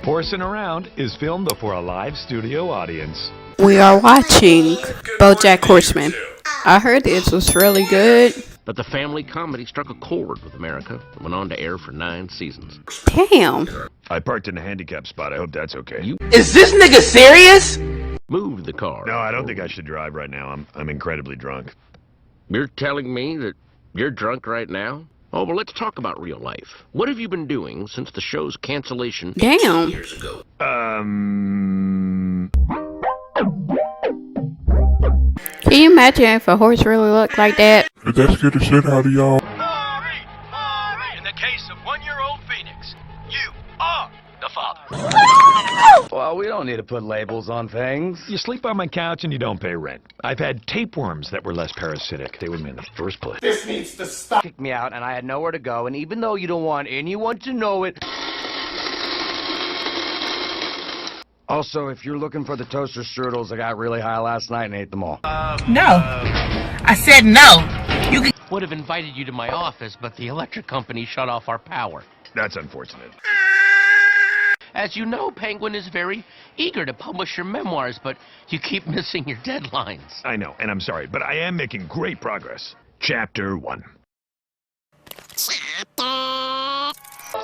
Horsing Around is filmed before a live studio audience. We are watching BoJack Horseman. I heard this was really good. But the family comedy struck a chord with America and went on to air for 9 seasons. Damn. I parked in a handicap spot. I hope that's okay. Is this nigga serious? Moved the car. No, I don't think I should drive right now. I'm incredibly drunk. You're telling me that you're drunk right now? Oh, well, let's talk about real life. What have you been doing since the show's cancellation Damn. years ago? Can you imagine if a horse really looked like that? Did that scare the shit out of y'all? In the case of 1-year-old Phoenix, you are the father. Well, we don't need to put labels on things. You sleep on my couch and you don't pay rent. I've had tapeworms that were less parasitic. Stay with me in the first place. This needs to stop. Kicked me out and I had nowhere to go, and even though you don't want anyone to know it... Also, if you're looking for the toaster strudels, I got really high last night and ate them all. No. I said no. You can... Would have invited you to my office, but the electric company shut off our power. That's unfortunate. As you know, Penguin is very eager to publish your memoirs, but you keep missing your deadlines. I know, and I'm sorry, but I am making great progress. Chapter 1.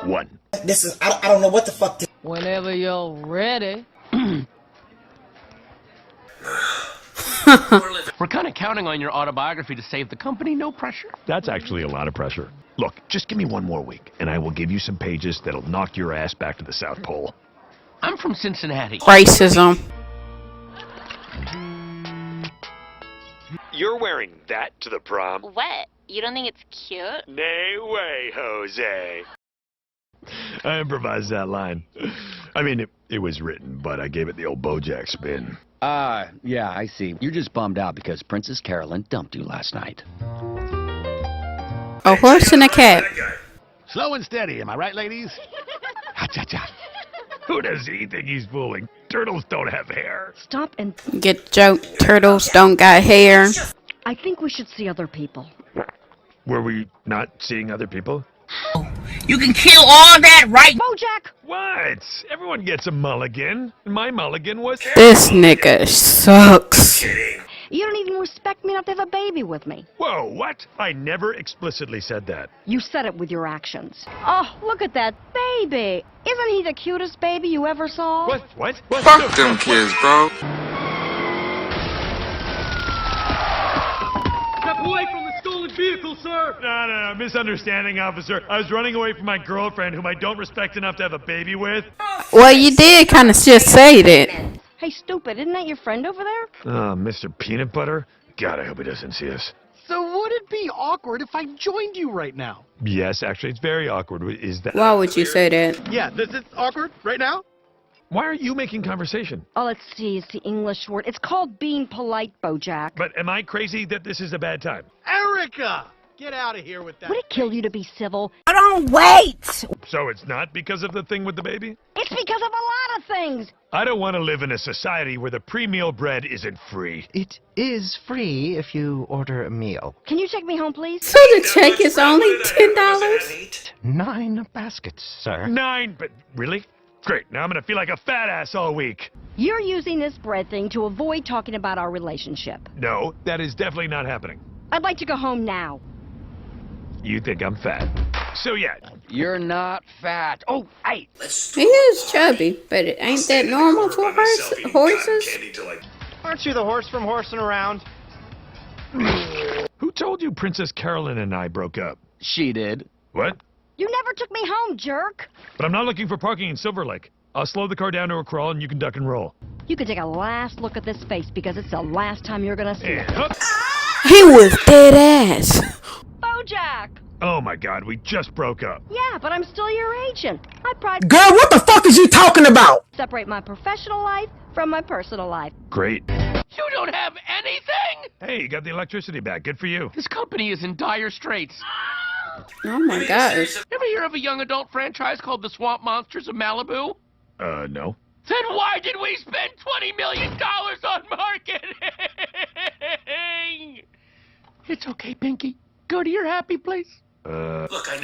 1. This is, I don't know what the fuck this. Whenever you're ready. We're kind of counting on your autobiography to save the company. No pressure. That's actually a lot of pressure. Look, just give me 1 more week, and I will give you some pages that'll knock your ass back to the South Pole. I'm from Cincinnati. Racism. You're wearing that to the prom? What? You don't think it's cute? Nay way, Jose. I improvised that line. I mean, it was written, but I gave it the old BoJack spin. Yeah, I see. You're just bummed out because Princess Carolyn dumped you last night. A horse and a cat. Slow and steady, am I right, ladies? Ha-cha-cha. Who does he think he's fooling? Turtles don't have hair. Stop and... Get the joke. Turtles don't got hair. I think we should see other people. Were we not seeing other people? You can kill all that right... BoJack! What? Everyone gets a mulligan. My mulligan was... This nigga sucks. You don't even respect me enough to have a baby with me. Whoa, what? I never explicitly said that. You said it with your actions. Oh, look at that baby. Isn't he the cutest baby you ever saw? What? Fuck them kids, bro. Step away from the stolen vehicle, sir! No, misunderstanding, officer. I was running away from my girlfriend, whom I don't respect enough to have a baby with. Well, you did kind of just say that. Hey, stupid, isn't that your friend over there? Oh, Mr. Peanut Butter? God, I hope he doesn't see us. So would it be awkward if I joined you right now? Yes, actually, it's very awkward. Is that... Why would you say that? Yeah, this is awkward right now? Why are you making conversation? Oh, let's see, it's the English word. It's called being polite, BoJack. But am I crazy that this is a bad time? Erica! Get out of here with that. Would it kill you to be civil? Don't wait! So it's not because of the thing with the baby? It's because of a lot of things. I don't want to live in a society where the pre-meal bread isn't free. It is free if you order a meal. Can you take me home, please? So the check is only $10? 9 baskets, sir. 9, but really? Great, now I'm going to feel like a fat ass all week. You're using this bread thing to avoid talking about our relationship. No, that is definitely not happening. I'd like to go home now. You think I'm fat. So yeah. You're not fat. Oh, hey! He is chubby, but it ain't that normal for horses? Aren't you the horse from Horsing Around? Who told you Princess Carolyn and I broke up? She did. What? You never took me home, jerk. But I'm not looking for parking in Silver Lake. I'll slow the car down to a crawl and you can duck and roll. You can take a last look at this face because it's the last time you're gonna see it. And up. He was dead ass. BoJack! Oh my god, we just broke up. Yeah, but I'm still your agent. I pride... Girl, what the fuck is you talking about? Separate my professional life from my personal life. Great. You don't have anything? Hey, you got the electricity back. Good for you. This company is in dire straits. Oh my gosh. Ever hear of a young adult franchise called the Swamp Monsters of Malibu? No. Then why did we spend $20 million on marketing? It's okay, Pinky. Go to your happy place.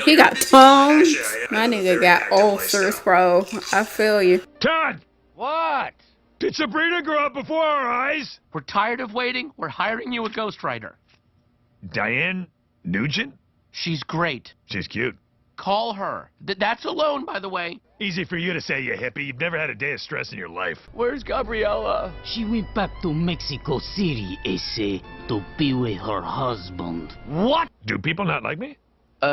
He got tongues. My nigga got ulcers, bro. I feel you. Todd! What? Did Sabrina grow up before our eyes? We're tired of waiting. We're hiring you a ghostwriter. Diane Nugent? She's great. She's cute. Call her. That's a loan, by the way. Easy for you to say, you hippie. You've never had a day of stress in your life. Where's Gabriella? She went back to Mexico City, ese, to be with her husband. What? Do people not like me? He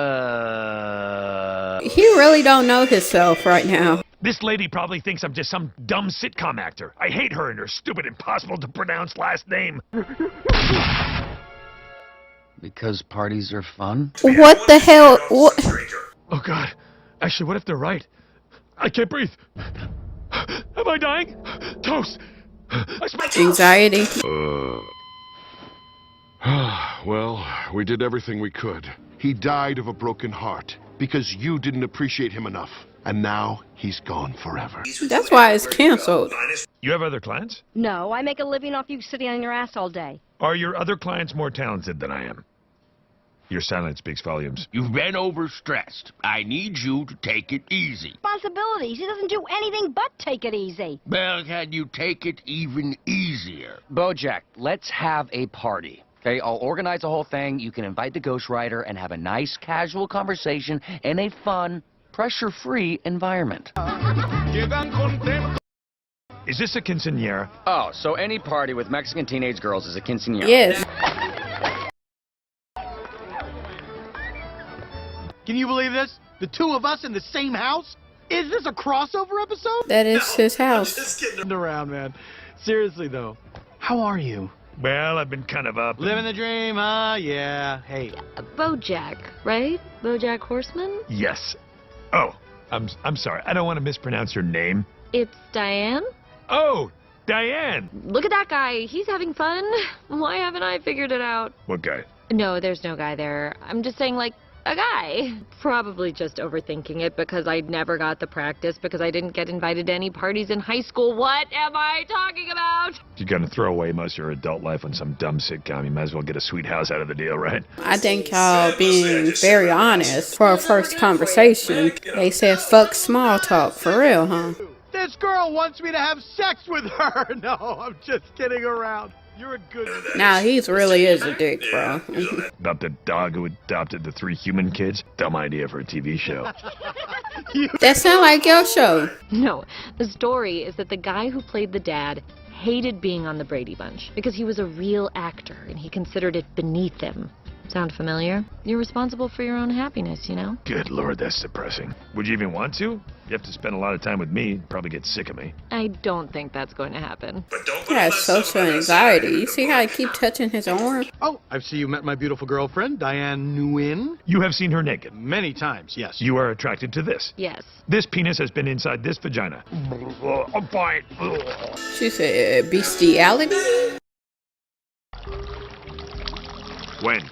really don't know himself right now. This lady probably thinks I'm just some dumb sitcom actor. I hate her and her stupid, impossible to pronounce last name. Because parties are fun? What the hell? What? Oh, God. Actually, what if they're right? I can't breathe. Am I dying? Toast. Anxiety. Well, we did everything we could. He died of a broken heart because you didn't appreciate him enough. And now he's gone forever. That's why it's canceled. You have other clients? No, I make a living off you sitting on your ass all day. Are your other clients more talented than I am? Your silence speaks volumes. You've been overstressed. I need you to take it easy. Responsibilities. He doesn't do anything but take it easy. Well, can you take it even easier? Bojack, let's have a party. Okay, I'll organize the whole thing. You can invite the ghostwriter and have a nice casual conversation in a fun, pressure-free environment. Is this a quinceañera? Oh, so any party with Mexican teenage girls is a quinceañera. Yes. Can you believe this? The two of us in the same house? Is this a crossover episode? That is his house. Just kidding around, man. Seriously, though. How are you? Well, I've been kind of up. Living the dream, huh? Yeah. Hey. Bojack, right? Bojack Horseman? Yes. Oh, I'm sorry. I don't want to mispronounce your name. It's Diane. Oh, Diane. Look at that guy. He's having fun. Why haven't I figured it out? What guy? No, there's no guy there. I'm just saying, like, a guy. Probably just overthinking it because I never got the practice because I didn't get invited to any parties in high school. What am I talking about? You're gonna throw away most of your adult life on some dumb sitcom. You might as well get a sweet house out of the deal, right? I think y'all being very honest for our first conversation. They said fuck small talk. For real, huh? This girl wants me to have sex with her. No, I'm just kidding around. You're a good... Now he's really is a dick, bro. About the dog who adopted the 3 human kids? Dumb idea for a TV show. That sound like your show. No, the story is that the guy who played the dad hated being on the Brady Bunch because he was a real actor and he considered it beneath him. Sound familiar? You're responsible for your own happiness, you know? Good Lord, that's depressing. Would you even want to? You have to spend a lot of time with me. You'd probably get sick of me. I don't think that's going to happen. He has social anxiety. You see how I keep touching his arm? Oh, I see you met my beautiful girlfriend, Diane Nguyen. You have seen her naked. Many times, yes. You are attracted to this. Yes. This penis has been inside this vagina. I'm fine. She said bestiality? When?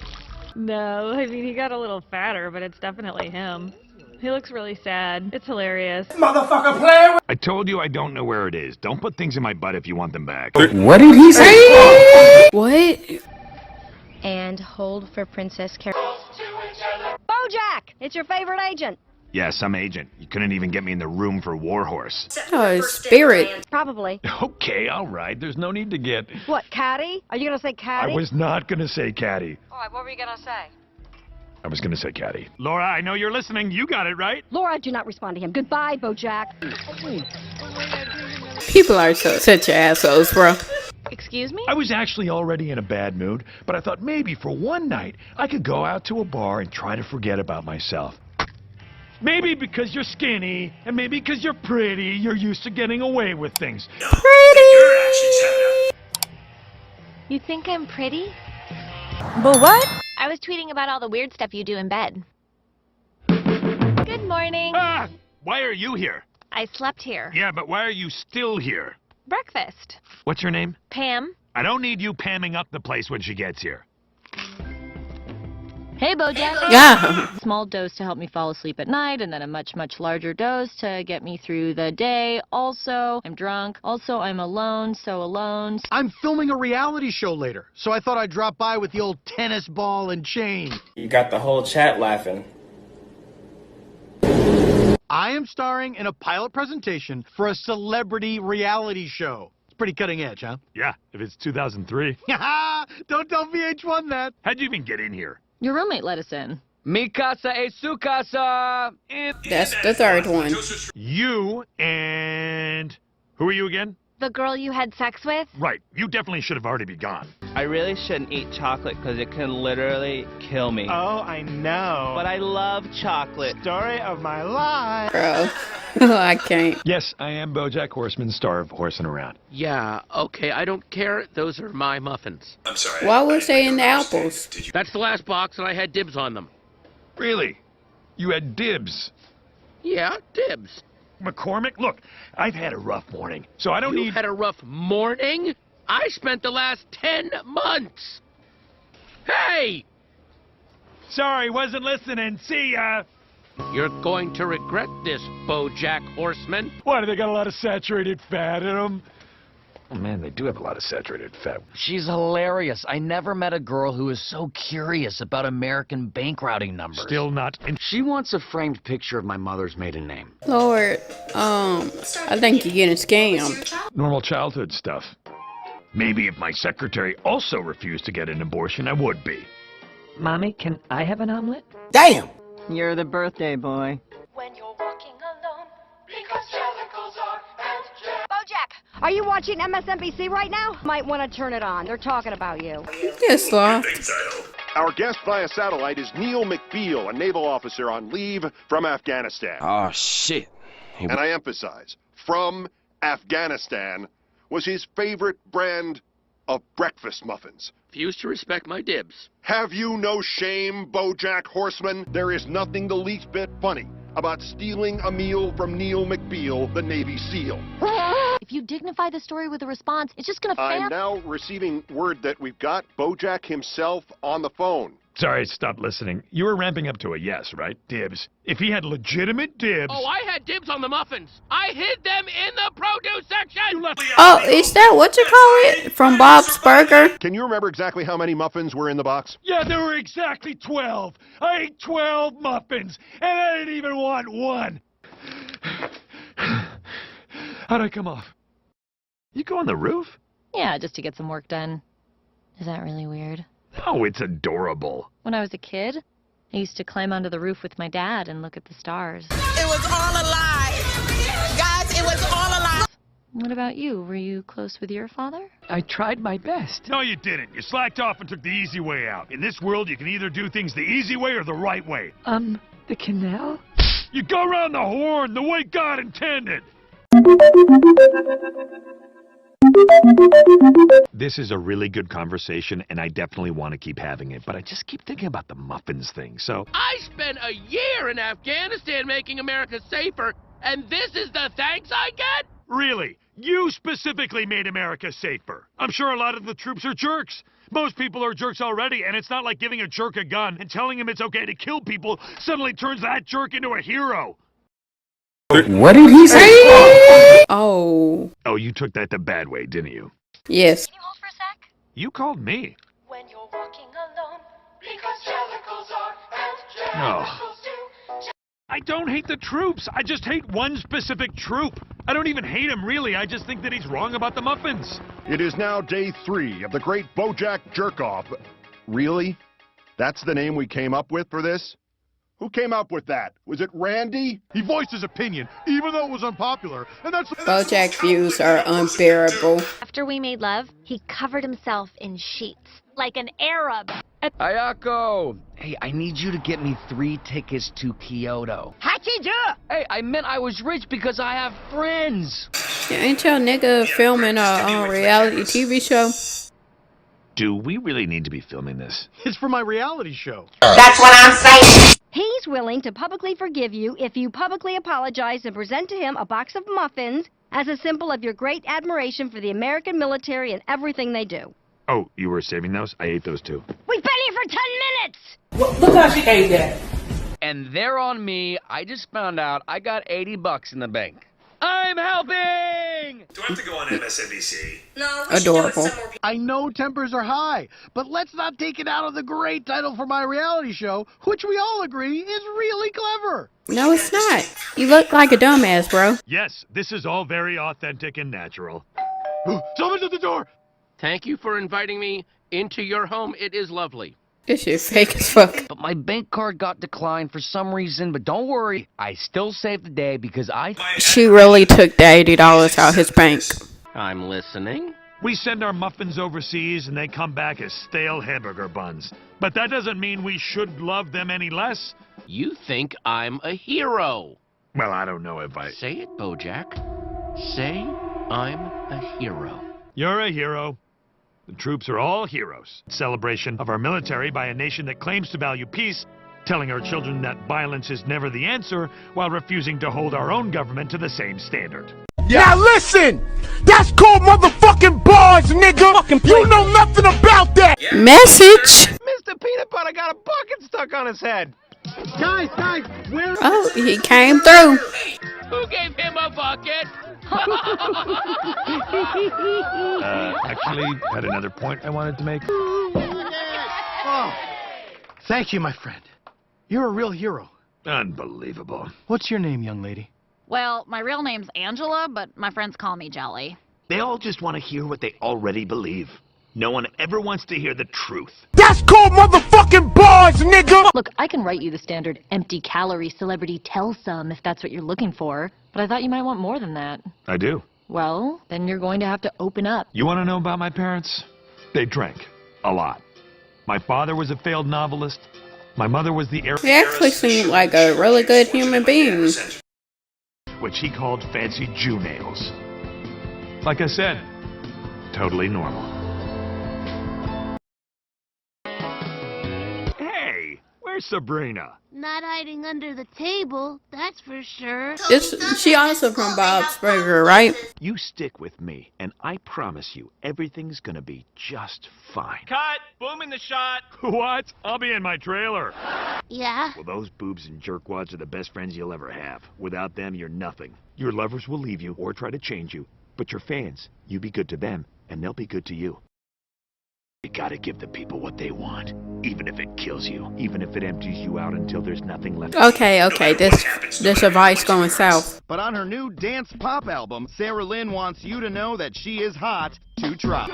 No, I mean, he got a little fatter, but it's definitely him. He looks really sad. It's hilarious. Motherfucker, play with... I told you I don't know where it is. Don't put things in my butt if you want them back. What did he say? What? And hold for Princess Carol. Bojack! It's your favorite agent. Yeah, some agent. You couldn't even get me in the room for Warhorse. Oh, spirit. Probably. Okay, all right. There's no need to get... What, Caddy? Are you gonna say Caddy? I was not gonna say Caddy. Alright, what were you gonna say? I was gonna say Caddy. Laura, I know you're listening. You got it, right? Laura, do not respond to him. Goodbye, Bojack. People are such assholes, bro. Excuse me? I was actually already in a bad mood, but I thought maybe for one night I could go out to a bar and try to forget about myself. Maybe because you're skinny, and maybe because you're pretty, you're used to getting away with things. Pretty! You think I'm pretty? But what? I was tweeting about all the weird stuff you do in bed. Good morning. Ah! Why are you here? I slept here. Yeah, but why are you still here? Breakfast. What's your name? Pam. I don't need you pamming up the place when she gets here. Hey, Bojack. Yeah. Small dose to help me fall asleep at night, and then a much, much larger dose to get me through the day. Also, I'm drunk. Also, I'm alone, so alone. I'm filming a reality show later, so I thought I'd drop by with the old tennis ball and chain. You got the whole chat laughing. I am starring in a pilot presentation for a celebrity reality show. It's pretty cutting edge, huh? Yeah, if it's 2003. Don't tell VH1 that. How'd you even get in here? Your roommate let us in. Mi casa es su casa. That's the third one. You and... Who are you again? The girl you had sex with? Right, you definitely should have already be gone. I really shouldn't eat chocolate because it can literally kill me. Oh, I know. But I love chocolate. Story of my life. Bro. I can't. Yes, I am BoJack Horseman, star of Horsing Around. Yeah, okay, I don't care. Those are my muffins. I'm sorry. Why was they in the apples? That's the last box, and I had dibs on them. Really? You had dibs? Yeah, dibs. McCormick, look, I've had a rough morning, so I don't You need... had a rough morning? I spent the last 10 months. Hey! Sorry, wasn't listening. See ya. You're going to regret this, BoJack Horseman. Why, do they got a lot of saturated fat in them? Oh, man, they do have a lot of saturated fat. She's hilarious. I never met a girl who is so curious about American bank routing numbers. Still not in... She wants a framed picture of my mother's maiden name. Lord, I think you're getting scammed. Normal childhood stuff. Maybe if my secretary also refused to get an abortion, I would be. Mommy, can I have an omelet? Damn! You're the birthday boy. When you're walking alone, because jellicles are and Bojack, are you watching MSNBC right now? Might want to turn it on. They're talking about you. Yes, Sloth. Our guest via satellite is Neil McBeal, a naval officer on leave from Afghanistan. Oh, shit. And I emphasize, from Afghanistan was his favorite brand of breakfast muffins. Refuse to respect my dibs. Have you no shame, BoJack Horseman? There is nothing the least bit funny about stealing a meal from Neil McBeal, the Navy SEAL. If you dignify the story with a response, it's just gonna fail. I'm now receiving word that we've got BoJack himself on the phone. Sorry, stop listening. You were ramping up to a yes, right? Dibs. If he had legitimate dibs... Oh, I had dibs on the muffins. I hid them in the produce section. Oh, is that what you call it? From Bob's Burger? Can you remember exactly how many muffins were in the box? Yeah, there were exactly 12. I ate 12 muffins, and I didn't even want one. How'd I come off? You go on the roof? Yeah, just to get some work done. Is that really weird? Oh, it's adorable. When I was a kid, I used to climb onto the roof with my dad and look at the stars. It was all a lie. Guys, it was all a lie. What about you? Were you close with your father? I tried my best. No, you didn't. You slacked off and took the easy way out. In this world, you can either do things the easy way or the right way. The canal? You go around the horn the way God intended. This is a really good conversation, and I definitely want to keep having it, but I just keep thinking about the muffins thing, so... I spent a year in Afghanistan making America safer, and this is the thanks I get? Really? You specifically made America safer. I'm sure a lot of the troops are jerks. Most people are jerks already, and it's not like giving a jerk a gun and telling him it's okay to kill people suddenly turns that jerk into a hero. What did he say? Oh. Oh, you took that the bad way, didn't you? Yes. Can you hold for a sec? You called me. When you're walking alone, because jellicles are and Oh. I don't hate the troops. I just hate one specific troop. I don't even hate him, really. I just think that he's wrong about the muffins. It is now day 3 of the great BoJack Jerkoff. Really? That's the name we came up with for this? Who came up with that? Was it Randy? He voiced his opinion, even though it was unpopular, and that's... BoJack views are unbearable. After we made love, he covered himself in sheets, like an Arab. Ayako! Hey, I need you to get me 3 tickets to Kyoto. How'd you do? Hey, I meant I was rich because I have friends. Yeah, ain't your nigga filming a reality TV show? Do we really need to be filming this? It's for my reality show. That's what I'm saying. He's willing to publicly forgive you if you publicly apologize and present to him a box of muffins as a symbol of your great admiration for the American military and everything they do. Oh, you were saving those? I ate those too. We've been here for 10 minutes! Look how she ate that. And they're on me. I just found out I got $80 in the bank. I'm helping! Do I have to go on MSNBC? No, Adorable. I know tempers are high, but let's not take it out of the great title for my reality show, which we all agree is really clever. No, it's not. You look like a dumbass, bro. Yes, this is all very authentic and natural. Someone's at the door! Thank you for inviting me into your home. It is lovely. This shit fake as fuck. But my bank card got declined for some reason, but don't worry. I still saved the day because She really took the $80 out his bank. I'm listening. We send our muffins overseas and they come back as stale hamburger buns. But that doesn't mean we should love them any less. You think I'm a hero. Well, I don't know if I... Say it, Bojack. Say I'm a hero. You're a hero. The troops are all heroes. Celebration of our military by a nation that claims to value peace, telling our children that violence is never the answer, while refusing to hold our own government to the same standard. Now listen! That's called motherfucking bars, nigga! You know nothing about that! Message! Mr. Peanut Butter got a bucket stuck on his head. Guys, where? Oh, he came through. Who gave him a bucket? Actually, had another point I wanted to make. Oh, thank you, my friend. You're a real hero. Unbelievable. What's your name, young lady? Well, my real name's Angela, but my friends call me Jelly. They all just want to hear what they already believe. No one ever wants to hear the truth. That's called motherfucking bars, nigga! Look, I can write you the standard empty-calorie celebrity tell-some if that's what you're looking for, but I thought you might want more than that. I do. Well, then you're going to have to open up. You want to know about my parents? They drank. A lot. My father was a failed novelist. My mother was the He actually seemed like a really good human being. which he called fancy Jew nails. Like I said, totally normal. Hey, where's Sabrina? Not hiding under the table, that's for sure. She also from Bob's Burger, right? You stick with me, and I promise you, everything's gonna be just fine. Cut! Boom in the shot! What? I'll be in my trailer. Yeah? Well, those boobs and jerkwads are the best friends you'll ever have. Without them, you're nothing. Your lovers will leave you or try to change you. But your fans, you be good to them, and they'll be good to you. You gotta give the people what they want, even if it kills you, even if it empties you out until there's nothing left. Okay, this advice going south. But on her new dance pop album, Sarah Lynn wants you to know that she is hot to try.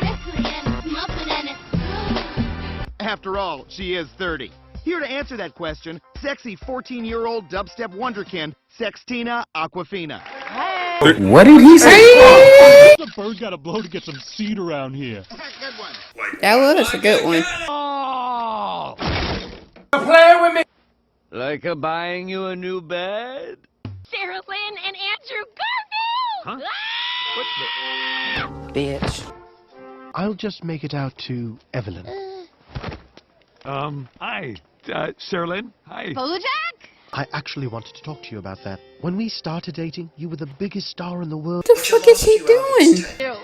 After all, she is 30. Here to answer that question, sexy 14-year-old dubstep wonderkin, Sextina Aquafina. What did he say? The bird got to blow to get some seed around here. Good one. That was a good one. Oh! Play with me. Like a buying you a new bed? Sarah Lynn and Andrew Garfield! Huh? Bitch. I'll just make it out to Evelyn. Hi, Sarah Lynn. Hi. Bojack? I actually wanted to talk to you about that. When we started dating, you were the biggest star in the world. What the fuck is he doing? Who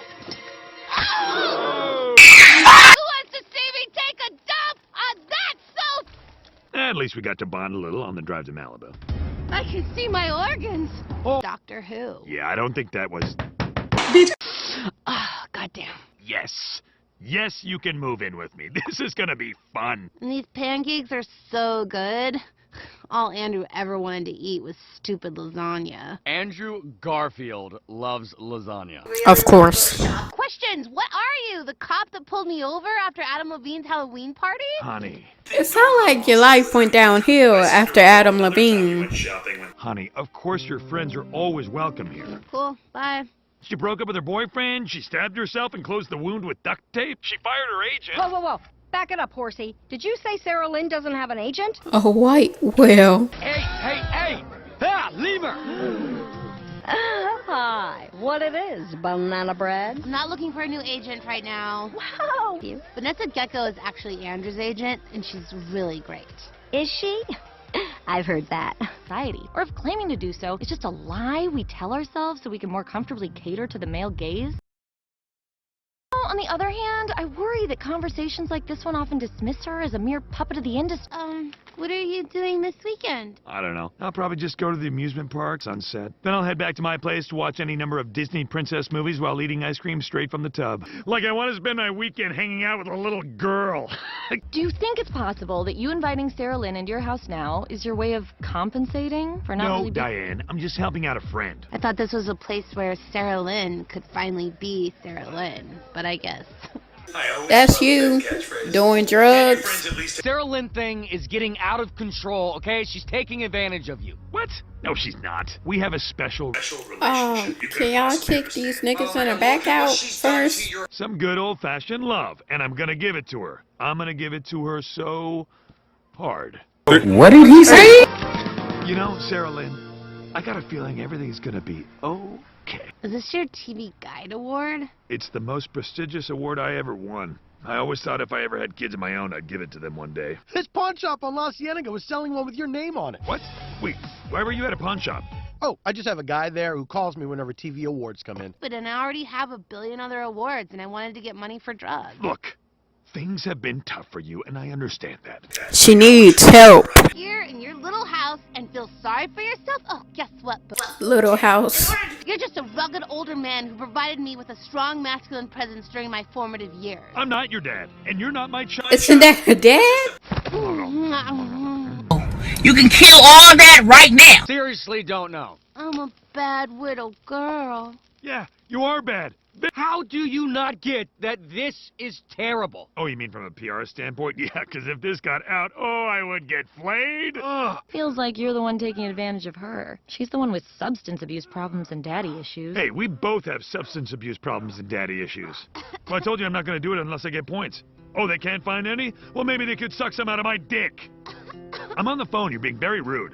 wants to see me take a dump on that soap? At least we got to bond a little on the drive to Malibu. I can see my organs. Doctor Who. Yeah, I don't think that was... Ah, goddamn. Yes. Yes, you can move in with me. This is gonna be fun. And these pancakes are so good. All Andrew ever wanted to eat was stupid lasagna. Andrew Garfield loves lasagna. Of course. Questions. What are you? The cop that pulled me over after Adam Levine's Halloween party? Honey. It sounds like your life went downhill after Adam Levine. Honey, of course your friends are always welcome here. Cool. Bye. She broke up with her boyfriend, she stabbed herself and closed the wound with duct tape, she fired her agent. Whoa, whoa, whoa. Back it up, horsey. Did you say Sarah Lynn doesn't have an agent? A white whale. Hey! Ah, leave her! Hi. What it is, banana bread? I'm not looking for a new agent right now. Wow. Vanessa Gecko is actually Andrew's agent, and she's really great. Is she? I've heard that. Society. Or if claiming to do so is just a lie we tell ourselves so we can more comfortably cater to the male gaze. on the other hand, I worry that conversations like this one often dismiss her as a mere puppet of the industry. What are you doing this weekend? I don't know. I'll probably just go to the amusement park, sunset. Then I'll head back to my place to watch any number of Disney princess movies while eating ice cream straight from the tub. Like I want to spend my weekend hanging out with a little girl. Do you think it's possible that you inviting Sarah Lynn into your house now is your way of compensating for not No, really Diane. I'm just helping out a friend. I thought this was a place where Sarah Lynn could finally be Sarah Lynn, but I guess. That's you doing drugs. Sarah Lynn thing is getting out of control, okay? She's taking advantage of you. What? No, she's not. We have a special Can y'all kick these niggas in the back out first? Some good old-fashioned love, and I'm gonna give it to her. I'm gonna give it to her so hard. What did he say? You know, Sarah Lynn, I got a feeling everything's gonna be okay. Is this your TV Guide Award? It's the most prestigious award I ever won. I always thought if I ever had kids of my own, I'd give it to them one day. This pawn shop on La Cienega was selling one with your name on it. What? Wait, why were you at a pawn shop? Oh, I just have a guy there who calls me whenever TV awards come in. But I already have a billion other awards, and I wanted to get money for drugs. Look, things have been tough for you, and I understand that. She needs help. Here in your little house and feel sorry for yourself? Oh, guess what? Little house. You're just a rugged older man who provided me with a strong masculine presence during my formative years. I'm not your dad, and you're not my child. Isn't that her dad? You can kill all that right now. Seriously don't know. I'm a bad widow girl. Yeah, you are bad. How do you not get that this is terrible? Oh, you mean from a PR standpoint? Yeah, because if this got out, oh, I would get flayed. Ugh. Feels like you're the one taking advantage of her. She's the one with substance abuse problems and daddy issues. Hey, we both have substance abuse problems and daddy issues. Well, I told you I'm not going to do it unless I get points. Oh, they can't find any? Well, maybe they could suck some out of my dick. I'm on the phone. You're being very rude.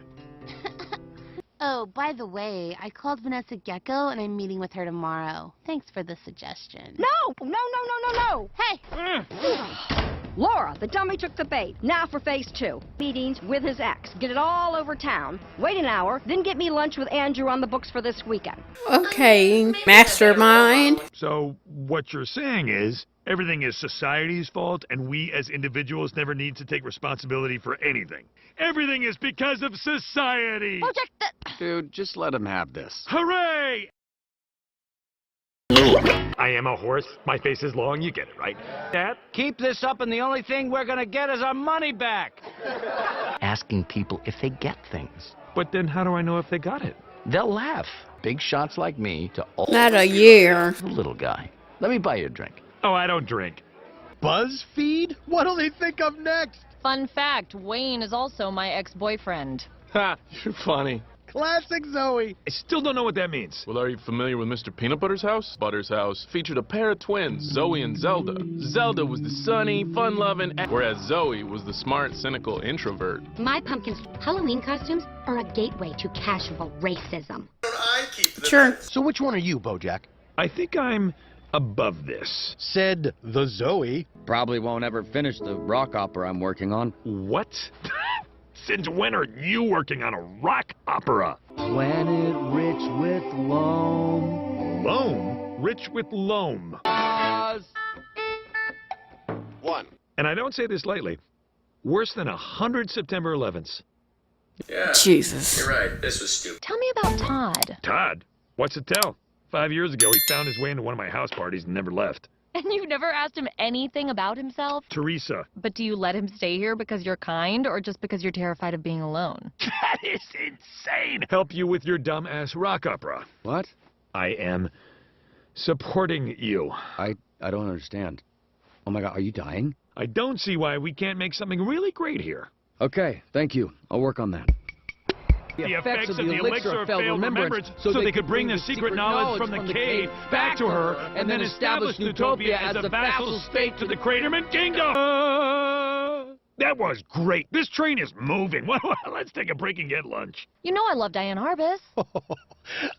Oh, by the way, I called Vanessa Gecko and I'm meeting with her tomorrow. Thanks for the suggestion. No! Hey! Laura, the dummy took the bait. Now for phase 2. Meetings with his ex. Get it all over town. Wait an hour, then get me lunch with Andrew on the books for this weekend. Okay, mastermind. So, what you're saying is, everything is society's fault, and we as individuals never need to take responsibility for anything. Everything is because of society! Dude, just let him have this. Hooray! I am a horse. My face is long. You get it, right? Dad? Keep this up and the only thing we're gonna get is our money back. Asking people if they get things. But then how do I know if they got it? They'll laugh. Big shots like me to all Not a year. little guy. Let me buy you a drink. Oh, I don't drink. BuzzFeed? What'll they think of next? Fun fact, Wayne is also my ex-boyfriend. Ha, you're funny. Classic Zoe. I still don't know what that means. Well, are you familiar with Mr. Peanut Butter's house? Butter's house featured a pair of twins, Zoe and Zelda. Zelda was the sunny, fun-loving, whereas Zoe was the smart, cynical introvert. My pumpkin's Halloween costumes are a gateway to casual racism. Sure. So which one are you, Bojack? I think I'm above this. Said the Zoe. Probably won't ever finish the rock opera I'm working on. What? Since when are you working on a rock opera? Planet rich with loam. Loam? Rich with loam. One. And I don't say this lightly. Worse than 100 September 11ths. Yeah. Jesus. You're right. This was stupid. Tell me about Todd. Todd? What's it tell? 5 years ago, he found his way into one of my house parties and never left. And you've never asked him anything about himself? Teresa. But do you let him stay here because you're kind, or just because you're terrified of being alone? That is insane! Help you with your dumb-ass rock opera. What? I am supporting you. I don't understand. Oh my God, are you dying? I don't see why we can't make something really great here. Okay, thank you. I'll work on that. The effects of the elixir of failed remembrance, so they could bring the secret knowledge from the cave back to her, and then establish Newtopia as a vassal state to the Craterman Kingdom! That was great. This train is moving. Well, let's take a break and get lunch. You know I love Diane Arbus.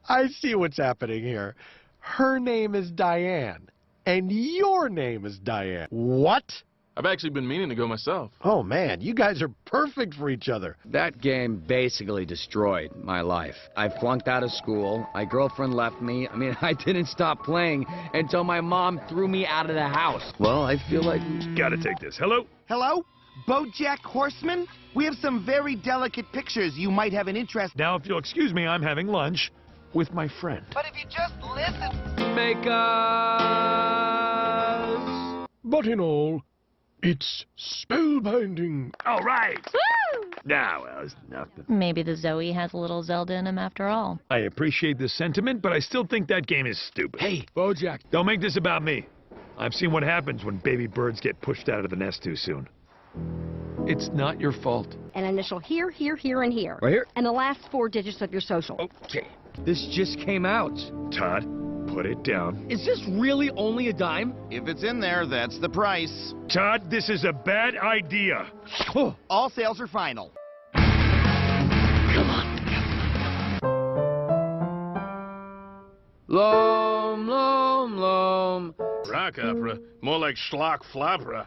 I see what's happening here. Her name is Diane, and your name is Diane. What? I've actually been meaning to go myself. Oh man, you guys are perfect for each other. That game basically destroyed my life. I flunked out of school. My girlfriend left me. I mean, I didn't stop playing until my mom threw me out of the house. Well, I feel like... Gotta take this. Hello? Hello? BoJack Horseman? We have some very delicate pictures you might have an interest. Now, if you'll excuse me, I'm having lunch with my friend. But if you just listen... Make us... But in all, it's spellbinding. All right. Now, well, it's nothing. Maybe the Zoe has a little Zelda in him after all. I appreciate the sentiment, but I still think that game is stupid. Hey, BoJack. Don't make this about me. I've seen what happens when baby birds get pushed out of the nest too soon. It's not your fault. An initial here, here, here, and here. Right here? And the last 4 digits of your social. Okay. This just came out. Todd, put it down. Is this really only a dime? If it's in there, that's the price. Todd, this is a bad idea. All sales are final. Come on. Lom, lom, lom. Rock opera? More like schlock flopera.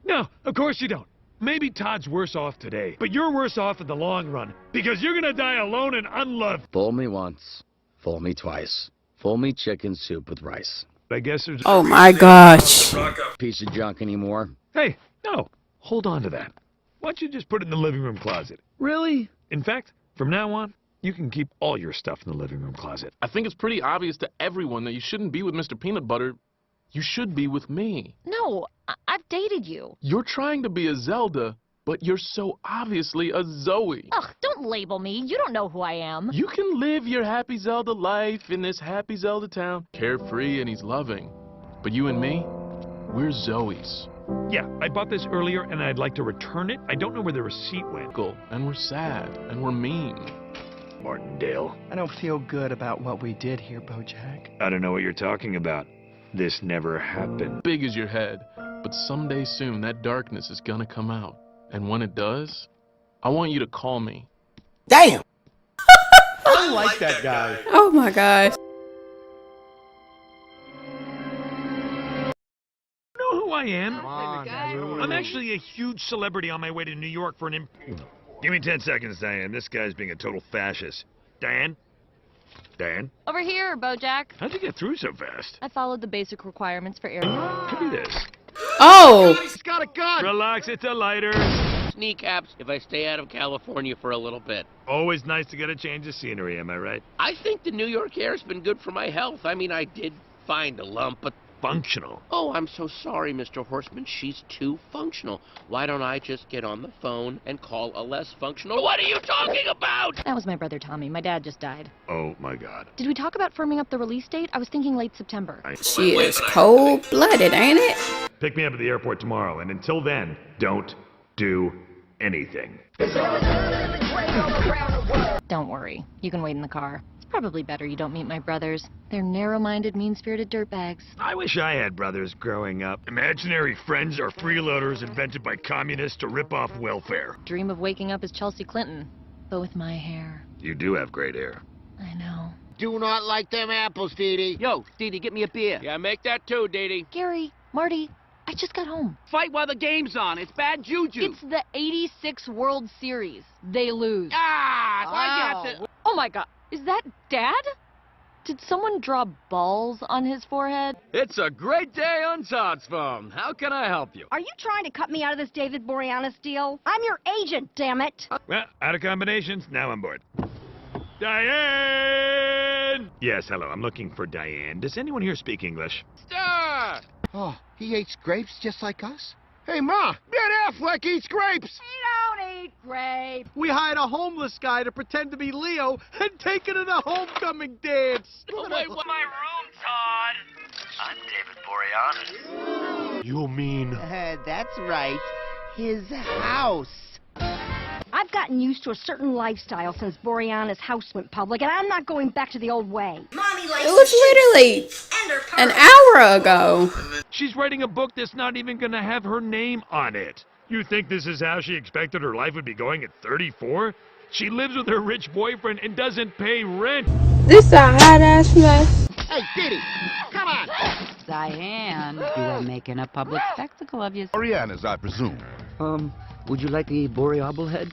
No, of course you don't. Maybe Todd's worse off today, but you're worse off in the long run, because you're gonna die alone and unloved. Fool me once, fool me twice. Fool me chicken soup with rice. I guess there's... Oh my gosh. Piece of junk anymore. Hey, no, hold on to that. Why don't you just put it in the living room closet? Really? In fact, from now on, you can keep all your stuff in the living room closet. I think it's pretty obvious to everyone that you shouldn't be with Mr. Peanut Butter. You should be with me. No, I've dated you. You're trying to be a Zelda, but you're so obviously a Zoe. Ugh, don't label me. You don't know who I am. You can live your happy Zelda life in this happy Zelda town. Carefree and he's loving. But you and me, we're Zoes. Yeah, I bought this earlier and I'd like to return it. I don't know where the receipt went. And we're sad, and we're mean. Martindale. I don't feel good about what we did here, BoJack. I don't know what you're talking about. This never happened. Big as your head, but someday soon that darkness is gonna come out. And when it does, I want you to call me. Damn! I like that guy. Oh my gosh. You know who I am? Come on, I'm actually a huge celebrity on my way to New York for an Give me 10 seconds, Diane. This guy's being a total fascist. Diane? Diane? Over here, BoJack. How'd you get through so fast? I followed the basic requirements for air. Give me this. Oh! He's got a gun! Relax, it's a lighter. Kneecaps if I stay out of California for a little bit. Always nice to get a change of scenery, am I right? I think the New York air's been good for my health. I mean, I did find a lump, but... Functional. Oh, I'm so sorry, Mr. Horseman. She's too functional. Why don't I just get on the phone and call a less functional... What are you talking about? That was my brother Tommy. My dad just died. Oh, my God. Did we talk about firming up the release date? I was thinking late September. She is cold-blooded, ain't it? Pick me up at the airport tomorrow, and until then, don't do anything. Don't worry. You can wait in the car. It's probably better you don't meet my brothers. They're narrow-minded, mean-spirited dirtbags. I wish I had brothers growing up. Imaginary friends are freeloaders invented by communists to rip off welfare. Dream of waking up as Chelsea Clinton, but with my hair. You do have great hair. I know. Do not like them apples, Dee Dee. Yo, Dee Dee, get me a beer. Yeah, make that too, Dee. Gary, Marty, I just got home. Fight while the game's on. It's bad juju. It's the '86 World Series. They lose. I got to... Oh my God. Is that Dad? Did someone draw balls on his forehead? It's a great day on Todd's phone. How can I help you? Are you trying to cut me out of this David Boreanaz deal? I'm your agent, damn it. Well, out of combinations, now I'm bored. Diane! Yes, hello, I'm looking for Diane. Does anyone here speak English? Star! Oh, he eats grapes just like us? Hey, Ma, Ben Affleck eats grapes! We don't eat grapes. We hired a homeless guy to pretend to be Leo and take it to the homecoming dance. Oh, wait, what? My room, Todd. I'm David Boreanaz. You mean... That's right. His house. I've gotten used to a certain lifestyle since Boreanaz's house went public, and I'm not going back to the old way. Mommy likes It was literally an hour ago. She's writing a book that's not even gonna have her name on it. You think this is how she expected her life would be going at 34? She lives with her rich boyfriend and doesn't pay rent. This a hot ass mess. Hey, Diddy, come on. Diane, you are making a public spectacle of yourself. Arianas, I presume. Would you like a boreable head?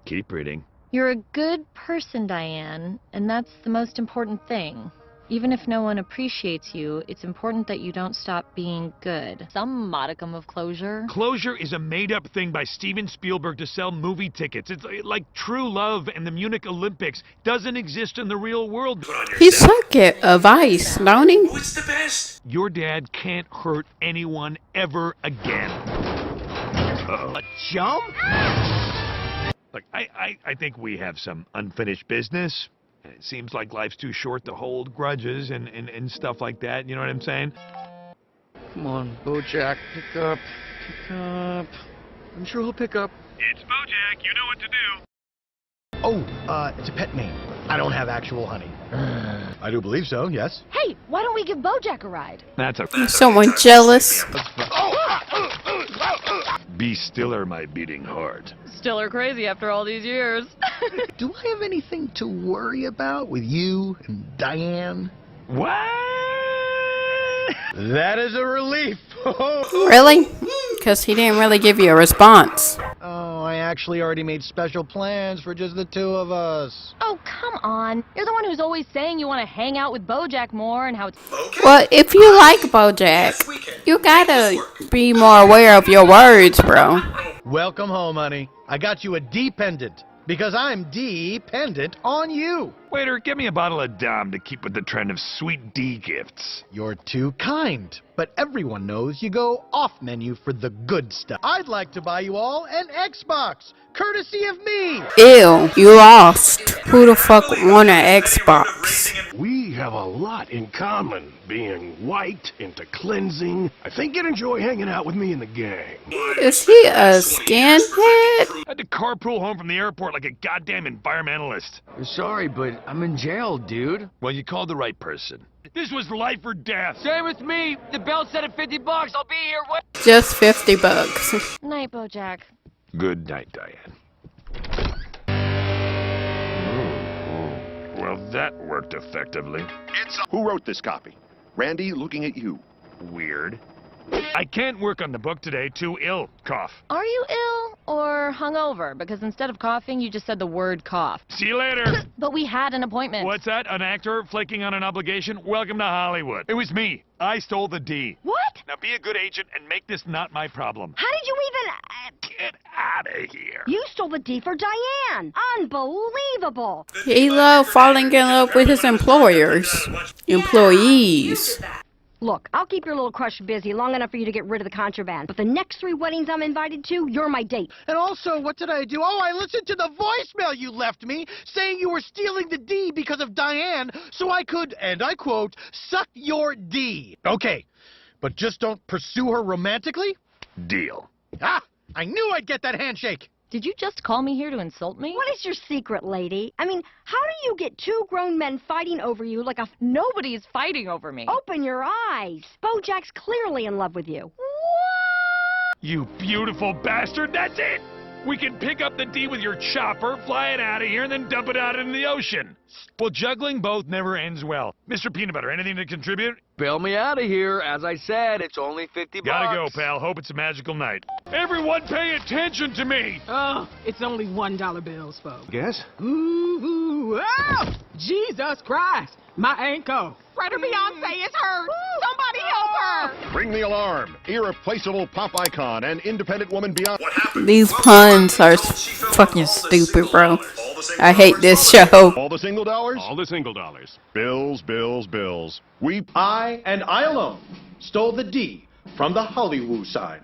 Keep reading. You're a good person, Diane, and that's the most important thing. Even if no one appreciates you, it's important that you don't stop being good. Some modicum of closure. Closure is a made-up thing by Steven Spielberg to sell movie tickets. It's like true love and the Munich Olympics doesn't exist in the real world. He suck at advice, don't he? What's the best? Your dad can't hurt anyone ever again. A jump? Look, I think we have some unfinished business. It seems like life's too short to hold grudges and stuff like that. You know what I'm saying? Come on, Bojack, pick up. Pick up. I'm sure he'll pick up. It's Bojack. You know what to do. Oh, it's a pet name. I don't have actual honey. I do believe so, yes. Hey, why don't we give Bojack a ride? That's a... Someone jealous. Be stiller, my beating heart. Still are crazy after all these years. Do I have anything to worry about with you and Diane? What? That is a relief. Really? Because he didn't really give you a response. Oh, I actually already made special plans for just the two of us. Oh, come on. You're the one who's always saying you want to hang out with Bojack more and how it's... Well, if you like Bojack, you gotta be more aware of your words, bro. Welcome home, honey. I got you a dependent. Because I'm dependent on you. Waiter, get me a bottle of Dom to keep with the trend of sweet D gifts. You're too kind. But everyone knows you go off menu for the good stuff. I'd like to buy you all an Xbox, courtesy of me. Ew, you lost. Who the fuck won an Xbox? We have a lot in common, being white, into cleansing. I think you'd enjoy hanging out with me and the gang. Is he a skinhead? I had to carpool home from the airport like a goddamn environmentalist. Sorry, but I'm in jail, dude. Well, you called the right person. This was life or death. Same with me. The bell said at $50. I'll be here. Just $50. Night, Bojack. Good night, Diane. Well, that worked effectively. Who wrote this copy? Randy, looking at you. Weird. I can't work on the book today. Too ill. Cough. Are you ill or hungover? Because instead of coughing, you just said the word cough. See you later. But we had an appointment. What's that? An actor flaking on an obligation? Welcome to Hollywood. It was me. I stole the D. What? Now be a good agent and make this not my problem. How did you even... Get out of here. You stole the D for Diane. Unbelievable. He loved falling in love with his employees. Look, I'll keep your little crush busy long enough for you to get rid of the contraband. But the next 3 weddings I'm invited to, you're my date. And also, what did I do? Oh, I listened to the voicemail you left me saying you were stealing the D because of Diane so I could, and I quote, suck your D. Okay, but just don't pursue her romantically? Deal. Ah, I knew I'd get that handshake. Did you just call me here to insult me? What is your secret, lady? I mean, how do you get 2 grown men fighting over you like a... Nobody's fighting over me. Open your eyes. Bojack's clearly in love with you. You beautiful bastard. That's it. We can pick up the D with your chopper, fly it out of here, and then dump it out in the ocean. Well, juggling both never ends well. Mr. Peanut Butter, anything to contribute? Bail me out of here. As I said, it's only $50. Gotta go, pal. Hope it's a magical night. Everyone pay attention to me! Oh, it's only $1 bills, folks. Guess? Ooh, oh! Jesus Christ! My ankle. Brother Beyonce is hurt. Somebody help her. Ring the alarm. Irreplaceable pop icon and independent woman Beyonce. What happened? These puns are fucking stupid, bro. I hate this show. All the single dollars? All the single dollars. Bills, bills, bills. I, and I alone, stole the D from the Hollywood sign.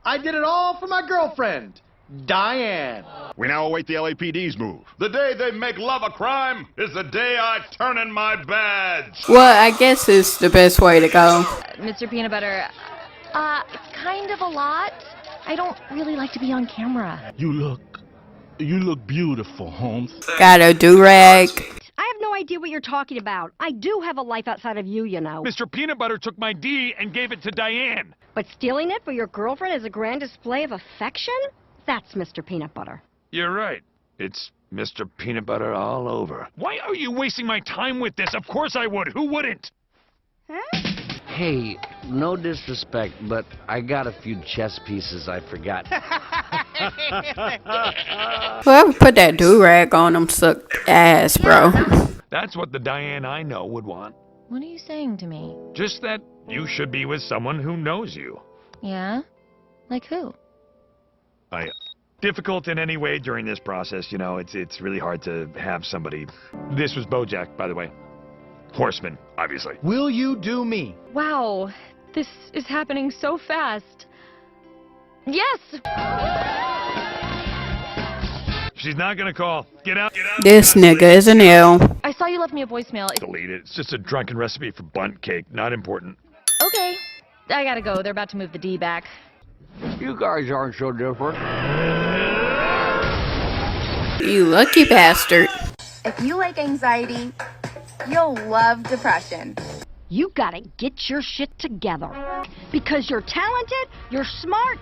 I did it all for my girlfriend, Diane. We now await the LAPD's move. The day they make love a crime is the day I turn in my badge. Well, I guess it's the best way to go. Mr. Peanut Butter, it's kind of a lot. I don't really like to be on camera. You look beautiful, Holmes. Got a do-rag. I have no idea what you're talking about. I do have a life outside of you, you know. Mr. Peanut Butter took my D and gave it to Diane. But stealing it for your girlfriend as a grand display of affection? That's Mr. Peanut Butter. You're right. It's Mr. Peanut Butter all over. Why are you wasting my time with this? Of course I would. Who wouldn't? Hey, no disrespect, but I got a few chess pieces I forgot. Whoever put that do-rag on him sucked ass, bro. That's what the Diane I know would want. What are you saying to me? Just that you should be with someone who knows you. Yeah? Like who? Difficult in any way during this process, you know, it's really hard to have somebody. This was BoJack, by the way. Horseman, obviously. Will you do me? Wow, this is happening so fast. Yes! She's not gonna call. Get out. This nigga is an L. I saw you left me a voicemail. Delete it. It's just a drunken recipe for bunt cake. Not important. Okay. I gotta go. They're about to move the D back. You guys aren't so different. You lucky bastard. If you like anxiety, you'll love depression. You gotta get your shit together. Because you're talented, you're smart.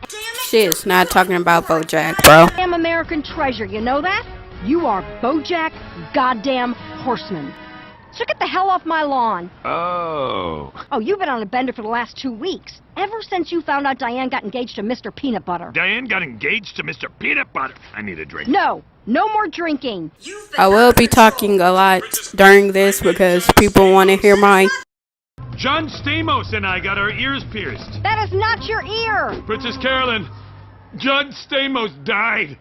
She is not talking about BoJack, bro. Damn American treasure, you know that? You are BoJack goddamn Horseman. So get the hell off my lawn. Oh. Oh, you've been on a bender for the last 2 weeks. Ever since you found out Diane got engaged to Mr. Peanut Butter. Diane got engaged to Mr. Peanut Butter. I need a drink. No more drinking. I will be talking a lot during this because people want to hear my... John Stamos and I got our ears pierced. That is not your ear. Princess Carolyn, John Stamos died.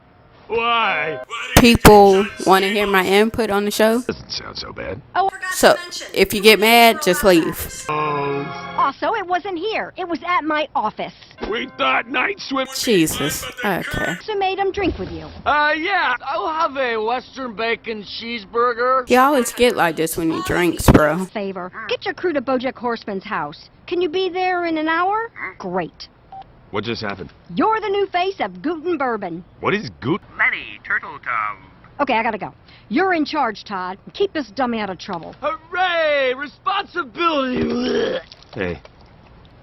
Why? People want to hear my input on the show. Doesn't sound so bad. Oh, so if you get mad, just leave. Also, it wasn't here. It was at my office. We thought Night Swim. Jesus. Okay. So made him drink with you. Yeah, I'll have a Western bacon cheeseburger. You always get like this when you drinks, bro. Favor. Get your crew to BoJack Horseman's house. Can you be there in an hour? Great. What just happened? You're the new face of Guten Bourbon. What is Goot? Lenny, Turtle Tom. Okay, I gotta go. You're in charge, Todd. Keep this dummy out of trouble. Hooray! Responsibility! Hey,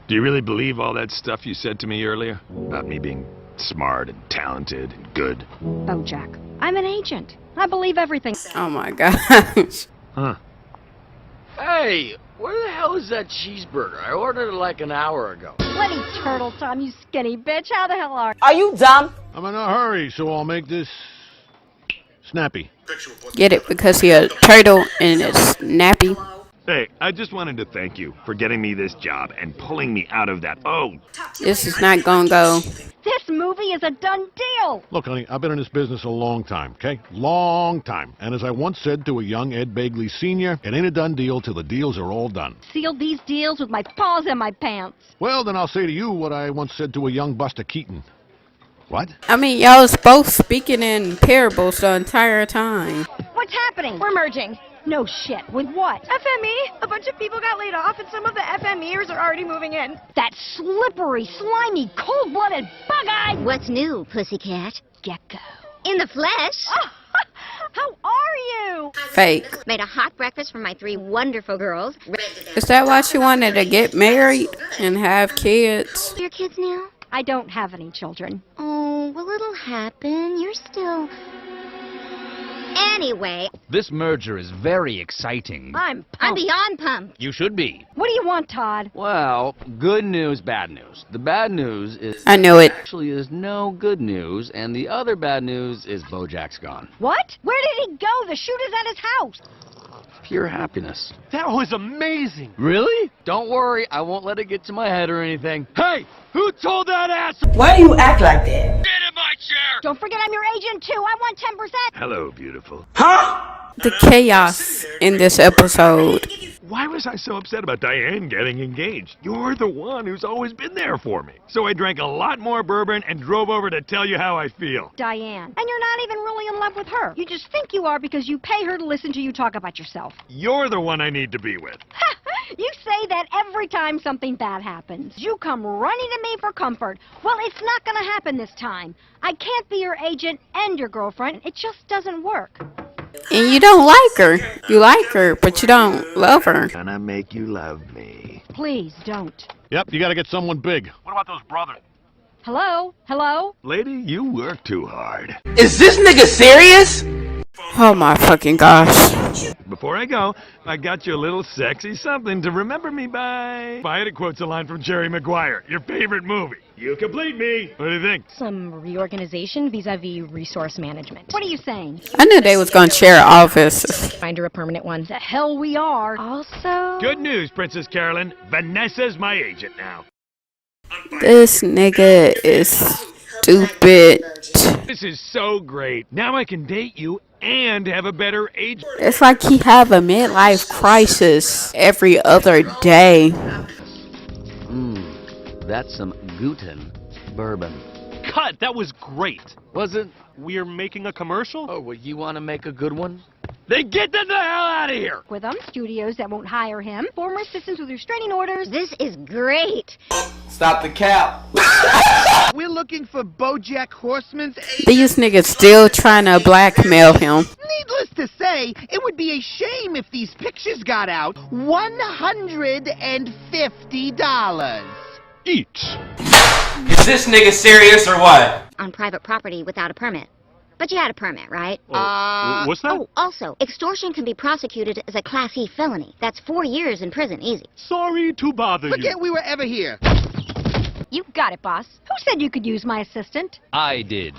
do you really believe all that stuff you said to me earlier? About me being smart and talented and good? BoJack, I'm an agent. I believe everything. Oh my gosh. Huh. Hey, where the hell is that cheeseburger? I ordered it like an hour ago. Lenny Turtle Tom, you skinny bitch. How the hell are you? Are you dumb? I'm in a hurry, so I'll make this snappy. Get it? Because he a turtle and it's nappy. Hey, I just wanted to thank you for getting me this job and pulling me out of that. This is not gonna go. This movie is a done deal. Look, honey, I've been in this business a long time, okay? Long time. And as I once said to a young Ed Begley Sr., it ain't a done deal till the deals are all done. Sealed these deals with my paws in my pants. Well, then I'll say to you what I once said to a young Buster Keaton. What? I mean, y'all was both speaking in parables the entire time. What's happening? We're merging. No shit. With what? FME. A bunch of people got laid off, and some of the FMEers are already moving in. That slippery, slimy, cold-blooded bug-eyed... What's new, pussycat? Gecko. In the flesh. How are you? Fake. Made a hot breakfast for my 3 wonderful girls. Is that why she wanted to get married and have kids? Your kids now? I don't have any children. Oh, well, it'll happen. You're still... Anyway. This merger is very exciting. I'm pumped. I'm beyond pumped. You should be. What do you want, Todd? Well, good news, bad news. The bad news is... I knew it. Actually, there's no good news, and the other bad news is BoJack's gone. What? Where did he go? The shoot is at his house. Pure happiness. That was amazing. Really? Don't worry, I won't let it get to my head or anything. Hey, who told that ass? Why do you act like that? Get in my chair! Don't forget I'm your agent, too. I want 10%. Hello, beautiful. Huh? The chaos in this episode. Why was I so upset about Diane getting engaged? You're the one who's always been there for me. So I drank a lot more bourbon and drove over to tell you how I feel. Diane. And you're not even really in love with her. You just think you are because you pay her to listen to you talk about yourself. You're the one I need to be with. You say that every time something bad happens. You come running to me for comfort. Well, it's not going to happen this time. I can't be your agent and your girlfriend. It just doesn't work. And you don't like her. You like her, but you don't love her. Gonna make you love me. Please don't. Yep, you gotta get someone big. What about those brothers? Hello? Hello? Lady, you work too hard. Is this nigga serious? Oh my fucking gosh. before I go, I got you a little sexy something to remember me by. Violet quotes a line from Jerry Maguire, your favorite movie. You complete me. What do you think? Some reorganization vis-a-vis resource management. What are you saying? I knew they was gonna share offices. Find her a permanent one. The hell we are. Also... Good news, Princess Carolyn. Vanessa's my agent now. This nigga is stupid. This is so great. Now I can date you and have a better age. It's like he have a midlife crisis every other day. That's some Guten bourbon. Cut! That was great. Was it? We're making a commercial? Oh, well, you want to make a good one? Then get the hell out of here! With studios that won't hire him, former assistants with restraining orders. This is great. Stop the cap. We're looking for BoJack Horseman's agent. These niggas still trying to blackmail him. Needless to say, it would be a shame if these pictures got out. $150. Each. Is this nigga serious or what? On private property without a permit. But you had a permit, right? What's that? Oh, also, extortion can be prosecuted as a Class E felony. That's 4 years in prison, easy. Sorry to bother Forget we were ever here. You got it, boss. Who said you could use my assistant? I did.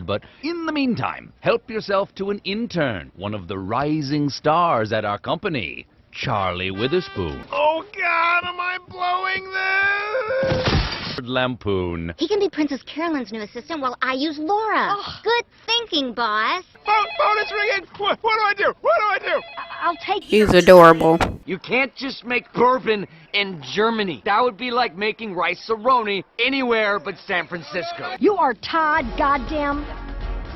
But in the meantime, help yourself to an intern, one of the rising stars at our company, Charlie Witherspoon. Oh, God, am I blowing this? Lampoon. He can be Princess Carolyn's new assistant while I use Laura. Good thinking, boss. Phone is ringing. What do I do? What do I do? I'll take He's adorable. You can't just make bourbon in Germany. That would be like making rice-a-roni anywhere but San Francisco. You are Todd goddamn...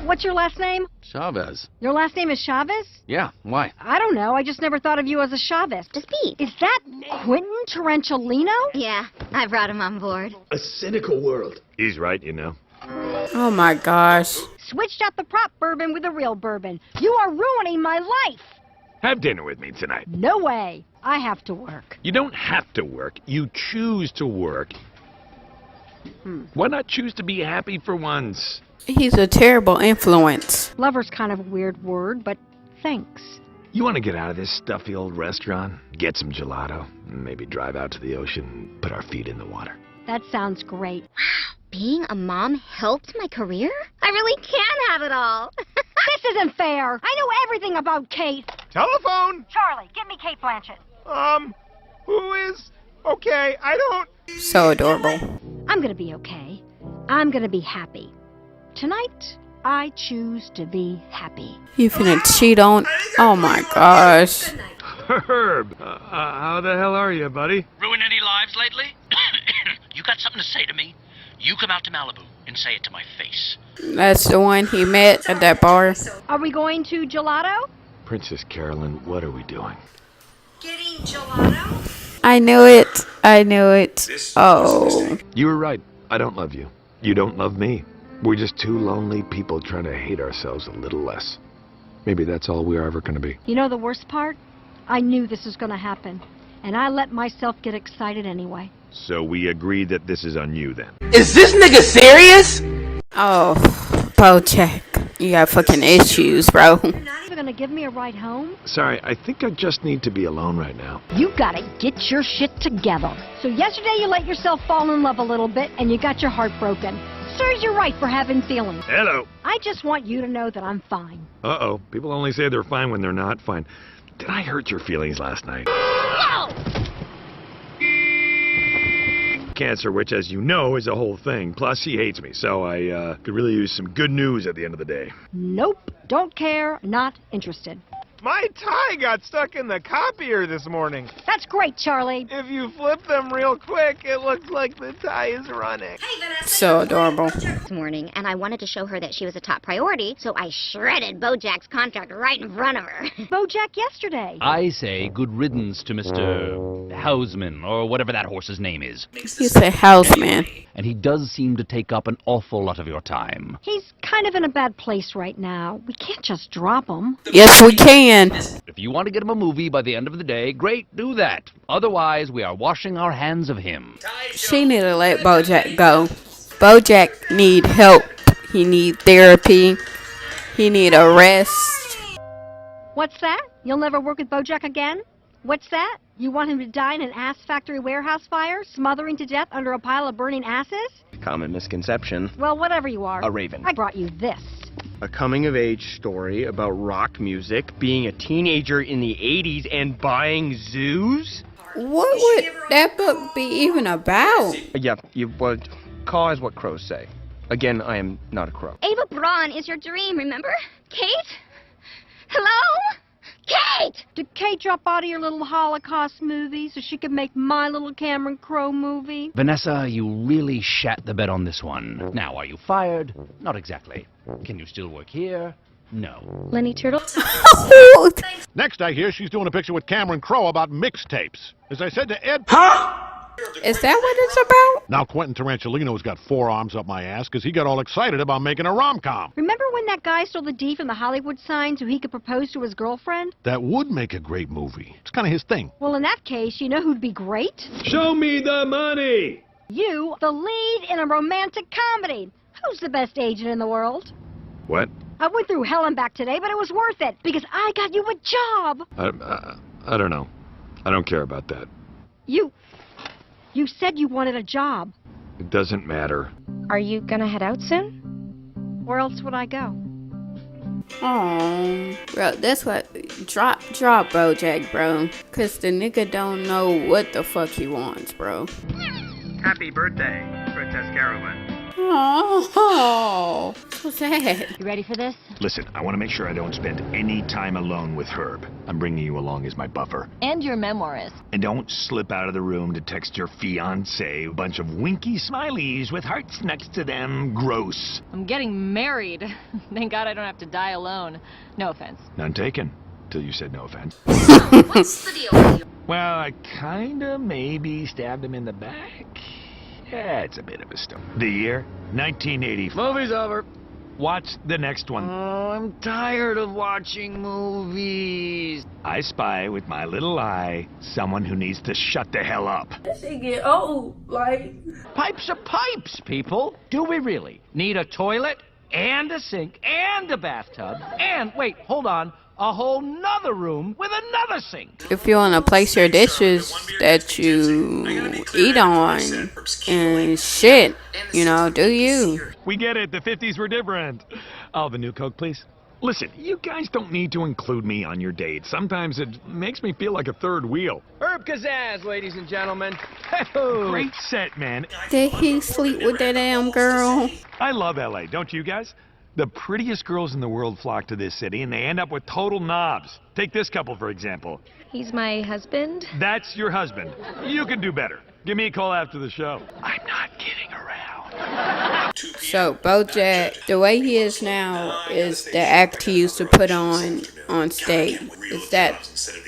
What's your last name? Chavez. Your last name is Chavez? Yeah, why? I don't know. I just never thought of you as a Chavez. Just Pete. Is that Quentin Tarantulino? Yeah, I brought him on board. A cynical world. He's right, you know. Oh my gosh. Switched out the prop bourbon with the real bourbon. You are ruining my life. Have dinner with me tonight. No way. I have to work. You don't have to work. You choose to work. Why not choose to be happy for once? He's a terrible influence. Lover's kind of a weird word, but thanks. You want to get out of this stuffy old restaurant, get some gelato, and maybe drive out to the ocean and put our feet in the water. That sounds great. Wow, being a mom helped my career? I really can have it all. This isn't fair. I know everything about Kate. Telephone. Charlie, get me Kate Blanchett. Who is? Okay, I don't... So adorable. I'm gonna be okay. I'm gonna be happy. Tonight, I choose to be happy. You finna cheat on? Oh my gosh. Herb, how the hell are you, buddy? Ruin any lives lately? You got something to say to me? You come out to Malibu and say it to my face. That's the one he met at that bar. Are we going to gelato? Princess Carolyn, what are we doing? Getting gelato? I knew it. I knew it. Oh. You were right. I don't love you. You don't love me. We're just two lonely people trying to hate ourselves a little less. Maybe that's all we're ever going to be. You know the worst part? I knew this was going to happen, and I let myself get excited anyway. So we agreed that this is on you then. Is this nigga serious? Oh, BoJack. You got fucking issues, bro. You're not even going to give me a ride home? Sorry, I think I just need to be alone right now. You gotta get your shit together. So yesterday you let yourself fall in love a little bit, and you got your heart broken. Serves you right for having feelings. Hello. I just want you to know that I'm fine. Uh-oh. People only say they're fine when they're not fine. Did I hurt your feelings last night? No! Cancer, which, as you know, is a whole thing. Plus, she hates me, so I could really use some good news at the end of the day. Nope. Don't care. Not interested. My tie got stuck in the copier this morning. That's great, Charlie. If you flip them real quick, it looks like the tie is running. So adorable. This morning, and I wanted to show her that she was a top priority, so I shredded BoJack's contract right in front of her. BoJack yesterday. I say good riddance to Mr. Houseman, or whatever that horse's name is. You say Houseman. And he does seem to take up an awful lot of your time. He's kind of in a bad place right now. We can't just drop him. Yes, we can. If you want to get him a movie by the end of the day, great, do that. Otherwise, we are washing our hands of him. She need to let BoJack go. BoJack need help. He need therapy. He need a rest. What's that? You'll never work with Bojack again? What's that? You want him to die in an ass factory warehouse fire, smothering to death under a pile of burning asses? Common misconception. Well, whatever you are. A raven. I brought you this. A coming-of-age story about rock music, being a teenager in the 80s, and buying zoos? What would that book be even about? Yeah, you would. Cause what crows say. Again, I am not a crow. Ava Braun is your dream, remember? Kate? Hello? Kate! Did Kate drop out of your little Holocaust movie so she could make my little Cameron Crowe movie? Vanessa, you really shat the bed on this one. Now, are you fired? Not exactly. Can you still work here? No. Lenny Turtle? Next, I hear she's doing a picture with Cameron Crowe about mixtapes. As I said to Ed... Is that what it's about? Now Quentin Tarantulino's got forearms up my ass because he got all excited about making a rom-com. Remember when that guy stole the D from the Hollywood sign so he could propose to his girlfriend? That would make a great movie. It's kind of his thing. Well, in that case, you know who'd be great? Show me the money! You, the lead in a romantic comedy. Who's the best agent in the world? What? I went through hell and back today, but it was worth it because I got you a job. I don't know. I don't care about that. You said you wanted a job. It doesn't matter. Are you gonna head out soon? Where else would I go? Oh, bro, that's what. Drop Bojack, bro. Cause the nigga don't know what the fuck he wants, bro. Happy birthday, Princess Carolyn. Oh, so sad. You ready for this? Listen, I want to make sure I don't spend any time alone with Herb. I'm bringing you along as my buffer. And your memoirist. And don't slip out of the room to text your fiancé a bunch of winky smileys with hearts next to them. Gross. I'm getting married. Thank God I don't have to die alone. No offense. None taken. Till you said no offense. What's the deal with you? Well, I kinda maybe stabbed him in the back. Yeah, it's a bit of a story. The year? 1985. Movie's over. Watch the next one. Oh, I'm tired of watching movies. I spy with my little eye someone who needs to shut the hell up. That shit get old, like... Pipes are pipes, people. Do we really need a toilet and a sink and a bathtub and, wait, hold on, a whole nother room with another sink? If you want to place your dishes that you eat on and shit, you know, do you? We get it. The 50s were different. Oh, the new Coke, please. Listen, you guys don't need to include me on your dates. Sometimes it makes me feel like a third wheel. Herb Kazaz, ladies and gentlemen. Great set, man. Did he sleep with that damn girl? I love LA, don't you guys? The prettiest girls in the world flock to this city, and they end up with total knobs. Take this couple, for example. He's my husband. That's your husband. You can do better. Give me a call after the show. I'm not kidding around. So, Bojack, the way he is now is the act he used to put on stage. Is that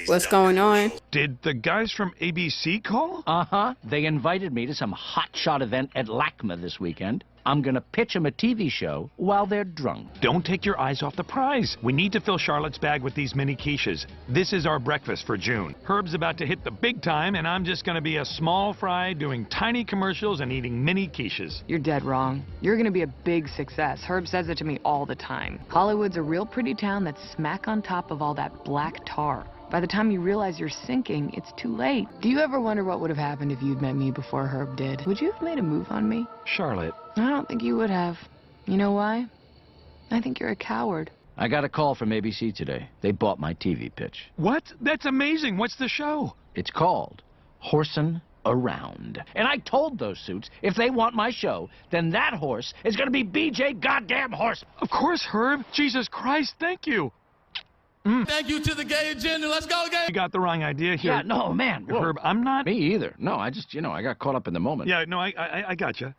what's going on? Did the guys from ABC call? Uh-huh. They invited me to some hotshot event at LACMA this weekend. I'm gonna pitch them a TV show while they're drunk. Don't take your eyes off the prize. We need to fill Charlotte's bag with these mini quiches. This is our breakfast for June. Herb's about to hit the big time, and I'm just gonna be a small fry doing tiny commercials and eating mini quiches. You're dead wrong. You're gonna be a big success. Herb says it to me all the time. Hollywood's a real pretty town that's smack on top of all that black tar. By the time you realize you're sinking, it's too late. Do you ever wonder what would have happened if you'd met me before Herb did? Would you have made a move on me? Charlotte. I don't think you would have. You know why? I think you're a coward. I got a call from ABC today. They bought my TV pitch. What? That's amazing. What's the show? It's called Horsin' Around. And I told those suits, if they want my show, then that horse is gonna be BJ goddamn Horse. Of course, Herb. Jesus Christ, thank you. Thank you to the gay agenda. Let's go, gay. You got the wrong idea here. Yeah, no, man. Herb, I'm not... Me either. No, I just, I got caught up in the moment. Yeah, no, I got you.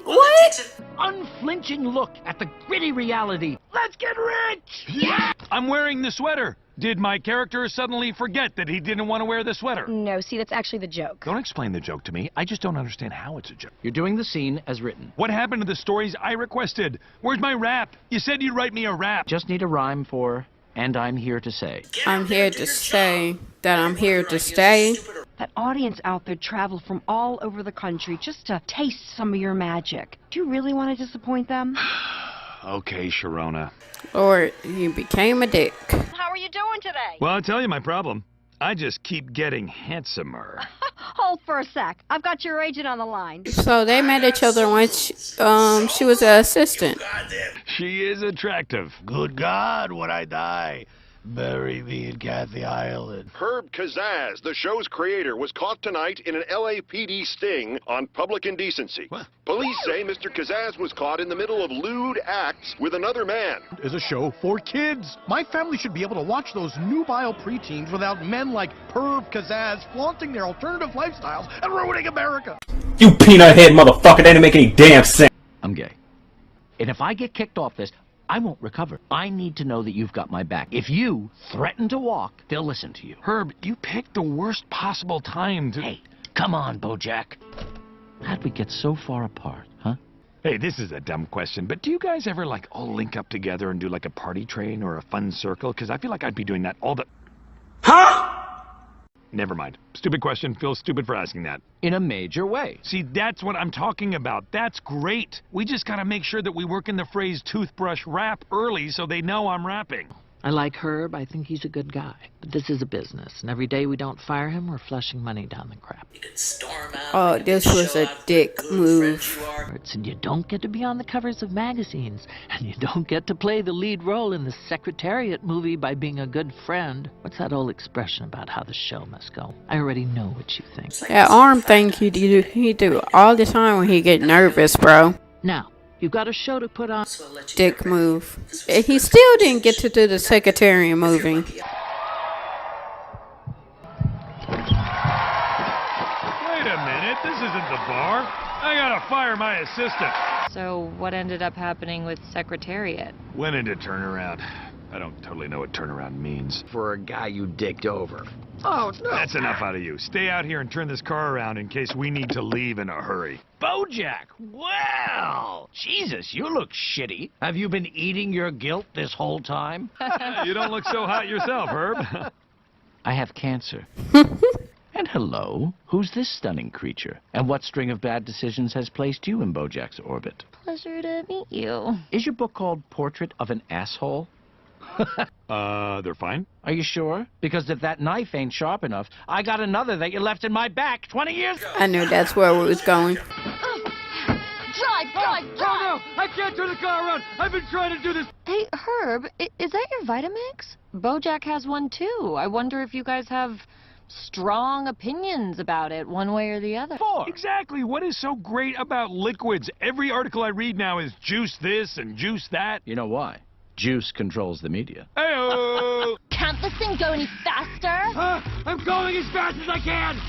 What? Unflinching look at the gritty reality. Let's get rich! Yeah! I'm wearing the sweater. Did my character suddenly forget that he didn't want to wear the sweater? No, see, that's actually the joke. Don't explain the joke to me. I just don't understand how it's a joke. You're doing the scene as written. What happened to the stories I requested? Where's my rap? You said you'd write me a rap. Just need a rhyme for... And I'm here to say. I'm here to say that I'm here to stay. That audience out there traveled from all over the country just to taste some of your magic. Do you really want to disappoint them? Okay, Sharona. Or he became a dick. How you doing today? Well, I'll tell you my problem. I just keep getting handsomer. Hold for a sec. I've got your agent on the line. So they met each other when she was an assistant. She is attractive. Good God, would I die? Bury me in Kathy Island. Herb Kazaz, the show's creator, was caught tonight in an LAPD sting on public indecency. What? Police say Mr. Kazaz was caught in the middle of lewd acts with another man. Is a show for kids. My family should be able to watch those nubile preteens without men like Herb Kazaz flaunting their alternative lifestyles and ruining America. You peanut head motherfucker, that didn't make any damn sense. I'm gay. And if I get kicked off this, I won't recover. I need to know that you've got my back. If you threaten to walk, they'll listen to you. Herb, you picked the worst possible time to... Hey, come on, Bojack. How'd we get so far apart, huh? Hey, this is a dumb question, but do you guys ever, like, all link up together and do, like, a party train or a fun circle? Because I feel like I'd be doing that all the... Huh? Never mind. Stupid question. Feel stupid for asking that. In a major way. See, that's what I'm talking about. That's great. We just gotta make sure that we work in the phrase toothbrush rap early so they know I'm rapping. I like Herb. I think he's a good guy. But this is a business, and every day we don't fire him, we're flushing money down the crap. Oh, this was a dick move. And you don't get to be on the covers of magazines, and you don't get to play the lead role in the Secretariat movie by being a good friend. What's that old expression about how the show must go? I already know what you think. That arm thing he do all the time when he get nervous, bro. Now, you've got a show to put on. Dick move. He still didn't get to do the Secretariat movie. Wait a minute. This isn't the bar. I gotta fire my assistant. So what ended up happening with Secretariat? Went into turnaround. I don't totally know what turnaround means. For a guy you dicked over. Oh, no. That's enough out of you. Stay out here and turn this car around in case we need to leave in a hurry. Bojack, well, Jesus, you look shitty. Have you been eating your guilt this whole time? You don't look so hot yourself, Herb. I have cancer. And hello, who's this stunning creature? And what string of bad decisions has placed you in Bojack's orbit? Pleasure to meet you. Is your book called Portrait of an Asshole? They're fine. Are you sure? Because if that knife ain't sharp enough, I got another that you left in my back 20 years ago. I knew that's where we was going. Drive! Oh, no! I can't turn the car around! I've been trying to do this! Hey, Herb, is that your Vitamix? Bojack has one too. I wonder if you guys have strong opinions about it, one way or the other. Exactly. What is so great about liquids? Every article I read now is juice this and juice that. You know why? Juice controls the media. Hey-oh! Can't this thing go any faster? I'm going as fast as I can!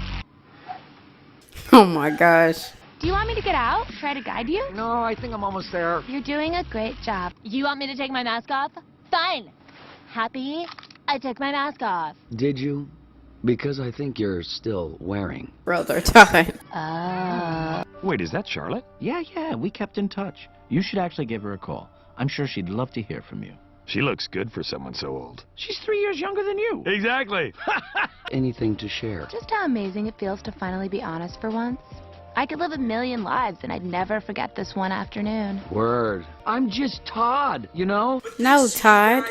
Oh my gosh. Do you want me to get out? Try to guide you? No, I think I'm almost there. You're doing a great job. You want me to take my mask off? Fine. Happy? I took my mask off. Did you? Because I think you're still wearing. Brother Todd. Wait, is that Charlotte? Yeah, we kept in touch. You should actually give her a call. I'm sure she'd love to hear from you. She looks good for someone so old. She's 3 years younger than you. Exactly. Anything to share? Just how amazing it feels to finally be honest for once. I could live a million lives and I'd never forget this one afternoon. Word. I'm just Todd, you know? No, Todd.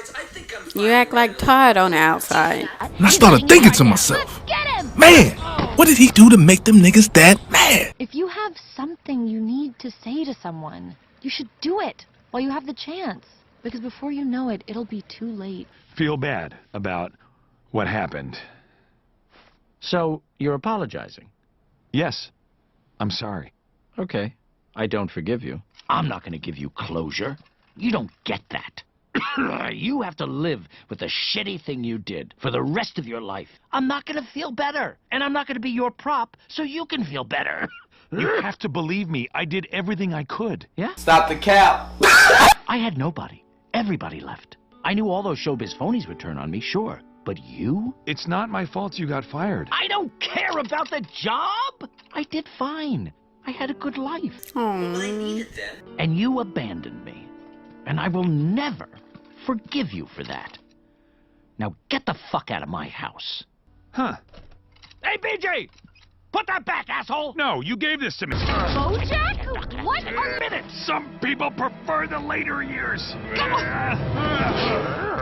You act like Todd on the outside. And I started thinking to myself, man, what did he do to make them niggas that mad? If you have something you need to say to someone, you should do it while you have the chance. Because before you know it, it'll be too late. Feel bad about what happened. So, you're apologizing? Yes. I'm sorry. Okay. I don't forgive you. I'm not going to give you closure. You don't get that. You have to live with the shitty thing you did for the rest of your life. I'm not going to feel better. And I'm not going to be your prop so you can feel better. You have to believe me. I did everything I could. Yeah? Stop the cap. I had nobody. Everybody left. I knew all those showbiz phonies would turn on me, sure. But you? It's not my fault you got fired. I don't care about the job. I did fine. I had a good life. And you abandoned me. And I will never forgive you for that. Now get the fuck out of my house. Huh. Hey, BJ! Put that back, asshole! No, you gave this to me. Bojack? What are you... Some people prefer the later years.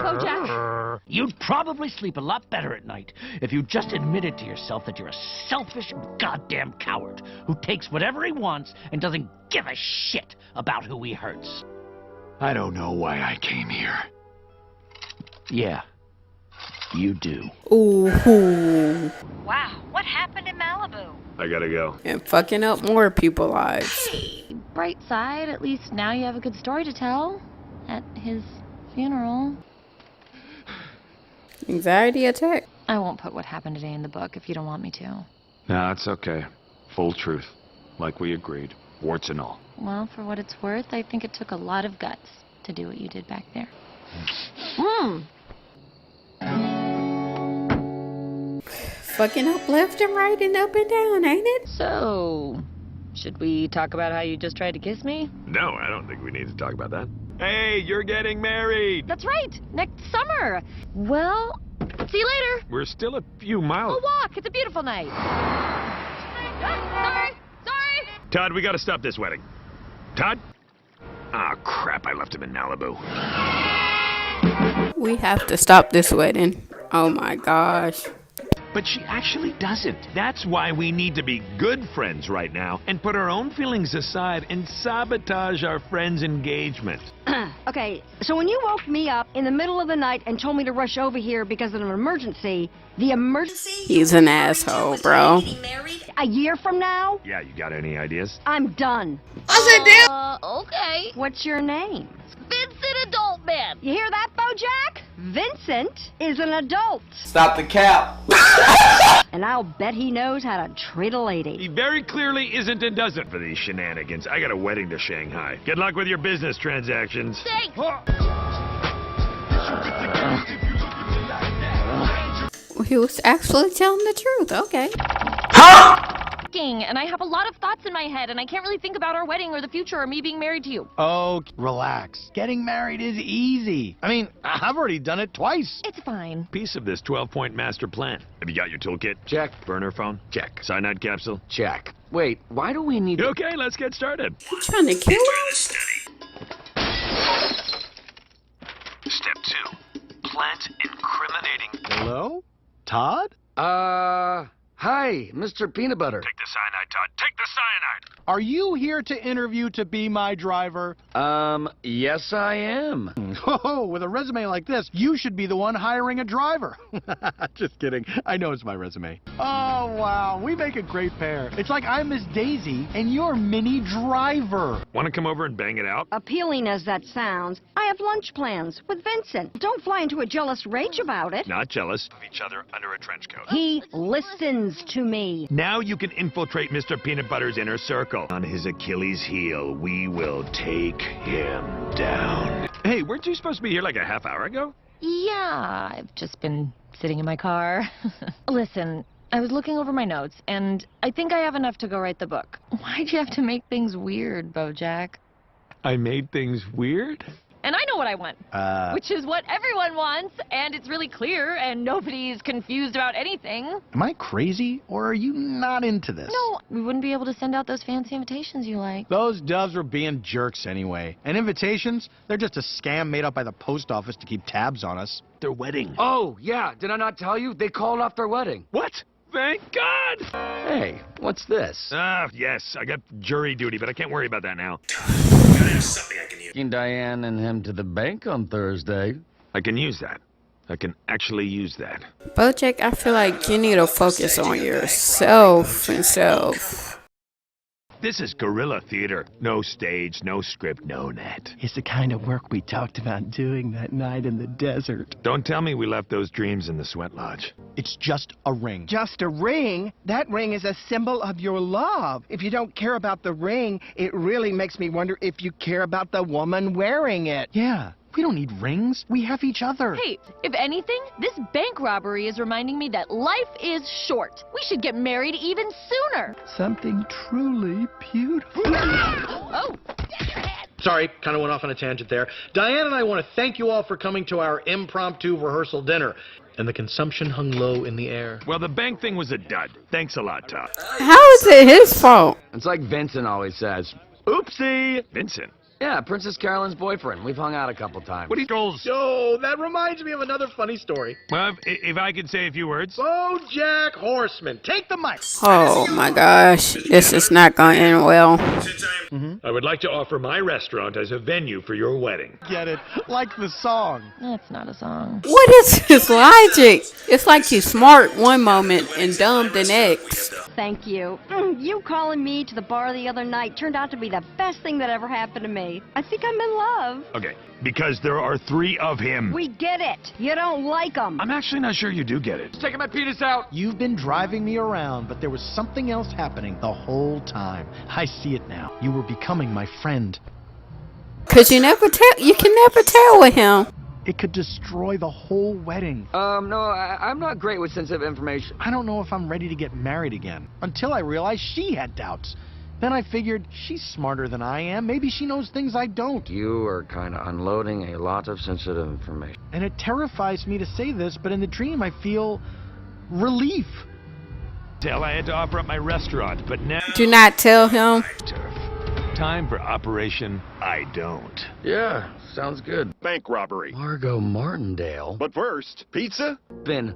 Bojack? You You'd probably sleep a lot better at night if you just admitted to yourself that you're a selfish goddamn coward who takes whatever he wants and doesn't give a shit about who he hurts. I don't know why I came here. Yeah, you do. Ooh. Wow, what happened in Malibu? I gotta go. And fucking up more people's lives. Bright side, at least now you have a good story to tell at his funeral. Anxiety attack? I won't put what happened today in the book if you don't want me to. No, it's okay. Full truth. Like we agreed. Warts and all. Well, for what it's worth, I think it took a lot of guts to do what you did back there. Fucking up left and right and up and down, ain't it? So, should we talk about how you just tried to kiss me? No, I don't think we need to talk about that. Hey, you're getting married! That's right, next summer. Well, see you later. We're still a few miles. We'll walk. It's a beautiful night. Sorry. Todd, we gotta stop this wedding. Todd? Ah, crap, I left him in Malibu. We have to stop this wedding. Oh my gosh. But she actually doesn't. That's why we need to be good friends right now and put our own feelings aside and sabotage our friend's engagement. Okay, so when you woke me up in the middle of the night and told me to rush over here because of an emergency, the emergency? He's an asshole, bro. A year from now? Yeah, you got any ideas? I'm done. I said, damn. Okay. What's your name? Vincent Adult Man. You hear that, Bojack? Vincent is an adult. Stop the cap. And I'll bet he knows how to treat a lady. He very clearly isn't and doesn't for these shenanigans. I got a wedding to Shanghai. Good luck with your business transactions. Thanks. He was actually telling the truth. Okay. And I have a lot of thoughts in my head, and I can't really think about our wedding or the future or me being married to you. Oh, relax. Getting married is easy. I mean, I've already done it twice. It's fine. Piece of this 12-point master plan. Have you got your toolkit? Check. Burner phone? Check. Cyanide capsule? Check. Wait, why do we need... Okay, let's get started. You trying to kill us? Step 2. Plant incriminating... Hello? Todd? Hi, Mr. Peanut Butter. Take the cyanide, Todd. Take the cyanide! Are you here to interview to be my driver? Yes I am. Oh, with a resume like this, you should be the one hiring a driver. Just kidding. I know it's my resume. Oh, wow. We make a great pair. It's like I'm Miss Daisy and you're Minnie Driver. Want to come over and bang it out? Appealing as that sounds, I have lunch plans with Vincent. Don't fly into a jealous rage about it. Not jealous of each other under a trench coat. He listens to me. Now you can infiltrate Mr. Peanut Butter's inner circle. On his Achilles heel, we will take him down. Hey, weren't you supposed to be here like a half hour ago? Yeah, I've just been sitting in my car. Listen, I was looking over my notes, and I think I have enough to go write the book. Why'd you have to make things weird, Bojack? I made things weird? And I know what I want, which is what everyone wants, and it's really clear, and nobody's confused about anything. Am I crazy, or are you not into this? No, we wouldn't be able to send out those fancy invitations you like. Those doves were being jerks anyway. And invitations, they're just a scam made up by the post office to keep tabs on us. Their wedding. Oh, yeah, did I not tell you? They called off their wedding. What? Thank God! Hey, what's this? Yes, I got jury duty, but I can't worry about that now. Taking Diane and him to the bank on Thursday. I can use that. I can actually use that. Bojack, I feel like you need to focus on yourself and self. This is guerrilla theater. No stage, no script, no net. It's the kind of work we talked about doing that night in the desert. Don't tell me we left those dreams in the sweat lodge. It's just a ring. Just a ring? That ring is a symbol of your love. If you don't care about the ring, it really makes me wonder if you care about the woman wearing it. Yeah. We don't need rings. We have each other. Hey, if anything, this bank robbery is reminding me that life is short. We should get married even sooner. Something truly beautiful. Oh. Sorry, kind of went off on a tangent there. Diane and I want to thank you all for coming to our impromptu rehearsal dinner. And the consumption hung low in the air. Well, the bank thing was a dud. Thanks a lot, Todd. How is it his fault? It's like Vincent always says. Oopsie! Vincent? Yeah, Princess Carolyn's boyfriend. We've hung out a couple times. What are you goals? Oh, that reminds me of another funny story. Well, if I could say a few words. BoJack Horseman, take the mic. Oh my gosh, this is not going to end well. I would like to offer my restaurant as a venue for your wedding. Get it? Like the song. That's not a song. What is his logic? It's like he's smart one moment and dumb the next. Thank you. You calling me to the bar the other night turned out to be the best thing that ever happened to me. I think I'm in love. Okay, because there are 3 of him. We get it. You don't like him. I'm actually not sure you do get it. Taking my penis out. You've been driving me around, but there was something else happening the whole time. I see it now. You were becoming my friend. Cause you can never tell with him. It could destroy the whole wedding. No, I'm not great with sensitive information. I don't know if I'm ready to get married again. Until I realized she had doubts. Then I figured, she's smarter than I am. Maybe she knows things I don't. You are kind of unloading a lot of sensitive information. And it terrifies me to say this, but in the dream I feel relief. Tell I had to offer up my restaurant, but now... Do not tell him. Time for Operation I Don't. Yeah, sounds good. Bank robbery. Margot Martindale. But first, pizza? Been...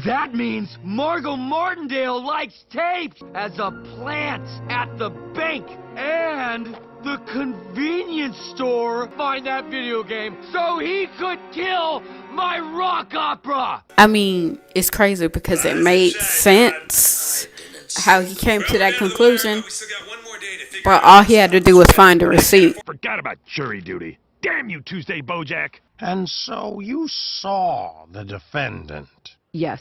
That means Margot Martindale likes tapes as a plant at the bank and the convenience store. Find that video game so he could kill my rock opera. I mean, it's crazy because it made sense how he came to that conclusion. But all he had to do was find a receipt. Forgot about jury duty. Damn you, Tuesday Bojack. And so you saw the defendant. Yes.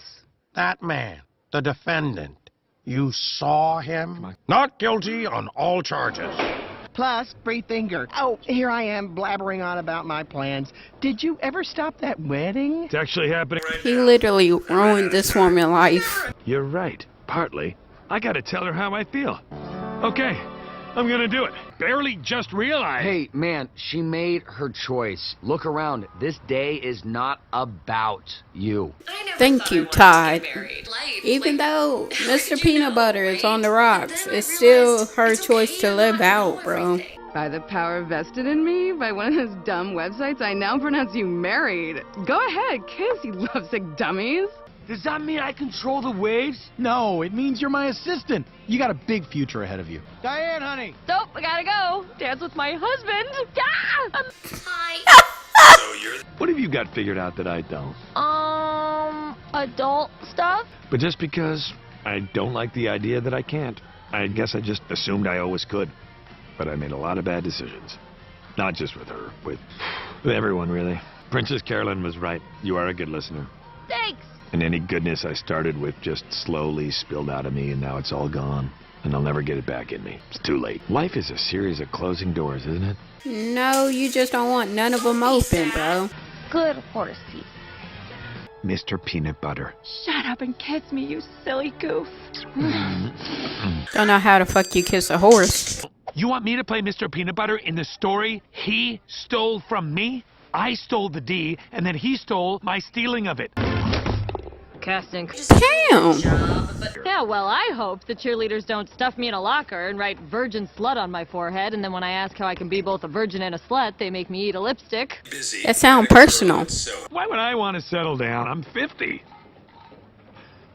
That man, the defendant. You saw him? Not guilty on all charges. Plus, free finger. Oh, here I am blabbering on about my plans. Did you ever stop that wedding? It's actually happening. He literally ruined this woman's life. You're right. Partly. I gotta tell her how I feel. Okay, I'm gonna do it. Barely just realized. Hey, man, she made her choice. Look around. This day is not about you. Thank you, Todd. Even though Mr. Peanut Butter is on the rocks, it's still her choice to live out, bro. By the power vested in me by one of those dumb websites, I now pronounce you married. Go ahead, kiss, you lovesick dummies. Does that mean I control the waves? No, it means you're my assistant. You got a big future ahead of you. Diane, honey. Nope, I gotta go. Dance with my husband. What have you got figured out that I don't? Adult stuff? But just because I don't like the idea that I can't, I guess I just assumed I always could. But I made a lot of bad decisions. Not just with her, with everyone, really. Princess Carolyn was right. You are a good listener. Thanks. And any goodness I started with just slowly spilled out of me, and now it's all gone. And I'll never get it back in me. It's too late. Life is a series of closing doors, isn't it? No, you just don't want none of them open, bro. Good horse piece. Mr. Peanut Butter. Shut up and kiss me, you silly goof. Don't know how the fuck you kiss a horse. You want me to play Mr. Peanut Butter in the story he stole from me? I stole the D, and then he stole my stealing of it. Casting. Damn. Yeah, well, I hope the cheerleaders don't stuff me in a locker and write virgin slut on my forehead, and then when I ask how I can be both a virgin and a slut, they make me eat a lipstick. That sounds personal. Why would I want to settle down? I'm 50.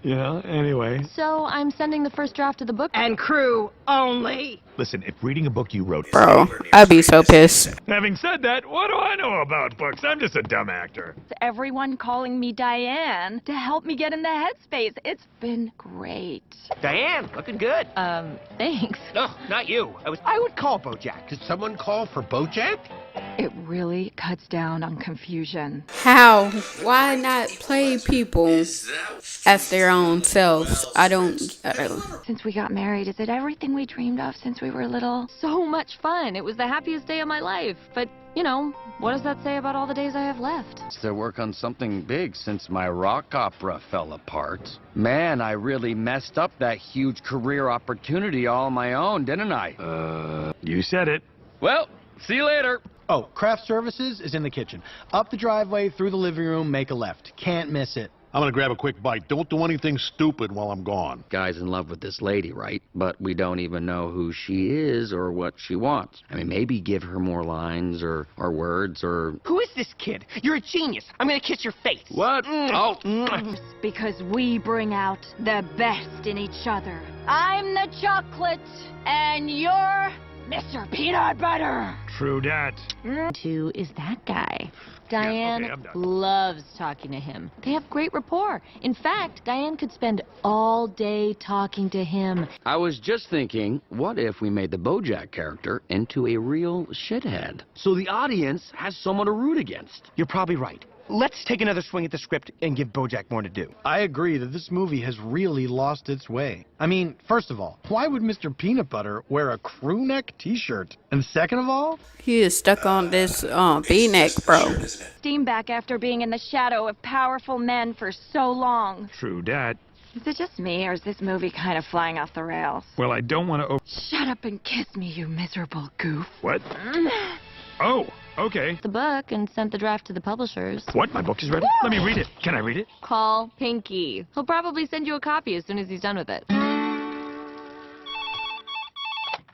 You know, anyway. So I'm sending the first draft of the book. And crew only. Listen, if reading a book you wrote... Bro, I'd be so pissed. Having said that, what do I know about books? I'm just a dumb actor. Everyone calling me Diane to help me get in the headspace. It's been great. Diane, looking good. Thanks. No, not you. I would call BoJack. Did someone call for BoJack? It really cuts down on confusion. How? Why not play people as their own selves? I don't. Since we got married, is it everything we dreamed of since we were little? So much fun. It was the happiest day of my life. But, you know, what does that say about all the days I have left? To work on something big since my rock opera fell apart. Man, I really messed up that huge career opportunity all on my own, didn't I? You said it. Well, see you later. Oh, craft services is in the kitchen. Up the driveway, through the living room, make a left. Can't miss it. I'm gonna grab a quick bite. Don't do anything stupid while I'm gone. Guy's in love with this lady, right? But we don't even know who she is or what she wants. I mean, maybe give her more lines or words or... Who is this kid? You're a genius. I'm gonna kiss your face. What? Oh. Because we bring out the best in each other. I'm the chocolate, and you're Mr. Peanut Butter. True dat. Who is that guy? Diane loves talking to him. They have great rapport. In fact, Diane could spend all day talking to him. I was just thinking, what if we made the BoJack character into a real shithead? So the audience has someone to root against. You're probably right. Let's take another swing at the script and give BoJack more to do. I agree that this movie has really lost its way. I mean, first of all, why would Mr. Peanut Butter wear a crew neck t-shirt? And second of all, he is stuck on this V-neck, bro. Steam back after being in the shadow of powerful men for so long. True dat. Is it just me, or is this movie kind of flying off the rails? Well, I don't want to... Shut up and kiss me, you miserable goof. What? Oh, okay. The book and sent the draft to the publishers. What? My book is ready? Let me read it. Can I read it? Call Pinky. He'll probably send you a copy as soon as he's done with it.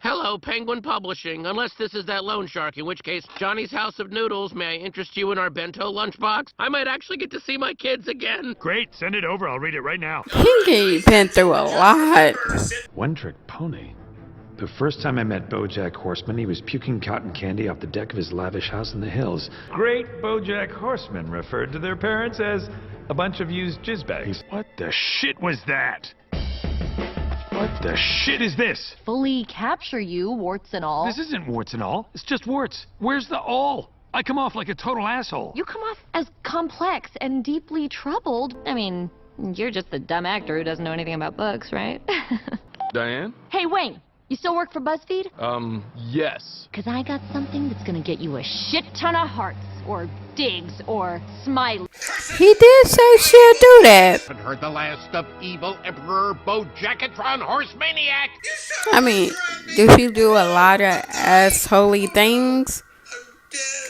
Hello, Penguin Publishing. Unless this is that loan shark, in which case, Johnny's House of Noodles, may I interest you in our bento lunchbox? I might actually get to see my kids again. Great, send it over. I'll read it right now. Pinky been through a lot. One Trick Pony. The first time I met BoJack Horseman, he was puking cotton candy off the deck of his lavish house in the hills. Great BoJack Horsemen referred to their parents as a bunch of used jizz bags. What the shit was that? What the shit is this? Fully capture you, warts and all. This isn't warts and all. It's just warts. Where's the all? I come off like a total asshole. You come off as complex and deeply troubled. I mean, you're just the dumb actor who doesn't know anything about books, right? Diane? Hey, Wayne. You still work for BuzzFeed? Yes. Because I got something that's going to get you a shit ton of hearts, or digs, or smileys. He did say she'll do that. Haven't heard the last of evil Emperor BoJackatron Horse Maniac. I mean, does he do a lot of assholey things?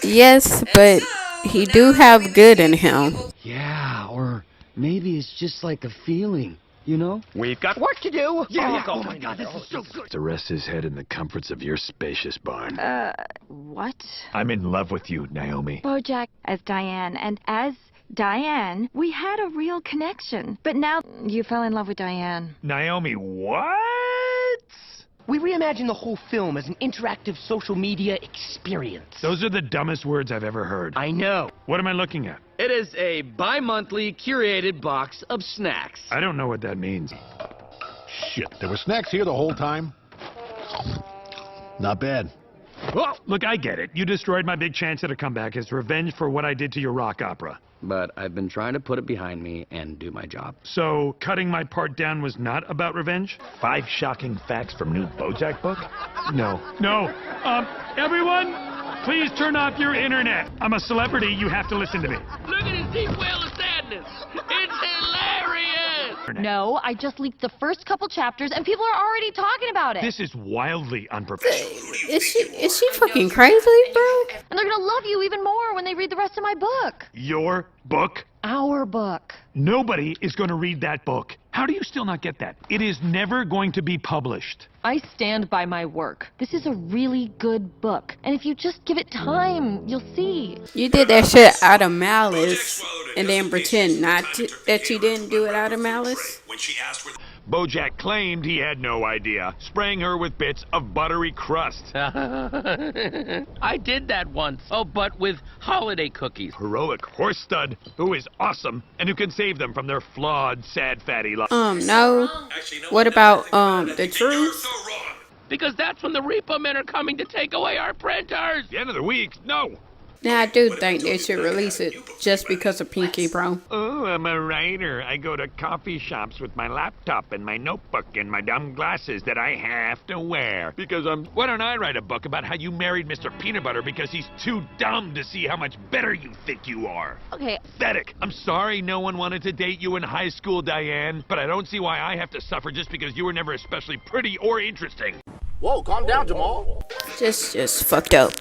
Yes, but he do have good in him. Yeah, or maybe it's just like a feeling. You know? We've got work to do. Yeah. Oh my God, this is so good. To rest his head in the comforts of your spacious barn. What? I'm in love with you, Naomi. BoJack as Diane, and as Diane, we had a real connection. But now you fell in love with Diane. Naomi, what? We reimagined the whole film as an interactive social media experience. Those are the dumbest words I've ever heard. I know. What am I looking at? It is a bi-monthly curated box of snacks. I don't know what that means. Shit, there were snacks here the whole time? Not bad. Oh, look, I get it. You destroyed my big chance at a comeback as revenge for what I did to your rock opera. But I've been trying to put it behind me and do my job. So, cutting my part down was not about revenge? 5 shocking facts from new BoJack book? No. Everyone, please turn off your internet. I'm a celebrity. You have to listen to me. Look at his deep well of sadness. It's hilarious. No, I just leaked the first couple chapters and people are already talking about it. This is wildly unprofessional. Is she fucking crazy, bro? And they're gonna love you even more when they read the rest of my book. Your book? Our book. Nobody is going to read that book. How do you still not get that? It is never going to be published. I stand by my work. This is a really good book. And if you just give it time, you'll see. You did that shit out of malice and then pretend that you didn't do it out of malice. BoJack claimed he had no idea, spraying her with bits of buttery crust. I did that once. Oh, but with holiday cookies. Heroic horse stud, who is awesome and who can save them from their flawed, sad, fatty life. No. What about, the truth? Because that's when the Repo Men are coming to take away our printers. The end of the week? No. Now, I do think they should release it just because of Pinky, bro. Oh, I'm a writer. I go to coffee shops with my laptop and my notebook and my dumb glasses that I have to wear. Because why don't I write a book about how you married Mr. Peanut Butter because he's too dumb to see how much better you think you are? Okay. Pathetic. I'm sorry no one wanted to date you in high school, Diane, but I don't see why I have to suffer just because you were never especially pretty or interesting. Whoa, calm down, Jamal. Just fucked up.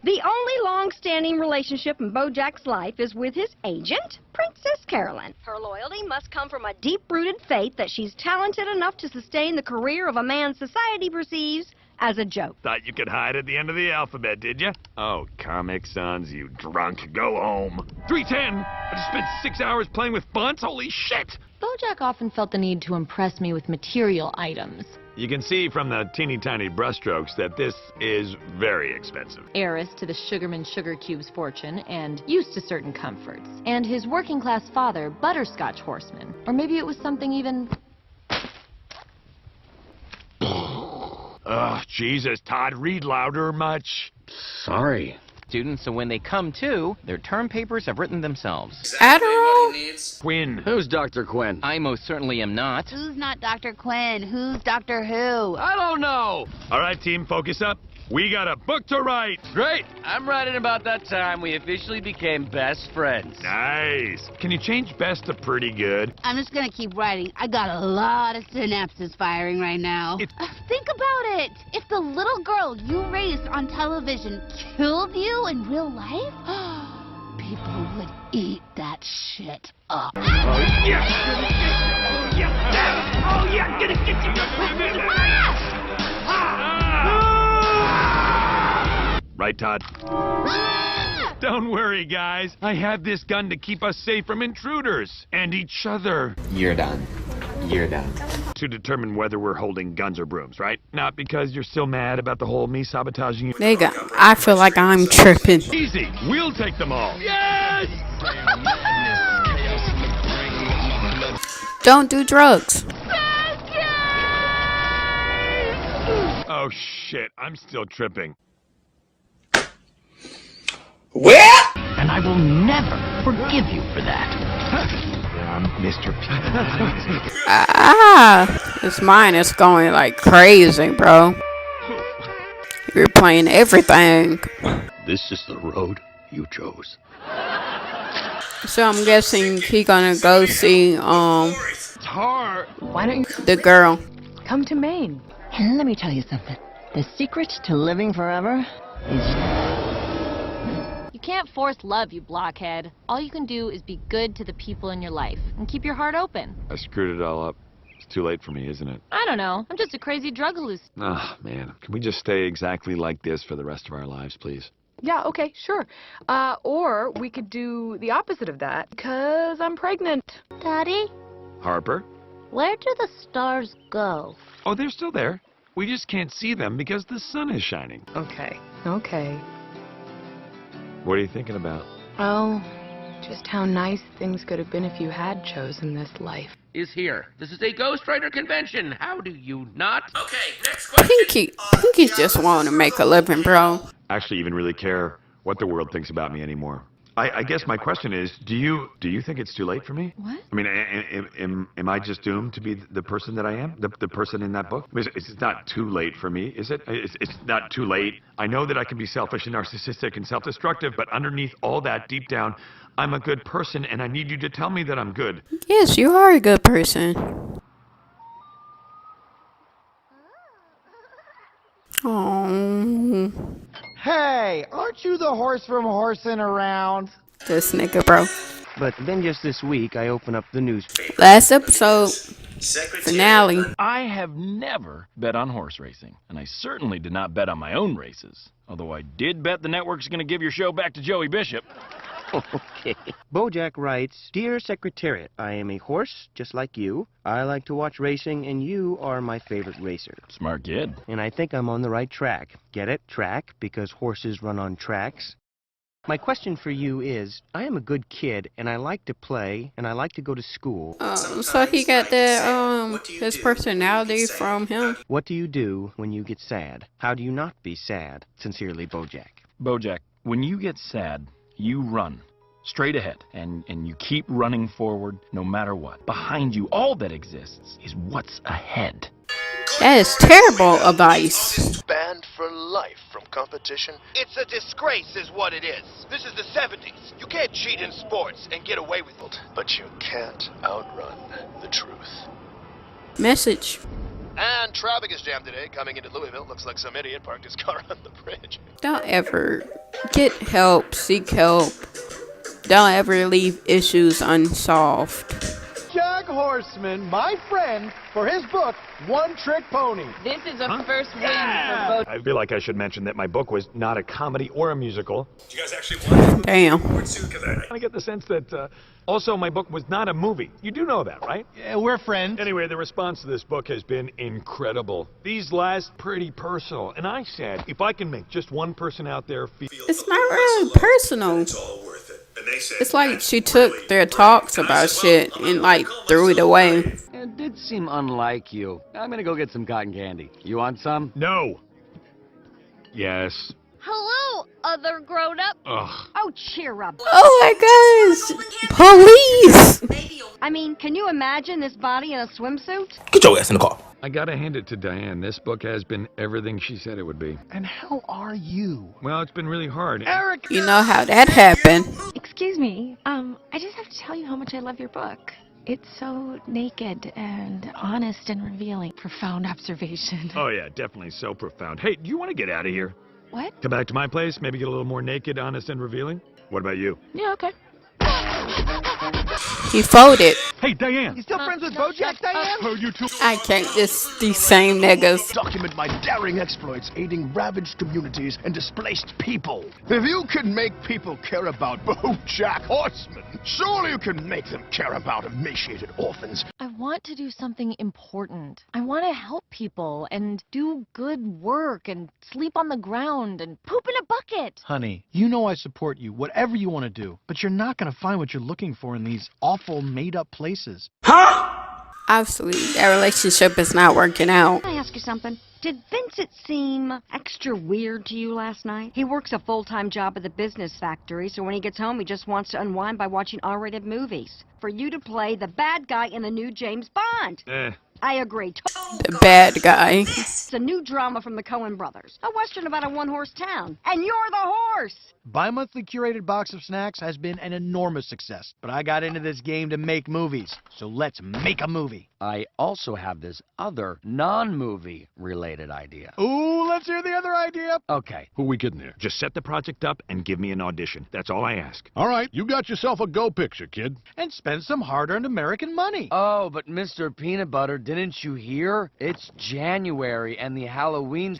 The only long-standing relationship in BoJack's life is with his agent, Princess Carolyn. Her loyalty must come from a deep-rooted faith that she's talented enough to sustain the career of a man society perceives as a joke. Thought you could hide at the end of the alphabet, did you? Oh, Comic Sans, you drunk. Go home. 3:10. I just spent 6 hours playing with fonts. Holy shit! BoJack often felt the need to impress me with material items. You can see from the teeny tiny brushstrokes that this is very expensive. Heiress to the Sugarman Sugar Cube's fortune and used to certain comforts. And his working class father, Butterscotch Horseman. Or maybe it was something even... Ugh, Jesus, Todd, read louder much. Sorry. Students, so when they come to, their term papers have written themselves. Adderall? Quinn. Who's Dr. Quinn? I most certainly am not. Who's not Dr. Quinn? Who's Doctor Who? I don't know. All right, team, focus up. We got a book to write. Great. I'm writing about that time we officially became best friends. Nice. Can you change best to pretty good? I'm just gonna keep writing. I got a lot of synapses firing right now. Think about it. If the little girl you raised on television killed you in real life, people would eat that shit up. Oh, yeah. Oh, yeah. Oh, yeah. Gonna get you. Right, Todd? Don't worry, guys. I have this gun to keep us safe from intruders and each other. You're done. You're done. To determine whether we're holding guns or brooms, right? Not because you're still mad about the whole me sabotaging you. There you go. I feel like I'm tripping. Easy. We'll take them all. Yes! Don't do drugs. Oh, shit. I'm still tripping. Well, and I will never forgive you for that. Mr. This mind is going like crazy, bro. You're playing everything. This is the road you chose. So I'm guessing he gonna go see Why don't you the girl. come to Maine? And let me tell you something. The secret to living forever is... You can't force love, you blockhead. All you can do is be good to the people in your life and keep your heart open. I screwed it all up. It's too late for me, isn't it? I don't know. I'm just a crazy drug hallucination. Ah, man. Can we just stay exactly like this for the rest of our lives, please? Yeah, okay, sure. Or we could do the opposite of that, because I'm pregnant. Daddy, Harper? where do the stars go? Oh, they're still there. We just can't see them because the sun is shining. Okay, okay. What are you thinking about? Oh, just how nice things could have been if you had chosen this life. Is here. This is a Ghost Rider convention. How do you not? Okay, next question. Pinky's just wanting to make a living, bro. I actually even really care what the world thinks about me anymore. I guess my question is, do you think it's too late for me? What? I mean, am I just doomed to be the person that I am? The person in that book? I mean, it's not too late for me, is it? It's not too late. I know that I can be selfish and narcissistic and self-destructive, but underneath all that, deep down, I'm a good person, and I need you to tell me that I'm good. Yes, you are a good person. Oh. Hey, aren't you the horse from Horsing Around? This nigga, bro. But then just this week, I open up the newspaper. Last episode. Finale. I have never bet on horse racing, and I certainly did not bet on my own races. Although I did bet the network's going to give your show back to Joey Bishop. Okay. BoJack writes, Dear Secretariat, I am a horse, just like you. I like to watch racing, and you are my favorite racer. Smart kid. And I think I'm on the right track. Get it? Track, because horses run on tracks. My question for you is, I am a good kid, and I like to play, and I like to go to school. So he got that, his personality from him? What do you do when you get sad? How do you not be sad? Sincerely, BoJack. BoJack, when you get sad, you run straight ahead, and you keep running forward no matter what. Behind you, all that exists is what's ahead. That is terrible advice. Banned for life from competition. It's a disgrace is what it is. This is the 70s. You can't cheat in sports and get away with it. But you can't outrun the truth. Message. And traffic is jammed today. Coming into Louisville, looks like some idiot parked his car on the bridge. Don't ever get help, seek help. Don't ever leave issues unsolved. Jack Horseman, my friend, for his book, One Trick Pony. This is a first win for both. I feel like I should mention that my book was not a comedy or a musical. Do you guys actually want Damn. I get the sense that also my book was not a movie. You do know that, right? Yeah, we're friends. Anyway, the response to this book has been incredible. These last pretty personal. And I said, if I can make just one person out there feel... It's not really personal. It's like she took their talks about shit and like threw it away. It did seem unlike you. I'm gonna go get some cotton candy. You want some? No. Yes. Hello, other grown-up. Ugh. Oh, cheer up. Oh my gosh. Police! I mean, can you imagine this body in a swimsuit? Get your ass in the car. I gotta hand it to Diane. This book has been everything she said it would be. And how are you? Well, it's been really hard. Eric! You know how that happened. Excuse me, I just have to tell you how much I love your book. It's so naked and honest and revealing. Profound observation. Oh yeah, definitely so profound. Hey, do you want to get out of here? What? Come back to my place, maybe get a little more naked, honest, and revealing? What about you? Yeah, okay. He folded. Hey, Diane! You still friends with Bojack, Diane? Oh, you too. I can't just these same niggas. Document my daring exploits aiding ravaged communities and displaced people. If you can make people care about Bojack Horseman, surely you can make them care about emaciated orphans. I want to do something important. I want to help people and do good work and sleep on the ground and poop in a bucket. Honey, you know I support you, whatever you want to do, but you're not going to find what you're looking for in these awful made-up places. Obviously, that relationship is not working out. Can I ask you something? Did Vincent seem extra weird to you last night? He works a full-time job at the business factory, so when he gets home, he just wants to unwind by watching R-rated movies. For you to play the bad guy in the new James Bond. I agree. The bad guy. It's a new drama from the Coen brothers. A western about a one-horse town. And you're the horse! Bi-monthly curated box of snacks has been an enormous success, but I got into this game to make movies, so let's make a movie. I also have this other non-movie related idea. Ooh, let's hear the other idea. Okay. Who we kidding there? Just set the project up and give me an audition. That's all I ask. All right, you got yourself a go picture, kid. And spend some hard-earned American money. Oh, but Mr. Peanut Butter, didn't you hear? It's January and the Halloween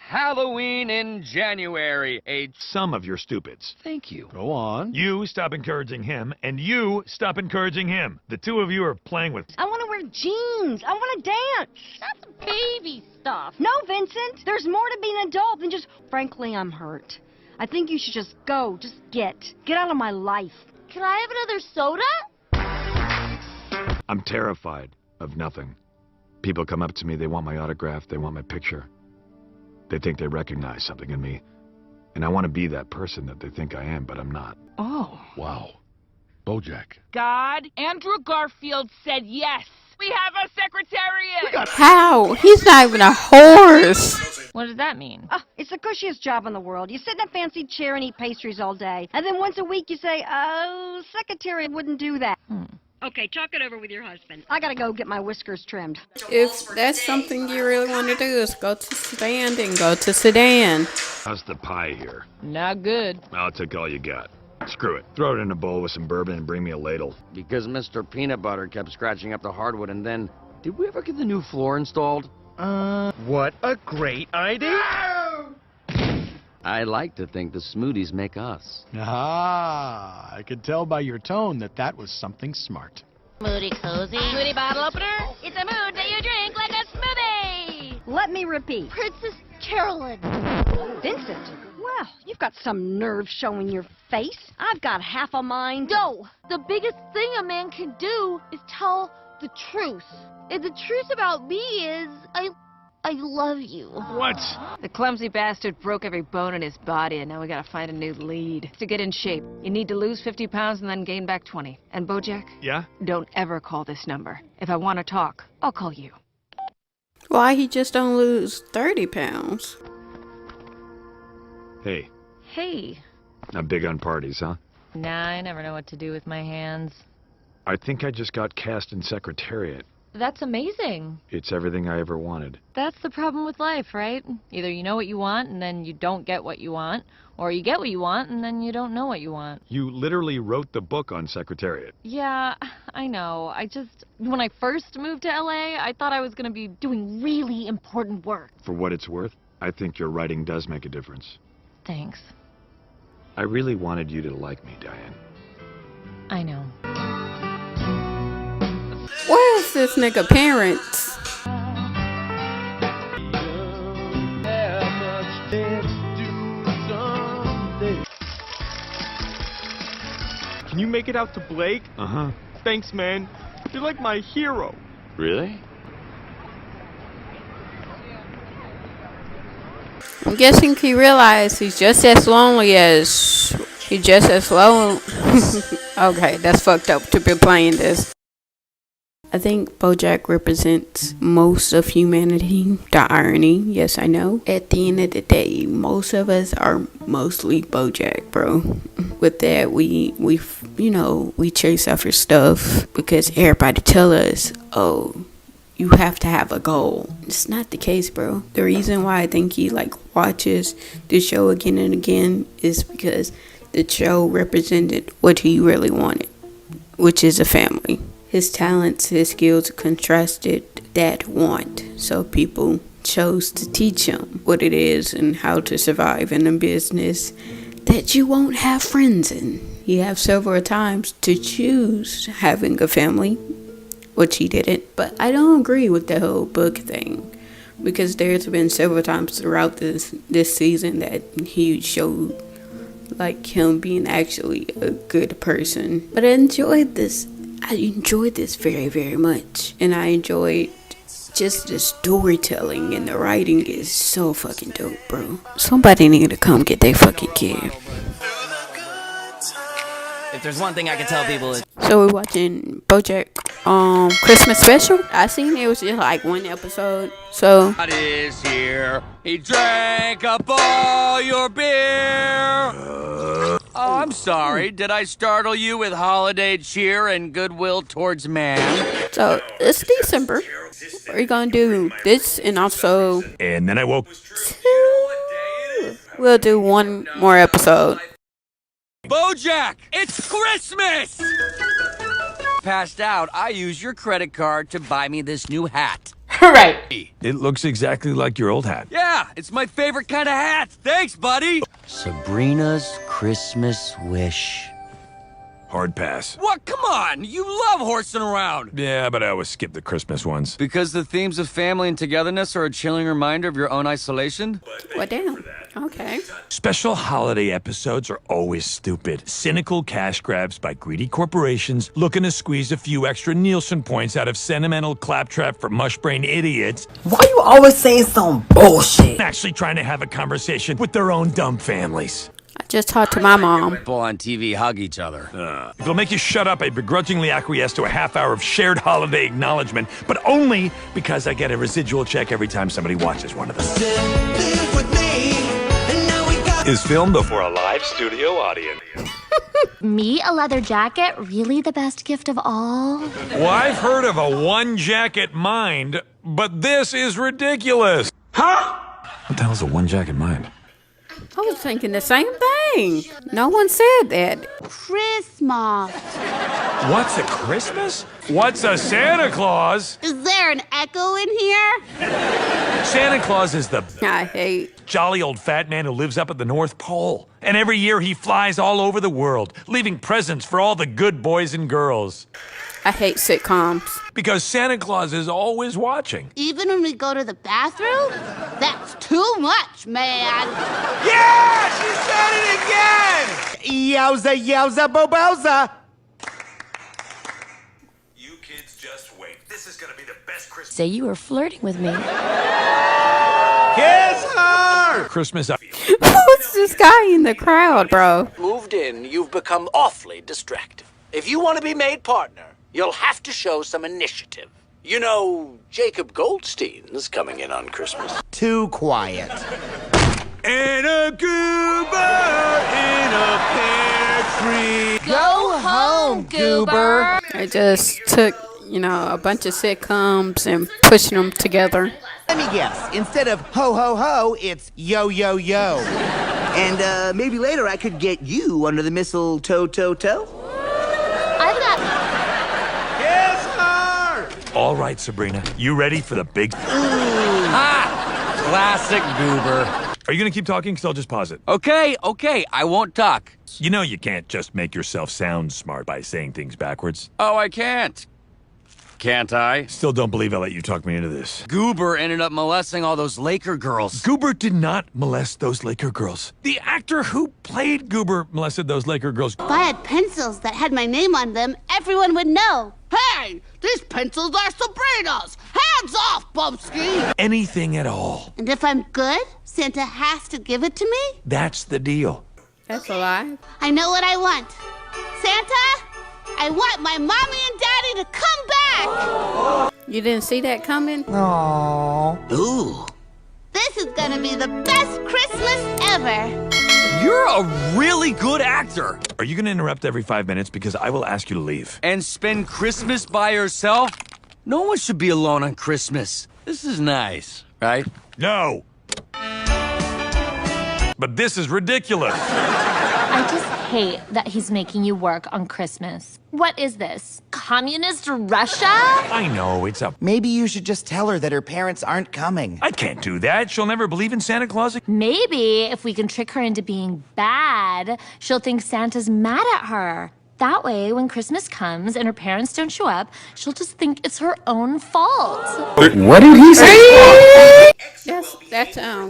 in January. Some of your stupids. Thank you. Go on. You stop encouraging him, and you stop encouraging him. The two of you are playing with... I want to wear jeans. I want to dance. That's baby stuff. No, Vincent. There's more to being an adult than just... Frankly, I'm hurt. I think you should just go. Just get out of my life. Can I have another soda? I'm terrified of nothing. People come up to me, they want my autograph, they want my picture. They think they recognize something in me. And I want to be that person that they think I am, but I'm not. Oh. Wow. Bojack. God, Andrew Garfield said yes. We have a secretariat. How? He's not even a horse. What does that mean? It's the cushiest job in the world. You sit in a fancy chair and eat pastries all day. And then once a week you say, oh, secretary wouldn't do that. Okay, talk it over with your husband. I gotta go get my whiskers trimmed. If that's something you really want to do, is go to Sedan and go to Sedan. How's the pie here? Not good. I'll take all you got. Screw it. Throw it in a bowl with some bourbon and bring me a ladle. Because Mr. Peanut Butter kept scratching up the hardwood, and then... Did we ever get the new floor installed? What a great idea! I like to think the smoothies make us. Ah, I could tell by your tone that was something smart. Moody cozy. Moody bottle opener. It's a mood that you drink like a smoothie. Let me repeat. Princess Carolyn. Vincent, well, you've got some nerve showing your face. I've got half a mind. No, the biggest thing a man can do is tell the truth. And the truth about me is I love you. What? The clumsy bastard broke every bone in his body, and now we gotta find a new lead. To get in shape, you need to lose 50 pounds and then gain back 20. And Bojack? Yeah? Don't ever call this number. If I want to talk, I'll call you. Why he just don't lose 30 pounds? Hey, Hey. I'm big on parties, huh? Nah, I never know what to do with my hands. I think I just got cast in Secretariat. That's amazing. It's everything I ever wanted. That's the problem with life, right? Either you know what you want and then you don't get what you want, or you get what you want and then you don't know what you want. You literally wrote the book on Secretariat. Yeah, I know. When I first moved to LA, I thought I was going to be doing really important work. For what it's worth, I think your writing does make a difference. Thanks. I really wanted you to like me, Diane. I know. Where's this nigga parents? Can you make it out to Blake? Uh-huh. Thanks, man. You're like my hero. Really? I'm guessing he realized he's just as lonely as... He's just as lonely... Okay, that's fucked up to be playing this. I think BoJack represents most of humanity. The irony, yes I know. At the end of the day, most of us are mostly BoJack, bro. With that, we chase after stuff because everybody tell us, oh, you have to have a goal. It's not the case, bro. The reason why I think he watches the show again and again is because the show represented what he really wanted, which is a family. His talents, his skills contrasted that want. So people chose to teach him what it is and how to survive in a business that you won't have friends in. You have several times to choose having a family, which he didn't. But I don't agree with the whole book thing, because there's been several times throughout this season that he showed him being actually a good person. But I enjoyed this very, very much. And I enjoyed just the storytelling, and the writing is so fucking dope, bro. Somebody need to come get their fucking kid. If there's one thing I can tell people, it's... So we're watching BoJack Christmas special. I seen it was just one episode. So God is here. He drank up all your beer. Oh, I'm sorry. Did I startle you with holiday cheer and goodwill towards man? So it's December. We're gonna do this, and also, and then I woke. We'll do one more episode. BoJack, it's Christmas! Passed out, I used your credit card to buy me this new hat. Right. It looks exactly like your old hat. Yeah, it's my favorite kind of hat. Thanks, buddy. Sabrina's Christmas wish. Hard pass. What? Come on! You love horsing around! Yeah, but I always skip the Christmas ones. Because the themes of family and togetherness are a chilling reminder of your own isolation? What damn? Okay. Special holiday episodes are always stupid. Cynical cash grabs by greedy corporations looking to squeeze a few extra Nielsen points out of sentimental claptrap for mushbrain idiots. Why you always saying some bullshit? Actually trying to have a conversation with their own dumb families. I just talked to my mom. People on TV hug each other. If it'll make you shut up, I begrudgingly acquiesce to a half hour of shared holiday acknowledgement, but only because I get a residual check every time somebody watches one of them. Is filmed before a live studio audience. Me, a leather jacket? Really the best gift of all? Well, I've heard of a one-jacket mind, but this is ridiculous. Huh? What the hell's a one-jacket mind? I was thinking the same thing. No one said that. Christmas. What's a Christmas? What's a Santa Claus? Is there an echo in here? Santa Claus is the I hate jolly old fat man who lives up at the North Pole. And every year he flies all over the world, leaving presents for all the good boys and girls. I hate sitcoms. Because Santa Claus is always watching. Even when we go to the bathroom? That's too much, man. Yeah! She said it again! Yowza, yowza, bobowza. You kids just wait. This is gonna be the best Christmas. Say you were flirting with me. Kiss her! Christmas up. Who's this guy in the crowd, bro? Moved in, you've become awfully distracted. If you want to be made partner, you'll have to show some initiative. You know, Jacob Goldstein's coming in on Christmas. Too quiet. In a goober, in a pear tree. Go home, goober. I just took you know, a bunch of sitcoms and pushing them together. Let me guess. Instead of ho ho ho, it's yo yo yo. And maybe later I could get you under the mistletoe toe toe. I've got. Yes, sir. All right, Sabrina, you ready for the big... Ha! Classic Goober. Are you gonna keep talking? Because I'll just pause it. Okay, I won't talk. You know you can't just make yourself sound smart by saying things backwards. Oh, I can't. Can't I? Still don't believe I let you talk me into this. Goober ended up molesting all those Laker girls. Goober did not molest those Laker girls. The actor who played Goober molested those Laker girls. If I had pencils that had my name on them, everyone would know. Hey, these pencils are Sabrina's. Hands off, Bumsky. Anything at all. And if I'm good, Santa has to give it to me? That's the deal. That's a lie. I know what I want. Santa, I want my mommy and daddy to come back. You didn't see that coming? Aww. Ooh. This is gonna be the best Christmas ever. You're a really good actor. Are you gonna interrupt every 5 minutes? Because I will ask you to leave. And spend Christmas by yourself? No one should be alone on Christmas. This is nice, right? No. But this is ridiculous. I just hate that he's making you work on Christmas. What is this? Communist Russia? I know, it's a... Maybe you should just tell her that her parents aren't coming. I can't do that. She'll never believe in Santa Claus. Maybe if we can trick her into being bad, she'll think Santa's mad at her. That way, when Christmas comes and her parents don't show up, she'll just think it's her own fault. What did he say? That's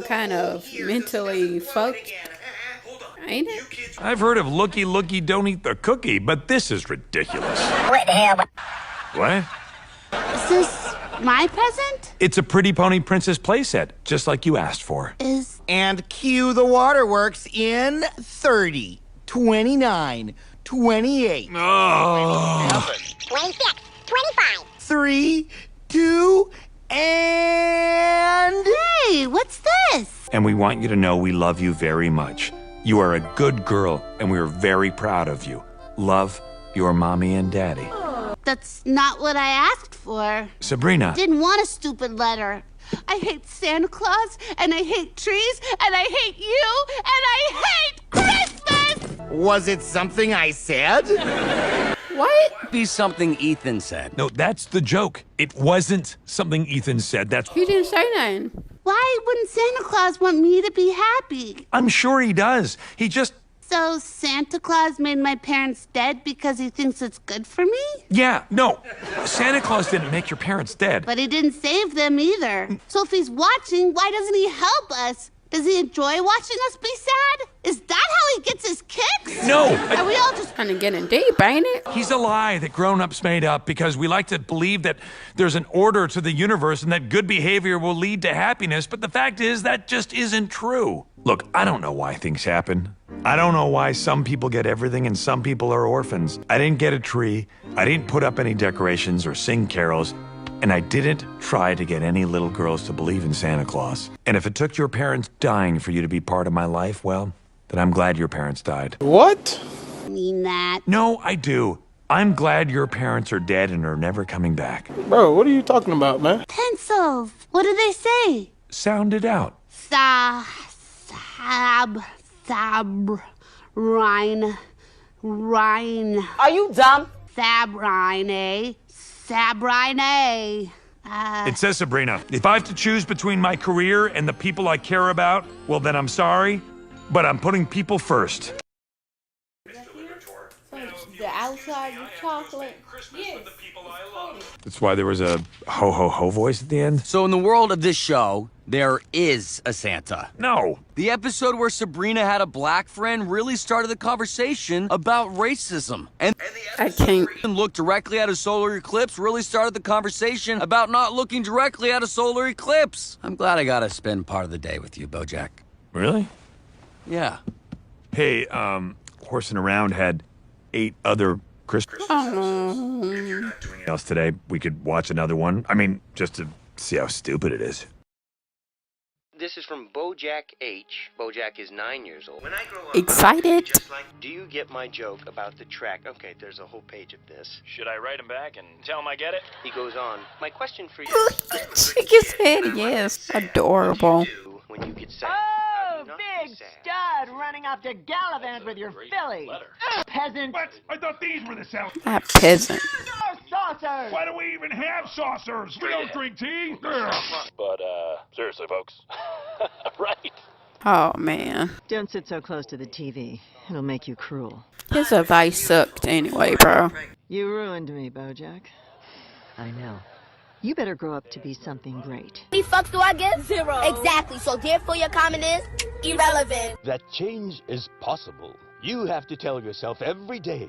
kind of mentally fucked, ain't it? I've heard of looky, don't eat the cookie, but this is ridiculous. What the hell? What? Is this my present? It's a Pretty Pony Princess playset, just like you asked for. And cue the waterworks in 30, 29, 28, 26, 25. 3, 2, and... Hey, what's this? And we want you to know we love you very much. You are a good girl, and we are very proud of you. Love, your mommy and daddy. That's not what I asked for. Sabrina. Didn't want a stupid letter. I hate Santa Claus, and I hate trees, and I hate you, and I hate Christmas! Was it something I said? What? Be something Ethan said. No, that's the joke. It wasn't something Ethan said. That's... He didn't say nothing. Why wouldn't Santa Claus want me to be happy? I'm sure he does. He just... So Santa Claus made my parents dead because he thinks it's good for me? Yeah, no. Santa Claus didn't make your parents dead. But he didn't save them either. So if he's watching, why doesn't he help us? Does he enjoy watching us be sad? Is that how he gets his kicks? No. Are we all just kind of getting deep, ain't it? He's a lie that grown-ups made up because we like to believe that there's an order to the universe and that good behavior will lead to happiness, but the fact is that just isn't true. Look, I don't know why things happen. I don't know why some people get everything and some people are orphans. I didn't get a tree. I didn't put up any decorations or sing carols. And I didn't try to get any little girls to believe in Santa Claus. And if it took your parents dying for you to be part of my life, well, then I'm glad your parents died. What? mean that? No, I do. I'm glad your parents are dead and are never coming back. Bro, what are you talking about, man? Pencils. What do they say? Sound it out. Rhine. Are you dumb? Sabrine. It says, Sabrina, if I have to choose between my career and the people I care about, well, then I'm sorry, but I'm putting people first. The outside of chocolate. Yes. That's why there was a ho ho ho voice at the end. So in the world of this show, there is a Santa. No. The episode where Sabrina had a black friend really started the conversation about racism. And I can't look directly at a solar eclipse really started the conversation about not looking directly at a solar eclipse. I'm glad I got to spend part of the day with you, Bojack. Really? Yeah. Hey, Horsing Around had 8 other Christmas. Oh. Else today, we could watch another one. I mean, just to see how stupid it is. This is from Bojack H. Bojack is 9 years old. When I grow up, Excited? just like, do you get my joke about the track? Okay, there's a whole page of this. Should I write him back and tell him I get it? He goes on. My question for you. Shake his head, yes. Adorable. When you get sad. Oh, big stud running off to Gallivant with your filly. Peasant. What? I thought these were the South. That peasant. Saucers. Why do we even have saucers? We don't drink tea. But, seriously, folks. Right. Oh, man. Don't sit so close to the TV. It'll make you cruel. His advice sucked anyway, bro. You ruined me, Bojack. I know. You better grow up to be something great. How many fucks do I get? 0. Exactly. So therefore your comment is irrelevant. That change is possible. You have to tell yourself every day.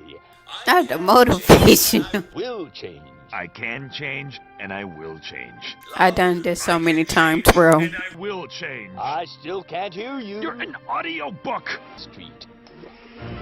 Not the motivation. Will change. I can change, and I will change. I done this so many times, bro. And I will change. I still can't hear you. You're an audiobook. Street.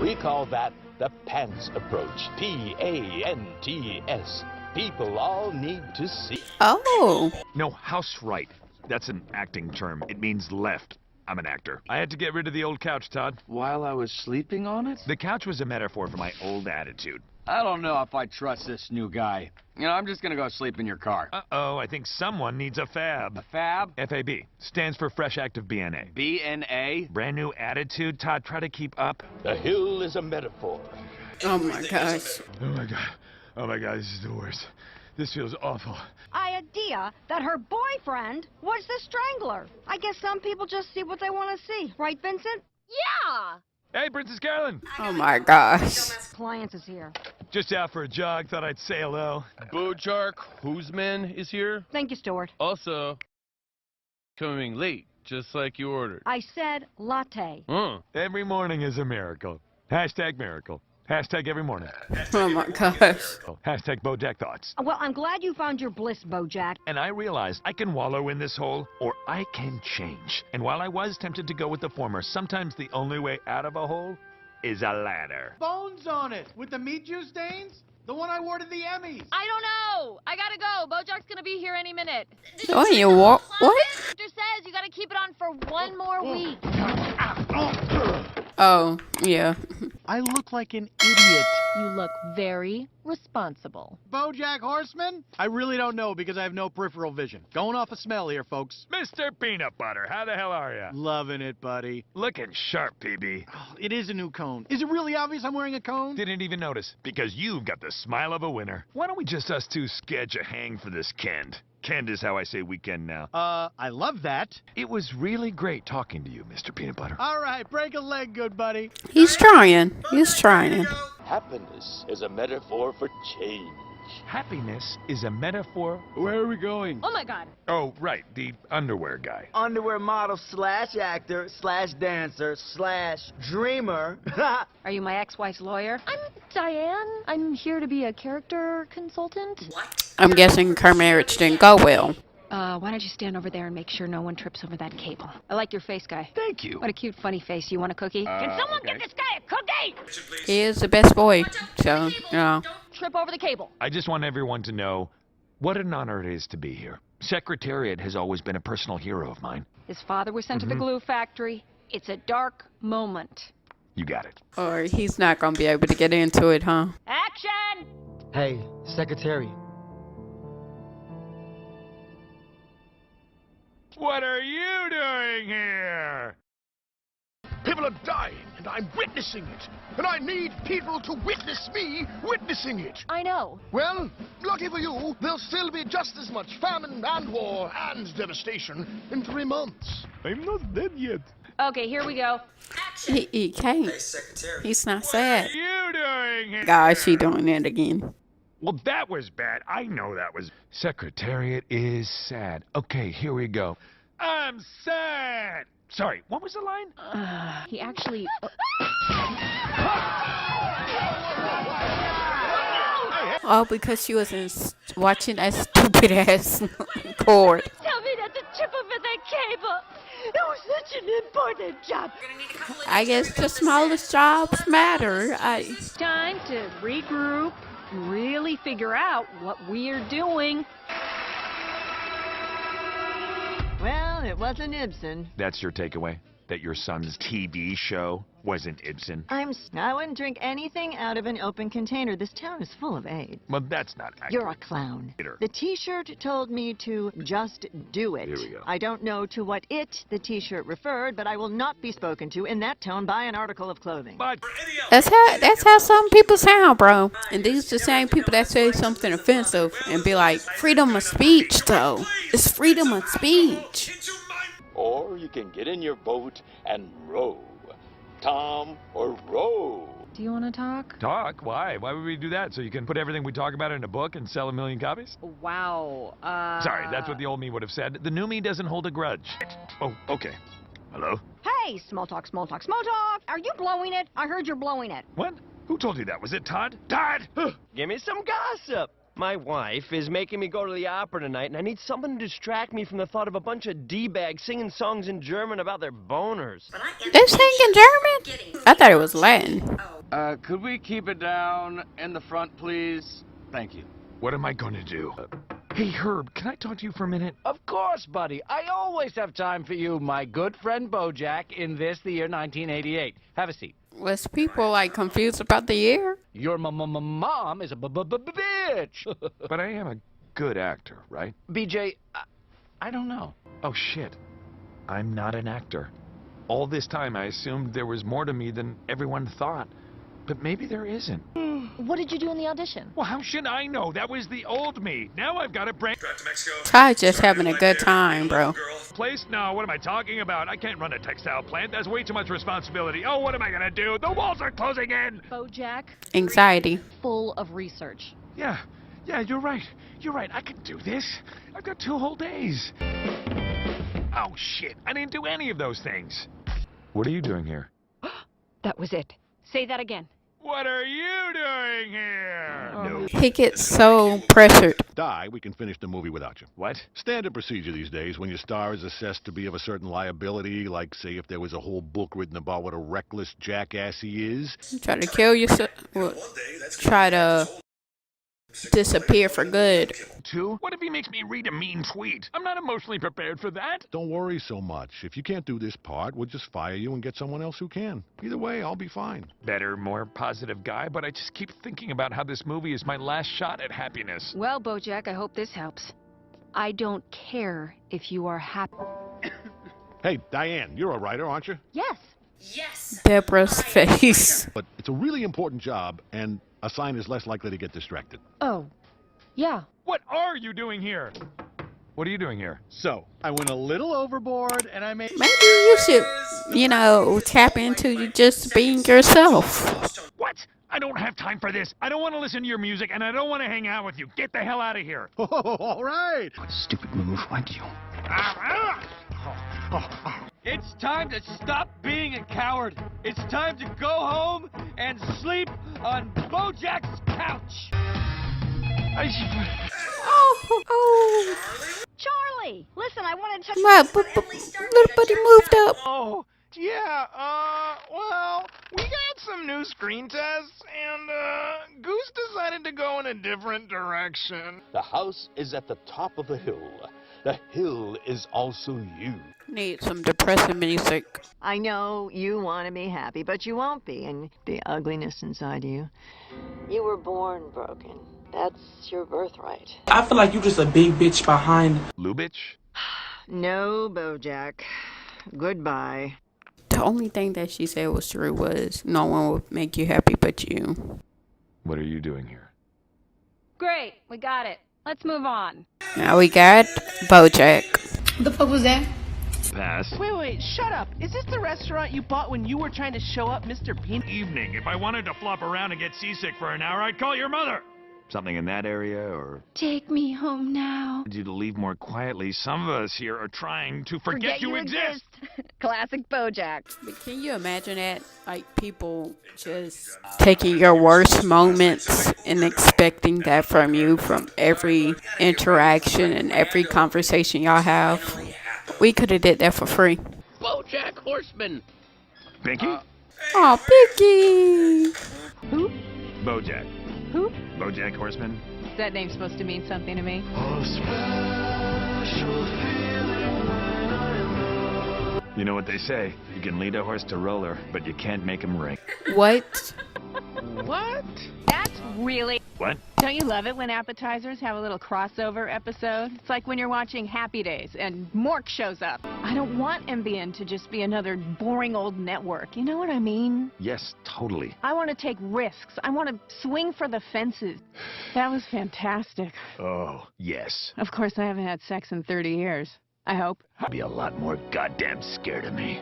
We call that the PANTS approach. P-A-N-T-S. People all need to see. Oh. No, house right. That's an acting term. It means left. I'm an actor. I had to get rid of the old couch, Todd. While I was sleeping on it? The couch was a metaphor for my old attitude. I don't know if I trust this new guy. You know, I'm just gonna go sleep in your car. Uh-oh, I think someone needs a FAB. A FAB? FAB. Stands for Fresh Active BNA. BNA? Brand new attitude, Todd. Try to keep up. The hill is a metaphor. Oh, my gosh. Oh, my God. Oh, my God, this is the worst. This feels awful. Idea that her boyfriend was the strangler. I guess some people just see what they want to see. Right, Vincent? Yeah! Hey, Princess Carolyn. Oh, my gosh. Clients is here. Just out for a jog. Thought I'd say hello. Bojack Hooseman is here. Thank you, Stuart. Also, coming late, just like you ordered. I said latte. Every morning is a miracle. Hashtag miracle. Hashtag every morning. Oh, my gosh. Hashtag Bojack Thoughts. Well, I'm glad you found your bliss, Bojack. And I realized I can wallow in this hole, or I can change. And while I was tempted to go with the former, sometimes the only way out of a hole is a ladder. Bones on it with the meat juice stains? The one I wore to the Emmys. I don't know. I gotta go. Bojack's gonna be here any minute. Oh, you what? What? Doctor says you gotta keep it on for 1 more week. Oh, yeah. I look like an idiot. You look very responsible. Bojack Horseman? I really don't know because I have no peripheral vision. Going off a smell here, folks. Mr. Peanut Butter, how the hell are you? Loving it, buddy. Looking sharp, PB. Oh, it is a new cone. Is it really obvious I'm wearing a cone? Didn't even notice, because you've got the smile of a winner. Why don't we just us two sketch a hang for this Kend? Kend is how I say weekend now. I love that. It was really great talking to you, Mr. Peanut Butter. All right, break a leg, good buddy. He's trying. He's trying. Happiness is a metaphor for change. Happiness is a metaphor. Where are we going? Oh my God. Oh, right, the underwear guy. Underwear model / actor / dancer / dreamer. Are you my ex-wife's lawyer? I'm Diane. I'm here to be a character consultant. I'm guessing her marriage didn't go well. Why don't you stand over there and make sure no one trips over that cable? I like your face, guy. Thank you. What a cute, funny face. You want a cookie? Can someone get this guy a cookie? He is the best boy, so, you know. Trip over the cable. I just want everyone to know what an honor it is to be here. Secretariat has always been a personal hero of mine. His father was sent to the glue factory. It's a dark moment. You got it. Or he's not going to be able to get into it, huh? Action! Hey, Secretary. What are you doing here? People are dying, and I'm witnessing it. And I need people to witness me witnessing it. I know. Well, lucky for you, there'll still be just as much famine and war and devastation in 3 months. I'm not dead yet. Okay, here we go. He can't. Hey, Secretary. He's not sad. What are you doing here? Gosh, he doing it again. Well, that was bad. I know that was... Secretariat is sad. Okay, here we go. I'm sad. Sorry, what was the line? He actually... Oh, because she was watching that stupid ass cord. Tell me not to trip over that cable. It was such an important job. I guess the smallest jobs matter. Time to regroup, really figure out what we're doing. Well, Well, it wasn't Ibsen. That's your takeaway? That your son's TV show wasn't Ibsen? I wouldn't drink anything out of an open container. This town is full of AIDS. Well, that's not accurate. You're a clown. The T-shirt told me to just do it. Here we go. I don't know to what the T-shirt referred, but I will not be spoken to in that tone by an article of clothing. But That's how some people sound, bro. And these the same people that say something offensive and be like, freedom of speech, though. It's freedom of speech. Or you can get in your boat and row. Tom or row. Do you want to talk? Talk? Why? Why would we do that? So you can put everything we talk about in a book and sell 1 million copies? Wow. Sorry, that's what the old me would have said. The new me doesn't hold a grudge. Oh, okay. Hello? Hey, small talk, small talk, small talk. Are you blowing it? I heard you're blowing it. What? Who told you that? Was it Todd? Todd! Give me some gossip. My wife is making me go to the opera tonight, and I need something to distract me from the thought of a bunch of D-bags singing songs in German about their boners. They sing in German? I thought it was Latin. Could we keep it down in the front, please? Thank you. What am I going to do? Hey, Herb, can I talk to you for a minute? Of course, buddy. I always have time for you, my good friend Bojack, in the year 1988. Have a seat. Was people, like, confused about the year? Your mom is a bitch. But I am a good actor, right? BJ, I don't know. Oh, shit. I'm not an actor. All this time, I assumed there was more to me than everyone thought. But maybe there isn't. What did you do in the audition? Well, how should I know? That was the old me. Now I've got a brain. Todd's just having a good time, bro. Place? No, what am I talking about? I can't run a textile plant. That's way too much responsibility. Oh, what am I gonna do? The walls are closing in! Bojack? Anxiety. Full of research. Yeah, you're right. You're right. I can do this. I've got 2 whole days. Oh, shit. I didn't do any of those things. What are you doing here? That was it. Say that again. What are you doing here? No. He gets so pressured. Die, we can finish the movie without you. What? Standard procedure these days when your star is assessed to be of a certain liability, like, say, if there was a whole book written about what a reckless jackass he is. Try to kill yourself. Well, try to disappear for good. 2? What if he makes me read a mean tweet? I'm not emotionally prepared for that. Don't worry so much. If you can't do this part, we'll just fire you and get someone else who can. Either way, I'll be fine. Better, more positive guy, but I just keep thinking about how this movie is my last shot at happiness. Well, Bojack, I hope this helps. I don't care if you are happy. Hey, Diane, you're a writer, aren't you? Yes. Yes. Deborah's face. But it's a really important job, and a sign is less likely to get distracted. Oh, yeah. What are you doing here? What are you doing here? So, I went a little overboard, and I made... Maybe you should, tap into just being yourself. What? I don't have time for this. I don't want to listen to your music, and I don't want to hang out with you. Get the hell out of here. Oh, all right. What stupid move? Why'd you? It's time to stop being a coward. It's time to go home and sleep on Bojack's couch. Oh. Charlie, listen, I wanted to touch... Little buddy moved up. Oh, yeah, well, we got some new screen tests, and, Goose decided to go in a different direction. The house is at the top of the hill. The hill is also you. Need some depressing music. I know you want to be happy, but you won't be. And the ugliness inside you. You were born broken. That's your birthright. I feel like you just a big bitch behind. Lubitsch? No, Bojack. Goodbye. The only thing that she said was true was no one would make you happy but you. What are you doing here? Great, we got it. Let's move on. Now we got Bojack. What the fuck was that? Pass. Wait, shut up. Is this the restaurant you bought when you were trying to show up Mr. Bean? Evening. If I wanted to flop around and get seasick for an hour, I'd call your mother. Something in that area, or... Take me home now. I need you to leave more quietly. Some of us here are trying to forget you exist. Classic Bojack. But can you imagine that? Like, people just taking your worst moments and expecting that from you from every interaction and every conversation y'all have. We could have did that for free. Bojack Horseman. Pinky? Oh, Pinky. Who? Bojack. Who? Bojack Horseman. Is that name supposed to mean something to me? Oh, special feeling when I You know what they say, you can lead a horse to roller, but you can't make him ring. What? What? That's really... What? Don't you love it when appetizers have a little crossover episode? It's like when you're watching Happy Days and Mork shows up. I don't want MBN to just be another boring old network. You know what I mean? Yes, totally. I want to take risks. I want to swing for the fences. That was fantastic. Oh, yes. Of course, I haven't had sex in 30 years. I hope. I'd be a lot more goddamn scared of me.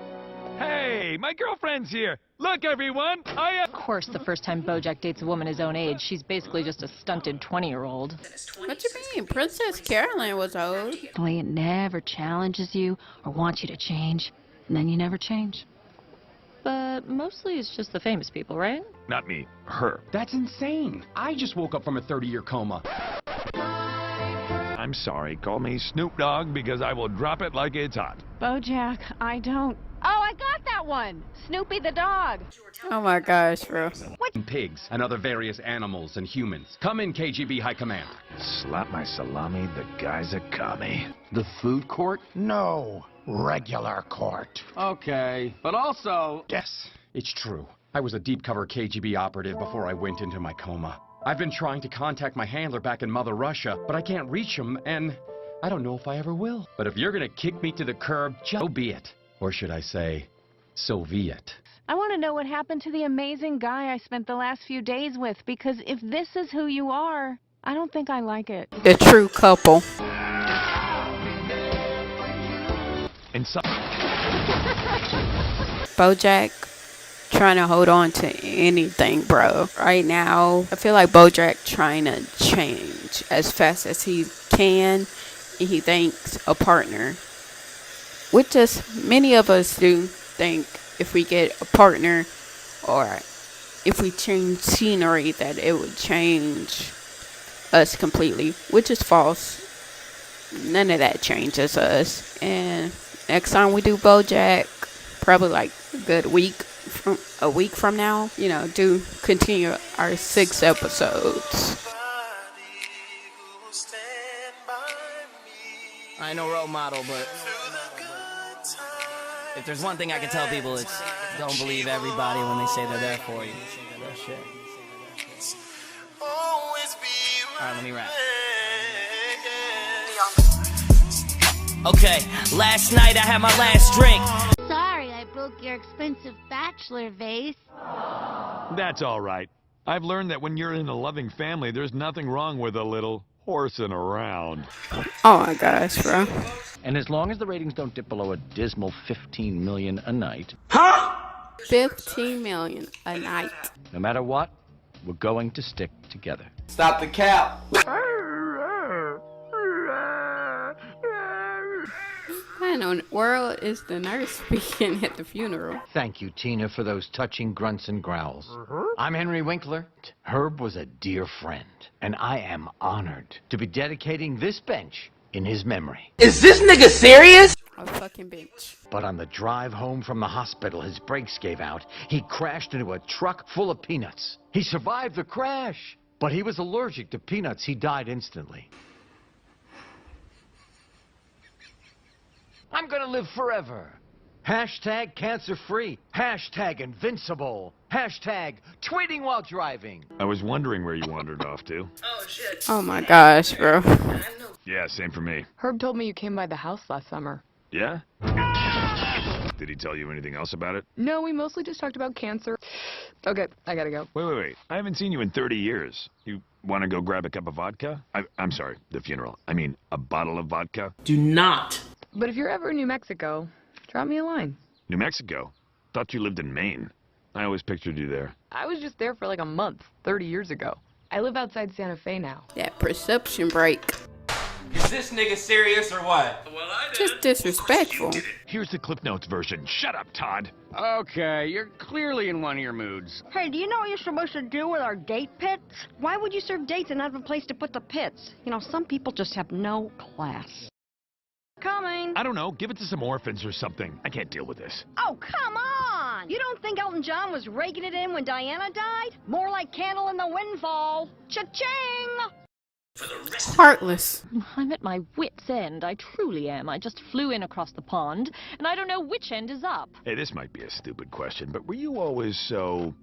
Hey, my girlfriend's here. Look, everyone, Of course, the first time Bojack dates a woman his own age, she's basically just a stunted 20-year-old. What you mean? Princess Carolyn was old. The way it never challenges you or wants you to change, and then you never change. But mostly it's just the famous people, right? Not me, her. That's insane. I just woke up from a 30-year coma. I'm sorry, call me Snoop Dogg because I will drop it like it's hot. Bojack, I don't... Oh, I got that one! Snoopy the dog. Oh my gosh, bro. Pigs and other various animals and humans. Come in, KGB High Command. Slap my salami, the guy's a commie. The food court? No, regular court. Okay, but also... Yes, it's true. I was a deep-cover KGB operative before I went into my coma. I've been trying to contact my handler back in Mother Russia, but I can't reach him, and I don't know if I ever will. But if you're gonna kick me to the curb, so be it. Or should I say, Soviet. I want to know what happened to the amazing guy I spent the last few days with, because if this is who you are, I don't think I like it. The true couple. And so Bojack trying to hold on to anything, bro. Right now, I feel like Bojack trying to change as fast as he can, and he thinks a partner. Which is, many of us do think if we get a partner or if we change scenery that it would change us completely, which is false. None of that changes us. And next time we do Bojack, probably like a week from now, you know, do continue our 6 episodes. I ain't no role model, but if there's one thing I can tell people, it's don't believe everybody when they say they're there for you. Real shit. Alright, let me rap. Okay, last night I had my last drink. Sorry, I broke your expensive bachelor vase. that's all right. I've learned that when you're in a loving family, there's nothing wrong with a little horsing around. Oh my gosh, bro. And as long as the ratings don't dip below a dismal 15 million a night... Huh? 15 million a night. No matter what, we're going to stick together. Stop the cap. What in the world is the nurse speaking at the funeral? Thank you, Tina, for those touching grunts and growls. I'm Henry Winkler. Herb was a dear friend, and I am honored to be dedicating this bench in his memory. Is this nigga serious? A fucking bench. But on the drive home from the hospital, his brakes gave out. He crashed into a truck full of peanuts. He survived the crash, but he was allergic to peanuts. He died instantly. I'm gonna live forever. Hashtag cancer-free. Hashtag invincible. Hashtag tweeting while driving. I was wondering where you wandered off to. Oh, shit. Oh, my gosh, bro. Yeah, same for me. Herb told me you came by the house last summer. Yeah? Did he tell you anything else about it? No, we mostly just talked about cancer. Okay, I gotta go. Wait. I haven't seen you in 30 years. You want to go grab a cup of vodka? I'm sorry, the funeral. I mean, a bottle of vodka? Do not. But if you're ever in New Mexico, drop me a line. New Mexico? Thought you lived in Maine. I always pictured you there. I was just there for like a month, 30 years ago. I live outside Santa Fe now. That perception break. Is this nigga serious or what? Well, I did. Just disrespectful. Here's the Cliff Notes version. Shut up, Todd. Okay, you're clearly in one of your moods. Hey, do you know what you're supposed to do with our date pits? Why would you serve dates and not have a place to put the pits? You know, some people just have no class. Coming. I don't know. Give it to some orphans or something. I can't deal with this. Oh, come on! You don't think Elton John was raking it in when Diana died? More like Candle in the Windfall. Cha-ching! For the Heartless. I'm at my wit's end. I truly am. I just flew in across the pond, and I don't know which end is up. Hey, this might be a stupid question, but were you always so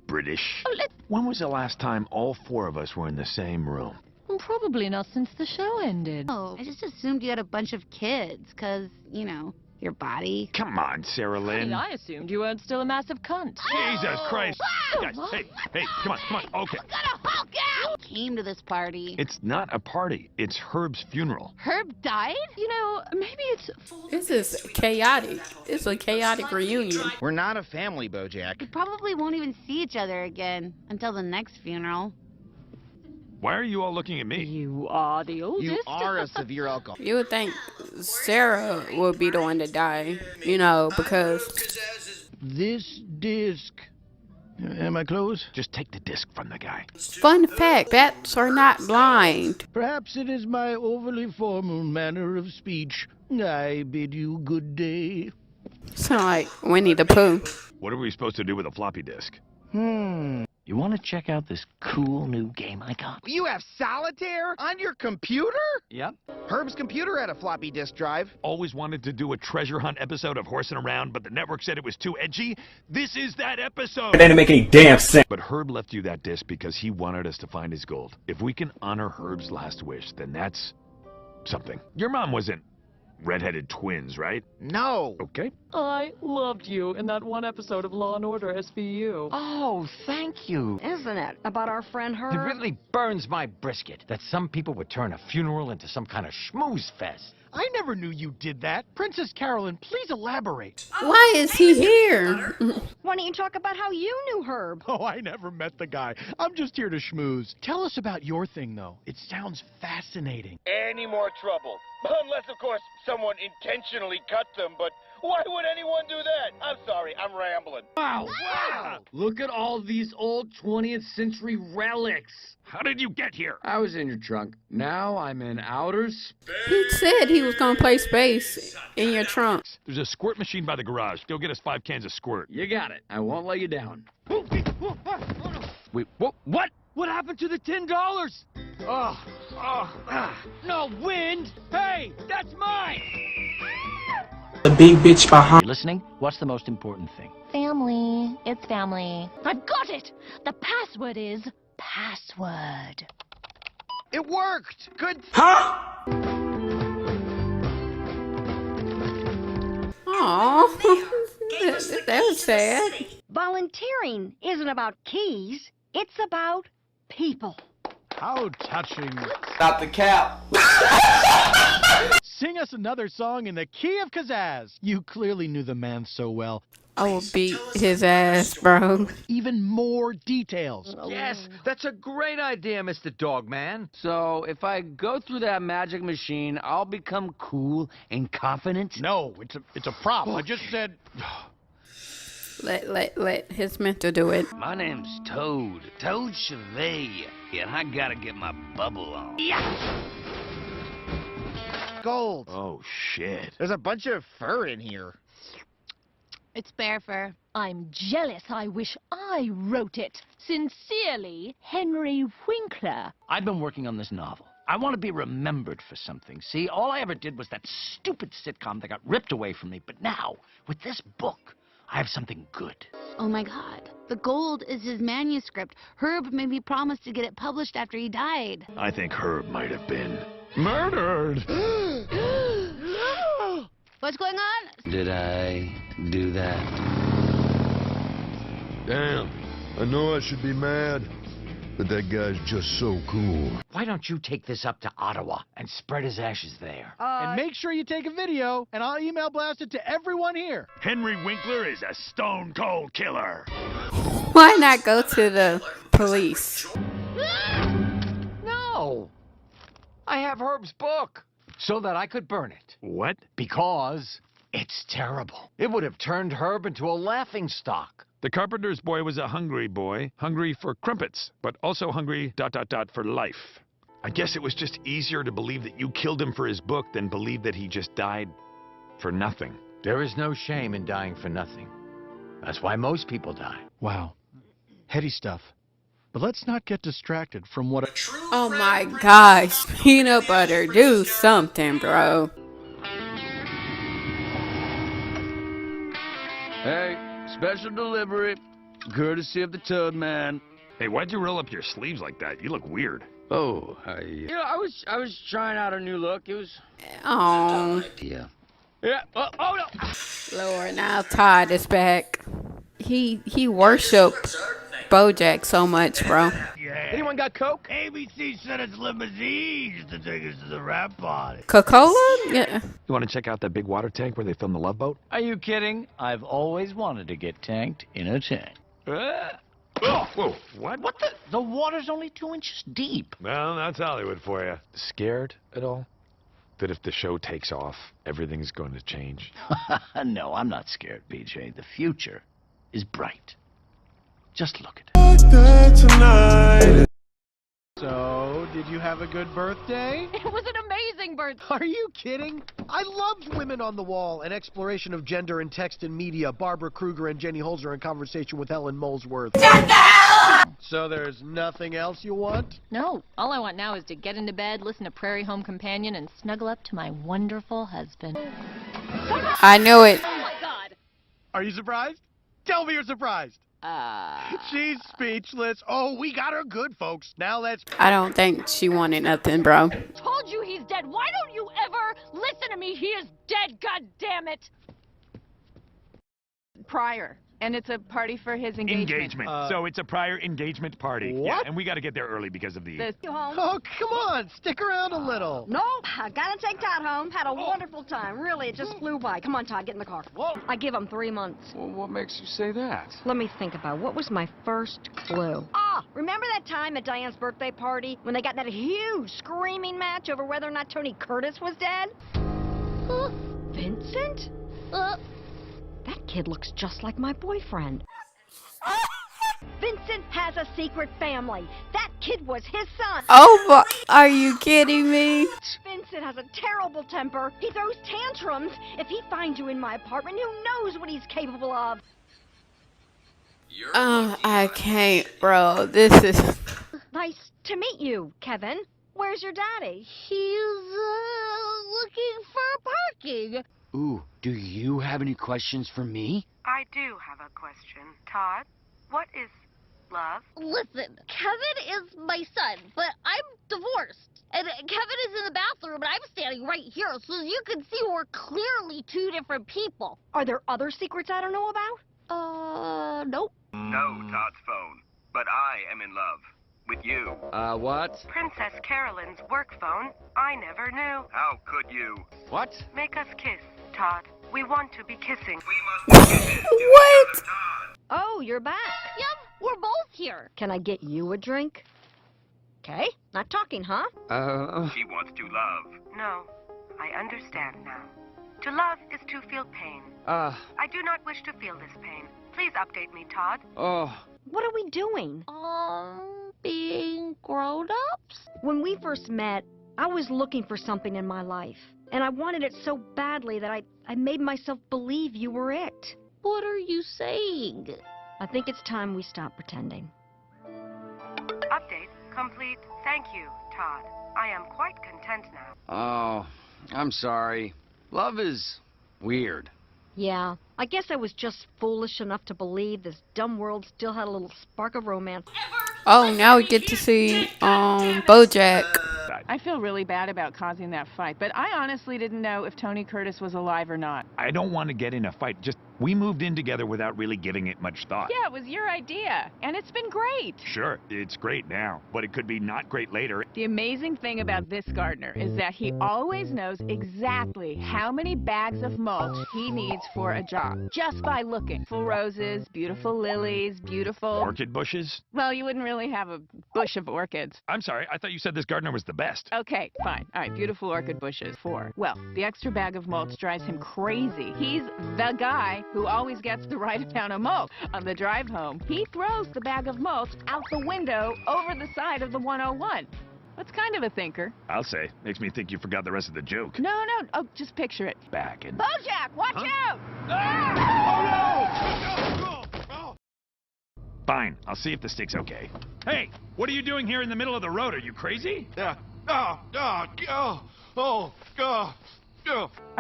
British? Oh, When was the last time all four of us were in the same room? Probably not since the show ended. Oh, I just assumed you had a bunch of kids, because, you know, your body. Come on, Sarah Lynn. I assumed you weren't still a massive cunt. Jesus Christ. Guys, hey, come on, okay. Came to this party. It's not a party. It's Herb's funeral. Herb died? You know, maybe it's... This is chaotic. It's a chaotic reunion. We're not a family, Bojack. We probably won't even see each other again until the next funeral. Why are you all looking at me? You are the oldest. You are a severe alcoholic. You would think Sarah would be the one to die, you know, because... This disc. Am I close? Just take the disc from the guy. Fun fact, bats are not blind. Perhaps it is my overly formal manner of speech. I bid you good day. Sound like Winnie the Pooh. What are we supposed to do with a floppy disk? You want to check out this cool new game I got? You have solitaire on your computer? Yep. Herb's computer had a floppy disk drive. Always wanted to do a treasure hunt episode of Horsing Around, but the network said it was too edgy. This is that episode! It didn't make any damn sense. But Herb left you that disc because he wanted us to find his gold. If we can honor Herb's last wish, then that's something. Your mom wasn't redheaded twins, right? No. Okay. I loved you in that one episode of Law & Order SVU. Oh, thank you. Isn't it? About our friend Herb? It really burns my brisket that some people would turn a funeral into some kind of schmooze fest. I never knew you did that. Princess Carolyn, please elaborate. Why is he here? Why don't you talk about how you knew Herb? Oh, I never met the guy. I'm just here to schmooze. Tell us about your thing, though. It sounds fascinating. Any more trouble. Unless, of course, someone intentionally cut them, but why would anyone do that? I'm sorry, I'm rambling. Wow! Look at all these old 20th century relics. How did you get here? I was in your trunk. Now I'm in outer space. He said he was gonna play space in your trunk. There's a squirt machine by the garage. Go get us 5 cans of squirt. You got it. I won't let you down. Wait, what? What happened to the $10? No wind! Hey, that's mine! The big bitch behind. You listening? What's the most important thing? Family. It's family. I've got it! The password is password. It worked! Good. Huh? Aww. That was sad. Volunteering isn't about keys. It's about people. How touching. Not the cap. Sing us another song in the key of Kazaz. You clearly knew the man so well. I will beat his ass, bro. Even more details. Yes, that's a great idea, Mr. Dogman. So, if I go through that magic machine, I'll become cool and confident? No, it's a prop. I just said... Let his mentor do it. My name's Toad Chevalier, and I gotta get my bubble on. Yeah! Gold. Oh, shit. There's a bunch of fur in here. It's bear fur. I'm jealous. I wish I wrote it. Sincerely, Henry Winkler. I've been working on this novel. I want to be remembered for something. See, all I ever did was that stupid sitcom that got ripped away from me. But now, with this book, I have something good. Oh my god. The gold is his manuscript. Herb made me promise to get it published after he died. I think Herb might have been murdered. What's going on? Did I do that? Damn. I know I should be mad, but that guy's just so cool. Why don't you take this up to Ottawa and spread his ashes there? And make sure you take a video, and I'll email blast it to everyone here. Henry Winkler is a stone cold killer. Why not go to the police? No. I have Herb's book so that I could burn it. What? Because it's terrible. It would have turned Herb into a laughingstock. The carpenter's boy was a hungry boy, hungry for crumpets, but also hungry ... for life. I guess it was just easier to believe that you killed him for his book than believe that he just died for nothing. There is no shame in dying for nothing. That's why most people die. Wow. Heady stuff. But let's not get distracted from what a true Oh my gosh, peanut butter, do something, bro. Hey, special delivery, courtesy of the Toad Man. Hey, why'd you roll up your sleeves like that? You look weird. Oh, you know, I was trying out a new look. It was Oh, idea. Yeah. Oh no. Lord, now Todd is back. He worshipped BoJack so much, bro. Anyone got Coke? ABC sent its limousines to take us to the rap party. Coca-Cola? Yeah. You want to check out that big water tank where they filmed the Love Boat? Are you kidding? I've always wanted to get tanked in a tank. Oh, whoa, what? What the? The water's only 2 inches deep. Well, that's Hollywood for you. Scared at all? That if the show takes off, everything's going to change? No, I'm not scared, BJ. The future is bright. Just look at it. So, did you have a good birthday? It was an amazing birthday. Are you kidding? I loved Women on the Wall, an exploration of gender in text and media. Barbara Kruger and Jenny Holzer in conversation with Ellen Molesworth. So there's nothing else you want? No, all I want now is to get into bed, listen to Prairie Home Companion, and snuggle up to my wonderful husband. I knew it. Oh my God. Are you surprised? Tell me you're surprised. She's speechless. Oh, we got her good, folks. Now let's... I don't think she wanted nothing, bro. Told you he's dead. Why don't you ever listen to me? He is dead, God damn it. Prior. And it's a party for his engagement. So it's a prior engagement party. What? Yeah, and we got to get there early because of the... You home? Oh, come on. Stick around a little. Nope. I gotta take Todd home. Had a wonderful time. Really, it just flew by. Come on, Todd, get in the car. Whoa. I give him 3 months. Well, what makes you say that? Let me think about what was my first clue. Remember that time at Diane's birthday party when they got in that huge screaming match over whether or not Tony Curtis was dead? Vincent? That kid looks just like my boyfriend. Vincent has a secret family. That kid was his son. Oh, are you kidding me? Vincent has a terrible temper. He throws tantrums. If he finds you in my apartment, who knows what he's capable of? I can't, bro. This is... Nice to meet you, Kevin. Where's your daddy? He's, looking for parking. Ooh, do you have any questions for me? I do have a question. Todd, what is love? Listen, Kevin is my son, but I'm divorced. And Kevin is in the bathroom, and I'm standing right here, so you can see we're clearly two different people. Are there other secrets I don't know about? Nope. No, Todd's phone. But I am in love. With you. What? Princess Carolyn's work phone. I never knew. How could you? What? Make us kiss, Todd. We want to be kissing. What? Oh, you're back. Yep, we're both here. Can I get you a drink? Okay, not talking, huh? She wants to love. No, I understand now. To love is to feel pain. I do not wish to feel this pain. Please update me, Todd. What are we doing? Being grown-ups? When we first met, I was looking for something in my life. And I wanted it so badly that I made myself believe you were it. What are you saying? I think it's time we stop pretending. Update complete. Thank you, Todd. I am quite content now. Oh, I'm sorry. Love is weird. Yeah, I guess I was just foolish enough to believe this dumb world still had a little spark of romance. Oh, now we get to see BoJack. I feel really bad about causing that fight, but I honestly didn't know if Tony Curtis was alive or not. I don't want to get in a fight. Just, we moved in together without really giving it much thought. Yeah, it was your idea, and it's been great. Sure, it's great now, but it could be not great later. The amazing thing about this gardener is that he always knows exactly how many bags of mulch he needs for a job, just by looking. Full roses, beautiful lilies, beautiful... Orchid bushes? Well, you wouldn't really have a bush of orchids. I'm sorry, I thought you said this gardener was the best. Okay, fine. All right, beautiful orchid bushes. 4. Well, the extra bag of mulch drives him crazy. He's the guy who always gets the right amount of mulch. On the drive home, he throws the bag of mulch out the window over the side of the 101. That's kind of a thinker. I'll say. Makes me think you forgot the rest of the joke. No. Oh, just picture it. Back and... BoJack, watch out! Ah! Oh, no! Fine, I'll see if the stick's okay. Hey, what are you doing here in the middle of the road? Are you crazy? Yeah. Are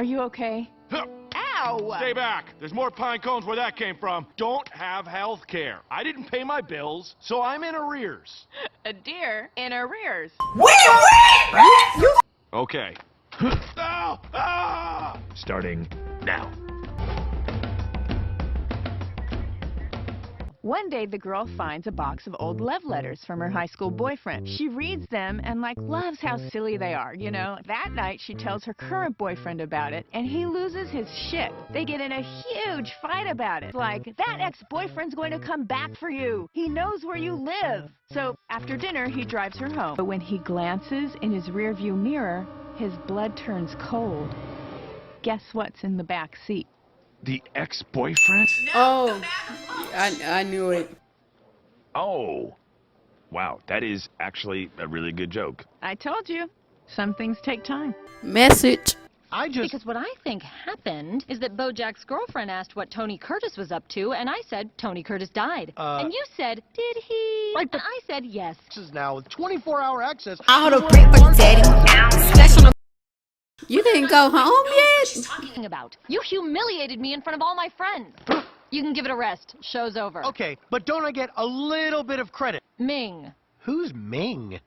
you okay? Ow! Stay back. There's more pine cones where that came from. Don't have health care. I didn't pay my bills, so I'm in arrears. A deer in arrears. Okay. Ow! Ah! Starting now. One day, the girl finds a box of old love letters from her high school boyfriend. She reads them and, loves how silly they are, you know? That night, she tells her current boyfriend about it, and he loses his shit. They get in a huge fight about it. Like, that ex-boyfriend's going to come back for you. He knows where you live. So, after dinner, he drives her home. But when he glances in his rearview mirror, his blood turns cold. Guess what's in the back seat? The ex-boyfriend? Oh, I knew it. Oh. Wow, that is actually a really good joke. I told you. Some things take time. Message. Because what I think happened is that BoJack's girlfriend asked what Tony Curtis was up to, and I said Tony Curtis died. And you said, did he? And I said yes. This is now with 24-hour access. Special. You didn't go home yet? Talking about. You humiliated me in front of all my friends. You can give it a rest. Show's over. Okay, but don't I get a little bit of credit? Ming. Who's Ming?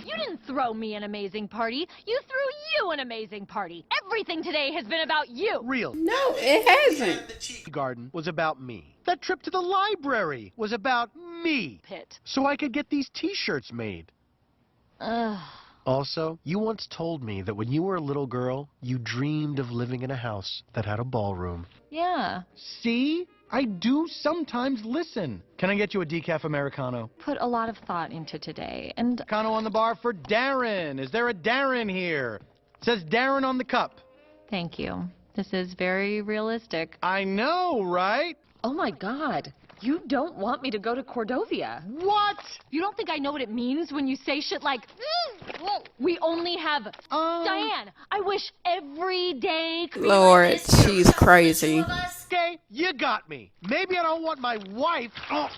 You didn't throw me an amazing party. You threw you an amazing party. Everything today has been about you. Real. No, it hasn't. The garden was about me. That trip to the library was about me. Pit. So I could get these t-shirts made. Ugh. Also, you once told me that when you were a little girl, you dreamed of living in a house that had a ballroom. Yeah. See? I do sometimes listen. Can I get you a decaf Americano? Put a lot of thought into today, and... Americano on the bar for Darren. Is there a Darren here? It says Darren on the cup. Thank you. This is very realistic. I know, right? Oh my God. You don't want me to go to Cordovia. What? You don't think I know what it means when you say shit like, we only have... Diane, I wish every day... Lord, she's crazy. Okay, you got me. Maybe I don't want my wife, whom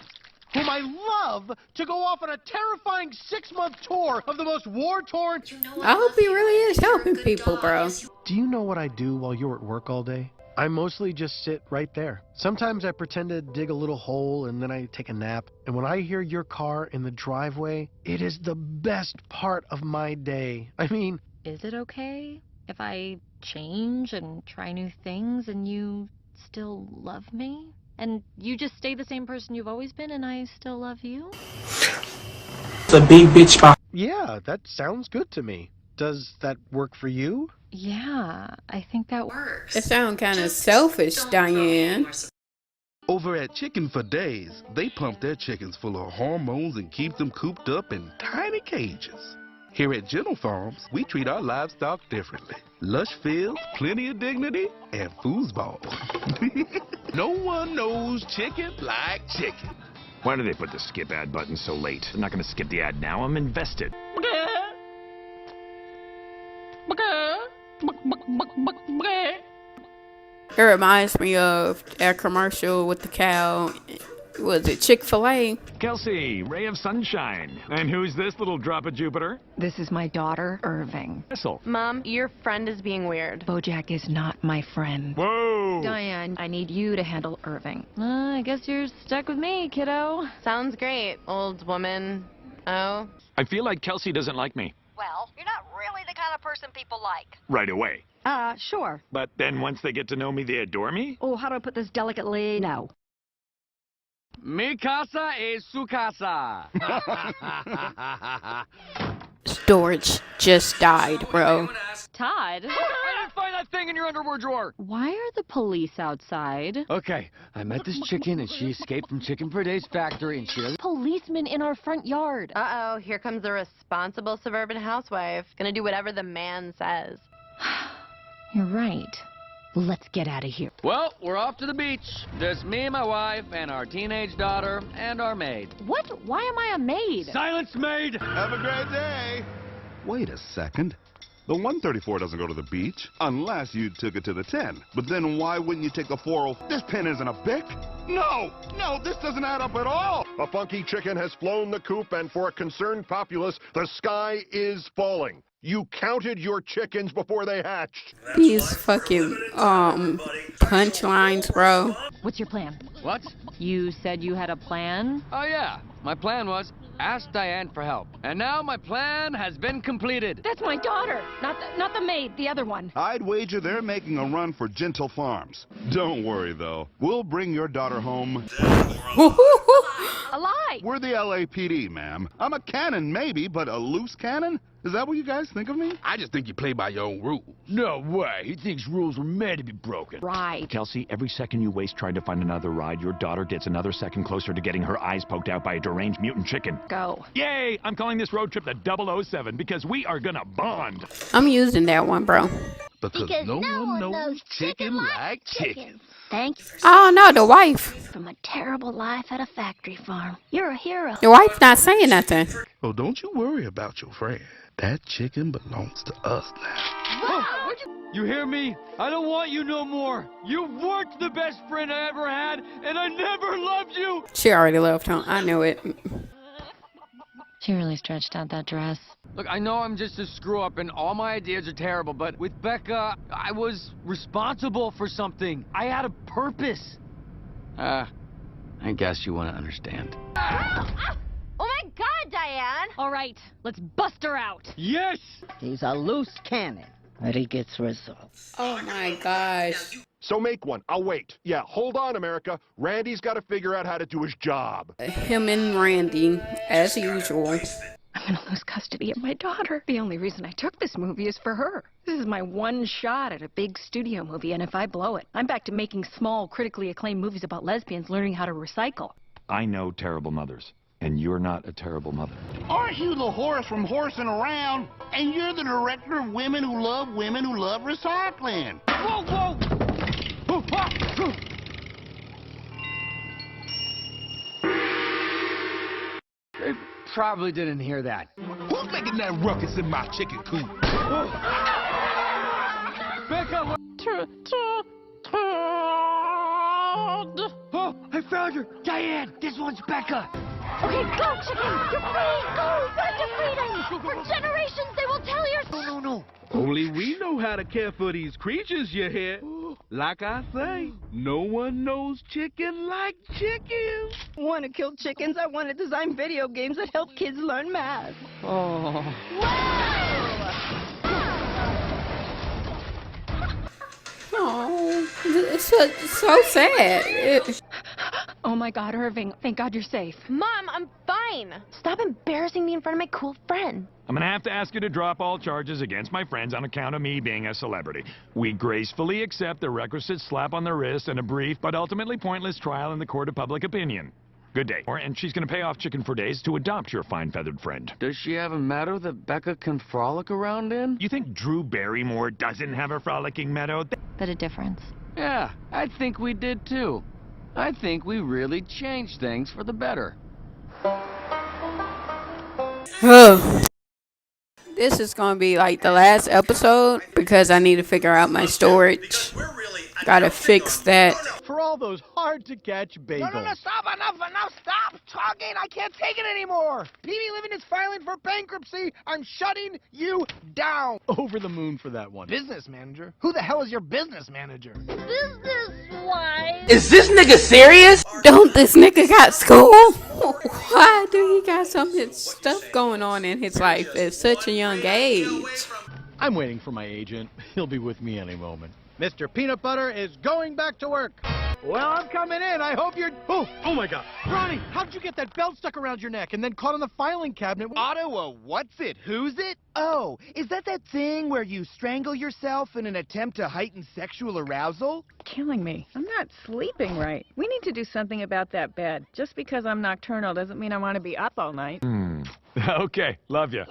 I love, to go off on a terrifying 6-month tour of the most war-torn... I hope he really is helping people, bro. Do you know what I do while you're at work all day? I mostly just sit right there. Sometimes I pretend to dig a little hole and then I take a nap. And when I hear your car in the driveway, it is the best part of my day. I mean... Is it okay if I change and try new things and you still love me? And you just stay the same person you've always been and I still love you? The big bitch behind. Yeah, that sounds good to me. Does that work for you? Yeah, I think that works. It sounds kind of selfish, Diane. Over at Chicken for Days, they pump their chickens full of hormones and keep them cooped up in tiny cages. Here at Gentle Farms, we treat our livestock differently. Lush fields, plenty of dignity, and foosball. No one knows chicken like chicken. Why do they put the skip ad button so late? I'm not going to skip the ad now. I'm invested. It reminds me of that commercial with the cow. Was it Chick-fil-A? Kelsey, ray of sunshine. And who's this little drop of Jupiter? This is my daughter, Irving. Mom, your friend is being weird. BoJack is not my friend. Whoa! Diane, I need you to handle Irving. I guess you're stuck with me, kiddo. Sounds great, old woman. Oh? I feel like Kelsey doesn't like me. Well, you're not really the kind of person people like. Right away. Sure. But then once they get to know me, they adore me? Oh, how do I put this delicately? No. Mi casa es su casa. Storage just died, bro. Todd? I didn't find that thing in your underwear drawer. Why are the police outside? Okay, I met this chicken and she escaped from Chicken for Days factory and she... Policemen in our front yard. Uh-oh, here comes a responsible suburban housewife. Gonna do whatever the man says. You're right. Let's get out of here. Well, we're off to the beach. Just me and my wife and our teenage daughter and our maid. What? Why am I a maid? Silence, maid! Have a great day. Wait a second. The 134 doesn't go to the beach, unless you took it to the 10. But then why wouldn't you take the 40? This pen isn't a Bic. No, this doesn't add up at all. A funky chicken has flown the coop, and for a concerned populace, the sky is falling. You counted your chickens before they hatched. These fucking, punchlines, bro. What's your plan? What? You said you had a plan? Oh, yeah. My plan was ask Diane for help. And now my plan has been completed. That's my daughter, not the maid, the other one. I'd wager they're making a run for Gentle Farms. Don't worry, though. We'll bring your daughter home. Alive! We're the LAPD, ma'am. I'm a cannon, maybe, but a loose cannon? Is that what you guys think of me? I just think you play by your own rules. No way. He thinks rules were made to be broken. Right. Kelsey, every second you waste trying to find another ride, your daughter gets another second closer to getting her eyes poked out by a deranged mutant chicken. Go. Yay! I'm calling this road trip the 007 because we are gonna bond. I'm using that one, bro. Because no one knows chicken like chicken. Thank you. Oh, no, the wife. From a terrible life at a factory farm. You're a hero. The wife not saying nothing. Oh, don't you worry about your friend. That chicken belongs to us now. Wow, You hear me? I don't want you no more. You weren't the best friend I ever had, and I never loved you. She already left, huh? I knew it. She really stretched out that dress. Look, I know I'm just a screw-up and all my ideas are terrible, but with Becca, I was responsible for something. I had a purpose. I guess you want to understand. Oh my God, Diane! All right, let's bust her out. Yes! He's a loose cannon, but he gets results. Oh my gosh. So make one. I'll wait. Yeah, hold on, America. Randy's got to figure out how to do his job. Him and Randy, as usual. I'm gonna lose custody of my daughter. The only reason I took this movie is for her. This is my one shot at a big studio movie, and if I blow it, I'm back to making small, critically acclaimed movies about lesbians learning how to recycle. I know terrible mothers, and you're not a terrible mother. Aren't you the horse from Horsing Around? And you're the director of Women Who Love Recycling. Whoa, whoa! They probably didn't hear that. Who's making that ruckus in my chicken coop? Becca! Oh, I found her! Diane, this one's Becca! Okay, go, chicken! You're free! Go! Run to freedom! For generations, they will tell your... No. Only we know how to care for these creatures you hear. Like I say, no one knows chicken like chicken. Want to kill chickens? I want to design video games that help kids learn math. Oh. Oh, it's so sad. Oh my God, Irving. Thank God you're safe. Mom, I'm fine. Stop embarrassing me in front of my cool friend. I'm gonna have to ask you to drop all charges against my friends on account of me being a celebrity. We gracefully accept the requisite slap on the wrist and a brief but ultimately pointless trial in the court of public opinion. Good day. And she's gonna pay off Chicken for Days to adopt your fine feathered friend. Does she have a meadow that Becca can frolic around in? You think Drew Barrymore doesn't have a frolicking meadow? But a difference. Yeah, I think we did too. I think we really changed things for the better. This is gonna be like the last episode because I need to figure out my storage. Gotta fix that. For all those hard-to-catch bagels. No, stop, enough, stop talking. I can't take it anymore. PB Living is filing for bankruptcy. I'm shutting you down. Over the moon for that one. Business manager? Who the hell is your business manager? Business-wise. Is this nigga serious? Don't this nigga got school? Why do he got some stuff going on in his life at such a young age? I'm waiting for my agent. He'll be with me any moment. Mr. Peanut Butter is going back to work. Well, I'm coming in. I hope you're... Oh my God. Ronnie, how did you get that belt stuck around your neck and then caught on the filing cabinet? Ottawa, what's it? Who's it? Oh, is that thing where you strangle yourself in an attempt to heighten sexual arousal? Killing me. I'm not sleeping right. We need to do something about that bed. Just because I'm nocturnal doesn't mean I want to be up all night. Okay, love you.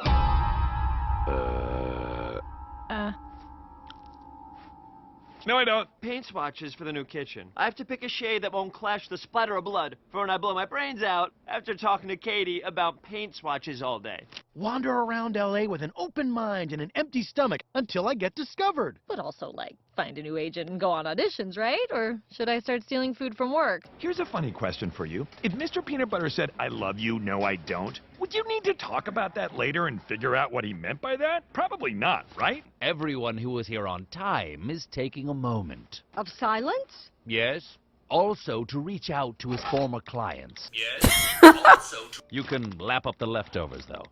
No, I don't. Paint swatches for the new kitchen. I have to pick a shade that won't clash the splatter of blood for when I blow my brains out after talking to Katie about paint swatches all day. Wander around L.A. with an open mind and an empty stomach until I get discovered. But also, like, find a new agent and go on auditions, right? Or should I start stealing food from work? Here's a funny question for you. If Mr. Peanut Butter said, I love you, no I don't, would you need to talk about that later and figure out what he meant by that? Probably not, right? Everyone who was here on time is taking a moment. Of silence? Yes. Also to reach out to his former clients. Yes. Also to... You can lap up the leftovers, though.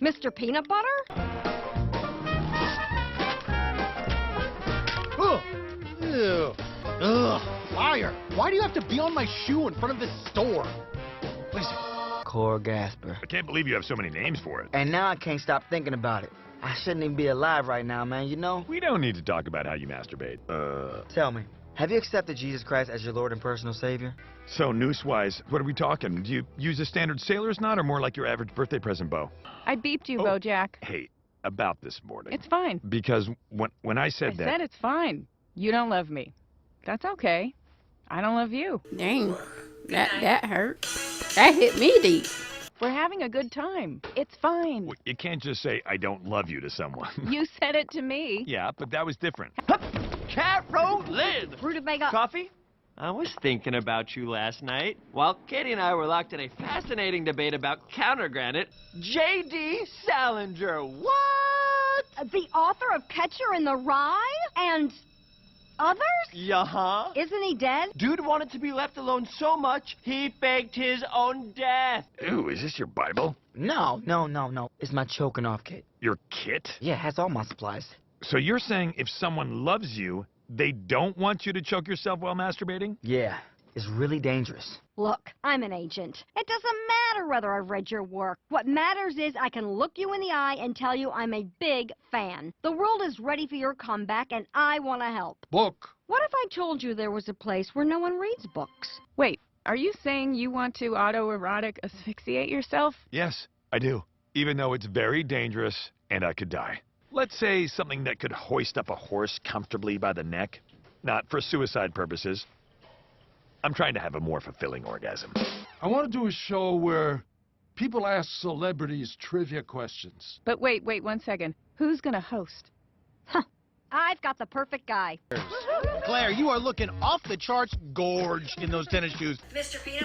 Mr. Peanut Butter? Ugh. Ew. Ugh. Liar. Why do you have to be on my shoe in front of this store? What is it? Core Gasper. I can't believe you have so many names for it. And now I can't stop thinking about it. I shouldn't even be alive right now, man, you know? We don't need to talk about how you masturbate. Tell me, have you accepted Jesus Christ as your Lord and personal Savior? So, noose-wise, what are we talking? Do you use a standard sailor's knot or more like your average birthday present bow? I beeped you, Bojack. Hey, about this morning. It's fine. Because when I said I that... said it's fine. You don't love me. That's okay. I don't love you. Dang. That hurt. That hit me deep. We're having a good time. It's fine. You can't just say, I don't love you to someone. You said it to me. Yeah, but that was different. Carolyn! Rutabaga. Coffee? I was thinking about you last night. While Katie and I were locked in a fascinating debate about countergranite, J.D. Salinger. What? The author of Catcher in the Rye? And others? Yeah-huh. Isn't he dead? Dude wanted to be left alone so much, he faked his own death. Ooh, is this your Bible? No. It's my choking off kit. Your kit? Yeah, it has all my supplies. So you're saying if someone loves you, they don't want you to choke yourself while masturbating? Yeah, it's really dangerous. Look, I'm an agent. It doesn't matter whether I've read your work. What matters is I can look you in the eye and tell you I'm a big fan. The world is ready for your comeback, and I want to help. Book. What if I told you there was a place where no one reads books? Wait, are you saying you want to autoerotic asphyxiate yourself? Yes, I do. Even though it's very dangerous and I could die. Let's say something that could hoist up a horse comfortably by the neck. Not for suicide purposes. I'm trying to have a more fulfilling orgasm. I want to do a show where people ask celebrities trivia questions. But wait 1 second. Who's gonna host? I've got the perfect guy. Claire, you are looking off the charts gorge in those tennis shoes.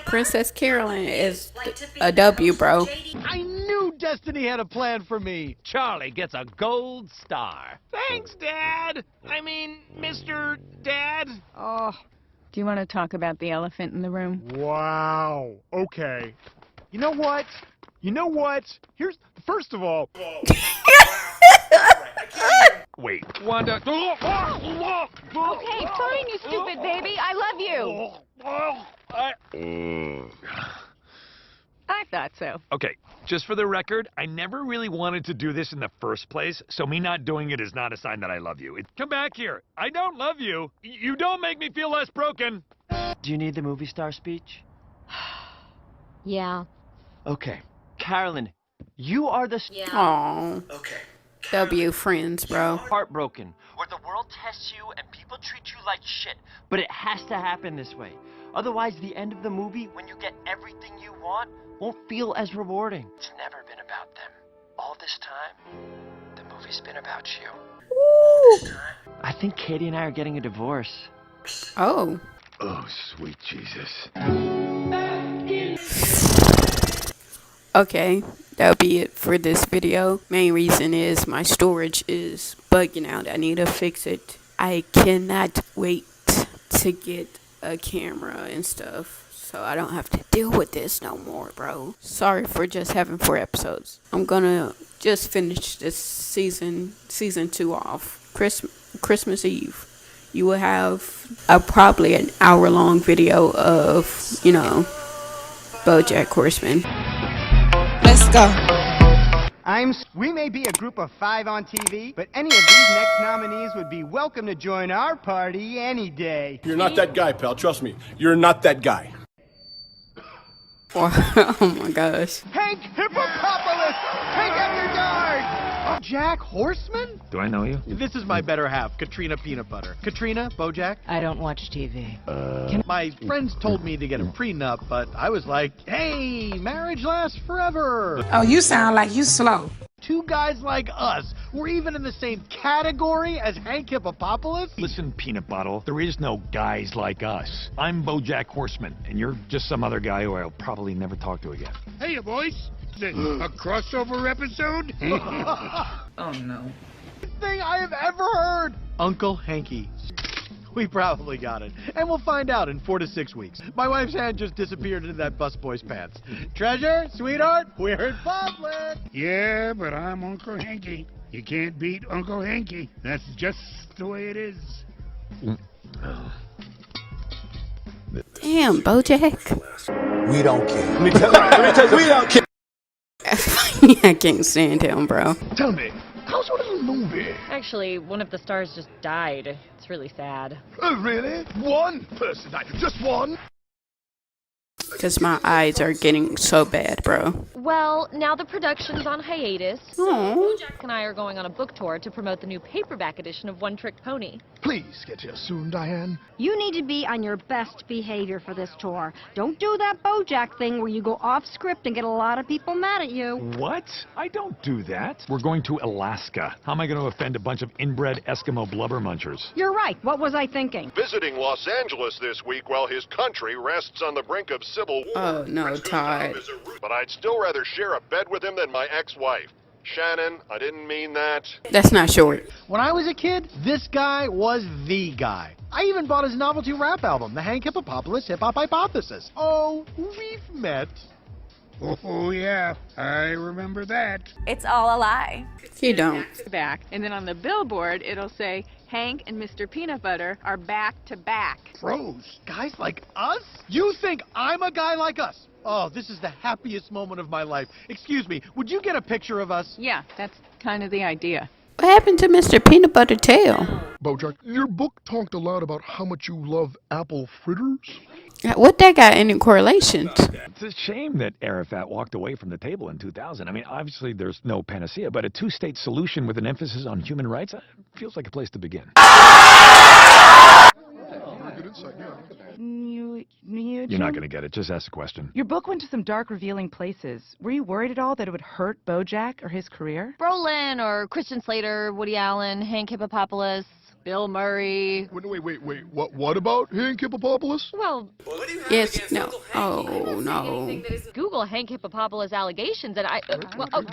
Princess Carolyn is a W, bro. I knew Destiny had a plan for me. Charlie gets a gold star. Thanks, Dad. I mean, Mr. Dad. Oh, do you want to talk about the elephant in the room? Wow. Okay. You know what? Here's, first of all... Wait, Wanda... Okay, fine, you stupid baby. I love you. I thought so. Okay, just for the record, I never really wanted to do this in the first place, so me not doing it is not a sign that I love you. Come back here. I don't love you. You don't make me feel less broken. Do you need the movie star speech? Yeah. Okay. Carolyn, you are the... Aww. Okay. W friends, bro. Heartbroken. Where the world tests you and people treat you like shit. But it has to happen this way. Otherwise, the end of the movie, when you get everything you want, won't feel as rewarding. It's never been about them. All this time, the movie's been about you. Woo! I think Katie and I are getting a divorce. Oh. Oh, sweet Jesus. Okay, that'll be it for this video. Main reason is my storage is bugging out. I need to fix it. I cannot wait to get a camera and stuff, so I don't have to deal with this no more, bro. Sorry for just having 4 episodes. I'm gonna just finish this season 2 off. Christmas Eve. You will have probably an hour-long video of, BoJack Horseman. Let's go. We may be a group of 5 on TV, but any of these next nominees would be welcome to join our party any day. You're not that guy, pal. Trust me. You're not that guy. Oh my gosh. Hank Hippopopolis! Take out your guard! BoJack Horseman? Do I know you? This is my better half, Katrina Peanut Butter. Katrina, BoJack? I don't watch TV. My friends told me to get a prenup, but I was like, hey, marriage lasts forever. Oh, you sound like you slow. Two guys like us, we're even in the same category as Hank Hippopopoulos? Listen, Peanut Bottle, there is no guys like us. I'm BoJack Horseman, and you're just some other guy who I'll probably never talk to again. Hey, you boys. Is it a crossover episode? Oh, no. Thing I have ever heard. Uncle Hanky. We probably got it. And we'll find out in 4 to 6 weeks. My wife's hand just disappeared into that busboy's pants. Treasure, sweetheart, we're in public. Yeah, but I'm Uncle Hanky. You can't beat Uncle Hanky. That's just the way it is. Damn, BoJack. We don't care. Let me tell you, we don't care. I can't stand him, bro. Tell me, how's your little movie? Actually, one of the stars just died. It's really sad. Oh, really? One person died. Just one? Because my eyes are getting so bad, bro. Well, now the production's on hiatus. Aww. Jack and I are going on a book tour to promote the new paperback edition of One Trick Pony. Please get here soon, Diane. You need to be on your best behavior for this tour. Don't do that BoJack thing where you go off script and get a lot of people mad at you. What? I don't do that. We're going to Alaska. How am I going to offend a bunch of inbred Eskimo blubber munchers? You're right. What was I thinking? Visiting Los Angeles this week while his country rests on the brink of civil war. Oh, no, Todd. But I'd still rather share a bed with him than my ex-wife. Shannon, I didn't mean that. That's not short. When I was a kid, this guy was the guy. I even bought his novelty rap album, the Hank Hippopopoulos Hip Hop Hypothesis. Oh, we've met. Oh, yeah, I remember that. It's all a lie. You don't. Back. And then on the billboard, it'll say, Hank and Mr. Peanut Butter are back to back. Pros, guys like us? You think I'm a guy like us? Oh, this is the happiest moment of my life. Excuse me, would you get a picture of us? Yeah, that's kind of the idea. What happened to Mr. Peanut Butter Tail? BoJack, your book talked a lot about how much you love apple fritters. What that got any correlations? It's a shame that Arafat walked away from the table in 2000. I mean, obviously there's no panacea, but a two-state solution with an emphasis on human rights feels like a place to begin. You're not going to get it. Just ask the question. Your book went to some dark, revealing places. Were you worried at all that it would hurt BoJack or his career? Brolin or Christian Slater, Woody Allen, Hank Hippopopoulos, Bill Murray. Wait. What about Hank Hippopopoulos? Well, yes, no. Oh, no. Google Hank Hippopopoulos allegations, and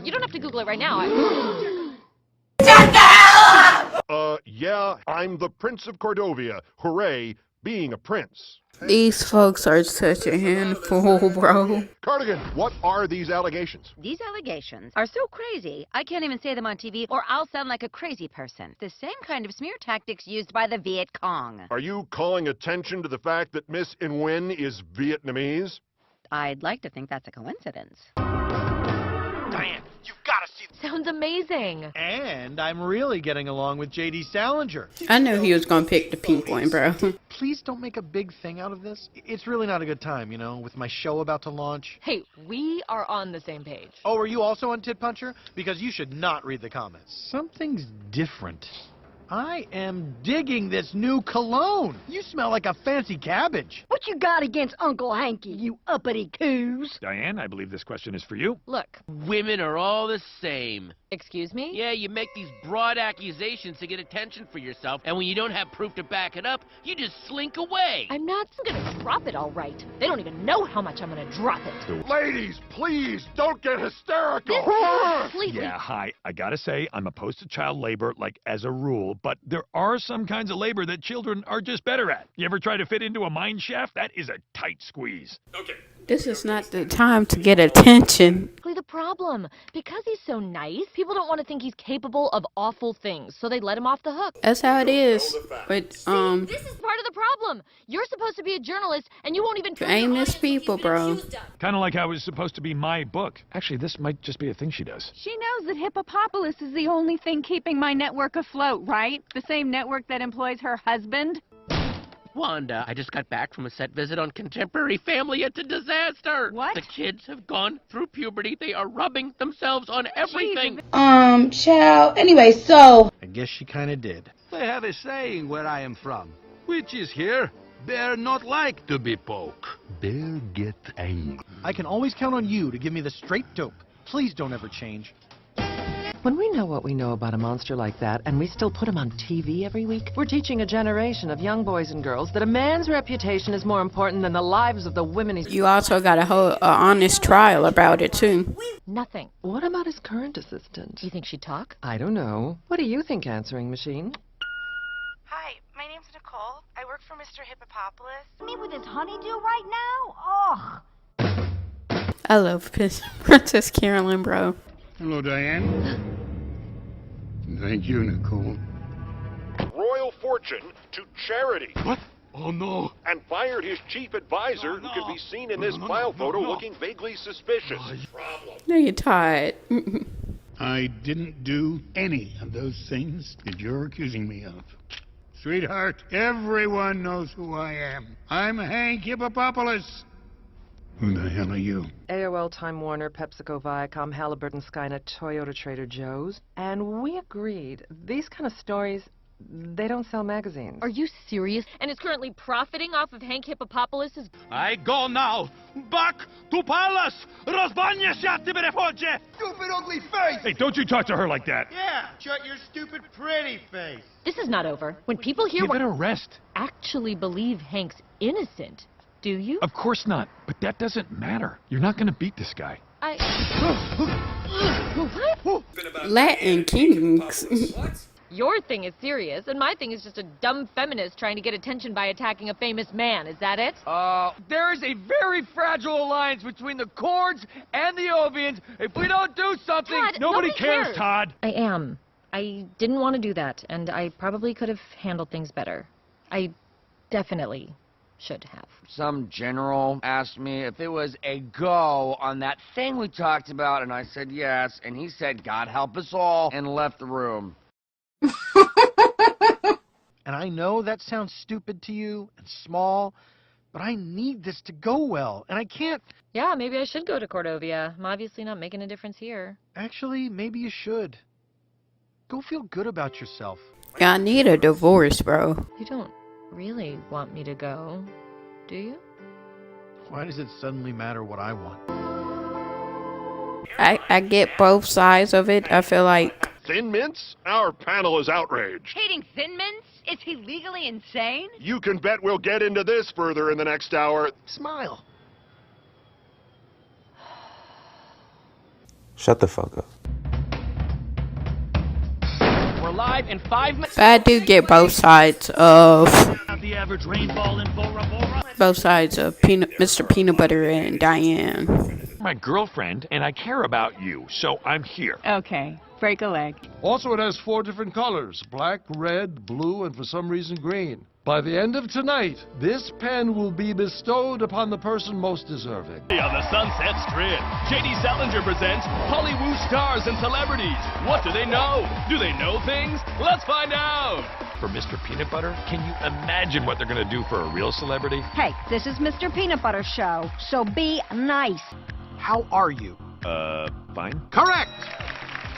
you don't have to Google it right now. Yeah, I'm the Prince of Cordovia. Hooray, being a prince. These folks are such a handful, bro. Cardigan, what are these allegations? These allegations are so crazy, I can't even say them on TV or I'll sound like a crazy person. The same kind of smear tactics used by the Viet Cong. Are you calling attention to the fact that Miss Nguyen is Vietnamese? I'd like to think that's a coincidence. Diane, you've got to see this. Sounds amazing. And I'm really getting along with J.D. Salinger. I knew he was going to pick the pink one, bro. Please don't make a big thing out of this. It's really not a good time, you know, with my show about to launch. Hey, we are on the same page. Oh, are you also on Tit Puncher? Because you should not read the comments. Something's different. I am digging this new cologne. You smell like a fancy cabbage. What you got against Uncle Hanky, you uppity coos? Diane, I believe this question is for you. Look. Women are all the same. Excuse me? Yeah, you make these broad accusations to get attention for yourself, and when you don't have proof to back it up, you just slink away. I'm not gonna drop it, all right. They don't even know how much I'm gonna drop it. Ladies, please, don't get hysterical. Yeah, hi. I gotta say, I'm opposed to child labor, like, as a rule, but there are some kinds of labor that children are just better at. You ever try to fit into a mine shaft? That is a tight squeeze. Okay. This is not the time to get attention. The problem, because he's so nice, people don't want to think he's capable of awful things, so they let him off the hook. That's how it is. But this is part of the problem. You're supposed to be a journalist, and you won't even. Famous people, bro. Kind of like how it was supposed to be my book. Actually, this might just be a thing she does. She knows that Hippopopoulos is the only thing keeping my network afloat, right? The same network that employs her husband. Wanda, I just got back from a set visit on Contemporary Family. It's a disaster. What? The kids have gone through puberty. They are rubbing themselves on everything. Child. Anyway, so. I guess she kind of did. They have a saying where I am from, which is here, bear not like to be poke. Bear get angry. I can always count on you to give me the straight dope. Please don't ever change. When we know what we know about a monster like that, and we still put him on TV every week, we're teaching a generation of young boys and girls that a man's reputation is more important than the lives of the women he's... You also got to hold an honest trial about it, too. Nothing. What about his current assistant? Do you think she'd talk? I don't know. What do you think, answering machine? Hi, my name's Nicole. I work for Mr. Hippopopoulos. Me with this honeydew right now? Ugh. I love Princess Carolyn, bro. Hello, Diane. Thank you, Nicole. Royal Fortune to charity. What? Oh, no. And fired his chief advisor, who can be seen in this file photo looking vaguely suspicious. Now you're tired. I didn't do any of those things that you're accusing me of. Sweetheart, everyone knows who I am. I'm Hank Hippopopoulos. Who the hell are you? AOL, Time Warner, PepsiCo, Viacom, Halliburton, Skynet, Toyota, Trader Joe's. And we agreed, these kind of stories, they don't sell magazines. Are you serious? And is currently profiting off of Hank Hippopopoulos'... I go now. Back to palace. Rozbaniasiaty berefodzie. Stupid ugly face! Hey, don't you talk to her like that. Yeah, shut your stupid pretty face. This is not over. When people hear Give what... it a rest. ...actually believe Hank's innocent, do you? Of course not, but that doesn't matter. You're not gonna beat this guy. What? Latin kings. Your thing is serious, and my thing is just a dumb feminist trying to get attention by attacking a famous man. Is that it? There is a very fragile alliance between the Cords and the Ovians. If we don't do something, Todd, nobody cares, Todd. I am. I didn't want to do that, and I probably could have handled things better. I definitely should have. Some general asked me if it was a go on that thing we talked about, and I said yes, and he said, God help us all, and left the room. And I know that sounds stupid to you and small, but I need this to go well, and I can't... Yeah, maybe I should go to Cordovia. I'm obviously not making a difference here. Actually, maybe you should. Go feel good about yourself. Yeah, I need a divorce, bro. You don't really want me to go, do you? Why does it suddenly matter what I want? I get both sides of it. I feel like... Thin Mints? Our panel is outraged. Hating Thin Mints? Is he legally insane? You can bet we'll get into this further in the next hour. Smile. Shut the fuck up. We're live in 5 minutes. But I do get both sides of... The average rainfall in Bora Bora. Both sides of Mr. Peanut Butter and Diane. My girlfriend, and I care about you, so I'm here. Okay, break a leg. Also, it has 4 different colors: black, red, blue, and for some reason green. By the end of tonight, this pen will be bestowed upon the person most deserving. On the Sunset Strip, J.D. Salinger presents Hollywood stars and celebrities. What do they know? Do they know things? Let's find out. For Mr. Peanut Butter, can you imagine what they're going to do for a real celebrity? Hey, this is Mr. Peanut Butter Show, so be nice. How are you? Fine. Correct!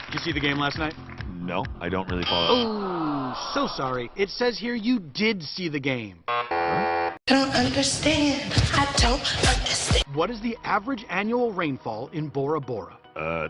Did you see the game last night? No, I don't really follow. Oh, so sorry. It says here you did see the game. I don't understand. I don't understand. What is the average annual rainfall in Bora Bora?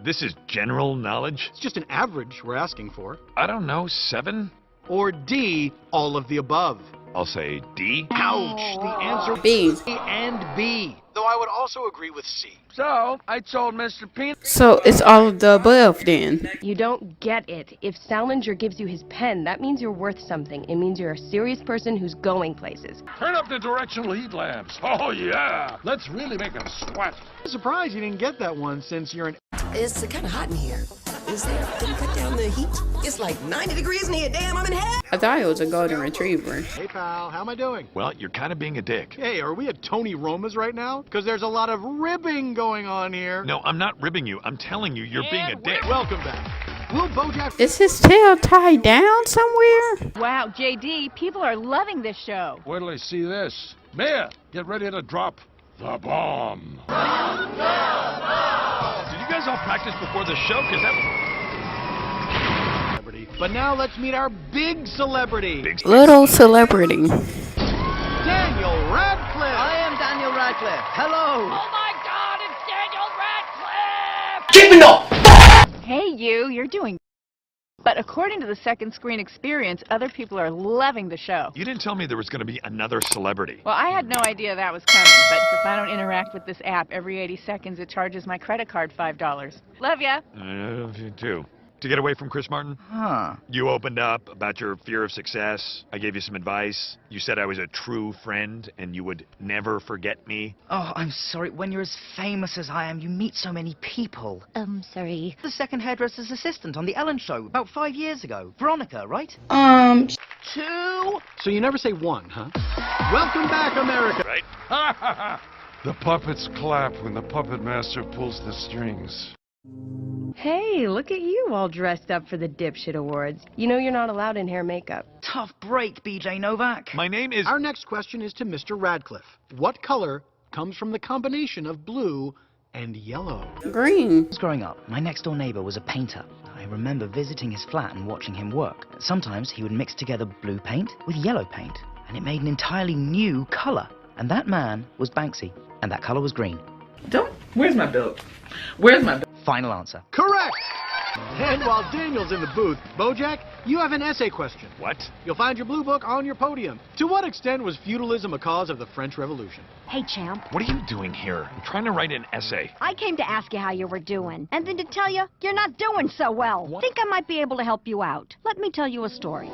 This is general knowledge. It's just an average we're asking for. I don't know, 7? Or D, all of the above. I'll say D. Ouch! The answer B. A and B. Though I would also agree with C. So, I told Mr. Peanut... So it's all of the above then. You don't get it. If Salinger gives you his pen, that means you're worth something. It means you're a serious person who's going places. Turn up the directional heat lamps. Oh, yeah. Let's really make them sweat. I'm surprised you didn't get that one since you're an... It's kind of hot in here. Is there? Can you cut down the heat? It's like 90 degrees in here. Damn, I'm in hell. I thought it was a golden retriever. Hey, pal. How am I doing? Well, you're kind of being a dick. Hey, are we at Tony Roma's right now? Because there's a lot of ribbing going on here. No, I'm not ribbing you. I'm telling you, you're being a dick. Welcome back. Will Bojack... Is his tail tied down somewhere? Wow, JD, people are loving this show. Wait till they see this. Mayor, get ready to drop the bomb. Did you guys all practice before the show? Because that was... But now let's meet our big celebrity. Little celebrity. Daniel Radcliffe. I am Daniel Radcliffe. Hello. Oh my God, it's Keep Daniel Radcliffe! it up! Hey you're doing. But according to the Second Screen Experience, other people are loving the show. You didn't tell me there was going to be another celebrity. Well, I had no idea that was coming, but if I don't interact with this app every 80 seconds, it charges my credit card $5. Love ya. I love you too. To get away from Chris Martin? Huh. You opened up about your fear of success. I gave you some advice. You said I was a true friend and you would never forget me. Oh, I'm sorry. When you're as famous as I am, you meet so many people. Sorry. The second hairdresser's assistant on The Ellen Show about 5 years ago. Veronica, right? 2. So you never say 1, huh? Welcome back, America. Right? The puppets clap when the puppet master pulls the strings. Hey, look at you all dressed up for the Dipshit Awards. You know you're not allowed in hair makeup. Tough break, BJ Novak. My name is... Our next question is to Mr. Radcliffe. What color comes from the combination of blue and yellow? Green. Growing up, my next-door neighbor was a painter. I remember visiting his flat and watching him work. Sometimes he would mix together blue paint with yellow paint, and it made an entirely new color. And that man was Banksy, and that color was green. Where's my book? Where's my book? Final answer. Correct! And while Daniel's in the booth, Bojack, you have an essay question. What? You'll find your blue book on your podium. To what extent was feudalism a cause of the French Revolution? Hey, champ. What are you doing here? I'm trying to write an essay. I came to ask you how you were doing, and then to tell you you're not doing so well. Think I might be able to help you out. Let me tell you a story.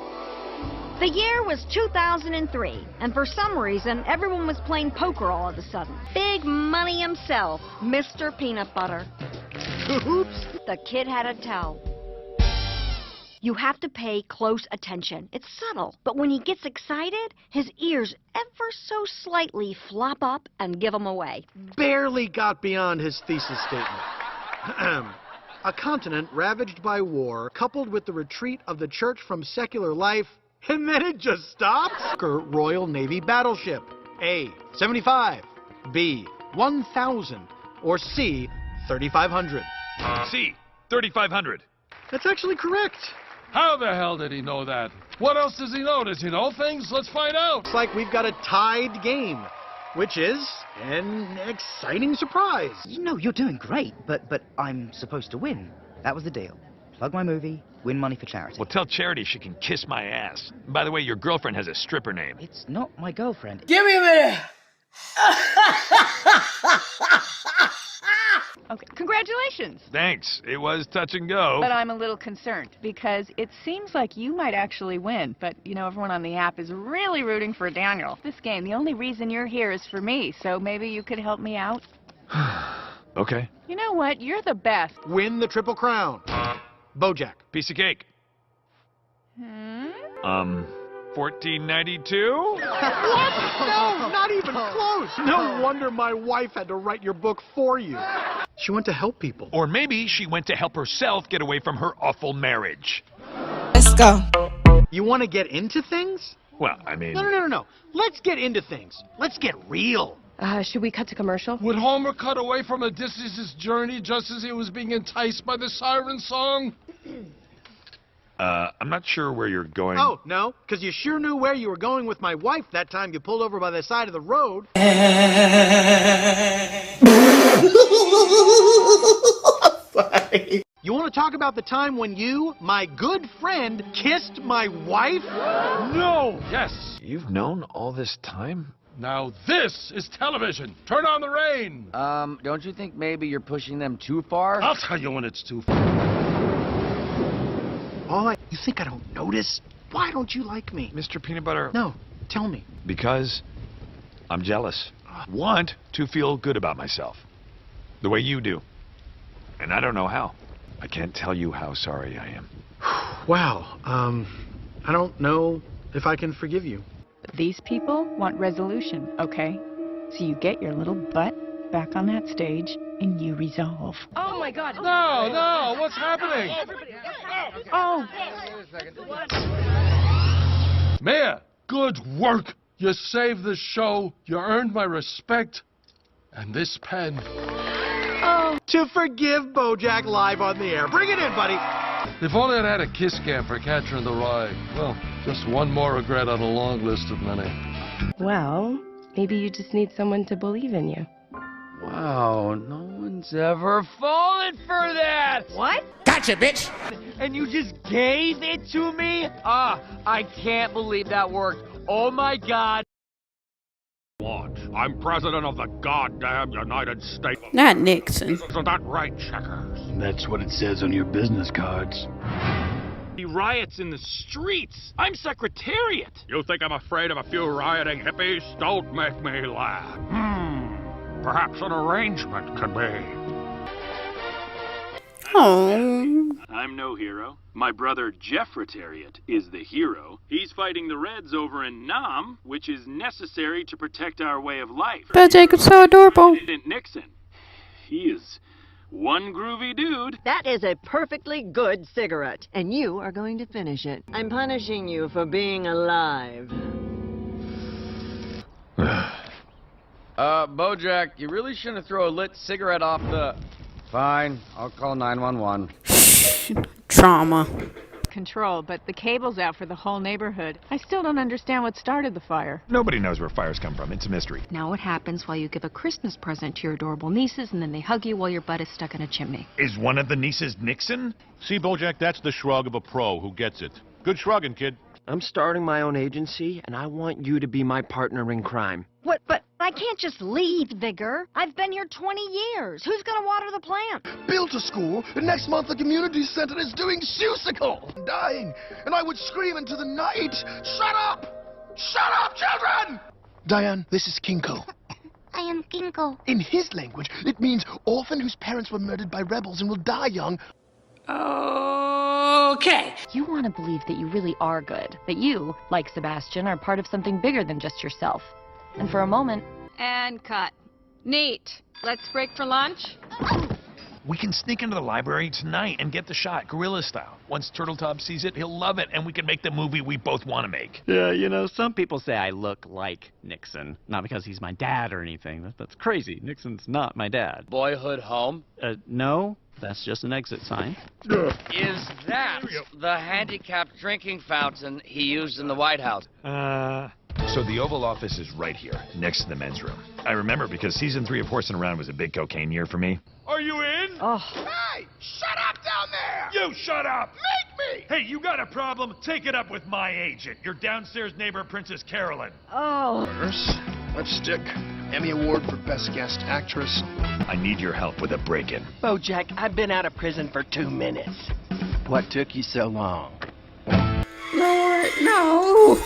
The year was 2003, and for some reason, everyone was playing poker all of a sudden. Big money himself, Mr. Peanut Butter. Oops, the kid had a tell. You have to pay close attention. It's subtle, but when he gets excited, his ears ever so slightly flop up and give him away. Barely got beyond his thesis statement. A continent ravaged by war, coupled with the retreat of the church from secular life, and then it just stops? Royal Navy battleship. A, 75. B, 1,000. Or C, 3,500. C, 3,500. That's actually correct. How the hell did he know that? What else does he know? Does he know things? Let's find out. Looks like we've got a tied game, which is an exciting surprise. You know, you're doing great, but I'm supposed to win. That was the deal. Plug my movie, win money for charity. Well, tell Charity she can kiss my ass. By the way, your girlfriend has a stripper name. It's not my girlfriend. Give me a minute! Okay, congratulations. Thanks. It was touch and go. But I'm a little concerned because it seems like you might actually win. But, you know, everyone on the app is really rooting for Daniel. This game, the only reason you're here is for me, so maybe you could help me out? Okay. You know what? You're the best. Win the Triple Crown. Bojack. Piece of cake. $14.92? What? No, not even close. No wonder my wife had to write your book for you. She went to help people. Or maybe she went to help herself get away from her awful marriage. Let's go. You want to get into things? Well, I mean... No. Let's get into things. Let's get real. Should we cut to commercial? Would Homer cut away from Odysseus' journey just as he was being enticed by the siren song? I'm not sure where you're going. Oh, no, because you sure knew where you were going with my wife that time you pulled over by the side of the road. Sorry. You want to talk about the time when you, my good friend, kissed my wife? No! Yes! You've known all this time? Now this is television. Turn on the rain. Don't you think maybe you're pushing them too far? I'll tell you when it's too far. You think I don't notice? Why don't you like me? Mr. Peanut Butter. No, tell me. Because I'm jealous. Want to feel good about myself. The way you do. And I don't know how. I can't tell you how sorry I am. Wow. I don't know if I can forgive you. These people want resolution, okay? So you get your little butt back on that stage and you resolve. Oh my God! No, what's happening? Oh! Mayor, good work. You saved the show. You earned my respect. And this pen. Oh, to forgive Bojack live on the air. Bring it in, buddy. If only I'd had a kiss cam for Catcher in the Rye. Well, just one more regret on a long list of many. Well, maybe you just need someone to believe in you. Wow, no one's ever fallen for that! What? Gotcha, bitch! And you just gave it to me? I can't believe that worked. Oh my God. What? I'm president of the goddamn United States. Not Nixon. Isn't that right, Checkers? That's what it says on your business cards. Riots in the streets. I'm Secretariat. You think I'm afraid of a few rioting hippies? Don't make me laugh. Perhaps an arrangement could be. Oh. I'm no hero. My brother Jeffretariat is the hero. He's fighting the Reds over in Nam, which is necessary to protect our way of life. Bojack is so adorable. President Nixon. He is one groovy dude. That is a perfectly good cigarette, and you are going to finish it. I'm punishing you for being alive. Bojack, you really shouldn't throw a lit cigarette off the... Fine, I'll call 911. Trauma. Control, but the cable's out for the whole neighborhood. I still don't understand what started the fire. Nobody knows where fires come from. It's a mystery. Now what happens while you give a Christmas present to your adorable nieces and then they hug you while your butt is stuck in a chimney? Is one of the nieces Nixon? See, Bojack, that's the shrug of a pro who gets it. Good shrugging, kid. I'm starting my own agency, and I want you to be my partner in crime. What? But I can't just leave, Vigor. I've been here 20 years. Who's gonna water the plant? Built a school, and next month the community center is doing Seussical. I'm dying, and I would scream into the night, "Shut up! Shut up, children!" Diane, this is Kinko. I am Kinko. In his language, it means orphan whose parents were murdered by rebels and will die young. Okay. You want to believe that you really are good. That you, like Sebastian, are part of something bigger than just yourself. And for a moment... And cut. Neat. Let's break for lunch. We can sneak into the library tonight and get the shot, guerrilla style. Once Turtletop sees it, he'll love it, and we can make the movie we both want to make. Yeah, you know, some people say I look like Nixon. Not because he's my dad or anything. That's crazy. Nixon's not my dad. Boyhood home? No. That's just an exit sign. Is that the handicapped drinking fountain he used in the White House? So the Oval Office is right here, next to the men's room. I remember because season 3 of Horsing Around was a big cocaine year for me. Are you in? Oh. Hey, shut up down there! You shut up! Make me! Hey, you got a problem? Take it up with my agent, your downstairs neighbor, Princess Carolyn. Oh. Nurse, lipstick, Emmy Award for Best Guest Actress. I need your help with a break-in. Bojack, I've been out of prison for 2 minutes. What took you so long? Lord, no.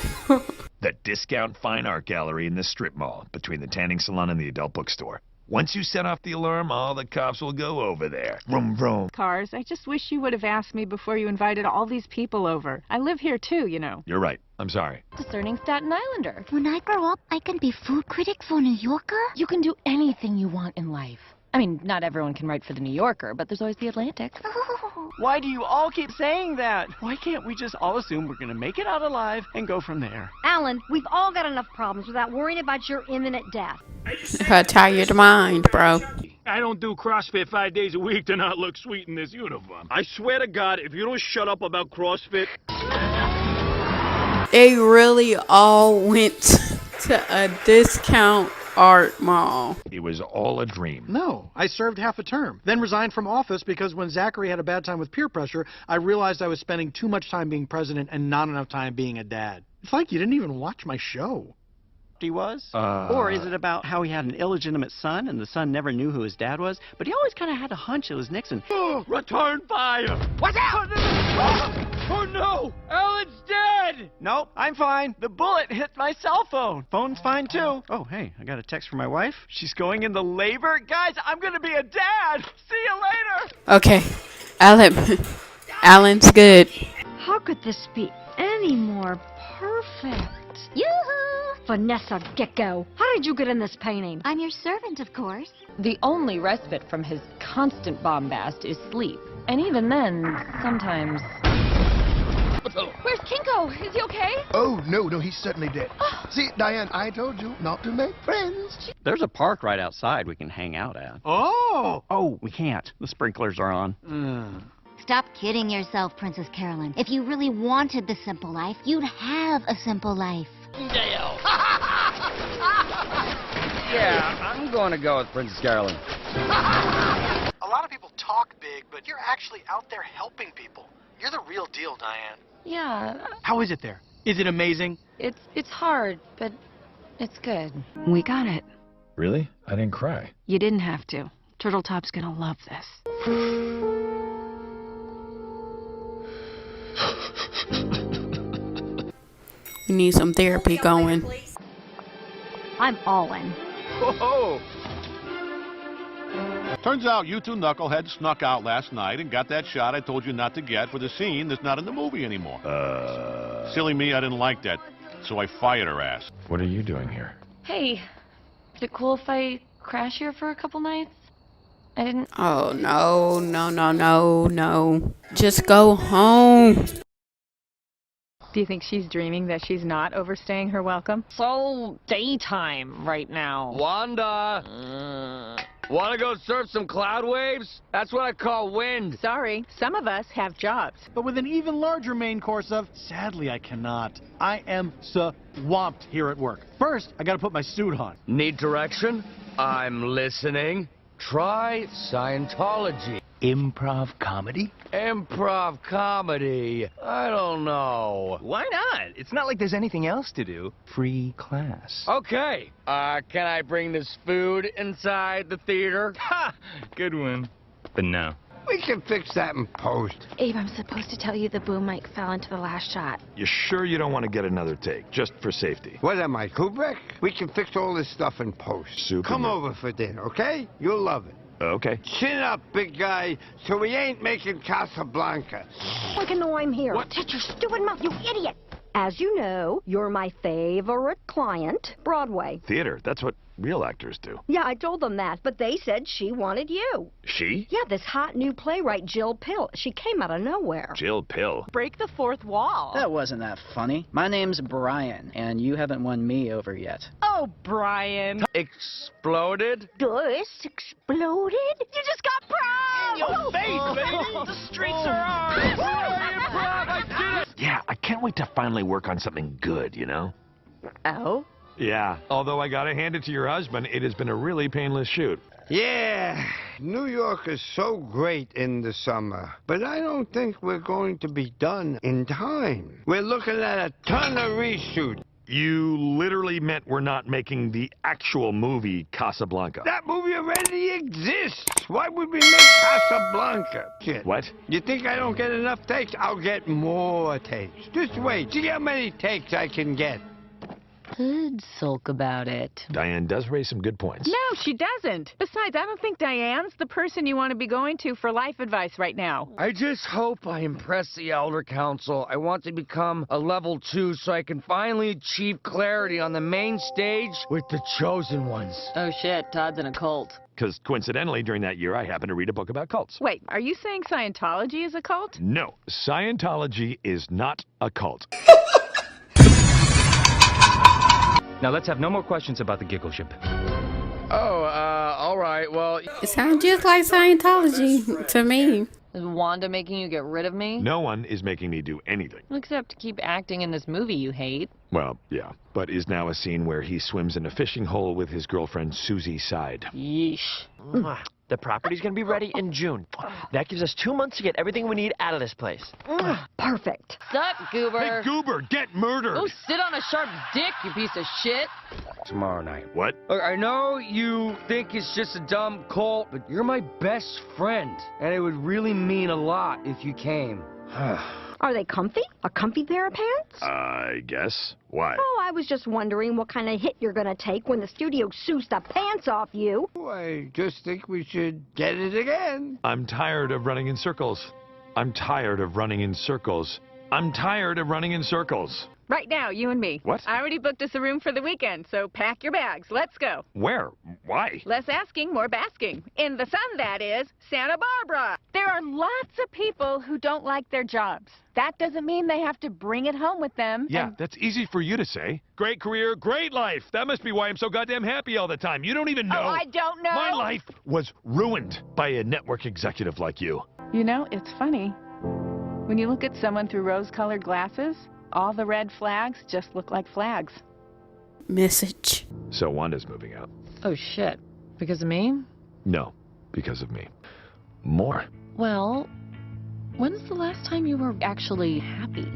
The Discount Fine Art Gallery in the strip mall, between the tanning salon and the adult bookstore. Once you set off the alarm, all the cops will go over there. Vroom, vroom. Cars, I just wish you would have asked me before you invited all these people over. I live here too, you know. You're right. I'm sorry. Discerning Staten Islander. When I grow up, I can be food critic for New Yorker? You can do anything you want in life. I mean, not everyone can write for the New Yorker, but there's always the Atlantic. Why do you all keep saying that? Why can't we just all assume we're gonna make it out alive and go from there? Alan, we've all got enough problems without worrying about your imminent death. Her tired mind, bro. I don't do CrossFit 5 days a week to not look sweet in this uniform. I swear to God, if you don't shut up about CrossFit... They really all went to a discount art mall. It was all a dream. No, I served half a term, then resigned from office because when Zachary had a bad time with peer pressure, I realized I was spending too much time being president and not enough time being a dad. It's like you didn't even watch my show. He was? Or is it about how he had an illegitimate son and the son never knew who his dad was, but he always kind of had a hunch it was Nixon? Return fire! What's out? Oh no! Alan's dead! Nope, I'm fine. The bullet hit my cell phone. Phone's fine too. Oh, hey, I got a text from my wife. She's going into labor. Guys, I'm going to be a dad. See you later. Okay, Alan's good. How could this be any more perfect? Yoo-hoo! Vanessa Gecko. How did you get in this painting? I'm your servant, of course. The only respite from his constant bombast is sleep. And even then, sometimes... Where's Kinko? Is he okay? Oh, no, he's certainly dead. See, Diane, I told you not to make friends. There's a park right outside we can hang out at. Oh! Oh, we can't. The sprinklers are on. Stop kidding yourself, Princess Carolyn. If you really wanted the simple life, you'd have a simple life. Yeah, I'm going to go with Princess Carolyn. A lot of people talk big, but you're actually out there helping people. You're the real deal, Diane. Yeah, How is it there? Is it amazing? it's hard, but it's good. We got it. Really? I didn't cry. You didn't have to. Turtletop's gonna love this. We need some therapy going. I'm all in. Whoa! Turns out you two knuckleheads snuck out last night and got that shot I told you not to get for the scene that's not in the movie anymore. Silly me, I didn't like that, so I fired her ass. What are you doing here? Hey, is it cool if I crash here for a couple nights? I didn't... Oh, no. Just go home. Do you think she's dreaming that she's not overstaying her welcome? So daytime right now. Wanda! Want to go surf some cloud waves? That's what I call wind. Sorry, some of us have jobs. But with an even larger main course of, sadly I cannot. I am swamped here at work. First, I gotta put my suit on. Need direction? I'm listening. Try Scientology. Improv comedy? Improv comedy. I don't know. Why not? It's not like there's anything else to do. Free class. Okay. Can I bring this food inside the theater? Ha! Good one. But no. We can fix that in post. Abe, I'm supposed to tell you the boom mic fell into the last shot. You sure you don't want to get another take, just for safety? What am I, Kubrick? We can fix all this stuff in post. Super. Come over for dinner, okay? You'll love it. Okay. Chin up, big guy, so we ain't making Casablanca. I can know I'm here. What? Shut your stupid mouth, you idiot! As you know, you're my favorite client, Broadway. Theater, that's what real actors do. Yeah, I told them that, but they said she wanted you. She? Yeah, this hot new playwright, Jill Pill. She came out of nowhere. Jill Pill. Break the fourth wall. That wasn't that funny. My name's Brian, and you haven't won me over yet. Oh, Brian. Exploded? This exploded? You just got proud! In your face, baby! The streets are ours! Improv, I did it! Yeah, I can't wait to finally work on something good, you know? Oh? Yeah, although I gotta hand it to your husband, it has been a really painless shoot. Yeah, New York is so great in the summer, but I don't think we're going to be done in time. We're looking at a ton of reshoots. You literally meant we're not making the actual movie Casablanca. That movie already exists. Why would we make Casablanca? Shit. What? You think I don't get enough takes? I'll get more takes. Just wait. See how many takes I can get. Could sulk about it. Diane does raise some good points. No, she doesn't. Besides, I don't think Diane's the person you want to be going to for life advice right now. I just hope I impress the Elder Council. I want to become a level 2 so I can finally achieve clarity on the main stage with the Chosen Ones. Oh shit, Todd's in a cult. Because coincidentally, during that year, I happened to read a book about cults. Wait, are you saying Scientology is a cult? No, Scientology is not a cult. Now let's have no more questions about the giggle ship. Oh, all right, well... It sounds just like Scientology to me. Is Wanda making you get rid of me? No one is making me do anything. Except keep acting in this movie you hate. Well, yeah, but is now a scene where he swims in a fishing hole with his girlfriend Susie Side. Yeesh. The property's gonna be ready in June. That gives us 2 months to get everything we need out of this place. Perfect. Sup, Goober? Hey, Goober, get murdered! Go sit on a sharp dick, you piece of shit. Tomorrow night. What? Look, I know you think it's just a dumb cult, but you're my best friend, and it would really mean a lot if you came. Are they comfy? A comfy pair of pants? I guess. Why? Oh, I was just wondering what kind of hit you're gonna take when the studio sues the pants off you. I just think we should get it again. I'm tired of running in circles. I'm tired of running in circles. I'm tired of running in circles. Right now, you and me. What? I already booked us a room for the weekend, so pack your bags. Let's go. Where? Why? Less asking, more basking. In the sun, that is, Santa Barbara. There are lots of people who don't like their jobs. That doesn't mean they have to bring it home with them. Yeah, that's easy for you to say. Great career, great life. That must be why I'm so goddamn happy all the time. You don't even know. Oh, I don't know. My life was ruined by a network executive like you. You know, it's funny. When you look at someone through rose-colored glasses, all the red flags just look like flags. Message. So Wanda's moving out. Oh, shit. Because of me? No, because of me. More. Well, when's the last time you were actually happy?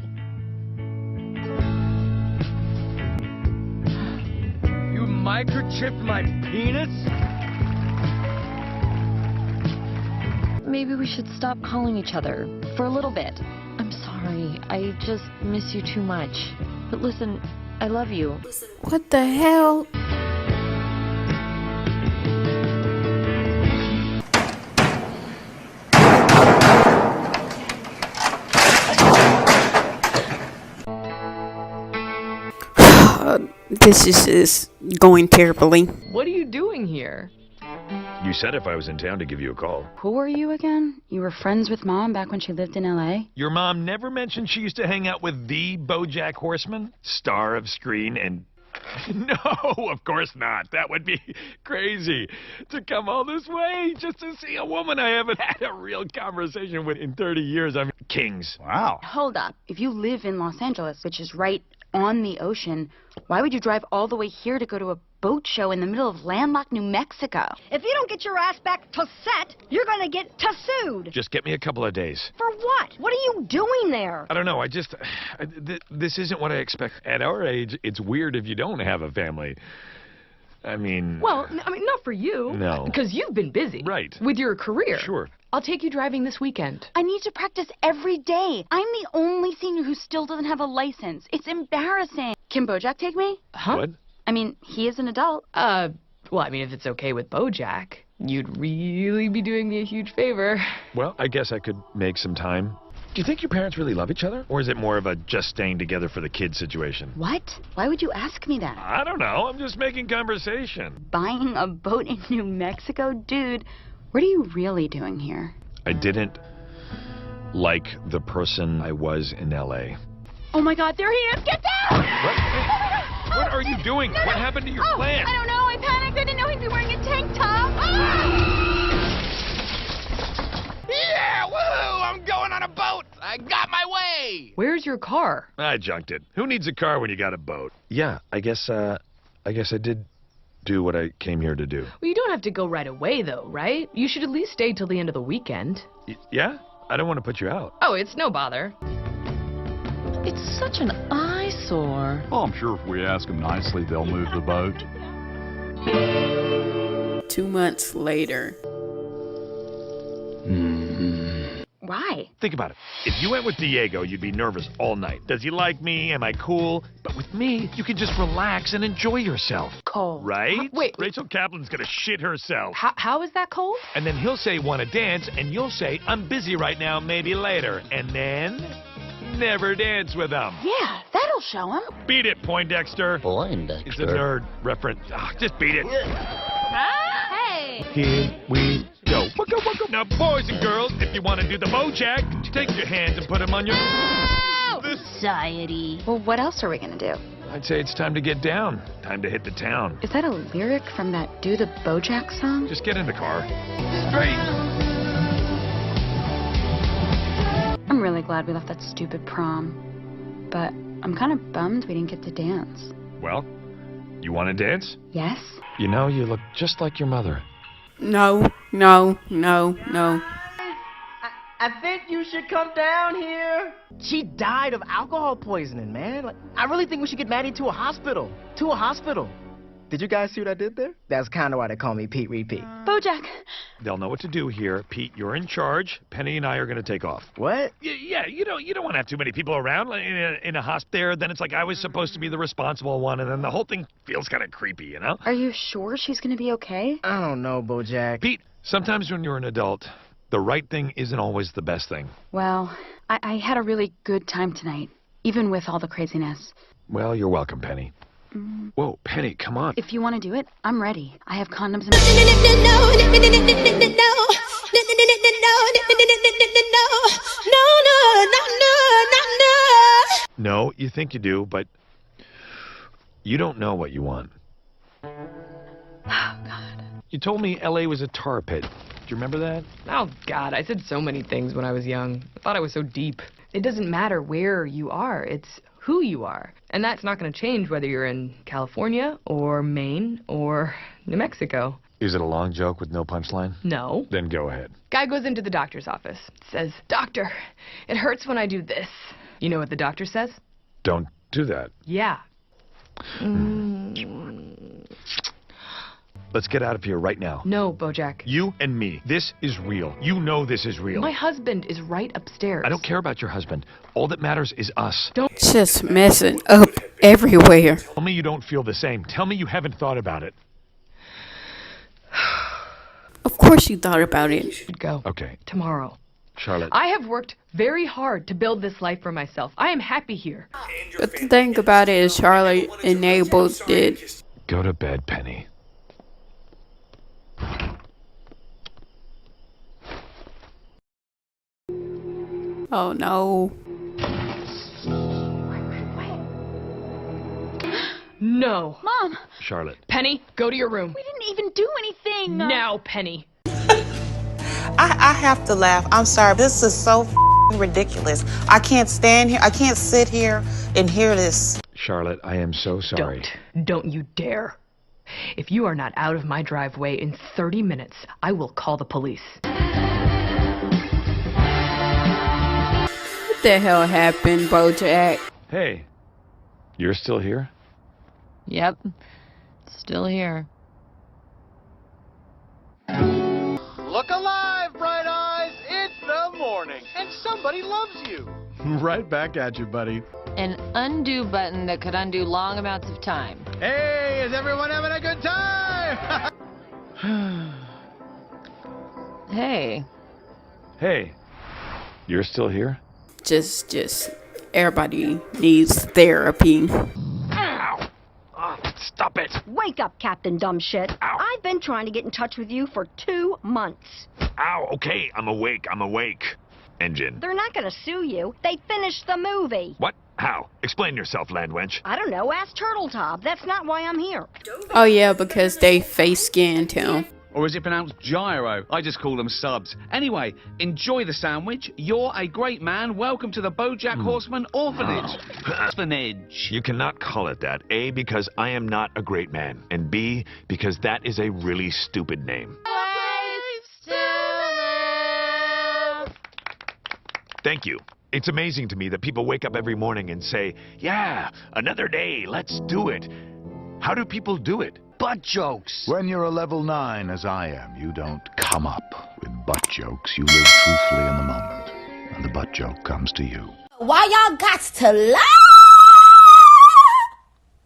You microchipped my penis? Maybe we should stop calling each other for a little bit. I'm sorry. I just miss you too much. But listen, I love you. What the hell? This is going terribly. What are you doing here? You said if I was in town to give you a call. Who are you again? You were friends with Mom back when she lived in L.A.? Your mom never mentioned she used to hang out with the BoJack Horseman? Star of screen and... No, of course not. That would be crazy. To come all this way just to see a woman I haven't had a real conversation with in 30 years. I mean, kings. Wow. Hold up. If you live in Los Angeles, which is right on the ocean, why would you drive all the way here to go to a boat show in the middle of landlocked New Mexico? If you don't get your ass back to set, you're gonna get sued. Just get me a couple of days. For what? What are you doing there? I don't know. This isn't what I expect. At our age, it's weird if you don't have a family. I mean... Well, I mean, not for you. No. Because you've been busy. Right. With your career. Sure. I'll take you driving this weekend. I need to practice every day. I'm the only senior who still doesn't have a license. It's embarrassing. Can BoJack take me? Huh? What? I mean, he is an adult. Well, I mean, if it's okay with BoJack, you'd really be doing me a huge favor. Well, I guess I could make some time. Do you think your parents really love each other? Or is it more of a just staying together for the kids situation? What? Why would you ask me that? I don't know. I'm just making conversation. Buying a boat in New Mexico? Dude, what are you really doing here? I didn't like the person I was in L.A. Oh my God, there he is! Get down! What are you doing? No, What no. happened to your Oh, plan? I don't know. I panicked. I didn't know he'd be wearing a tank top. Yeah, woohoo! I'm going on a boat! I got my way! Where's your car? I junked it. Who needs a car when you got a boat? Yeah, I guess I did do what I came here to do. Well, you don't have to go right away, though, right? You should at least stay till the end of the weekend. Yeah? I don't want to put you out. Oh, it's no bother. It's such an eyesore. Oh, I'm sure if we ask them nicely, they'll move the boat. 2 months later. Why? Think about it. If you went with Diego, you'd be nervous all night. Does he like me? Am I cool? But with me, you can just relax and enjoy yourself. Cole. Right? Wait. Rachel Kaplan's gonna shit herself. How is that cold? And then he'll say, wanna dance? And you'll say, I'm busy right now, maybe later. And then... never dance with him. Yeah, that'll show him. Beat it, Poindexter. Poindexter. It's a nerd reference. Just beat it. Hey! Here we go. Waka, waka. Now, boys and girls, if you want to do the BoJack, take your hands and put them on your... Society. Well, what else are we gonna do? I'd say it's time to get down. Time to hit the town. Is that a lyric from that Do the BoJack song? Just get in the car. Straight. I'm really glad we left that stupid prom. But I'm kind of bummed we didn't get to dance. Well, you want to dance? Yes? You know, you look just like your mother. No. I think you should come down here. She died of alcohol poisoning, man. Like, I really think we should get Maddie to a hospital. To a hospital. Did you guys see what I did there? That's kind of why they call me Pete Repeat. BoJack. They'll know what to do here. Pete, you're in charge. Penny and I are going to take off. What? Yeah, you don't want to have too many people around in a hospital there. Then it's like I was supposed to be the responsible one, and then the whole thing feels kind of creepy, you know? Are you sure she's gonna be okay? I don't know, BoJack. Pete, sometimes when you're an adult, the right thing isn't always the best thing. Well, I had a really good time tonight, even with all the craziness. Well, you're welcome, Penny. Whoa, Penny, come on. If you want to do it, I'm ready. I have condoms in my... No, you think you do, but you don't know what you want. Oh, God. You told me L.A. was a tar pit. Do you remember that? Oh, God, I said so many things when I was young. I thought I was so deep. It doesn't matter where you are, it's who you are. And that's not going to change whether you're in California or Maine or New Mexico. Is it a long joke with no punchline? No. Then go ahead. Guy goes into the doctor's office, says, "Doctor, it hurts when I do this." You know what the doctor says? Don't do that. Yeah. Let's get out of here right now. No, Bojack. You and me. This is real. You know this is real. My husband is right upstairs. I don't care about your husband. All that matters is us. Just messing up everywhere. Tell me you don't feel the same. Tell me you haven't thought about it. Of course you thought about it. Go. Okay. Tomorrow. Charlotte. I have worked very hard to build this life for myself. I am happy here. But the thing about it is Charlotte enabled it. Go to bed, Penny. Oh no. No. Mom! Charlotte. Penny, go to your room. We didn't even do anything! Now, Penny. I have to laugh. I'm sorry. This is so ridiculous. I can't stand here. I can't sit here and hear this. Charlotte, I am so sorry. Don't you dare. If you are not out of my driveway in 30 minutes, I will call the police. What the hell happened, Bojack? Hey, you're still here? Yep. Still here. Look alive, Bright Eyes! It's the morning, and somebody loves you. Right back at you, buddy. An undo button that could undo long amounts of time. Hey, is everyone having a good time? Hey. Hey, you're still here? Just, everybody needs therapy. Ow! Oh, stop it! Wake up, Captain Dumbshit. Ow. I've been trying to get in touch with you for 2 months. Ow, okay, I'm awake. Engine. They're not going to sue you. They finished the movie. What? How? Explain yourself, Landwench. I don't know. Ask Turtletop. That's not why I'm here. Oh yeah, because they face scanned him. Or is it pronounced gyro? I just call them subs. Anyway, enjoy the sandwich. You're a great man. Welcome to the BoJack Horseman Orphanage. Orphanage. You cannot call it that. A, because I am not a great man. And B, because that is a really stupid name. Thank you. It's amazing to me that people wake up every morning and say, yeah, another day, let's do it. How do people do it? Butt jokes. When you're a level 9, as I am, you don't come up with butt jokes. You live truthfully in the moment. And the butt joke comes to you. Why y'all got to lie?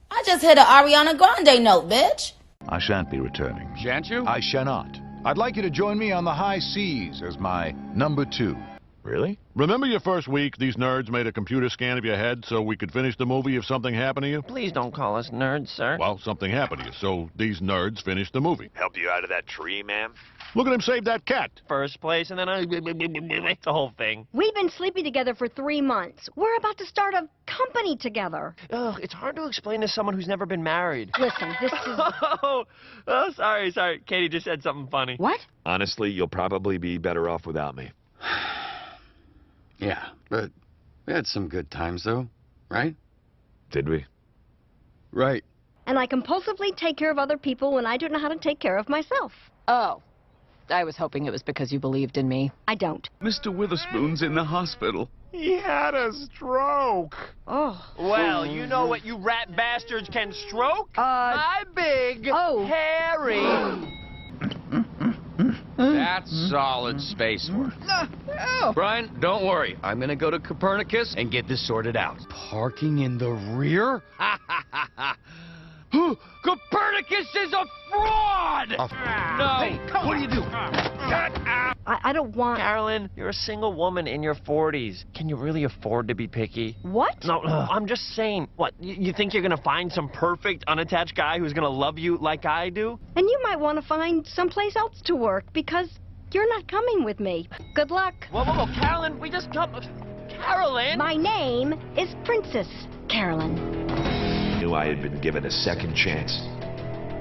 I just hit an Ariana Grande note, bitch. I shan't be returning. Shan't you? I shall not. I'd like you to join me on the high seas as my number 2. Really? Remember your first week, these nerds made a computer scan of your head so we could finish the movie if something happened to you? Please don't call us nerds, sir. Well, something happened to you, so these nerds finished the movie. Help you out of that tree, ma'am? Look at him save that cat. First place, and then it's the whole thing. We've been sleeping together for 3 months. We're about to start a company together. Ugh, it's hard to explain to someone who's never been married. Listen, this is... oh, sorry. Katie just said something funny. What? Honestly, you'll probably be better off without me. Yeah, but we had some good times, though, right? Did we? Right. And I compulsively take care of other people when I don't know how to take care of myself. Oh. I was hoping it was because you believed in me. I don't. Mr. Witherspoon's in the hospital. He had a stroke. Oh. Well, you know what you rat bastards can stroke? My big, hairy... That's solid space work. Brian, don't worry. I'm gonna go to Copernicus and get this sorted out. Parking in the rear? Copernicus is a fraud! No. Hey, what do you do? I don't want... Carolyn, you're a single woman in your 40s. Can you really afford to be picky? What? No, I'm just saying. What, you think you're gonna find some perfect, unattached guy who's gonna love you like I do? And you might want to find someplace else to work because you're not coming with me. Good luck. Whoa, Carolyn, we just come... Carolyn! My name is Princess Carolyn. I knew I had been given a second chance.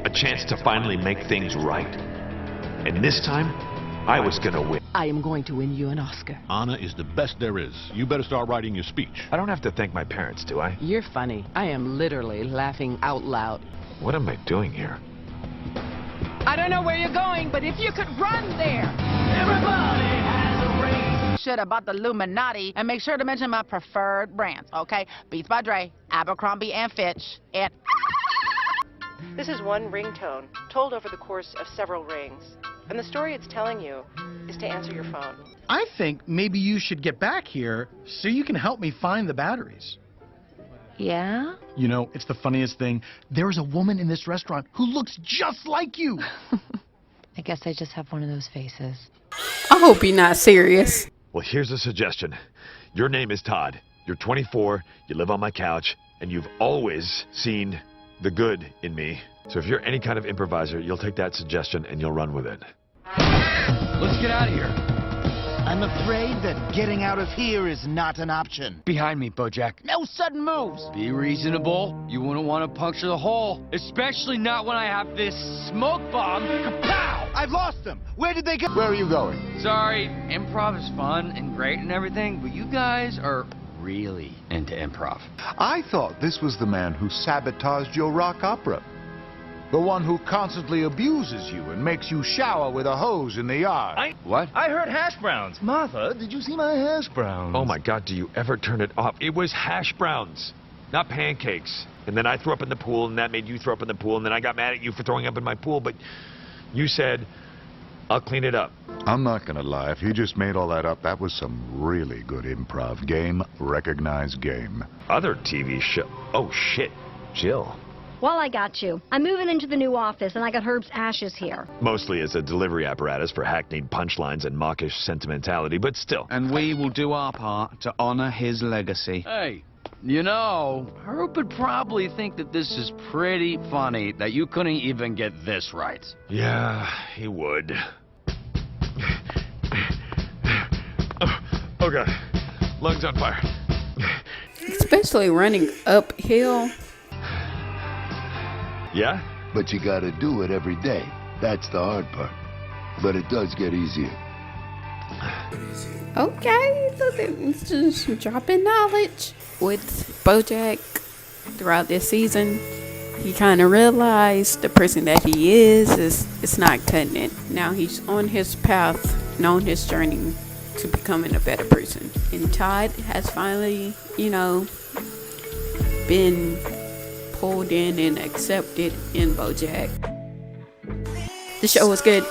A chance to finally make things right. And this time, I was gonna win. I am going to win you an Oscar. Anna is the best there is. You better start writing your speech. I don't have to thank my parents, do I? You're funny. I am literally laughing out loud. What am I doing here? I don't know where you're going, but if you could run there. Everybody has a ring. Shit about the Illuminati, and make sure to mention my preferred brands, okay? Beats by Dre, Abercrombie and Fitch, and... This is one ringtone, told over the course of several rings. And the story it's telling you is to answer your phone. I think maybe you should get back here so you can help me find the batteries. Yeah? You know, it's the funniest thing. There is a woman in this restaurant who looks just like you. I guess I just have one of those faces. I hope you're not serious. Well, here's a suggestion. Your name is Todd. You're 24, you live on my couch, and you've always seen the good in me. So if you're any kind of improviser, you'll take that suggestion and you'll run with it. Let's get out of here. I'm afraid that getting out of here is not an option. Behind me, Bojack. No sudden moves. Be reasonable. You wouldn't want to puncture the hole. Especially not when I have this smoke bomb. Kapow! I've lost them. Where did they go? Where are you going? Sorry, improv is fun and great and everything, but you guys are really into improv. I thought this was the man who sabotaged your rock opera. The one who constantly abuses you and makes you shower with a hose in the yard. What? I heard hash browns. Martha, did you see my hash browns? Oh my God, do you ever turn it off? It was hash browns, not pancakes. And then I threw up in the pool, and that made you throw up in the pool, and then I got mad at you for throwing up in my pool, but you said, I'll clean it up. I'm not gonna lie, if you just made all that up, that was some really good improv. Game, recognized game. Other TV show. Oh shit, Jill. Well, I got you. I'm moving into the new office, and I got Herb's ashes here. Mostly as a delivery apparatus for hackneyed punchlines and mawkish sentimentality, but still. And we will do our part to honor his legacy. Hey, you know, Herb would probably think that this is pretty funny that you couldn't even get this right. Yeah, he would. Oh God, lungs on fire. Especially running uphill. Yeah? But you gotta do it every day. That's the hard part. But it does get easier. Okay, so it's just dropping knowledge. With Bojack, throughout this season, he kind of realized the person that he is it's not cutting it. Now he's on his path, on his journey to becoming a better person. And Todd has finally, you know, been pulled in and accepted in Bojack. The show was good.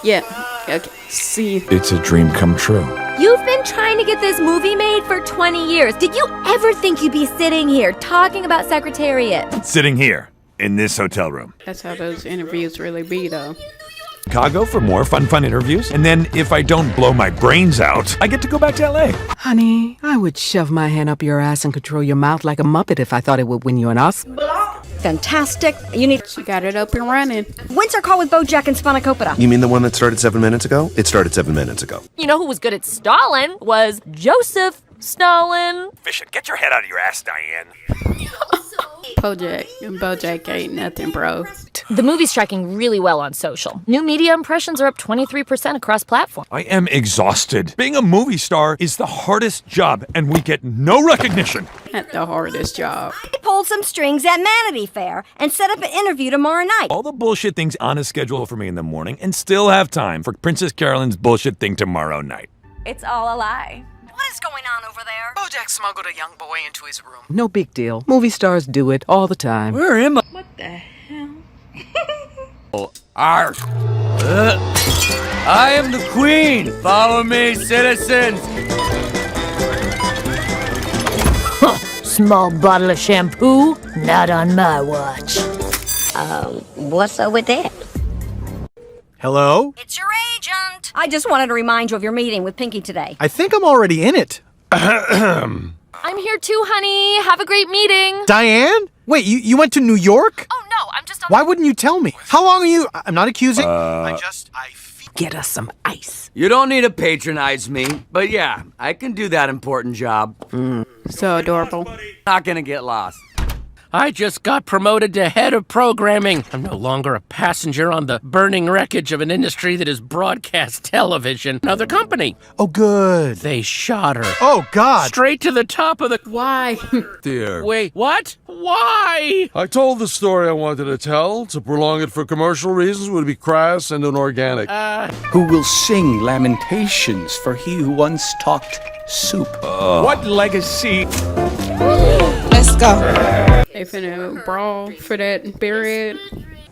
Yeah. Okay. See you. It's a dream come true. You've been trying to get this movie made for 20 years. Did you ever think you'd be sitting here talking about Secretariat? Sitting here in this hotel room. That's how those interviews really be, though. Chicago for more fun interviews. And then if I don't blow my brains out, I get to go back to LA. Honey, I would shove my hand up your ass and control your mouth like a Muppet if I thought it would win you an Oscar. Fantastic. She got it up and running. Winter Call with Bojack and Spanakopita. You mean the one that started 7 minutes ago? It started 7 minutes ago. You know who was good at Stalin was Joseph Stalin. Fisher, get your head out of your ass, Diane. Bojack ain't nothing, bro. The movie's tracking really well on social. New media impressions are up 23% across platforms. I am exhausted. Being a movie star is the hardest job, and we get no recognition. Not the hardest job. I pulled some strings at Manatee Fair and set up an interview tomorrow night. All the bullshit things on a schedule for me in the morning, and still have time for Princess Carolyn's bullshit thing tomorrow night. It's all a lie. What is going on over there? Bojack smuggled a young boy into his room. No big deal. Movie stars do it all the time. Where am I? What the hell? Arr. I am the queen. Follow me, citizens. Small bottle of shampoo? Not on my watch. What's up with that? Hello? It's your agent. I just wanted to remind you of your meeting with Pinky today. I think I'm already in it. I'm here too, honey. Have a great meeting. Diane? Wait, you went to New York? Oh, no, I'm just on... Why wouldn't you tell me? How long are you... I'm not accusing. Get us some ice. You don't need to patronize me, but yeah, I can do that important job. So adorable. Not gonna get lost. I just got promoted to head of programming. I'm no longer a passenger on the burning wreckage of an industry that is broadcast television. Another company. Oh, good. They shot her. Oh, God. Straight to the top of the... Why? Dear. Wait, what? Why? I told the story I wanted to tell. To prolong it for commercial reasons would be crass and inorganic. Who will sing lamentations for he who once talked soup? What legacy? Let's go. They finna brawl for that buried.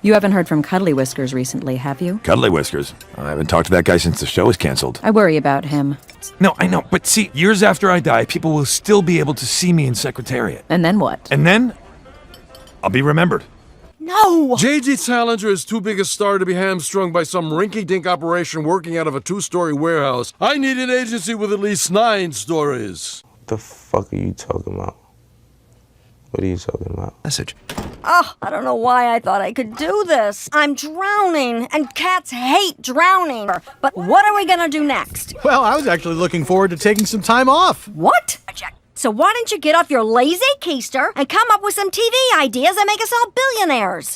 You haven't heard from Cuddly Whiskers recently, have you? Cuddly Whiskers. I haven't talked to that guy since the show was canceled. I worry about him. No, I know, but see, years after I die, people will still be able to see me in Secretariat. And then what? And then, I'll be remembered. No! J.G. Salinger is too big a star to be hamstrung by some rinky-dink operation working out of a 2-story warehouse. I need an agency with at least 9 stories. What the fuck are you talking about? What are you talking about? Message. Oh, I don't know why I thought I could do this. I'm drowning, and cats hate drowning. But what are we gonna do next? Well, I was actually looking forward to taking some time off. What? So why don't you get off your lazy keister and come up with some TV ideas and make us all billionaires?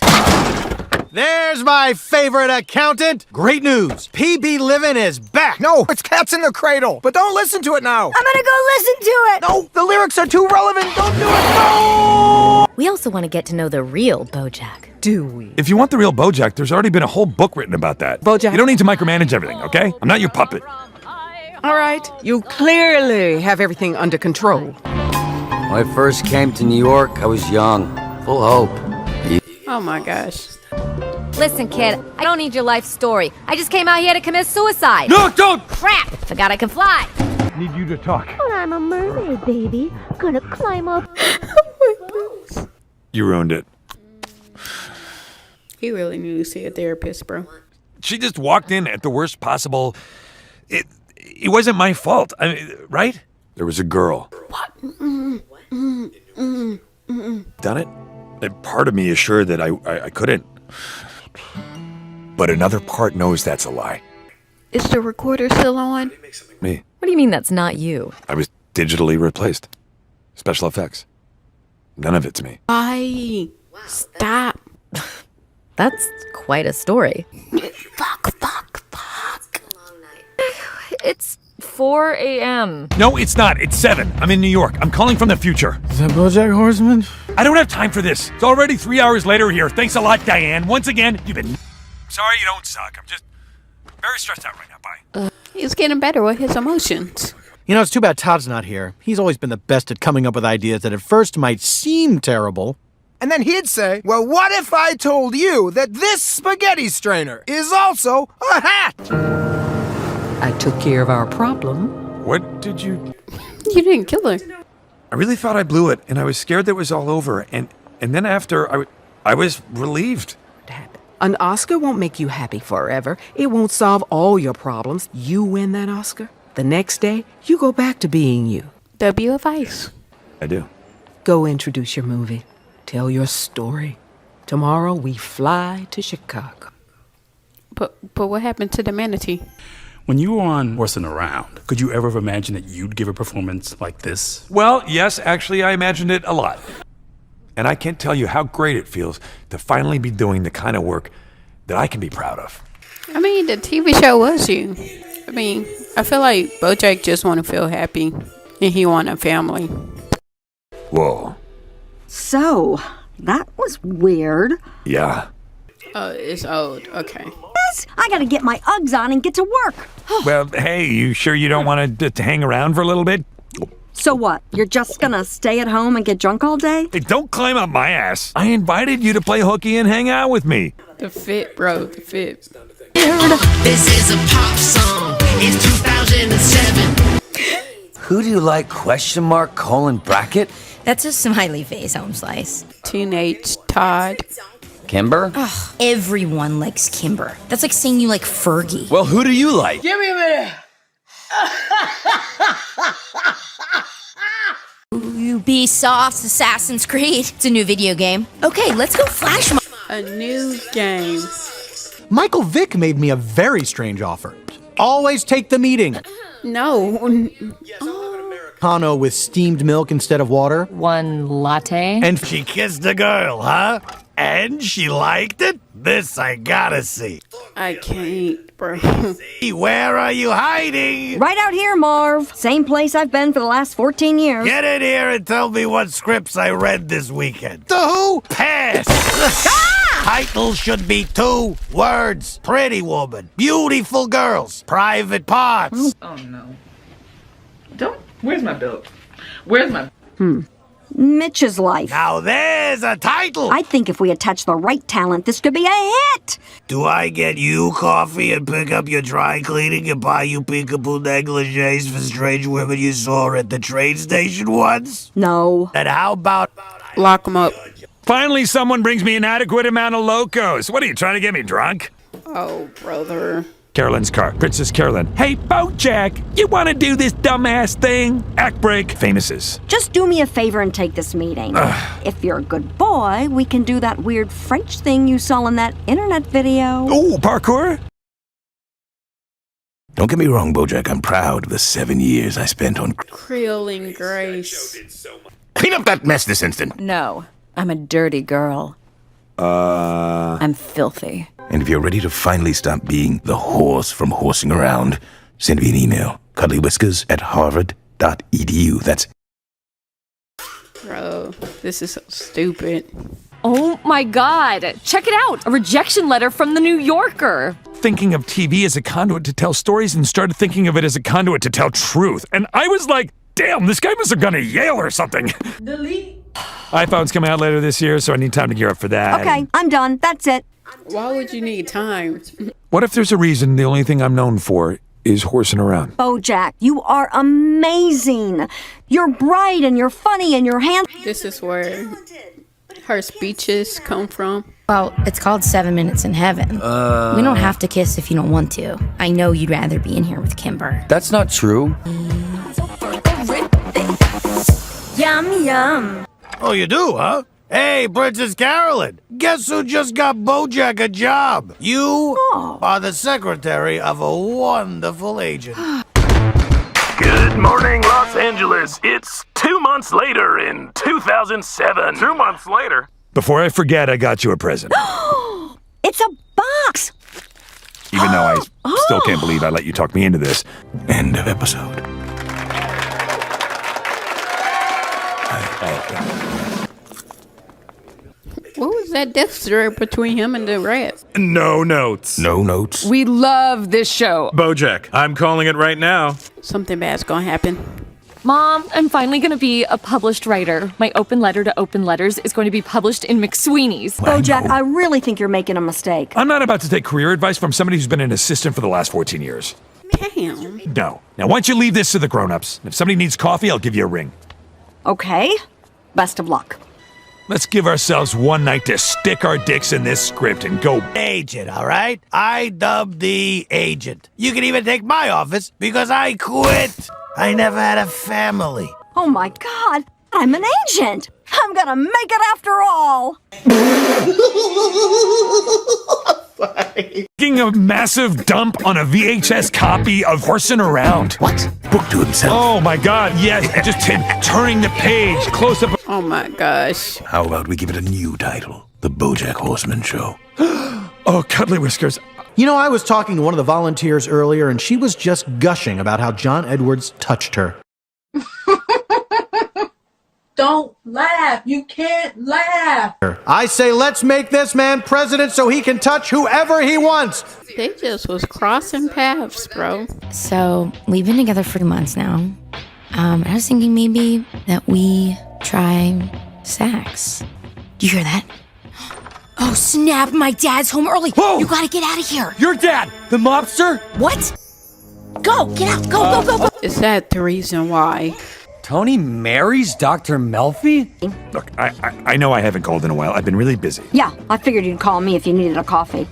There's my favorite accountant. Great news. PB Livin' is back. No, it's Cats in the Cradle. But don't listen to it now. I'm gonna go listen to it. No, the lyrics are too relevant. Don't do it. No! We also want to get to know the real Bojack. Do we? If you want the real Bojack, there's already been a whole book written about that. Bojack. You don't need to micromanage everything, okay? I'm not your puppet. All right, you clearly have everything under control. When I first came to New York, I was young, full of hope. Oh my gosh. Listen, kid, I don't need your life story. I just came out here to commit suicide. No, don't! Crap! Forgot I can fly. Need you to talk. But I'm a mermaid, baby. Gonna climb up. You ruined it. He really needed to see a therapist, bro. She just walked in at the worst possible... It wasn't my fault, I mean, right? There was a girl. What? Done it? And part of me is sure that I couldn't. But another part knows that's a lie. Is the recorder still on? Me. What do you mean that's not you? I was digitally replaced. Special effects. None of it's me. Stop. That's quite a story. Fuck. It's 4 a.m. No, it's not. It's 7. I'm in New York. I'm calling from the future. Is that BoJack Horseman? I don't have time for this. It's already 3 hours later here. Thanks a lot, Diane. Once again, you've been... Sorry you don't suck. I'm just very stressed out right now. Bye. He's getting better with his emotions. You know, it's too bad Todd's not here. He's always been the best at coming up with ideas that at first might seem terrible. And then he'd say, well, what if I told you that this spaghetti strainer is also a hat? I took care of our problem. What did you... You didn't kill her. I really thought I blew it, and I was scared that it was all over. And then after, I was relieved. An Oscar won't make you happy forever. It won't solve all your problems. You win that Oscar. The next day, you go back to being you. W advice. I do. Go introduce your movie. Tell your story. Tomorrow, we fly to Chicago. But what happened to the manatee? When you were on Horsing Around, could you ever have imagined that you'd give a performance like this? Well, yes, actually, I imagined it a lot. And I can't tell you how great it feels to finally be doing the kind of work that I can be proud of. I mean, the TV show was you. I mean, I feel like BoJack just want to feel happy, and he want a family. Whoa. So, that was weird. Yeah. Oh, it's old. Okay. Yes, I gotta get my Uggs on and get to work. Well, hey, you sure you don't want to hang around for a little bit? So what? You're just gonna stay at home and get drunk all day? Hey, don't climb up my ass. I invited you to play hooky and hang out with me. The fit, bro. The fit. This is a pop song. It's 2007. Who do you like? ? Bracket? That's a smiley face, Home Slice. Teenage Todd. Kimber? Ugh, everyone likes Kimber. That's like saying you like Fergie. Well, who do you like? Give me a minute. Ubisoft's Assassin's Creed. It's a new video game. Okay, let's go flash my... A new game. Michael Vick made me a very strange offer. Always take the meeting. No. Americano with steamed milk instead of water. One latte. And she kissed a girl, huh? And she liked it? This I gotta see. I can't, bro. Where are you hiding? Right out here, Marv. Same place I've been for the last 14 years. Get in here and tell me what scripts I read this weekend. The who? Pass. Title should be 2 words. Pretty woman. Beautiful girls. Private parts. Oh no. Where's my belt? Where's my... Mitch's Life. Now there's a title. I think if we attach the right talent, this could be a hit. Do I get you coffee and pick up your dry cleaning and buy you peekaboo negligees for strange women you saw at the train station once? No. And how about... Lock them up. Finally, someone brings me an adequate amount of locos. What are you trying to get me drunk? Oh, brother. Carolyn's car. Princess Carolyn. Hey, Bojack, you want to do this dumbass thing? Act break. Famouses. Just do me a favor and take this meeting. If you're a good boy, we can do that weird French thing you saw in that internet video. Oh, parkour? Don't get me wrong, Bojack. I'm proud of the 7 years I spent on... Creel and Grace. Clean up that mess this instant. No, I'm a dirty girl. I'm filthy. And if you're ready to finally stop being the horse from horsing around, send me an email. cuddlywhiskers@harvard.edu. That's... Bro, this is so stupid. Oh my god! Check it out! A rejection letter from the New Yorker! Thinking of TV as a conduit to tell stories and started thinking of it as a conduit to tell truth. And I was like, damn, this guy must have gone to Yale or something. Delete. iPhone's coming out later this year, so I need time to gear up for that. Okay, I'm done. That's it. Why would you need time? What if there's a reason the only thing I'm known for is horsing around? Bojack, you are amazing. You're bright and you're funny and you're handsome. This is where her speeches come from. Well, it's called 7 Minutes in Heaven. We don't have to kiss if you don't want to. I know you'd rather be in here with Kimber. That's not true. Yum, yum. Oh, you do, huh? Hey, Princess Carolyn, guess who just got Bojack a job? You are the secretary of a wonderful agent. Good morning, Los Angeles. It's 2 months later in 2007. 2 months later? Before I forget, I got you a present. It's a box. Even though I still can't believe I let you talk me into this. End of episode. What was that death story between him and the rat? No notes. No notes. We love this show. Bojack, I'm calling it right now. Something bad's gonna happen. Mom, I'm finally gonna be a published writer. My open letter to Open Letters is going to be published in McSweeney's. Bojack, I really think you're making a mistake. I'm not about to take career advice from somebody who's been an assistant for the last 14 years. Damn. No. Now, why don't you leave this to the grown-ups? If somebody needs coffee, I'll give you a ring. Okay. Best of luck. Let's give ourselves one night to stick our dicks in this script and go Agent, all right? I dubbed the agent. You can even take my office because I quit. I never had a family. Oh my God, I'm an agent. I'm gonna make it after all. Taking a massive dump on a VHS copy of Horsing Around. What? Book to himself. Oh my God, yes. Just him turning the page, close up. Oh my gosh. How about we give it a new title? The Bojack Horseman Show. Oh, Cuddly Whiskers. You know, I was talking to one of the volunteers earlier, and she was just gushing about how John Edwards touched her. Don't laugh. You can't laugh. I say let's make this man president so he can touch whoever he wants. They just was crossing paths, bro. So, we've been together for 2 months now. I was thinking maybe that we try sex. Do you hear that? Oh, snap. My dad's home early. Whoa! You gotta get out of here. Your dad, the mobster? What? Go, get out. Go, go, go, go. Is that the reason why? Tony marries Dr. Melfi? Look, I know I haven't called in a while. I've been really busy. Yeah, I figured you'd call me if you needed a coffee.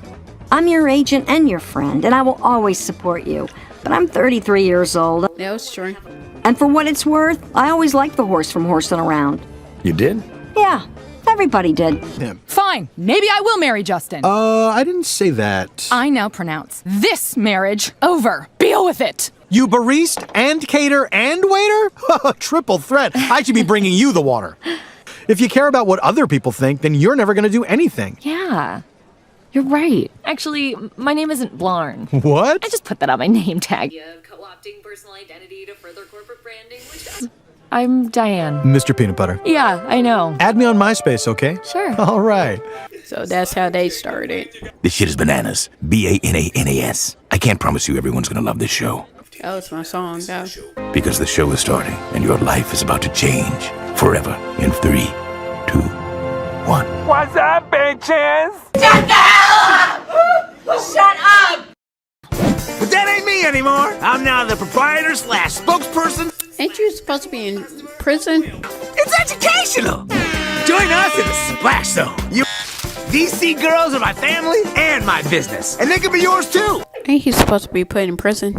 I'm your agent and your friend, and I will always support you. But I'm 33 years old. That was true. And for what it's worth, I always liked the horse from Horsing Around. You did? Yeah, everybody did. Fine, maybe I will marry Justin. I didn't say that. I now pronounce this marriage over. Deal with it. You barista and cater and waiter? Triple threat. I should be bringing you the water. If you care about what other people think, then you're never going to do anything. Yeah, you're right. Actually, my name isn't Blarn. What? I just put that on my name tag. Co-opting personal identity to further corporate branding, which I'm Diane. Mr. Peanut Butter. Yeah, I know. Add me on MySpace, okay? Sure. All right. So that's how they started. This shit is bananas. BANANAS. I can't promise you everyone's gonna love this show. That was my song, though. Because the show is starting, and your life is about to change forever in 3, 2, 1. What's up, bitches? Shut the hell up! Shut up! But that ain't me anymore. I'm now the proprietor / spokesperson. Ain't you supposed to be in prison? It's educational. Join us in the Splash Zone. You DC girls are my family and my business, and they can be yours too. Ain't he supposed to be put in prison?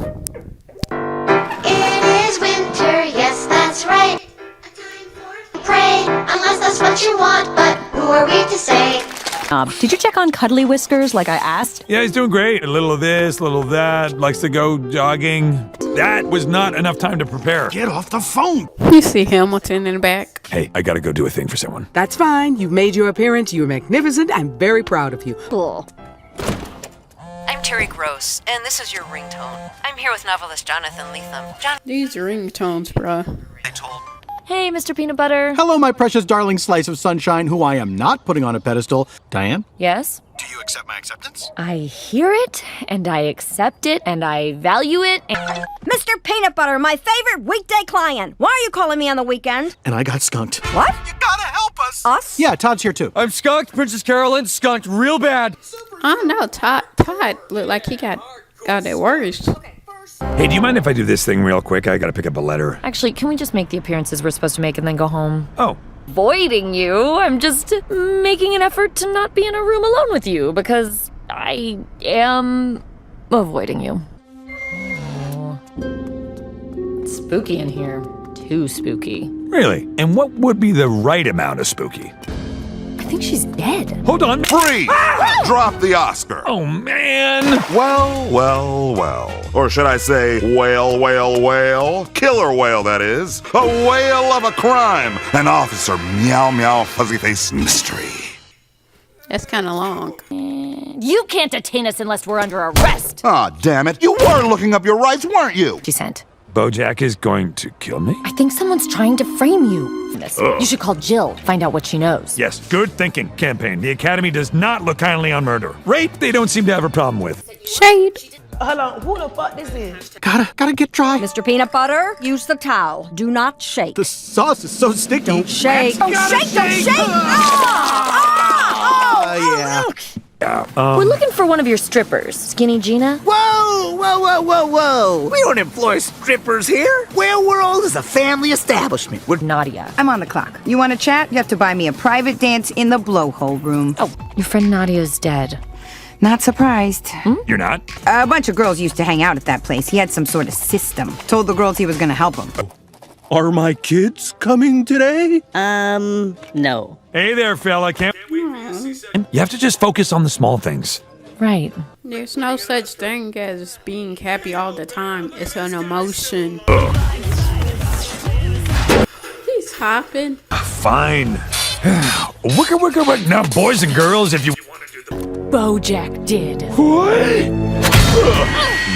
It is winter, yes, that's right. A time for pray, unless that's what you want, but who are we to say? Did you check on Cuddly Whiskers like I asked? Yeah, he's doing great. A little of this, a little of that. Likes to go jogging. That was not enough time to prepare. Get off the phone. You see Hamilton in the back. Hey, I gotta go do a thing for someone. That's fine. You've made your appearance. You're magnificent. I'm very proud of you. Cool. I'm Terry Gross, and this is your ringtone. I'm here with novelist Jonathan Lethem. These ringtones, bruh. Hey, Mr. Peanut Butter. Hello, my precious darling slice of sunshine, who I am not putting on a pedestal. Diane? Yes? Do you accept my acceptance? I hear it, and I accept it, and I value it. Mr. Peanut Butter, my favorite weekday client. Why are you calling me on the weekend? And I got skunked. What? You gotta help us. Us? Yeah, Todd's here too. I'm skunked, Princess Carolyn. Skunked real bad. I don't know. Todd looked like he got it worse. Hey, do you mind if I do this thing real quick? I gotta pick up a letter. Actually, can we just make the appearances we're supposed to make and then go home? Oh. Avoiding you. I'm just making an effort to not be in a room alone with you because I am avoiding you. Oh. It's spooky in here. Too spooky. Really? And what would be the right amount of spooky? I think she's dead. Hold on. Free! Drop the Oscar. Oh, man. Well, well, well. Or should I say, whale, whale, whale? Killer whale, that is. A whale of a crime. An officer, meow, meow, fuzzy face mystery. That's kind of long. You can't detain us unless we're under arrest. Aw, damn it. You were looking up your rights, weren't you? She sent. Bojack is going to kill me? I think someone's trying to frame you. You should call Jill, find out what she knows. Yes, good thinking, campaign. The Academy does not look kindly on murder. Rape, they don't seem to have a problem with. Shade. Hold on, who the fuck this is? Gotta get dry. Mr. Peanut Butter, use the towel. Do not shake. The sauce is so sticky. Don't shake. Don't shake. Don't shake. Yeah. We're looking for one of your strippers. Skinny Gina? Whoa, whoa, whoa, whoa, whoa. We don't employ strippers here. Whale World is a family establishment. We're Nadia. I'm on the clock. You want to chat? You have to buy me a private dance in the blowhole room. Oh, your friend Nadia's dead. Not surprised. You're not? A bunch of girls used to hang out at that place. He had some sort of system. Told the girls he was going to help them. Are my kids coming today? No. Hey there, fella. Can't wait for you to see something. You have to just focus on the small things. Right. There's no such thing as being happy all the time. It's an emotion. He's hopping. Fine. Wicka, wicka, wick. Now, boys and girls, if you want to do the... Bojack did. What?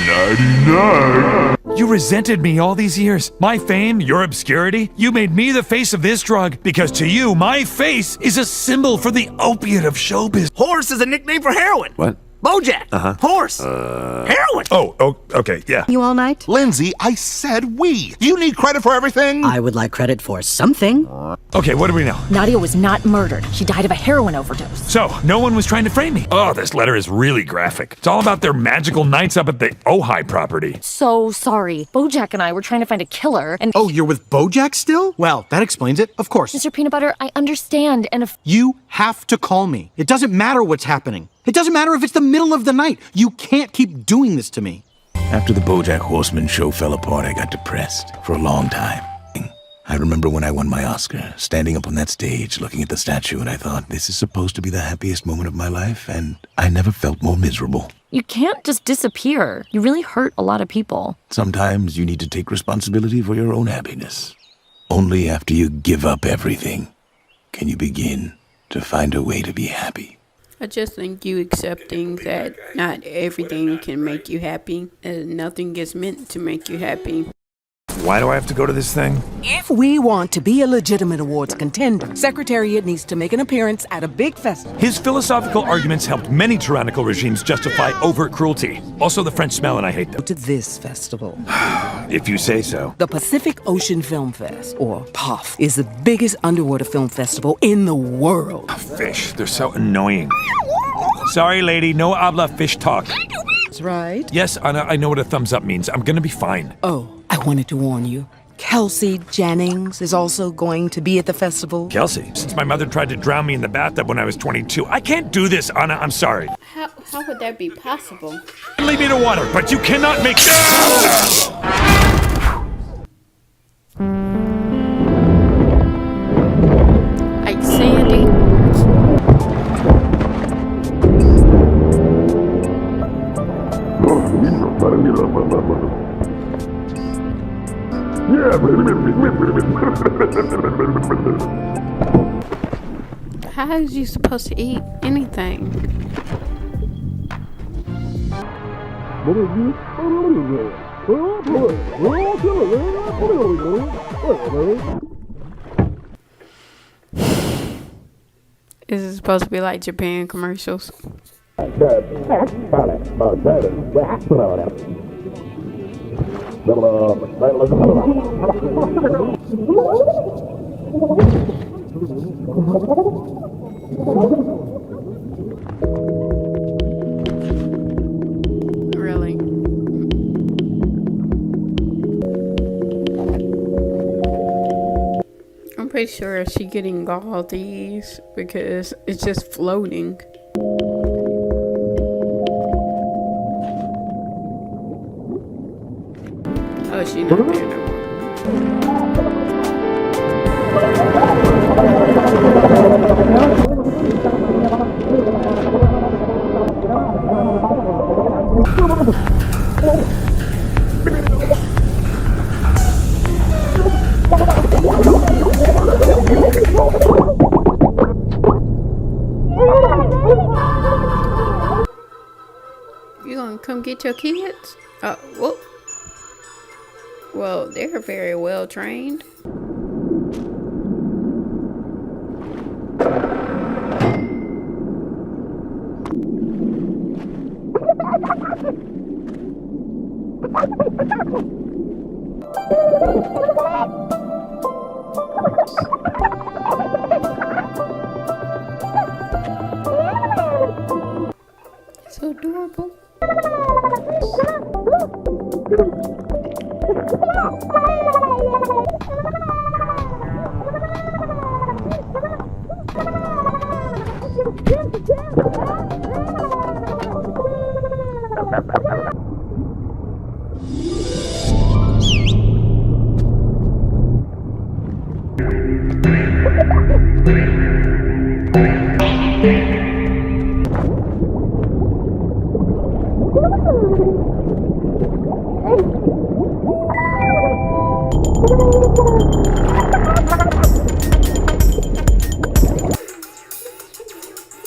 99. You resented me all these years. My fame, your obscurity. You made me the face of this drug because to you, my face is a symbol for the opiate of showbiz. Horse is a nickname for heroin. What? BoJack. Horse. Heroin. Oh, okay, yeah. You all night? Lindsay, I said we. Do you need credit for everything? I would like credit for something. Okay, what do we know? Nadia was not murdered. She died of a heroin overdose. So, no one was trying to frame me. Oh, this letter is really graphic. It's all about their magical nights up at the Ojai property. So sorry. BoJack and I were trying to find a killer, and Oh, you're with BoJack still? Well, that explains it. Of course. Mr. Peanut Butter, I understand, and if You have to call me. It doesn't matter what's happening. It doesn't matter if it's the middle of the night. You can't keep doing this to me. After the BoJack Horseman show fell apart, I got depressed for a long time. I remember when I won my Oscar, standing up on that stage, looking at the statue, and I thought, this is supposed to be the happiest moment of my life, and I never felt more miserable. you can't just disappear. You really hurt a lot of people. Sometimes you need to take responsibility for your own happiness. Only after you give up everything can you begin to find a way to be happy. I just think you accepting that not everything can make you happy, and nothing is meant to make you happy. Why do I have to go to this thing? If we want to be a legitimate awards contender, Secretariat needs to make an appearance at a big festival. His philosophical arguments helped many tyrannical regimes justify overt cruelty. Also, the French smell, and I hate them. To this festival. If you say so. The Pacific Ocean Film Fest, or POF, is the biggest underwater film festival in the world. Fish, they're so annoying. Sorry, lady, no habla fish talk. That's right. Yes, Anna, I know what a thumbs up means. I'm gonna be fine. Oh, I wanted to warn you. Kelsey Jennings is also going to be at the festival. Kelsey, since my mother tried to drown me in the bathtub when I was 22, I can't do this, Anna. I'm sorry. How would that be possible? Leave me to water, but you cannot make... Like Sandy. How is you supposed to eat anything? Is it supposed to be like Japan commercials? Really? I'm pretty sure she's getting all these because it's just floating. Oh, she's not there no You gonna come get your kids? Whoop. Well, they're very well trained. So adorable.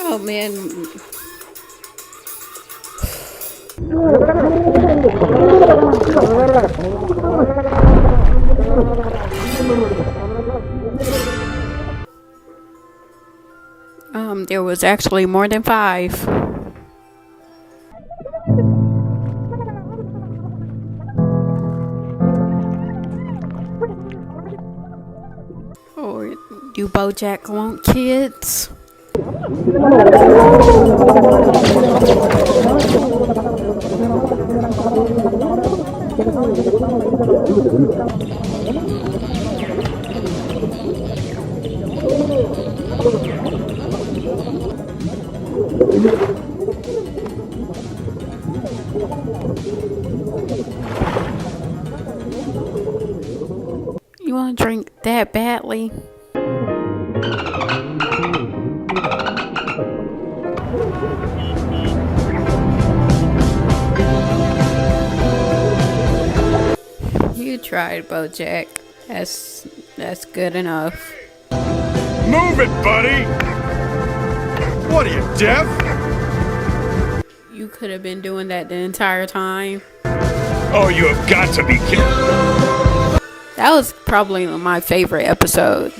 Oh man. There was actually more than 5. BoJack want kids. You want to drink that badly? You tried, BoJack. That's good enough. Move it, buddy! What are you, deaf? You could have been doing that the entire time. Oh, you have got to be kidding. That was probably my favorite episode.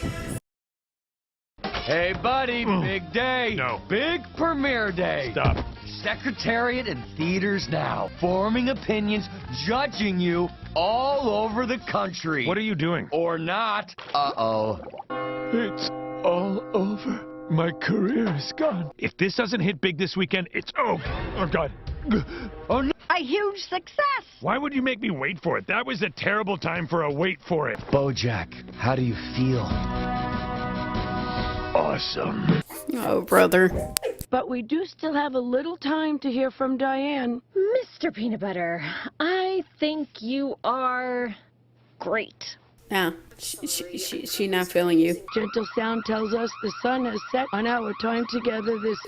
Hey, buddy, big day. No. Big premiere day. Stop. Secretariat and theaters now. Forming opinions, judging you all over the country. What are you doing? Or not. Uh-oh. It's all over. My career is gone. If this doesn't hit big this weekend, it's over. Oh, God. Oh, no. A huge success. Why would you make me wait for it? That was a terrible time for a wait for it. BoJack, how do you feel? Awesome. Oh, brother. But we do still have a little time to hear from Diane. Mr. Peanut Butter, I think you are great. Nah, she not feeling you. Gentle Sound tells us the sun has set on our time together this...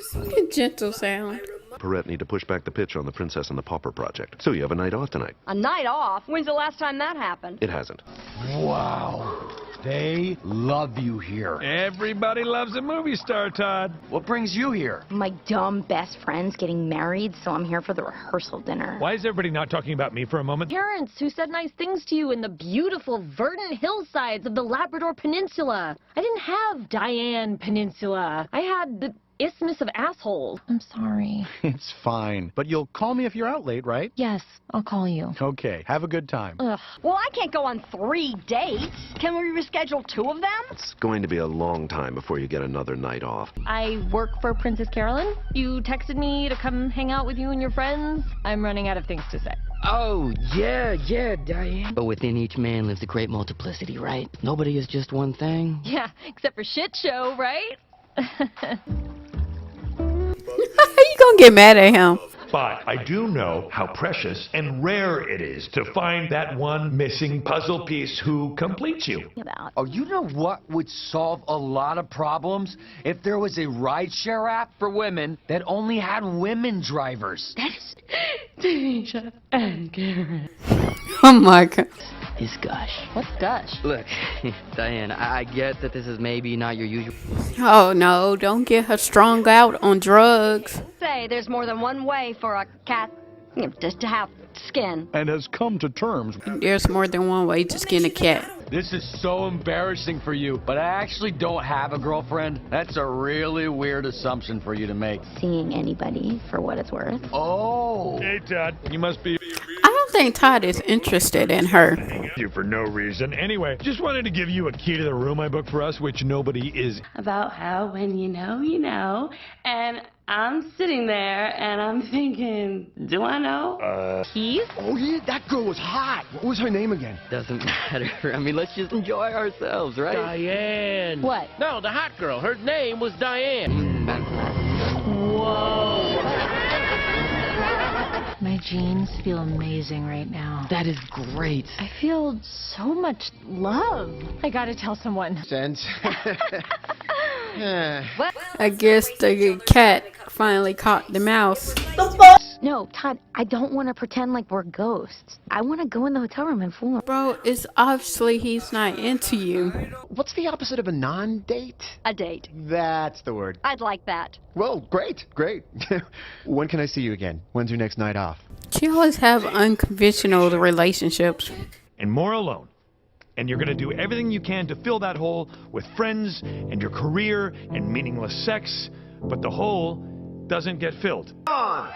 Gentle Sound. Perrette need to push back the pitch on the Princess and the Pauper project. So you have a night off tonight. A night off? When's the last time that happened? It hasn't. Wow. They love you here. Everybody loves a movie star, Todd. What brings you here? My dumb best friend's getting married, so I'm here for the rehearsal dinner. Why is everybody not talking about me for a moment? Parents who said nice things to you in the beautiful verdant hillsides of the Labrador Peninsula. I didn't have Diane Peninsula. I had the Isthmus of Assholes. I'm sorry. It's fine. But you'll call me if you're out late, right? Yes, I'll call you. Okay. Have a good time. Ugh. Well, I can't go on 3 dates. Can we reschedule 2 of them? It's going to be a long time before you get another night off. I work for Princess Carolyn. You texted me to come hang out with you and your friends. I'm running out of things to say. Oh, yeah, Diane. But within each man lives a great multiplicity, right? Nobody is just one thing. Yeah, except for shit show, right? You gonna get mad at him? But I do know how precious and rare it is to find that one missing puzzle piece who completes you. Oh, you know what would solve a lot of problems? If there was a rideshare app for women that only had women drivers. That's Denisha and Karen. Oh my God. Is Gush. What's Gush? Look, Diane, I get that this is maybe not your usual... Oh no, don't get her strung out on drugs. Say, there's more than one way for a cat just to have skin. And has come to terms. There's more than one way to skin a cat. This is so embarrassing for you, but I actually don't have a girlfriend. That's a really weird assumption for you to make. Seeing anybody, for what it's worth. Oh. Hey, Todd, you must be... I don't think Todd is interested in her. You for no reason. Anyway, just wanted to give you a key to the room I booked for us, which nobody is. About how when you know, and I'm sitting there and I'm thinking, do I know? Keith? Oh, yeah, that girl was hot. What was her name again? Doesn't matter. I mean, let's just enjoy ourselves, right? Diane. What? No, the hot girl. Her name was Diane. Whoa. My jeans feel amazing right now. That is great. I feel so much love. I gotta tell someone. Sense. I guess the cat finally caught the mouse. No, Todd, I don't want to pretend like we're ghosts. I want to go in the hotel room and fool him. Bro, it's obviously he's not into you. What's the opposite of a non-date? A date. That's the word. I'd like that. Well, great. When can I see you again? When's your next night off? She always have unconventional relationships. And more alone. And you're gonna do everything you can to fill that hole with friends and your career and meaningless sex, but the hole doesn't get filled. I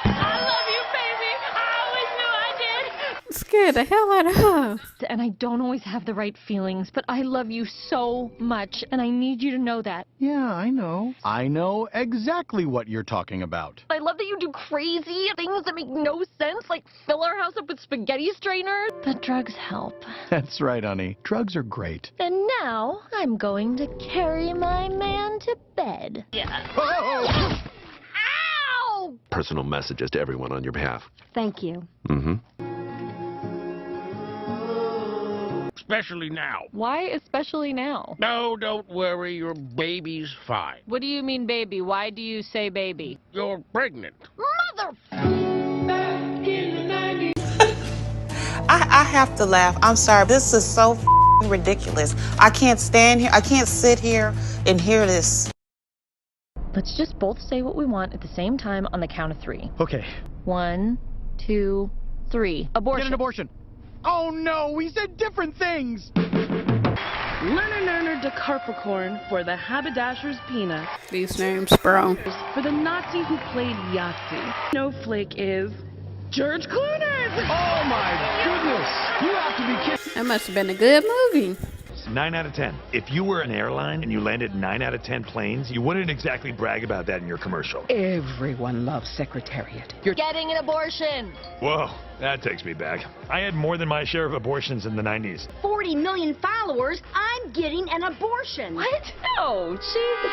love you, baby. I always knew I did. scared the hell out of her. And I don't always have the right feelings, but I love you so much, and I need you to know that. Yeah, I know. I know exactly what you're talking about. I love that you do crazy things that make no sense, like fill our house up with spaghetti strainers. But drugs help. That's right, honey. Drugs are great. And now I'm going to carry my man to bed. Yeah. Oh! Ow! Personal messages to everyone on your behalf. Thank you. Mm-hmm. Especially now. Why especially now? No, don't worry. Your baby's fine. What do you mean, baby? Why do you say baby? You're pregnant. Mother... I have to laugh. I'm sorry. This is so ridiculous. I can't stand here. I can't sit here and hear this. Let's just both say what we want at the same time on the count of 3. Okay. 1, 2, 3. Abortion. Get an abortion. Oh no, we said different things. Lerner de Capricorn for the Haberdasher's Peanut. These names, bro. For the Nazi who played Yahtzee. Snowflake is George Clooney. Oh my goodness. You have to be kidding. That must have been a good movie. 9 out of 10. If you were an airline and you landed 9 out of 10 planes, you wouldn't exactly brag about that in your commercial. Everyone loves Secretariat. You're getting an abortion. Whoa, that takes me back. I had more than my share of abortions in the 90s. 40 million followers. I'm getting an abortion. What? No, Jesus.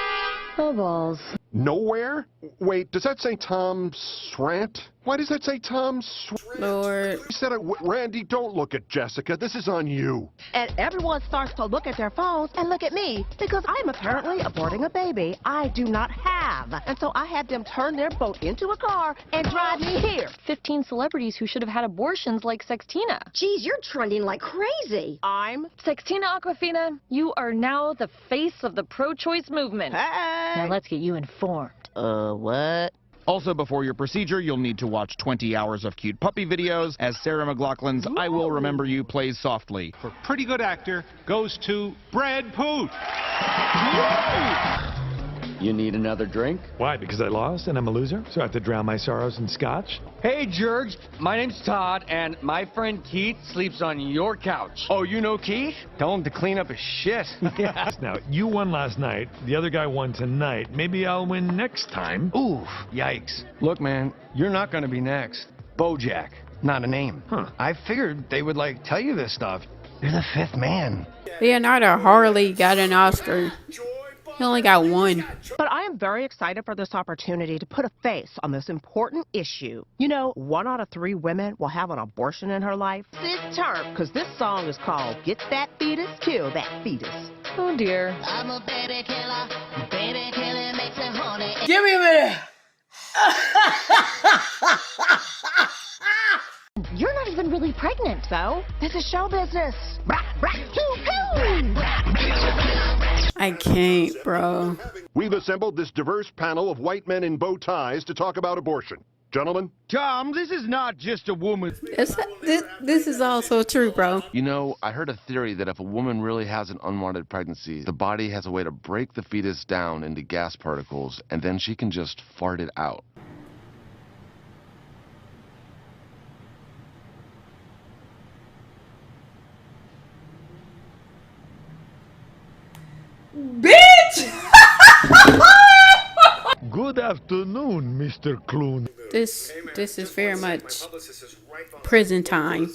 Oh, balls. Nowhere? Wait, does that say Tom Srant? Why does that say Tom Srant? Lord. He said, Randy, don't look at Jessica. This is on you. And everyone starts to look at their phones and look at me because I'm apparently aborting a baby I do not have. And so I had them turn their boat into a car and drive me here. 15 celebrities who should have had abortions like Sextina. Geez, you're trending like crazy. I'm Sextina Aquafina, you are now the face of the pro-choice movement. Hey! Now let's get you informed. What? Also, before your procedure, you'll need to watch 20 hours of cute puppy videos as Sarah McLachlan's I Will Remember You plays softly. For pretty good actor goes to Brad Poot. You need another drink? Why? Because I lost and I'm a loser? So I have to drown my sorrows in scotch? Hey, George. My name's Todd, and my friend Keith sleeps on your couch. Oh, you know Keith? Tell him to clean up his shit. Now, you won last night. The other guy won tonight. Maybe I'll win next time. Oof, yikes. Look, man, you're not gonna be next. Bojack, not a name. Huh. I figured they would, tell you this stuff. You're the 5th man. Leonardo hardly got an Oscar. He only got 1. But I am very excited for this opportunity to put a face on this important issue. You know, 1 out of 3 women will have an abortion in her life this term, because this song is called Get That Fetus, Kill That Fetus. Oh dear. I'm a baby killer. Baby killing makes it horny. Give me a minute. You're not even really pregnant. So, this is show business. I can't, bro. We've assembled this diverse panel of white men in bow ties to talk about abortion. Gentlemen? Tom, this is not just a woman. This is also true, bro. You know, I heard a theory that if a woman really has an unwanted pregnancy, the body has a way to break the fetus down into gas particles, and then she can just fart it out. Bitch! Good afternoon, Mr. Clune. This is very much prison time.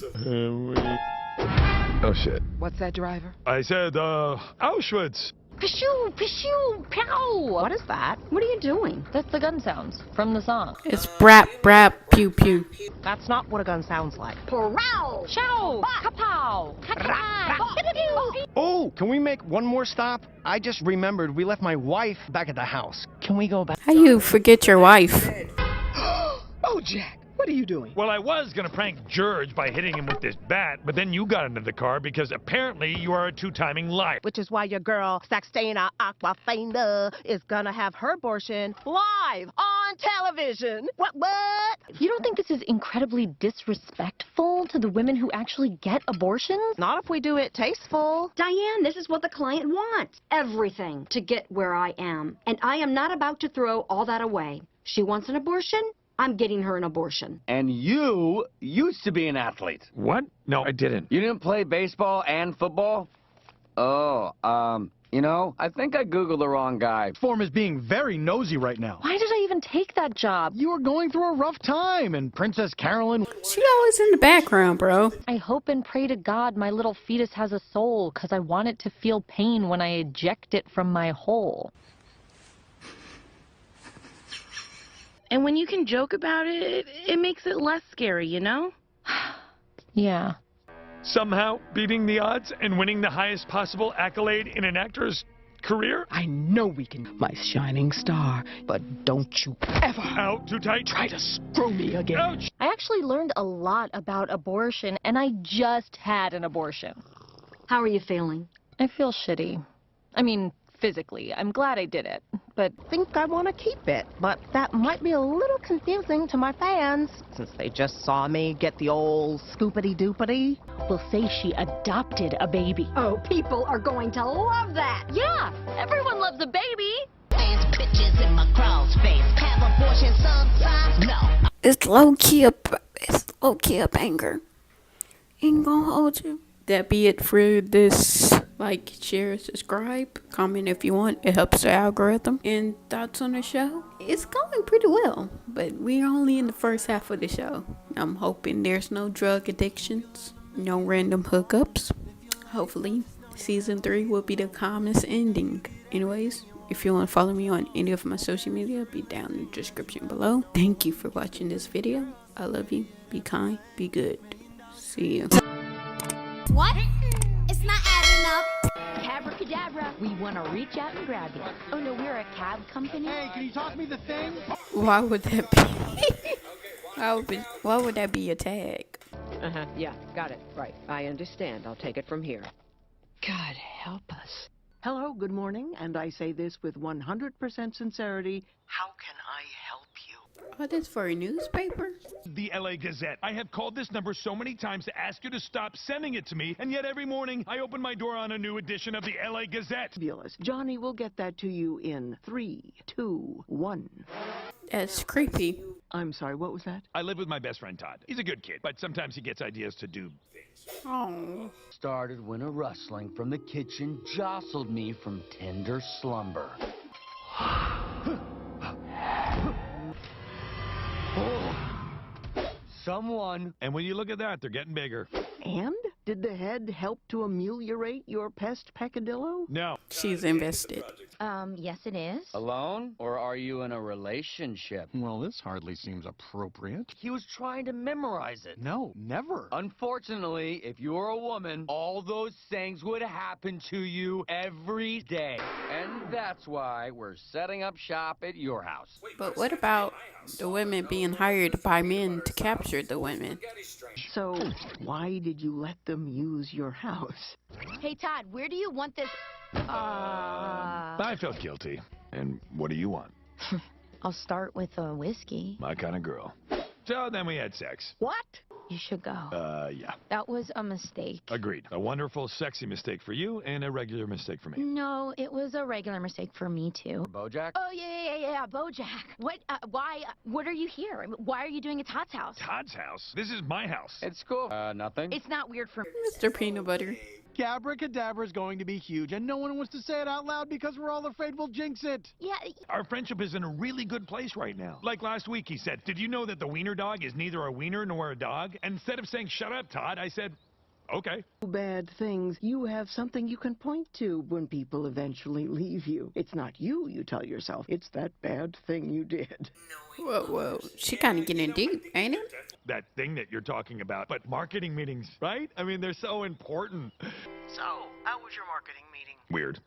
Oh, shit. What's that, driver? I said, Auschwitz. Pshoo, pshoo, pow! What is that? What are you doing? That's the gun sounds from the song. It's brap, brap, pew, pew. That's not what a gun sounds like. Prowl! Chow! Kapow! Oh, can we make one more stop? I just remembered we left my wife back at the house. Can we go back? How you forget your wife? Oh, Jack, what are you doing? Well, I was going to prank George by hitting him with this bat, but then you got into the car because apparently you are a two-timing liar. Which is why your girl, Sextina Aquafina, is gonna have her abortion live on television. What? You don't think this is incredibly disrespectful to the women who actually get abortions? Not if we do it tasteful. Diane, this is what the client wants. Everything to get where I am. And I am not about to throw all that away. She wants an abortion? I'm getting her an abortion. And you used to be an athlete. What? No, I didn't. You didn't play baseball and football? Oh, you know, I think I Googled the wrong guy. Form is being very nosy right now. Why did I even take that job? You were going through a rough time, and Princess Carolyn... She always in the background, bro. I hope and pray to God my little fetus has a soul, because I want it to feel pain when I eject it from my hole. And when you can joke about it, it makes it less scary, you know? Yeah. Somehow beating the odds and winning the highest possible accolade in an actor's career? I know we can, my shining star, but don't you ever Out too tight? try to screw me again. Ouch! I actually learned a lot about abortion, and I just had an abortion. How are you feeling? I feel shitty. I mean, physically. I'm glad I did it, but... I think I want to keep it, but that might be a little confusing to my fans, since they just saw me get the old scoopity-doopity. We'll say she adopted a baby. Oh, people are going to love that. Yeah, everyone loves a baby. Bitches in my crawl space. Have abortion sometimes? No. It's low key a banger. Ain't gonna hold you. That be it for this. Like, share, subscribe, comment if you want. It helps the algorithm. And thoughts on the show? It's going pretty well, but we're only in the first half of the show. I'm hoping there's no drug addictions, no random hookups. Hopefully, season 3 will be the calmest ending. Anyways, if you want to follow me on any of my social media, be down in the description below. Thank you for watching this video. I love you. Be kind. Be good. See you. What? It's not adding up. Abracadabra. We want to reach out and grab you. Oh no, we're a cab company. Hey, can you toss me the thing? Why would that be? Why would that be a tag? Yeah, got it. Right. I understand. I'll take it from here. God help us. Hello, good morning, and I say this with 100% sincerity. How can I help you? Oh, this for a newspaper? The LA Gazette. I have called this number so many times to ask you to stop sending it to me, and yet every morning I open my door on a new edition of the LA Gazette. Fabulous. Johnny will get that to you in 3, 2, 1. That's creepy. I'm sorry, what was that? I live with my best friend Todd. He's a good kid, but sometimes he gets ideas to do things. Oh. Started when a rustling from the kitchen jostled me from tender slumber. Someone. And when you look at that, they're getting bigger. And? Did the head help to ameliorate your pest peccadillo? No. She's invested. Yes it is. Alone? Or are you in a relationship? Well, this hardly seems appropriate. He was trying to memorize it. No, never. Unfortunately, if you were a woman, all those things would happen to you every day. And that's why we're setting up shop at your house. But what about the women being hired by men to capture the women? So, why did you let them use your house? Hey, Todd, where do you want this? I felt guilty. And what do you want? I'll start with a whiskey. My kind of girl. So then we had sex. What? You should go. Yeah. That was a mistake. Agreed. A wonderful, sexy mistake for you and a regular mistake for me. No, it was a regular mistake for me, too. Bojack? Oh, yeah, Bojack. What, why, what are you here? I mean, why are you doing at Todd's house? Todd's house? This is my house. It's cool. Nothing. It's not weird for me. Mr. Peanut Butter. Abracadabra is going to be huge, and no one wants to say it out loud because we're all afraid we'll jinx it. Yeah. Our friendship is in a really good place right now. Like last week, he said, "Did you know that the wiener dog is neither a wiener nor a dog?" And instead of saying, "Shut up, Todd," I said, "Okay." Bad things. You have something you can point to when people eventually leave you. It's not you tell yourself. It's that bad thing you did. Whoa. She kind of getting deep, ain't it? That thing that you're talking about. But marketing meetings, right? I mean, they're so important. So, how was your marketing meeting? Weird.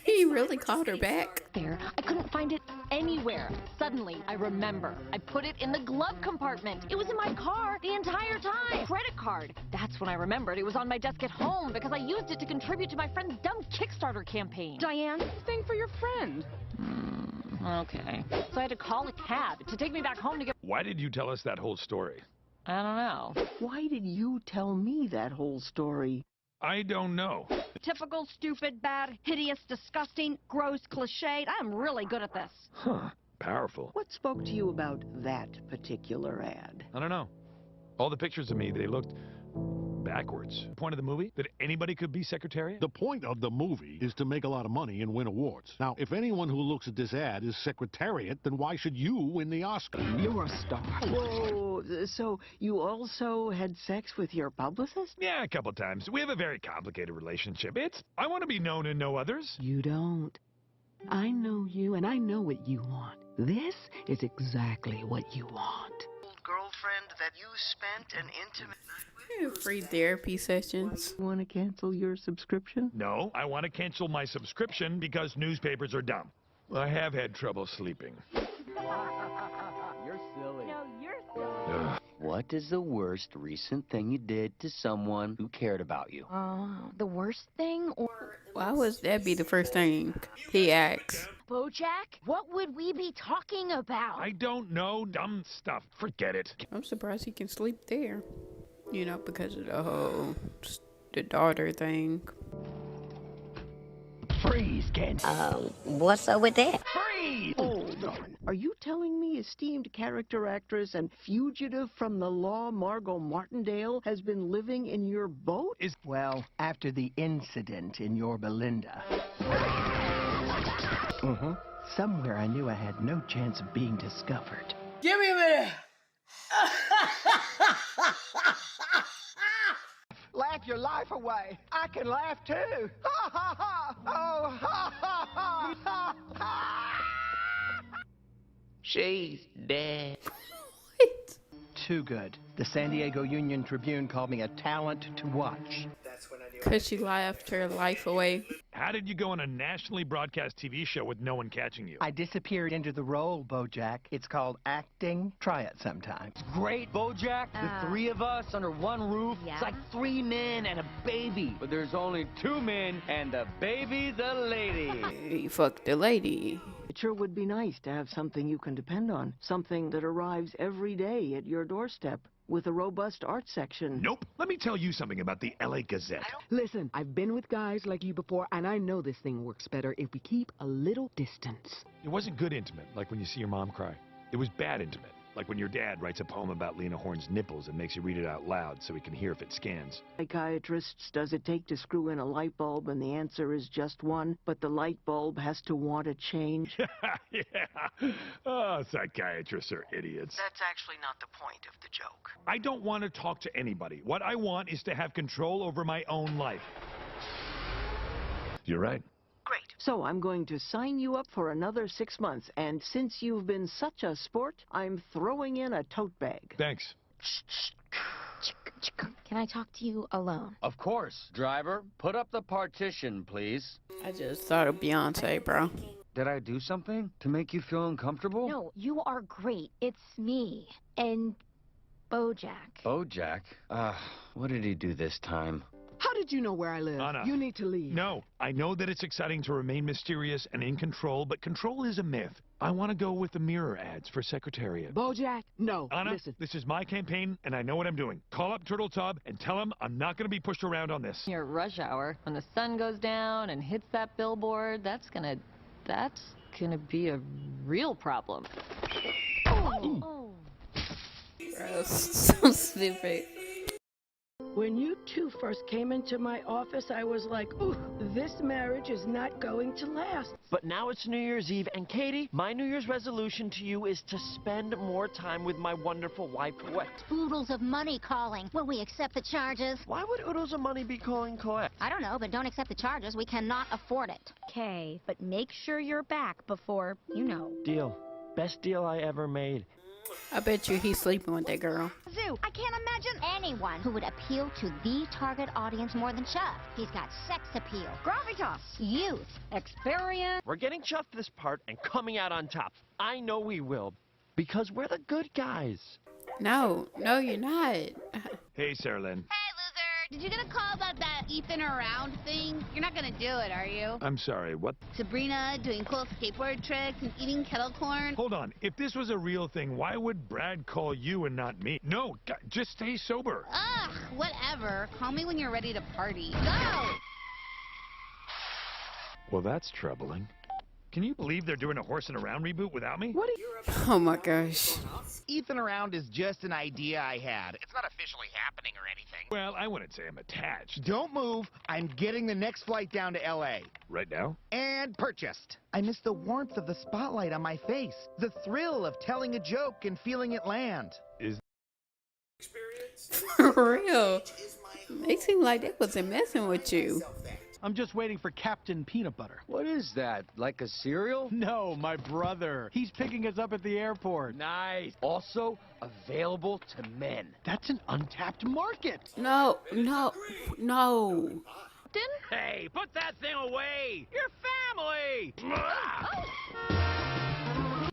He really called her back. There. I couldn't find it anywhere. Suddenly, I remember. I put it in the glove compartment. It was in my car the entire time. Credit card. That's when I remembered it was on my desk at home because I used it to contribute to my friend's dumb Kickstarter campaign. Diane, thing for your friend. Okay. So I had to call a cab to take me back home to get... Why did you tell us that whole story? I don't know. Why did you tell me that whole story? I don't know. Typical, stupid, bad, hideous, disgusting, gross, cliched. I'm really good at this. Huh. powerful. What spoke to you about that particular ad? I don't know. All the pictures of me, they looked backwards. Point of the movie? That anybody could be secretariat? The point of the movie is to make a lot of money and win awards. Now, if anyone who looks at this ad is secretariat, then why should you win the Oscar? You're a star. Whoa, so you also had sex with your publicist? Yeah, a couple times. We have a very complicated relationship. I want to be known and know others. You don't. I know you, and I know what you want. This is exactly what you want. Girlfriend that you spent an intimate night with? Free therapy sessions. You want to cancel your subscription? No, I want to cancel my subscription because newspapers are dumb. I have had trouble sleeping. You're silly. No, you're silly. What is the worst recent thing you did to someone who cared about you? The worst thing, or Why would that be the first thing he asks? BoJack? What would we be talking about? I don't know. Dumb stuff. Forget it. I'm surprised he can sleep there. You know, because of the daughter thing. Freeze, Candy. What's up with that? Freeze! Hold on. Are you telling me esteemed character actress and fugitive from the law Margot Martindale has been living in your boat? Well, after the incident in your Belinda. Somewhere I knew I had no chance of being discovered. Give me a minute. Laugh your life away. I can laugh too. Ha ha ha! Oh ha ha ha! Ha ha! She's dead. Too good. The San Diego Union Tribune called me a talent to watch. Because she laughed her life away. How did you go on a nationally broadcast TV show with no one catching you? I disappeared into the role, BoJack. It's called acting. Try it sometime. Great, BoJack. The three of us under one roof. Yeah. It's like 3 men and a baby. But there's only 2 men, and the baby's a lady. He fucked the lady. It sure would be nice to have something you can depend on. Something that arrives every day at your doorstep with a robust art section. Nope. Let me tell you something about the LA Gazette. Listen, I've been with guys like you before, and I know this thing works better if we keep a little distance. It wasn't good intimate, like when you see your mom cry. It was bad intimate, like when your dad writes a poem about Lena Horne's nipples and makes you read it out loud so he can hear if it scans. Psychiatrists, does it take to screw in a light bulb and the answer is just one, but the light bulb has to want to change? Yeah. Oh, psychiatrists are idiots. That's actually not the point of the joke. I don't want to talk to anybody. What I want is to have control over my own life. You're right. Great. So I'm going to sign you up for another 6 months, and since you've been such a sport, I'm throwing in a tote bag. Thanks. Can I talk to you alone? Of course. Driver, put up the partition, please. I just thought of Beyonce, bro. Did I do something to make you feel uncomfortable? No, you are great. It's me. And BoJack. BoJack? What did he do this time? How did you know where I live? Anna. You need to leave. No, I know that it's exciting to remain mysterious and in control, but control is a myth. I want to go with the mirror ads for Secretariat. BoJack, no. Anna, Listen. this is my campaign, and I know what I'm doing. Call up Turtle Tub and tell him I'm not going to be pushed around on this. Your rush hour, when the sun goes down and hits that billboard, that's gonna be a real problem. Oh. Gross. So stupid. When you two first came into my office, I was like, ooh, this marriage is not going to last. But now it's New Year's Eve, and Katie, my New Year's resolution to you is to spend more time with my wonderful wife. What? Oodles of money calling. Will we accept the charges? Why would oodles of money be calling collect? I don't know, but don't accept the charges. We cannot afford it. Okay, but make sure you're back before, Deal. Best deal I ever made. I bet you he's sleeping with that girl. Zoo, I can't imagine anyone who would appeal to the target audience more than Chuck. He's got sex appeal, gravitas, youth, experience. We're getting Chuck this part and coming out on top. I know we will, because we're the good guys. No, you're not. Hey, Sarah Lynn. Did you get a call about that Ethan around thing? You're not gonna do it, are you? I'm sorry, what? Sabrina doing cool skateboard tricks and eating kettle corn? Hold on. If this was a real thing, why would Brad call you and not me? No, just stay sober. Ugh, whatever. Call me when you're ready to party. Go! Well, that's troubling. Can you believe they're doing a Horsing Around reboot without me? What are you... Oh my gosh. Ethan Around is just an idea I had. It's not officially happening or anything. Well, I wouldn't say I'm attached. Don't move. I'm getting the next flight down to L.A. Right now? And purchased. I miss the warmth of the spotlight on my face. The thrill of telling a joke and feeling it land. Is For real. They seem like they wasn't messing with you. I'm just waiting for Captain Peanut Butter. What is that? Like a cereal? No, my brother. He's picking us up at the airport. Nice. Also available to men. That's an untapped market. No. Hey, put that thing away! Your family!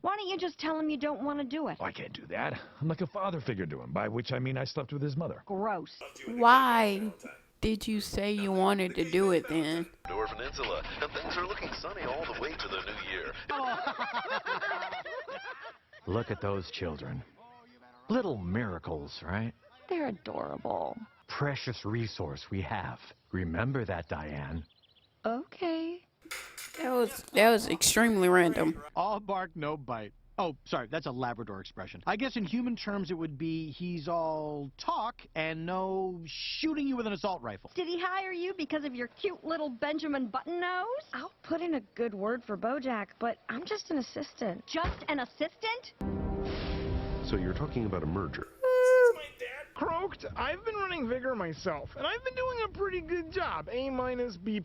Why don't you just tell him you don't want to do it? Oh, I can't do that. I'm like a father figure to him, by which I mean I slept with his mother. Gross. Why did you say you wanted to do it then? Door Peninsula, and things are looking sunny all the way to the new year. Look at those children. Little miracles, right? They're adorable. Precious resource we have. Remember that, Diane. Okay. That was extremely random. All bark, no bite. Oh, sorry, that's a Labrador expression. I guess in human terms it would be he's all talk and no shooting you with an assault rifle. Did he hire you because of your cute little Benjamin Button nose? I'll put in a good word for Bojack, but I'm just an assistant. Just an assistant? So you're talking about a merger? Croaked, I've been running Vigor myself, and I've been doing a pretty good job. A-, B+.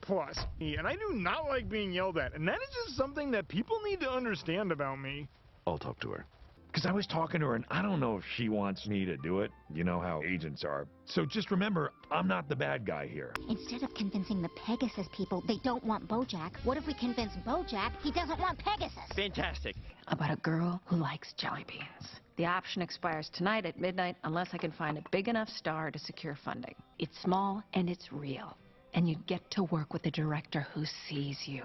And I do not like being yelled at, and that is just something that people need to understand about me. I'll talk to her. Because I was talking to her, and I don't know if she wants me to do it. You know how agents are. So just remember, I'm not the bad guy here. Instead of convincing the Pegasus people they don't want Bojack, what if we convince Bojack he doesn't want Pegasus? Fantastic. About a girl who likes jelly beans. The option expires tonight at midnight unless I can find a big enough star to secure funding. It's small and it's real. And you get to work with a director who sees you.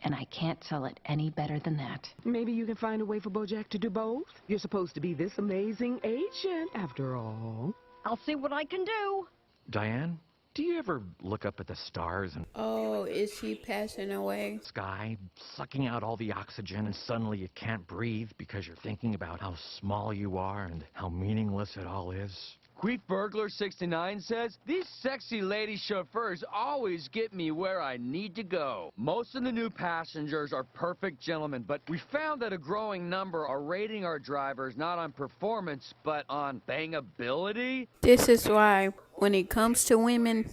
And I can't sell it any better than that. Maybe you can find a way for Bojack to do both. You're supposed to be this amazing agent, after all. I'll see what I can do. Diane, do you ever look up at the stars and Oh, is he passing away? sky, sucking out all the oxygen, and suddenly you can't breathe because you're thinking about how small you are and how meaningless it all is? Queef Burglar 69 says, these sexy lady chauffeurs always get me where I need to go. Most of the new passengers are perfect gentlemen, but we found that a growing number are rating our drivers not on performance, but on bangability. This is why, when it comes to women,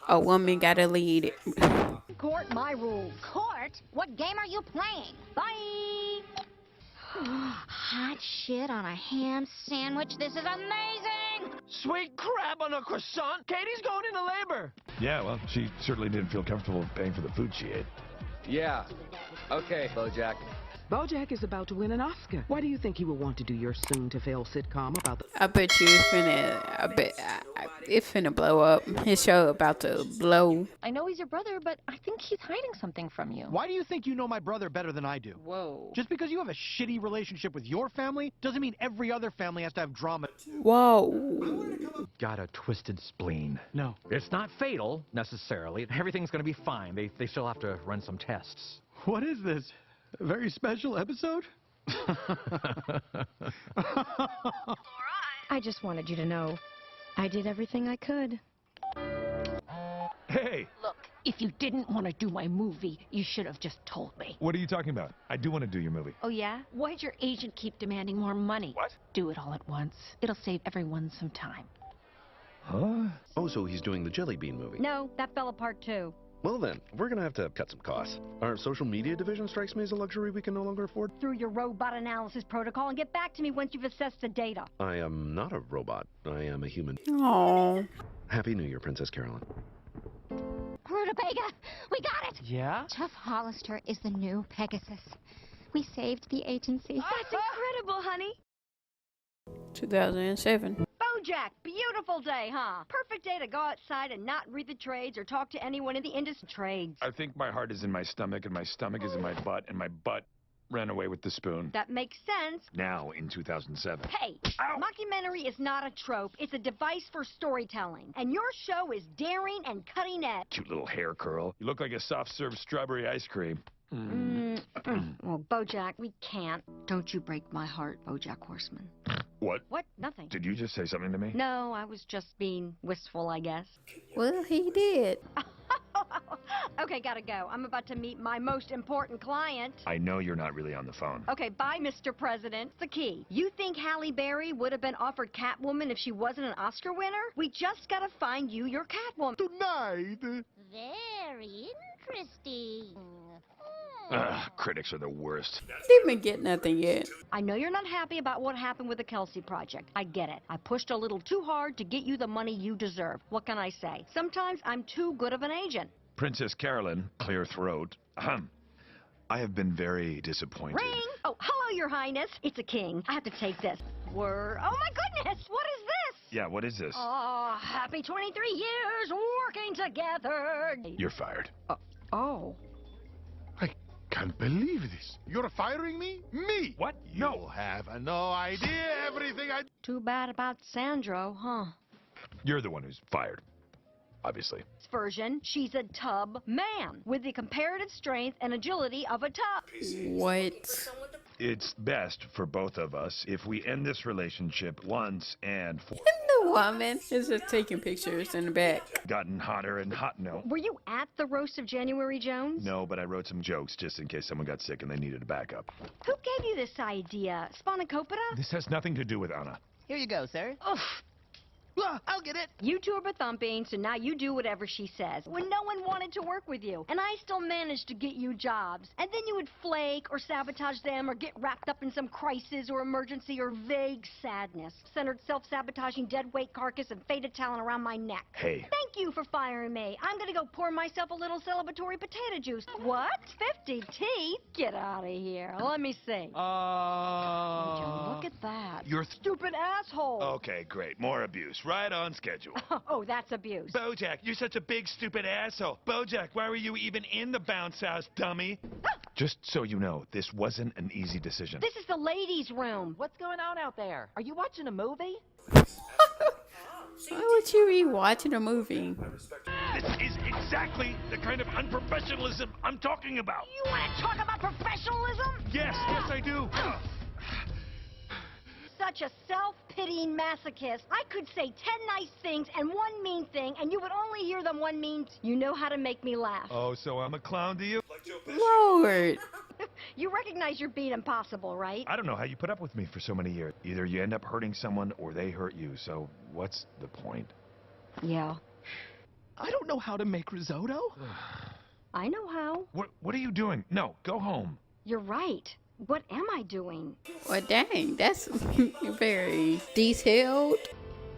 a woman gotta lead it. Court, my rules. Court? What game are you playing? Bye! Hot shit on a ham sandwich. This is amazing! Sweet crab on a croissant. Katie's going into labor. Yeah, well, she certainly didn't feel comfortable paying for the food she ate. Yeah. Okay, Bojack. Bojack is about to win an Oscar. Why do you think he would want to do your soon-to-fail sitcom about the... I bet you it's finna blow up. His show about to blow. I know he's your brother, but I think he's hiding something from you. Why do you think you know my brother better than I do? Whoa. Just because you have a shitty relationship with your family doesn't mean every other family has to have drama. Whoa. Got a twisted spleen. No. It's not fatal, necessarily. Everything's gonna be fine. They still have to run some tests. What is this? A very special episode? I just wanted you to know I did everything I could. Hey! Look, if you didn't want to do my movie, you should have just told me. What are you talking about? I do want to do your movie. Oh, yeah? Why'd your agent keep demanding more money? What? Do it all at once. It'll save everyone some time. Huh? Oh, so he's doing the Jelly Bean movie. No, that fell apart too. Well then, we're gonna have to cut some costs. Our social media division strikes me as a luxury we can no longer afford. Through your robot analysis protocol and get back to me once you've assessed the data. I am not a robot. I am a human. Aww. Happy New Year, Princess Carolyn. Rutabaga, we got it! Yeah? Jeff Hollister is the new Pegasus. We saved the agency. That's incredible, honey. 2007. Bojack, beautiful day, huh? Perfect day to go outside and not read the trades or talk to anyone in the industry trades. I think my heart is in my stomach, and my stomach is in my butt, and my butt ran away with the spoon. That makes sense. Now, in 2007. Hey, mockumentary is not a trope. It's a device for storytelling. And your show is daring and cutting edge. Cute little hair curl. You look like a soft-serve strawberry ice cream. Well, Bojack, we can't. Don't you break my heart, Bojack Horseman. What? What? Nothing. Did you just say something to me? No, I was just being wistful, I guess. Well, he did. Okay, gotta go. I'm about to meet my most important client. I know you're not really on the phone. Okay, bye, Mr. President. The key. You think Halle Berry would have been offered Catwoman if she wasn't an Oscar winner? We just gotta find you your Catwoman. Tonight. Very interesting. Critics are the worst. Didn't even get nothing yet. I know you're not happy about what happened with the Kelsey project. I get it. I pushed a little too hard to get you the money you deserve. What can I say? Sometimes I'm too good of an agent. Princess Carolyn, clear throat. I have been very disappointed. Ring! Oh, hello, Your Highness. It's a king. I have to take this. Oh, my goodness! What is this? Yeah, what is this? Oh, happy 23 years working together. You're fired. Oh. Can't believe this. You're firing me? Me? What? You have no idea everything I... Too bad about Sandro, huh? You're the one who's fired. Obviously. This version, she's a tub man with the comparative strength and agility of a tub. What? It's best for both of us if we end this relationship once and for... The woman is just taking pictures in the back. Gotten hotter and hot, no. Were you at the roast of January Jones? No, but I wrote some jokes just in case someone got sick and they needed a backup. Who gave you this idea? Spanakopita? This has nothing to do with Anna. Here you go, sir. Ugh. I'll get it. You two are bethumping, so now you do whatever she says. When no one wanted to work with you, and I still managed to get you jobs. And then you would flake or sabotage them or get wrapped up in some crisis or emergency or vague sadness. Centered self-sabotaging deadweight carcass and faded talent around my neck. Hey. Thank you for firing me. I'm gonna go pour myself a little celebratory potato juice. What? 50 teeth? Get out of here. Let me see. Look at that. You're stupid asshole. Okay, great. More abuse. Right on schedule. Oh, that's abuse. Bojack, you're such a big stupid asshole. Bojack, why were you even in the bounce house, dummy? Just so you know, this wasn't an easy decision. This is the ladies' room. What's going on out there? Are you watching a movie? Why would you be watching a movie? This is exactly the kind of unprofessionalism I'm talking about. You want to talk about professionalism? Yes, I do. Such a self-pitying masochist. I could say 10 nice things and one mean thing, and you would only hear them one mean. You know how to make me laugh. Oh, so I'm a clown to you? Lord. You recognize you're being impossible, right? I don't know how you put up with me for so many years. Either you end up hurting someone or they hurt you, so what's the point? Yeah. I don't know how to make risotto. I know how. What are you doing? No, go home. You're right. What am I doing? Well, dang, that's very detailed.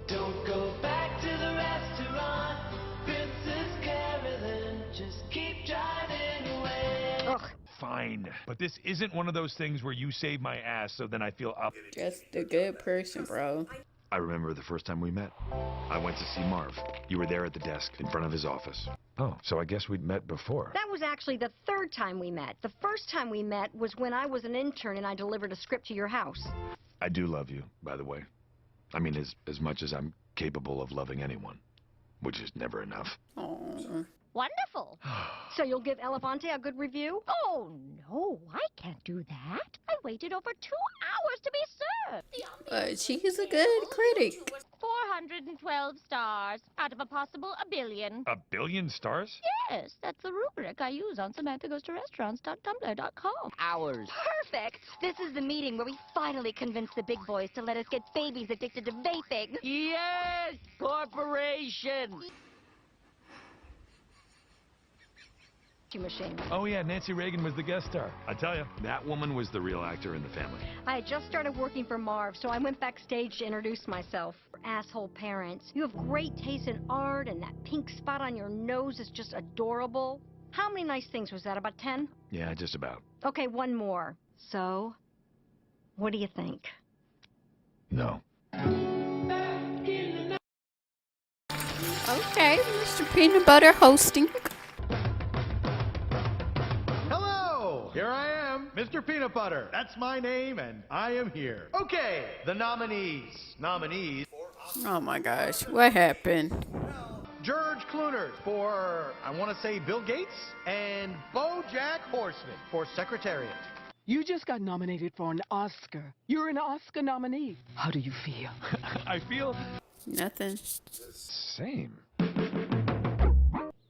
Don't go back to the restaurant, Princess Carolyn. Just keep driving away. Ugh. Fine, but this isn't one of those things where you save my ass so then I feel up. Just a good person, bro. I remember the first time we met. I went to see Marv. You were there at the desk in front of his office. Oh, so I guess we'd met before. That was actually the third time we met. The first time we met was when I was an intern and I delivered a script to your house. I do love you, by the way. I mean, as much as I'm capable of loving anyone, which is never enough. Aww. Wonderful. So you'll give Elefante a good review? Oh, no, I can't do that. I waited over 2 hours to be served. She's a good critic. 412 stars out of a possible 1 billion. 1 billion stars? Yes, that's the rubric I use on SamanthaGoesToRestaurants.tumblr.com. Hours. Perfect. This is the meeting where we finally convince the big boys to let us get babies addicted to vaping. Yes, corporation. Machine. Oh yeah, Nancy Reagan was the guest star. I tell you, that woman was the real actor in the family. I had just started working for Marv, so I went backstage to introduce myself. Asshole parents. You have great taste in art, and that pink spot on your nose is just adorable. How many nice things was that? About 10? Yeah, just about. Okay, one more. So, what do you think? No. Okay, Mr. Peanut Butter hosting. Here I am, Mr. Peanut Butter. That's my name, and I am here. Okay, the nominees. Oh my gosh, what happened? George Clooney for, I want to say, Bill Gates, and BoJack Horseman for Secretariat. You just got nominated for an Oscar. You're an Oscar nominee. How do you feel? I feel... Nothing. Same.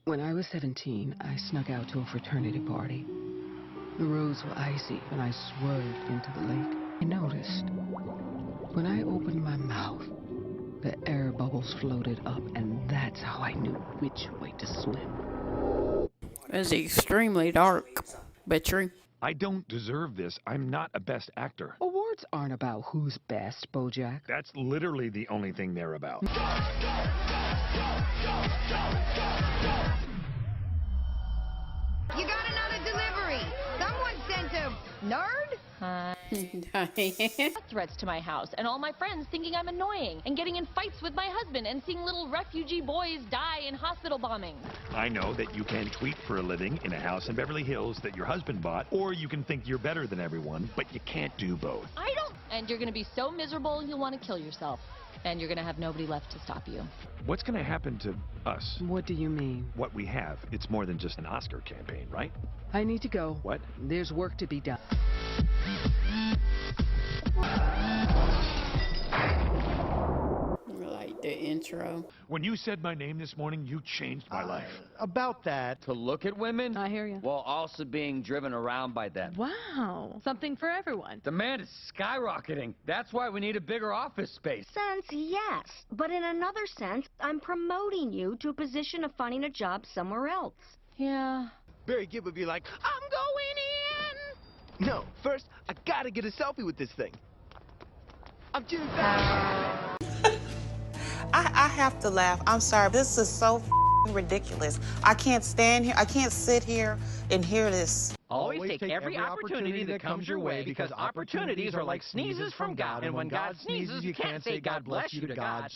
When I was 17, I snuck out to a fraternity party. The roads were icy, and I swerved into the lake. I noticed, when I opened my mouth, the air bubbles floated up, and that's how I knew which way to swim. It's extremely dark, but true. I don't deserve this. I'm not a best actor. Awards aren't about who's best, BoJack. That's literally the only thing they're about. You got another delivery. Someone sent a nerd? Threats to my house, and all my friends thinking I'm annoying, and getting in fights with my husband, and seeing little refugee boys die in hospital bombings. I know that you can tweet for a living in a house in Beverly Hills that your husband bought, or you can think you're better than everyone, but you can't do both. I don't. And you're gonna be so miserable you'll want to kill yourself, and you're gonna have nobody left to stop you. What's going to happen to us? What do you mean? What we have. It's more than just an Oscar campaign, right? I need to go. What? There's work to be done. Like the intro. When you said my name this morning, you changed my life. About that. To look at women? I hear you. While also being driven around by them. Wow. Something for everyone. Demand is skyrocketing. That's why we need a bigger office space. Sense, yes. But in another sense, I'm promoting you to a position of finding a job somewhere else. Yeah. Barry Gibb would be like, I'm going in! No, first, I gotta get a selfie with this thing. I'm too fast. I have to laugh. I'm sorry. This is so ridiculous. I can't stand here. I can't sit here and hear this. Always take every opportunity that comes your way, because opportunities are like sneezes from God. And when God sneezes, you can't say God bless you to God.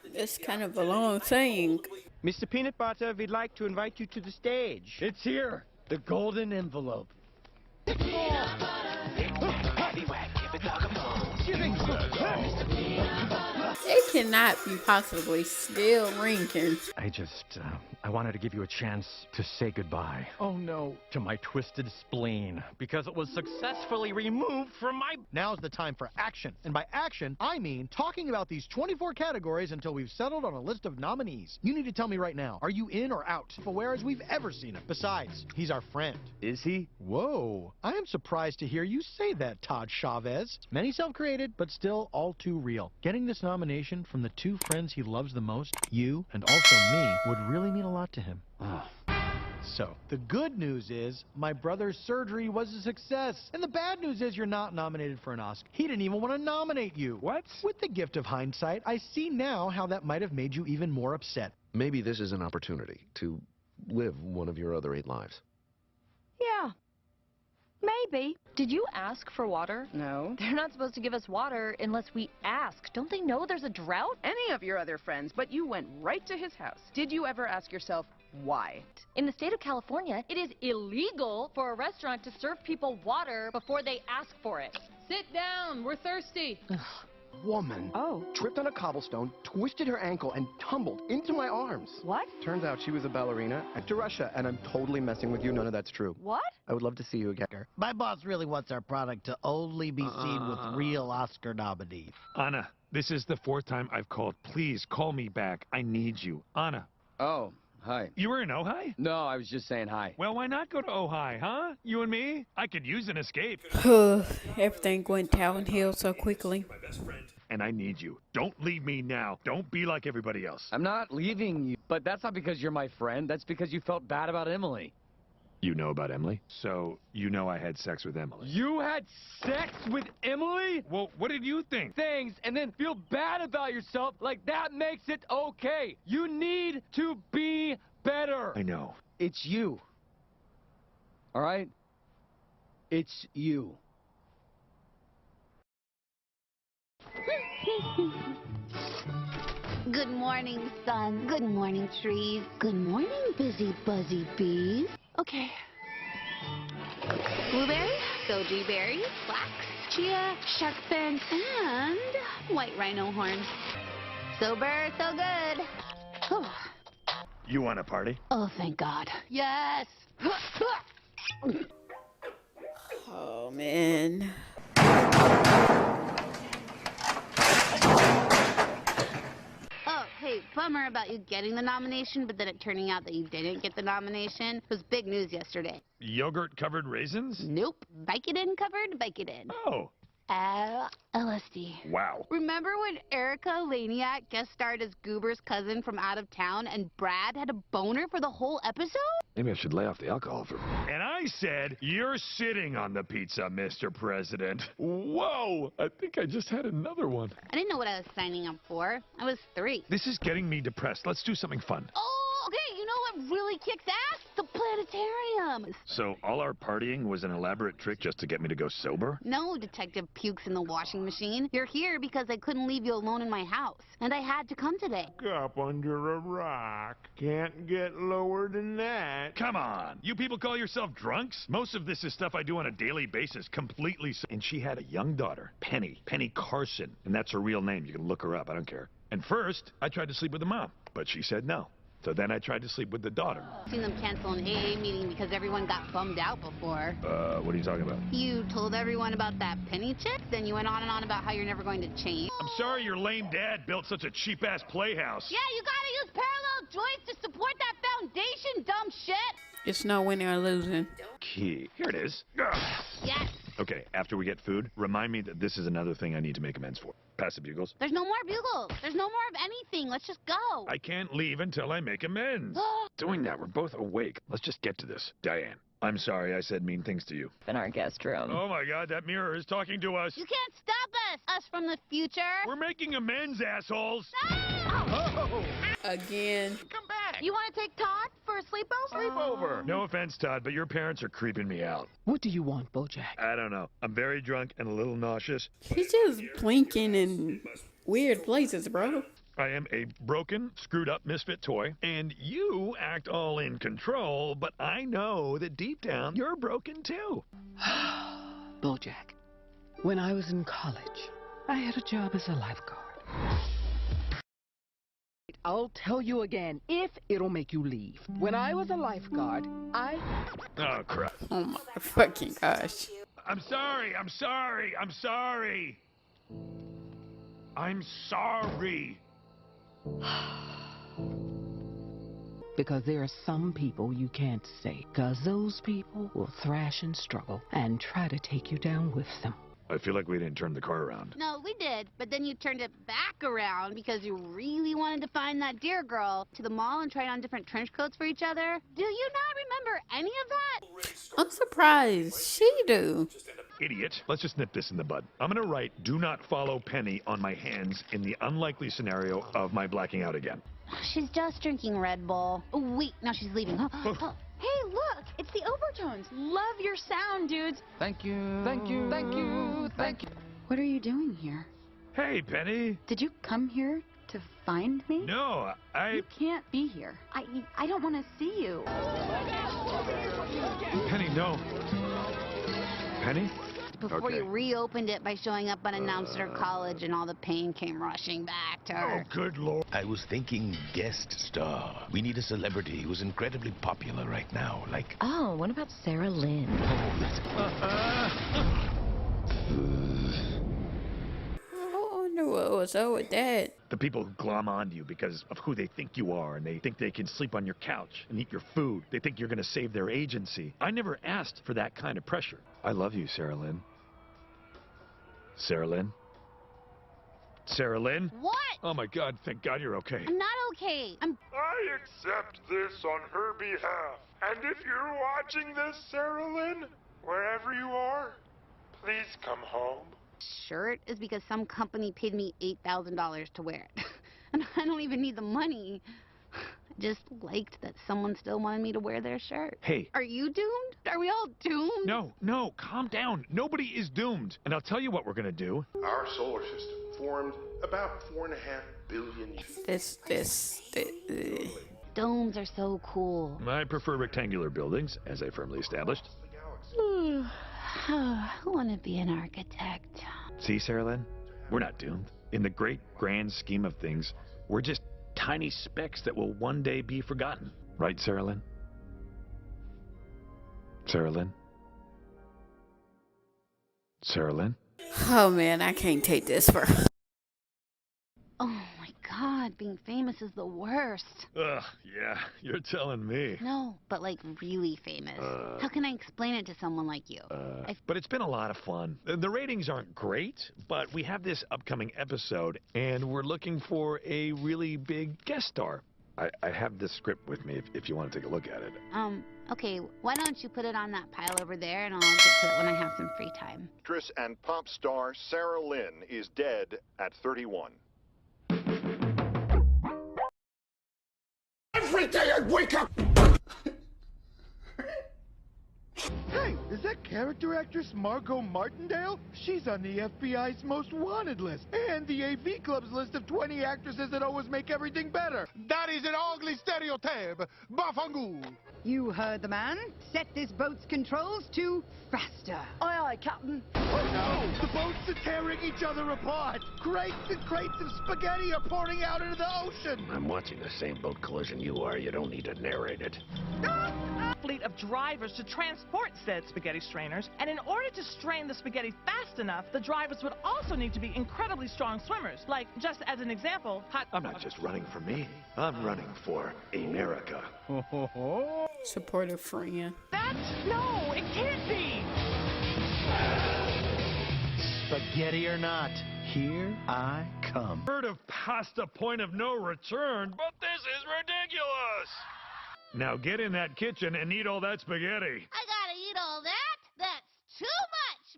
It's kind of a long thing. Mr. Peanut Butter, we'd like to invite you to the stage. It's here. The golden envelope. It cannot be possibly still ringing. I wanted to give you a chance to say goodbye. Oh, no. To my twisted spleen, because it was successfully removed from my... Now's the time for action. And by action, I mean talking about these 24 categories until we've settled on a list of nominees. You need to tell me right now, are you in or out? Aware as we've ever seen him. Besides, he's our friend. Is he? Whoa. I am surprised to hear you say that, Todd Chavez. Many self-created, but still all too real. Getting this nomination from the two friends he loves the most, you and also me, would really mean a lot to him. So, the good news is, my brother's surgery was a success. And the bad news is you're not nominated for an Oscar. He didn't even want to nominate you. What? With the gift of hindsight, I see now how that might have made you even more upset. Maybe this is an opportunity to live one of your other 8 lives. Yeah. Maybe. Did you ask for water? No. They're not supposed to give us water unless we ask. Don't they know there's a drought? Any of your other friends, but you went right to his house. Did you ever ask yourself why? In the state of California, it is illegal for a restaurant to serve people water before they ask for it. Sit down. We're thirsty. Woman. Oh. Tripped on a cobblestone, twisted her ankle, and tumbled into my arms. What? Turns out she was a ballerina to Russia, and I'm totally messing with you. None of that's true. What? I would love to see you again. My boss really wants our product to only be seen with real Oscar nominees. Anna, this is the 4th time I've called. Please call me back. I need you. Anna. Oh, hi. You were in Ojai? No, I was just saying hi. Well, why not go to Ojai, huh? You and me? I could use an escape. Everything went downhill so quickly. And I need you. Don't leave me now. Don't be like everybody else. I'm not leaving you, but that's not because you're my friend. That's because you felt bad about Emily. You know about Emily? So, you know I had sex with Emily. You had sex with Emily? Well, what did you think? Things, and then feel bad about yourself, like that makes it okay. You need to be better. I know. It's you. All right? It's you. Good morning, sun. Good morning, trees. Good morning, busy, buzzy bees. Okay. Blueberry, goji berry, flax, chia, shark fin, and white rhino horn. Sober, so good. Whew. You want a party? Oh, thank God. Yes! Oh, man. Oh, hey, bummer about you getting the nomination, but then it turning out that you didn't get the nomination. It was big news yesterday. Yogurt-covered raisins? Nope. Vicodin covered Vicodin. Oh. LSD. Wow. Remember when Erica Laniak guest starred as Goober's cousin from out of town and Brad had a boner for the whole episode? Maybe I should lay off the alcohol for... And I said, you're sitting on the pizza, Mr. President. Whoa! I think I just had another one. I didn't know what I was signing up for. I was 3. This is getting me depressed. Let's do something fun. Oh, okay, you know what really kicks ass? The planetarium. So all our partying was an elaborate trick just to get me to go sober? No, Detective Pukes in the washing machine. You're here because I couldn't leave you alone in my house. And I had to come today. Up under a rock. Can't get lower than that. Come on. You people call yourself drunks? Most of this is stuff I do on a daily basis, completely. And she had a young daughter, Penny Carson. And that's her real name. You can look her up. I don't care. And first, I tried to sleep with the mom, but she said no. So then I tried to sleep with the daughter. I've seen them cancel an AA meeting because everyone got bummed out before. What are you talking about? You told everyone about that Penny chick, then you went on and on about how you're never going to change. I'm sorry your lame dad built such a cheap-ass playhouse. Yeah, you gotta use parallel joints to support that foundation, dumb shit! It's no winning or losing. Key. Here it is. Yes! Okay, after we get food, remind me that this is another thing I need to make amends for. Pass the bugles. There's no more bugles. There's no more of anything. Let's just go. I can't leave until I make amends. Doing that, we're both awake. Let's just get to this. Diane, I'm sorry I said mean things to you. In our guest room. Oh my God, that mirror is talking to us. You can't stop us! Us from the future! We're making amends, assholes! Again. Come back! You want to take Todd for a sleepover? No offense, Todd, but your parents are creeping me out. What do you want, Bojack? I don't know. I'm very drunk and a little nauseous. He's just blinking in weird places, bro. I am a broken, screwed-up misfit toy, and you act all in control, but I know that deep down you're broken too. Bojack, when I was in college, I had a job as a lifeguard. I'll tell you again, if it'll make you leave. When I was a lifeguard, Oh, crap. Oh my fucking gosh. I'm sorry. I'm sorry. Because there are some people you can't say, because those people will thrash and struggle and try to take you down with them. I feel like we didn't turn the car around. No, we did, but then you turned it back around because you really wanted to find that dear girl to the mall and try on different trench coats for each other. Do you not remember any of that? I'm surprised. She do. Idiot. Let's just nip this in the bud. I'm gonna write "Do not follow Penny" on my hands in the unlikely scenario of my blacking out again. She's just drinking Red Bull. Oh, wait, now she's leaving. Hey, look! It's the overtones. Love your sound, dudes. Thank you. Thank you. Thank you. Thank you. What are you doing here? Hey, Penny. Did you come here to find me? No, You can't be here. I don't want to see you. Penny, no. Penny? Before you reopened it by showing up unannounced at her college and all the pain came rushing back to her. Oh, good Lord. I was thinking guest star. We need a celebrity who's incredibly popular right now, like... Oh, what about Sarah Lynn? I wonder what was up with that. The people who glom onto you because of who they think you are, and they think they can sleep on your couch and eat your food. They think you're going to save their agency. I never asked for that kind of pressure. I love you, Sarah Lynn. Sarah Lynn? Sarah Lynn? What? Oh my God, thank God you're okay. I'm not okay. I accept this on her behalf. And if you're watching this, Sarah Lynn, wherever you are, please come home. Shirt is because some company paid me $8,000 to wear it. And I don't even need the money. I just liked that someone still wanted me to wear their shirt. Hey. Are you doomed? Are we all doomed? No, calm down. Nobody is doomed. And I'll tell you what we're going to do. Our solar system formed about 4.5 billion years This. Domes are so cool. I prefer rectangular buildings, as I firmly established. I want to be an architect. See, Sarah Lynn? We're not doomed. In the great grand scheme of things, we're just tiny specks that will one day be forgotten. Right, Sarah Lynn? Sarah Lynn? Sarah Lynn? Oh man, I can't take this for. Oh my god, being famous is the worst. Ugh, yeah, you're telling me. No, but like really famous. How can I explain it to someone like you? But it's been a lot of fun. The ratings aren't great, but we have this upcoming episode, and we're looking for a really big guest star. I have this script with me if you want to take a look at it. Okay, why don't you put it on that pile over there and I'll get to it when I have some free time. Actress and pop star Sarah Lynn is dead at 31. Every day I wake up! Hey, is that character actress Margot Martindale? She's on the FBI's most wanted list and the AV Club's list of 20 actresses that always make everything better. That is an ugly stereotype. Bafangu. You heard the man. Set this boat's controls to faster. Aye, aye, Captain. Oh no! The boats are tearing each other apart! Crates and crates of spaghetti are pouring out into the ocean! I'm watching the same boat collision you are. You don't need to narrate it. Fleet of drivers to transport said spaghetti strainers, and in order to strain the spaghetti fast enough, the drivers would also need to be incredibly strong swimmers. Like, just as an example, I'm not just running for me. I'm running for America. Support a friend. No, it can't be! Spaghetti or not, here I come. Heard of past a point of no return, but this is ridiculous! Now get in that kitchen and eat all that spaghetti. I gotta eat all that? That's too much,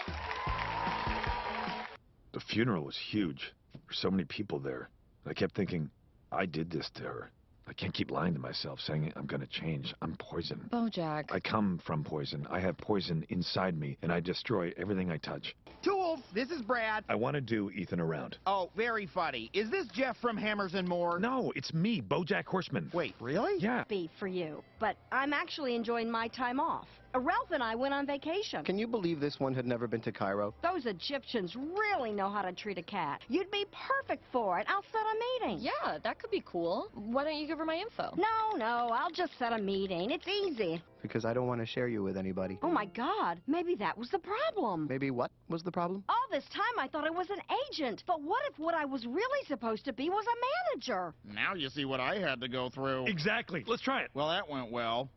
man! The funeral was huge. There were so many people there. I kept thinking, I did this to her. I can't keep lying to myself, saying I'm gonna change. I'm poison. Bojack. I come from poison. I have poison inside me, and I destroy everything I touch. Tools, this is Brad. I want to do Ethan around. Oh, very funny. Is this Jeff from Hammers and More? No, it's me, Bojack Horseman. Wait, really? Yeah. Be for you, but I'm actually enjoying my time off. Ralph and I went on vacation. Can you believe this one had never been to Cairo? Those Egyptians really know how to treat a cat. You'd be perfect for it. I'll set a meeting. Yeah, that could be cool. Why don't you give her my info? No, I'll just set a meeting. It's easy. Because I don't want to share you with anybody. Oh my God, maybe that was the problem. Maybe what was the problem? All this time I thought I was an agent. But what if what I was really supposed to be was a manager? Now you see what I had to go through. Exactly. Let's try it. Well, that went well.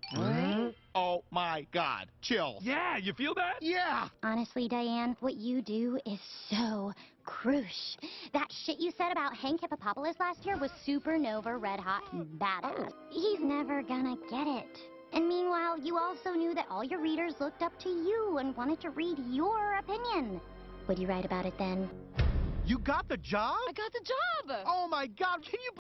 Oh my God, chills. Yeah, you feel that? Yeah. Honestly, Diane, what you do is so crush. That shit you said about Hank Hippopopoulos last year was supernova red hot and badass. He's never gonna get it. And meanwhile, you also knew that all your readers looked up to you and wanted to read your opinion. Would you write about it then? You got the job? I got the job! Oh my God, can you...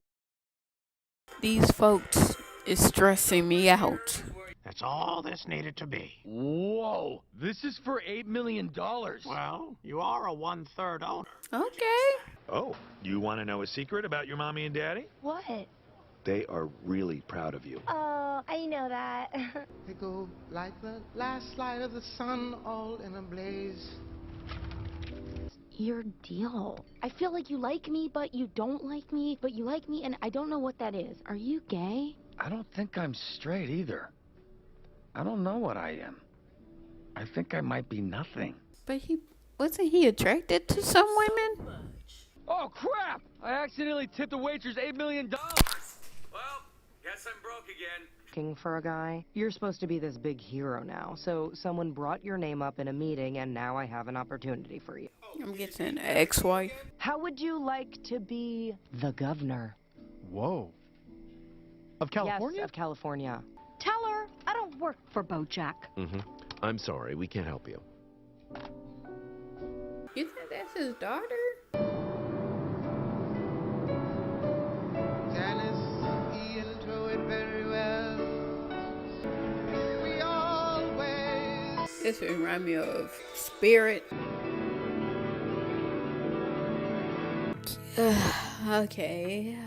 These folks is stressing me out. That's all this needed to be. Whoa, this is for $8 million. Well, you are a 1/3 owner. Okay. Oh, you want to know a secret about your mommy and daddy? What? They are really proud of you. Oh, I know that. They go like the last light of the sun, all in a blaze. Your deal. I feel like you like me, but you don't like me, but you like me, and I don't know what that is. Are you gay? I don't think I'm straight either. I don't know what I am. I think I might be nothing. But wasn't he attracted to some women? Oh, crap! I accidentally tipped the waitress $8 million. Well, guess I'm broke again. Looking for a guy? You're supposed to be this big hero now, so someone brought your name up in a meeting, and now I have an opportunity for you. I'm getting an ex-wife. How would you like to be the governor? Whoa. Of California? Yes, of California. Tell her I don't work for Bojack. I'm sorry, we can't help you. You think that's his daughter? Janice, Ian know it very well. We always... This reminds me of Spirit. Okay.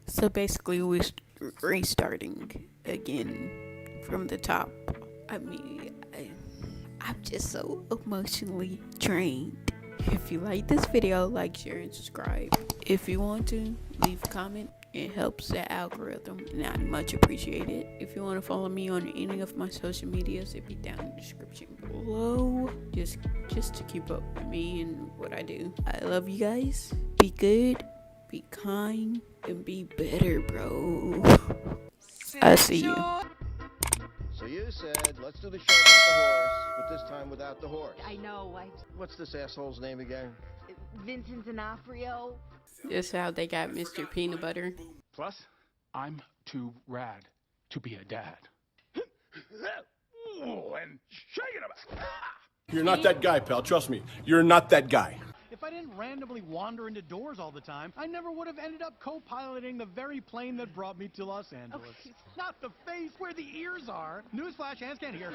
So basically we're restarting again from the top. I mean, I'm just so emotionally drained. If you like this video, like, share, and subscribe. If you want to, leave a comment. It helps the algorithm, and I'd much appreciate it. If you want to follow me on any of my social medias, it'll be down in the description below. Just to keep up with me and what I do. I love you guys. Be good, be kind, and be better, bro. I'll see you. So you said, let's do the show about the horse, but this time without the horse. I know. What's this asshole's name again? Vincent D'Onofrio. That's how they got Mr. Peanut Butter. Plus, I'm too rad to be a dad. And shaking him. You're not that guy, pal. Trust me. You're not that guy. If I didn't randomly wander into doors all the time, I never would have ended up co-piloting the very plane that brought me to Los Angeles. Not the face where the ears are. Newsflash, hands can't hear.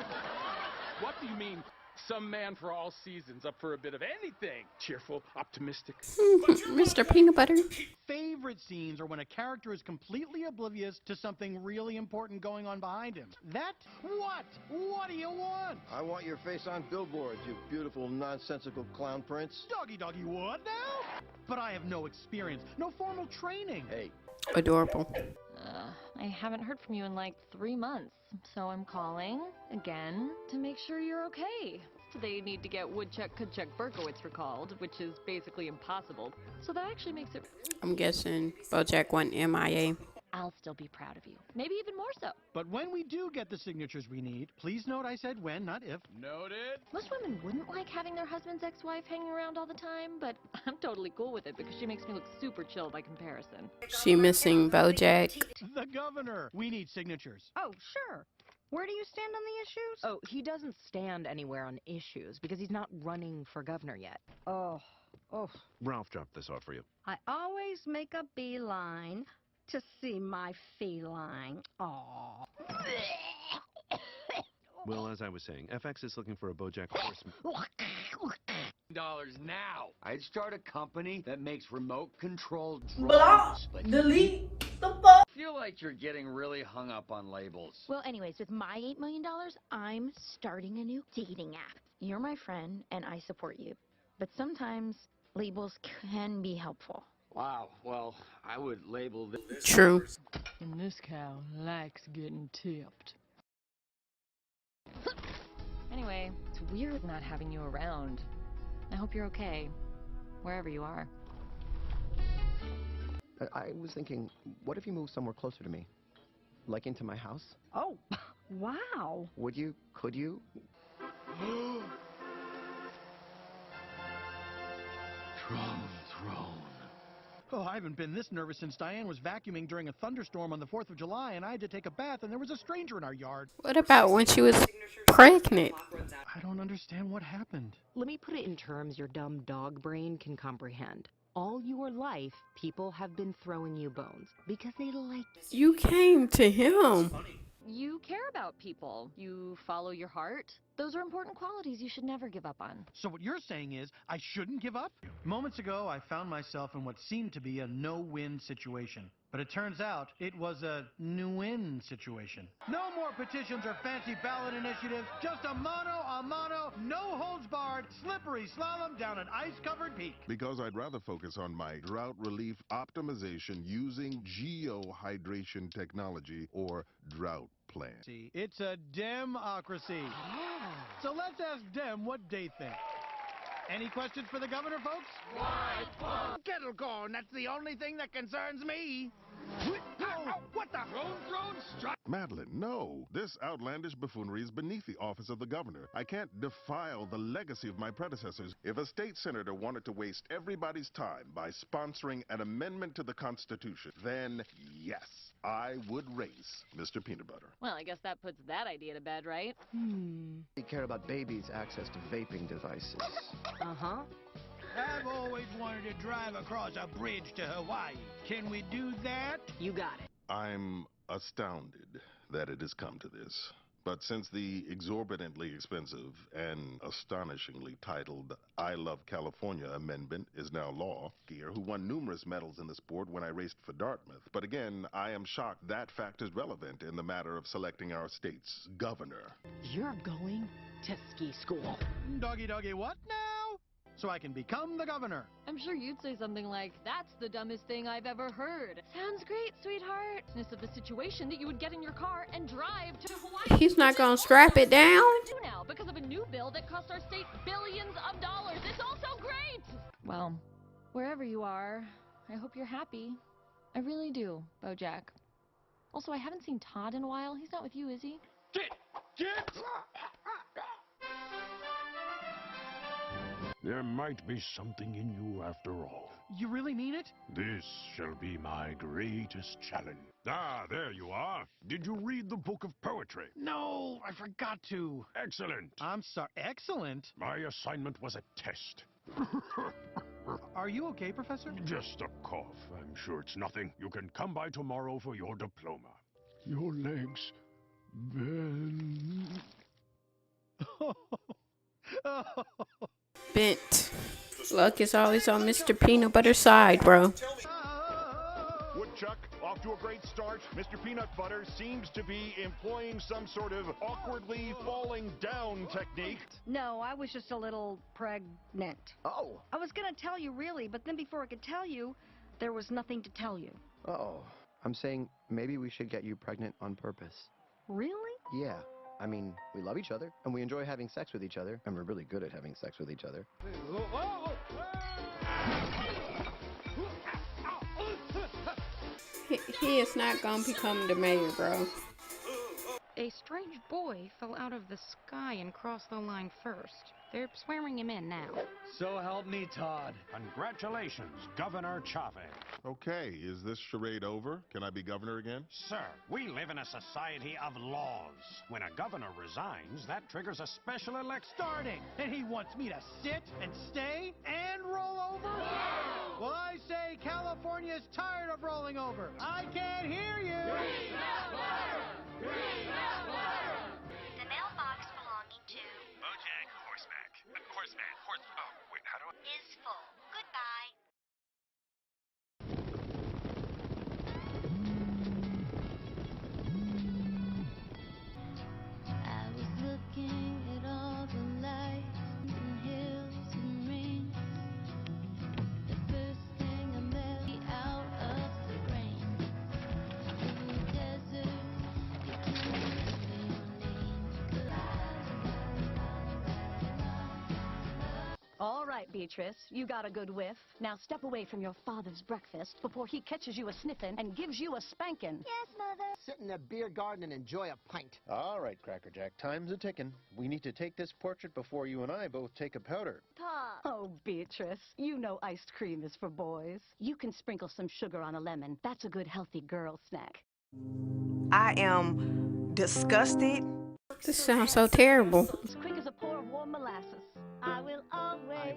What do you mean? Some man for all seasons, up for a bit of anything. Cheerful, optimistic. Mr. Peanut Butter. Favorite scenes are when a character is completely oblivious to something really important going on behind him. That? What? What do you want? I want your face on billboards, you beautiful, nonsensical clown prince. Doggy, what now? But I have no experience, no formal training. Hey. Adorable. I haven't heard from you in like 3 months, so I'm calling again to make sure you're okay. They need to get Woodchuck, Kudchuck, Berkowitz recalled, which is basically impossible. So that actually makes it... I'm guessing BoJack went MIA. I'll still be proud of you. Maybe even more so. But when we do get the signatures we need, please note I said when, not if. Noted. Most women wouldn't like having their husband's ex-wife hanging around all the time, but I'm totally cool with it because she makes me look super chill by comparison. She missing BoJack. The governor. We need signatures. Oh, sure. Where do you stand on the issues? Oh, he doesn't stand anywhere on issues because he's not running for governor yet. Oh. Ralph dropped this off for you. I always make a beeline to see my feline. Aw. Well, as I was saying, FX is looking for a BoJack Horseman. $dollars now. I'd start a company that makes remote-controlled Block, drones. delete, the fuck. I feel like you're getting really hung up on labels. Well, anyways, with my $8 million, I'm starting a new dating app. You're my friend, and I support you. But sometimes labels can be helpful. Wow, well, I would label this... True. And this cow likes getting tipped. Anyway, it's weird not having you around. I hope you're okay, wherever you are. I was thinking, what if you moved somewhere closer to me? Like into my house? Oh, wow. Would you? Could you? Throne. Oh, I haven't been this nervous since Diane was vacuuming during a thunderstorm on the 4th of July, and I had to take a bath, and there was a stranger in our yard. What about when she was pregnant? I don't understand what happened. Let me put it in terms your dumb dog brain can comprehend. All your life, people have been throwing you bones because they like you. You came to him. You care about people. You follow your heart. Those are important qualities you should never give up on. So what you're saying is, I shouldn't give up? Moments ago, I found myself in what seemed to be a no-win situation. But it turns out, it was a new-win situation. No more petitions or fancy ballot initiatives, just a mano, no-holds-barred, slippery slalom down an ice-covered peak. Because I'd rather focus on my drought relief optimization using geohydration technology, or drought plan. It's a democracy. So let's ask Dem what they think. Any questions for the governor, folks? Kettle corn, that's the only thing that concerns me. What the? Throne strike. Madeline, no. This outlandish buffoonery is beneath the office of the governor. I can't defile the legacy of my predecessors. If a state senator wanted to waste everybody's time by sponsoring an amendment to the Constitution, then yes, I would race Mr. Peanut Butter. Well, I guess that puts that idea to bed, right? We care about babies' access to vaping devices. Uh-huh. I've always wanted to drive across a bridge to Hawaii. Can we do that? You got it. I'm astounded that it has come to this. But since the exorbitantly expensive and astonishingly titled I Love California Amendment is now law, Gear, who won numerous medals in the sport when I raced for Dartmouth. But again, I am shocked that fact is relevant in the matter of selecting our state's governor. You're going to ski school. Doggy, what now? so I can become the governor. I'm sure you'd say something like, "That's the dumbest thing I've ever heard." Sounds great, sweetheart. Of the situation that you would get in your car and drive to Hawaii. He's not gonna strap it down? Now, because of a new bill that cost our state billions of dollars. It's also great! Well, wherever you are, I hope you're happy. I really do, Bojack. Also, I haven't seen Todd in a while. He's not with you, is he? There might be something in you after all. You really mean it? This shall be my greatest challenge. Ah, there you are. Did you read the book of poetry? No, I forgot to. Excellent. I'm sorry. Excellent? My assignment was a test. Are you okay, Professor? Just a cough. I'm sure it's nothing. You can come by tomorrow for your diploma. Your legs bend. Bent. Luck is always on Mr. Peanut Butter's side, bro. Woodchuck, off to a great start. Mr. Peanut Butter seems to be employing some sort of awkwardly falling down technique. No, I was just a little pregnant. Oh. I was gonna tell you, really, but then before I could tell you, there was nothing to tell you. Oh. I'm saying maybe we should get you pregnant on purpose. Really? Yeah. I mean, we love each other, and we enjoy having sex with each other, and we're really good at having sex with each other. He is not gonna become the mayor, bro. A strange boy fell out of the sky and crossed the line first. They're swearing him in now. So help me, Todd. Congratulations, Governor Chavez. Okay, is this charade over? Can I be governor again? Sir, we live in a society of laws. When a governor resigns, that triggers a special election. Starting, and he wants me to sit and stay and roll over? Well, I say California's tired of rolling over. I can't hear you. The mailbox belonging to Bojack Horseman. Oh, wait, how do I... is full. Goodbye. I was looking at all the lights and hills and rings. The first thing I met out of the rain. In the desert, you All right, Beatrice, you got a good whiff. Now step away from your father's breakfast before he catches you a sniffing and gives you a spanking. Yes, Mother. Sit in the beer garden and enjoy a pint. All right, Cracker Jack, time's a ticking. We need to take this portrait before you and I both take a powder. Pop. Oh, Beatrice, you know iced cream is for boys. You can sprinkle some sugar on a lemon. That's a good healthy girl snack. I am disgusted. This sounds so terrible. As quick as a pour of warm molasses. I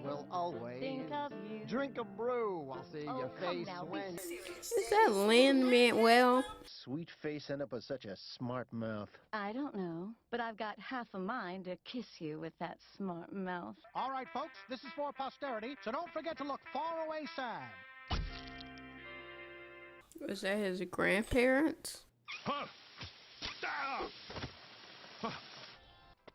will always think of you. Drink a brew while see your come face now, swing. Is that Lynn Manuel? Sweet face end up with such a smart mouth. I don't know, but I've got half a mind to kiss you with that smart mouth. All right, folks, this is for posterity, so don't forget to look far away sad. Was that his grandparents?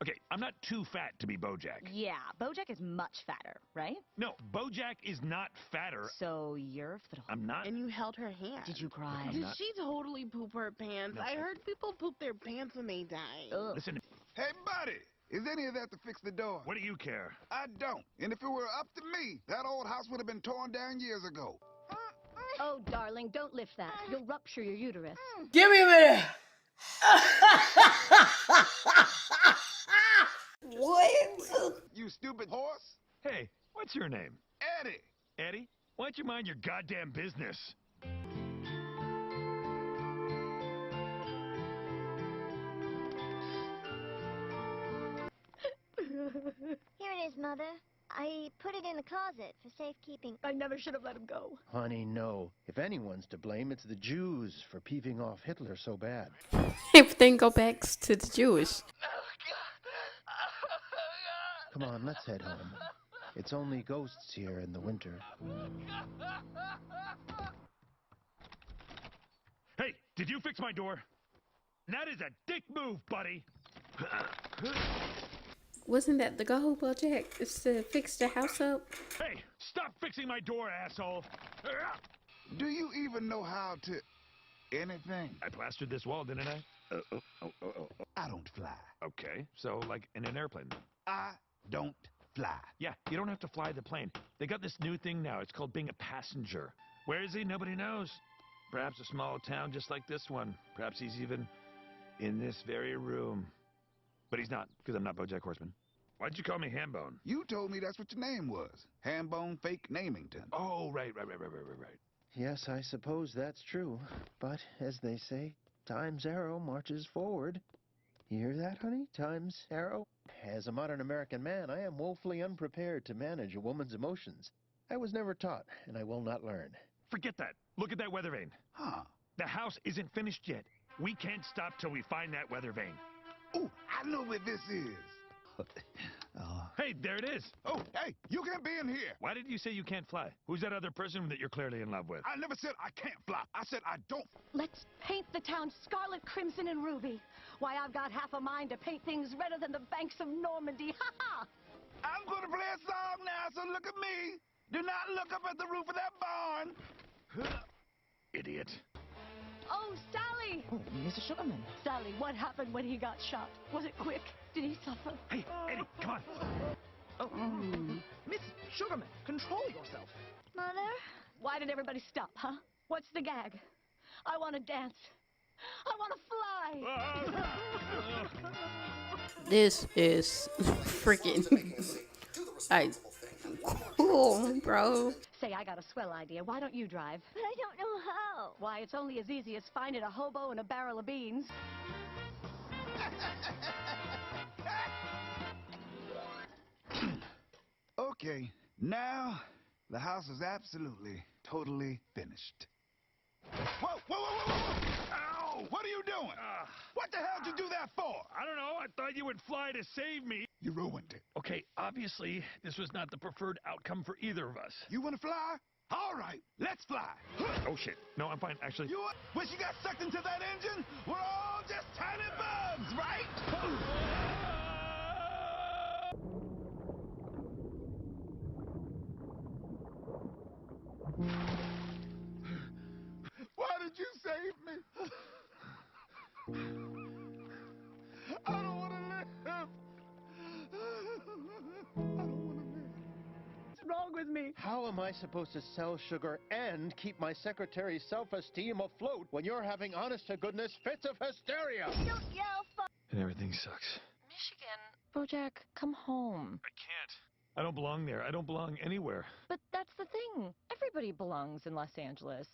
Okay, I'm not too fat to be Bojack. Yeah, Bojack is much fatter, right? No, Bojack is not fatter. So you're fiddle. I'm not. And you held her hand. Did you cry? Did she totally poop her pants? I heard people poop their pants when they die. Ugh. Listen, Hey, buddy, is any of that to fix the door? what do you care? I don't. And if it were up to me, that old house would have been torn down years ago. Oh, darling, don't lift that. You'll rupture your uterus. Give me a minute. What? You stupid horse. Hey, what's your name? Eddie. Eddie? Why don't you mind your goddamn business? Here it is, Mother. I put it in the closet for safekeeping. I never should have let him go. Honey, no. If anyone's to blame, it's the Jews for peeving off Hitler so bad. Everything go back to the Jewish. Come on, let's head home. It's only ghosts here in the winter. Hey, did you fix my door? That is a dick move, buddy. Wasn't that the goal, BoJack? Is to fix the house up? Hey, stop fixing my door, asshole! Do you even know how to anything? I plastered this wall, didn't I? I don't fly. Okay, so like in an airplane. I don't fly. Yeah, you don't have to fly the plane. They got this new thing now. It's called being a passenger. Where is he? Nobody knows. Perhaps a small town just like this one. Perhaps he's even in this very room. But he's not, because I'm not BoJack Horseman. Why'd you call me Hambone? You told me that's what your name was. Hambone Fake Namington. Oh, right. Yes, I suppose that's true. But, as they say, time's arrow marches forward. You hear that, honey? Time's arrow? As a modern American man, I am woefully unprepared to manage a woman's emotions. I was never taught, and I will not learn. Forget that. Look at that weather vane. Huh. The house isn't finished yet. We can't stop till we find that weather vane. Ooh, I know where this is. Hey, there it is. Oh, hey, you can't be in here. Why did you say you can't fly? Who's that other person that you're clearly in love with? I never said I can't fly. I said I don't. Let's paint the town scarlet, crimson, and ruby. Why, I've got half a mind to paint things redder than the banks of Normandy. Ha ha! I'm gonna play a song now, so look at me. Do not look up at the roof of that barn. Idiot. Oh, Sally! Oh, Mr. Sugarman. Sally, what happened when he got shot? Was it quick? Did he suffer? Hey, Eddie, come on. Oh, Miss Sugarman, control yourself. Mother? Why did everybody stop, huh? What's the gag? I want to dance. I want to fly. This is freaking like cool, bro. Say, I got a swell idea. Why don't you drive? But I don't know how. Why, it's only as easy as finding a hobo and a barrel of beans. Okay, now the house is absolutely, totally finished. Whoa, whoa, whoa, whoa, whoa! Ow! What are you doing? What the hell did you do that for? I don't know. I thought you would fly to save me. You ruined it. Okay, obviously, this was not the preferred outcome for either of us. You want to fly? All right, let's fly. Oh, shit. No, I'm fine, actually. You wish you got sucked into that engine? We're all just tiny bugs, right? Why did you save me? I don't want to live. I don't want to live. What's wrong with me? How am I supposed to sell sugar and keep my secretary's self-esteem afloat when you're having honest-to-goodness fits of hysteria? Don't yell, And everything sucks. Michigan. BoJack, come home. I can't. I don't belong there. I don't belong anywhere. But that's the thing. Everybody belongs in Los Angeles.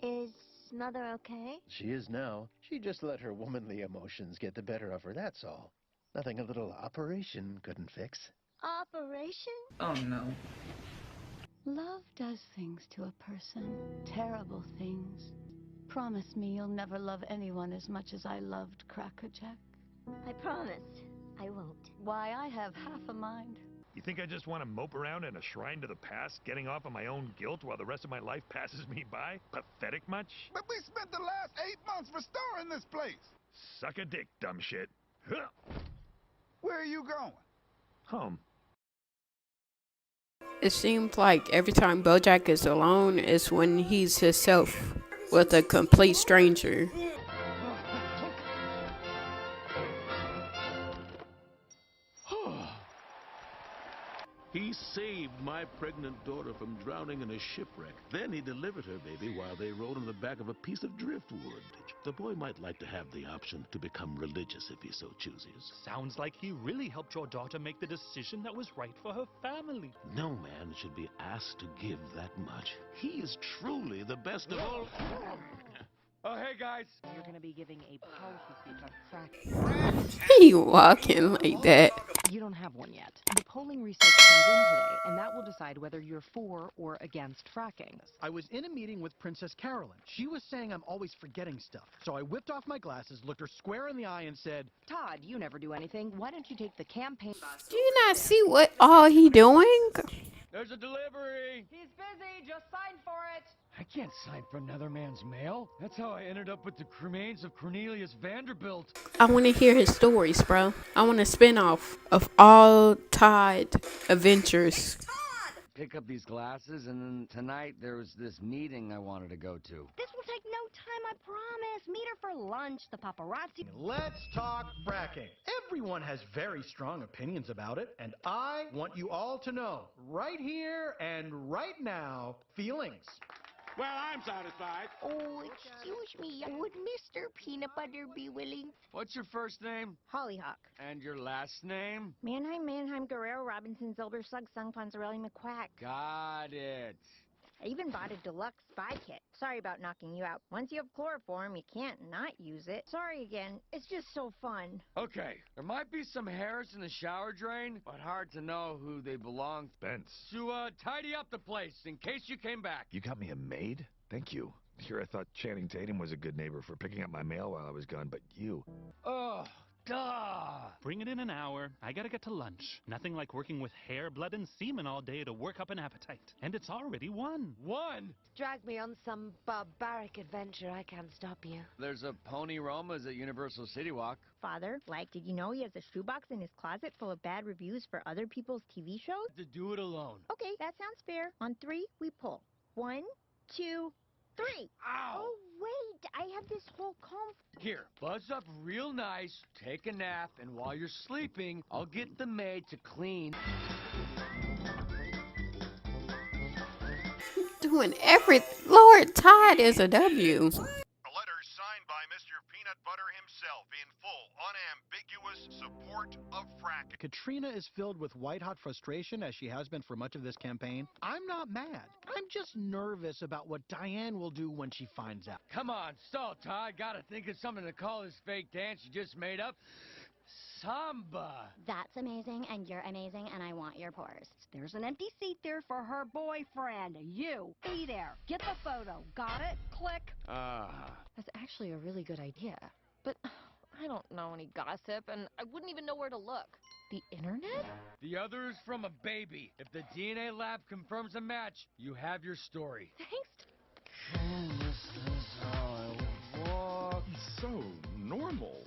Is Mother okay? She is now. She just let her womanly emotions get the better of her, that's all. Nothing a little operation couldn't fix. Operation? Oh, no. Love does things to a person. Terrible things. Promise me you'll never love anyone as much as I loved Crackerjack. I promised. I won't. Why, I have half a mind. You think I just want to mope around in a shrine to the past, getting off on my own guilt while the rest of my life passes me by? Pathetic much? But we spent the last 8 months restoring this place. Suck a dick, dumb shit. Where are you going? Home. It seems like every time BoJack is alone is when he's himself with a complete stranger. He saved my pregnant daughter from drowning in a shipwreck. Then he delivered her baby while they rode on the back of a piece of driftwood. The boy might like to have the option to become religious if he so chooses. Sounds like he really helped your daughter make the decision that was right for her family. No man should be asked to give that much. He is truly the best of all. Oh, hey, guys. You're going to be giving a powerful speech on fracking. He walking like that. You don't have one yet. The polling research comes in today, and that will decide whether you're for or against fracking. I was in a meeting with Princess Carolyn. She was saying I'm always forgetting stuff. So I whipped off my glasses, looked her square in the eye, and said, Todd, you never do anything. Why don't you take the campaign... Do you not see what all he doing? There's a delivery. He's busy. Just sign for it. I can't sign for another man's mail. That's how I ended up with the remains of Cornelius Vanderbilt. I want to hear his stories, bro. I want a spin-off of all Todd adventures. Pick up these glasses, and then tonight there was this meeting I wanted to go to. This will take no time, I promise. Meet her for lunch, the paparazzi. Let's talk fracking. Everyone has very strong opinions about it, and I want you all to know, right here and right now, feelings. Well, I'm satisfied. Oh, excuse me. Would Mr. Peanut Butter be willing? What's your first name? Hollyhock. And your last name? Mannheim, Guerrero, Robinson, Zilber, Sugg, Sung, Ponzarelli, McQuack. Got it. I even bought a deluxe spy kit. Sorry about knocking you out. Once you have chloroform, you can't not use it. Sorry again. It's just so fun. Okay, there might be some hairs in the shower drain, but hard to know who they belong Spence. to. Tidy up the place in case you came back. You got me a maid? Thank you. Here I thought Channing Tatum was a good neighbor for picking up my mail while I was gone, but you. Oh, duh. Bring it in an hour. I gotta get to lunch. Nothing like working with hair, blood, and semen all day to work up an appetite. And it's already 1. Drag me on some barbaric adventure. I can't stop you. There's a Pony Roma's at Universal City Walk. Father, did you know he has a shoebox in his closet full of bad reviews for other people's TV shows? To do it alone. Okay, that sounds fair. On 3, we pull. 1, 2, 3. Ow! Oh, wait. I have this whole comb. Here, buzz up real nice, take a nap, and while you're sleeping, I'll get the maid to clean. Doing Lord Todd is a W. A letter signed by Mr. Peanut Butter himself in full, unambiguous support of fracking. Katrina is filled with white-hot frustration, as she has been for much of this campaign. I'm not mad. I'm just nervous about what Diane will do when she finds out. Come on, stall, Todd. Gotta think of something to call this fake dance you just made up. Samba. That's amazing, and you're amazing, and I want your pores. There's an empty seat there for her boyfriend. You. Be there. Get the photo. Got it? Click. That's actually a really good idea. But I don't know any gossip, and I wouldn't even know where to look. The internet? The other is from a baby. If the DNA lab confirms a match, you have your story. Thanks. This is how I walk. So normal.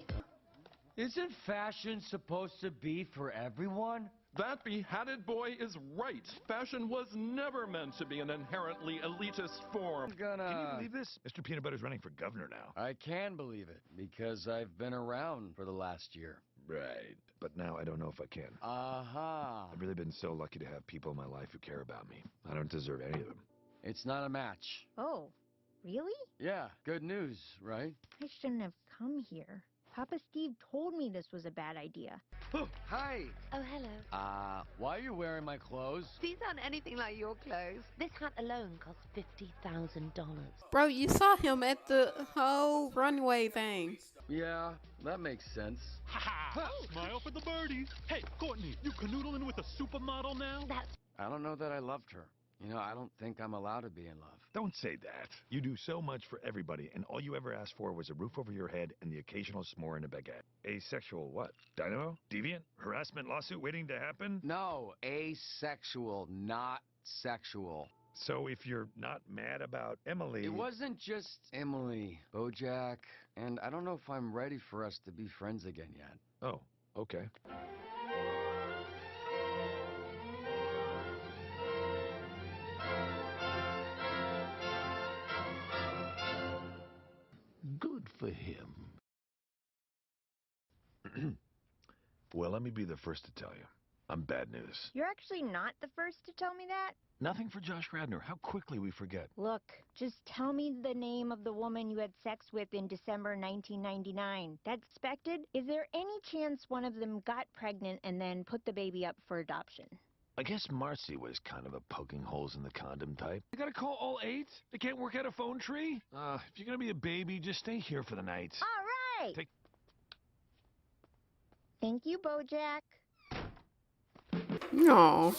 Isn't fashion supposed to be for everyone? That behatted boy is right. Fashion was never meant to be an inherently elitist form. Can you believe this? Mr. Peanut Butter's running for governor now. I can believe it, because I've been around for the last year. Right. But now I don't know if I can. I've really been so lucky to have people in my life who care about me. I don't deserve any of them. It's not a match. Oh, really? Yeah, good news, right? I shouldn't have come here. Papa Steve told me this was a bad idea. Hi. Oh, hello. Why are you wearing my clothes? These aren't anything like your clothes. This hat alone costs $50,000. Bro, you saw him at the whole runway thing. Yeah, that makes sense. Smile for the birdies. Hey, Courtney, you canoodling with a supermodel now? I don't know that I loved her. You know, I don't think I'm allowed to be in love. Don't say that. You do so much for everybody, and all you ever asked for was a roof over your head and the occasional s'more in a baguette. Asexual what? Dynamo? Deviant? Harassment lawsuit waiting to happen? No, asexual, not sexual. So if you're not mad about Emily... It wasn't just Emily, Bojack, and I don't know if I'm ready for us to be friends again yet. Oh, okay. Good for him. Well, let me be the first to tell you. I'm bad news. You're actually not the first to tell me that? Nothing for Josh Radnor. How quickly we forget. Look, just tell me the name of the woman you had sex with in December 1999. That's expected? Is there any chance one of them got pregnant and then put the baby up for adoption? I guess Marcy was kind of a poking holes in the condom type. You gotta call all 8? They can't work out a phone tree? If you're gonna be a baby, just stay here for the night. All right! Thank you, Bojack. No.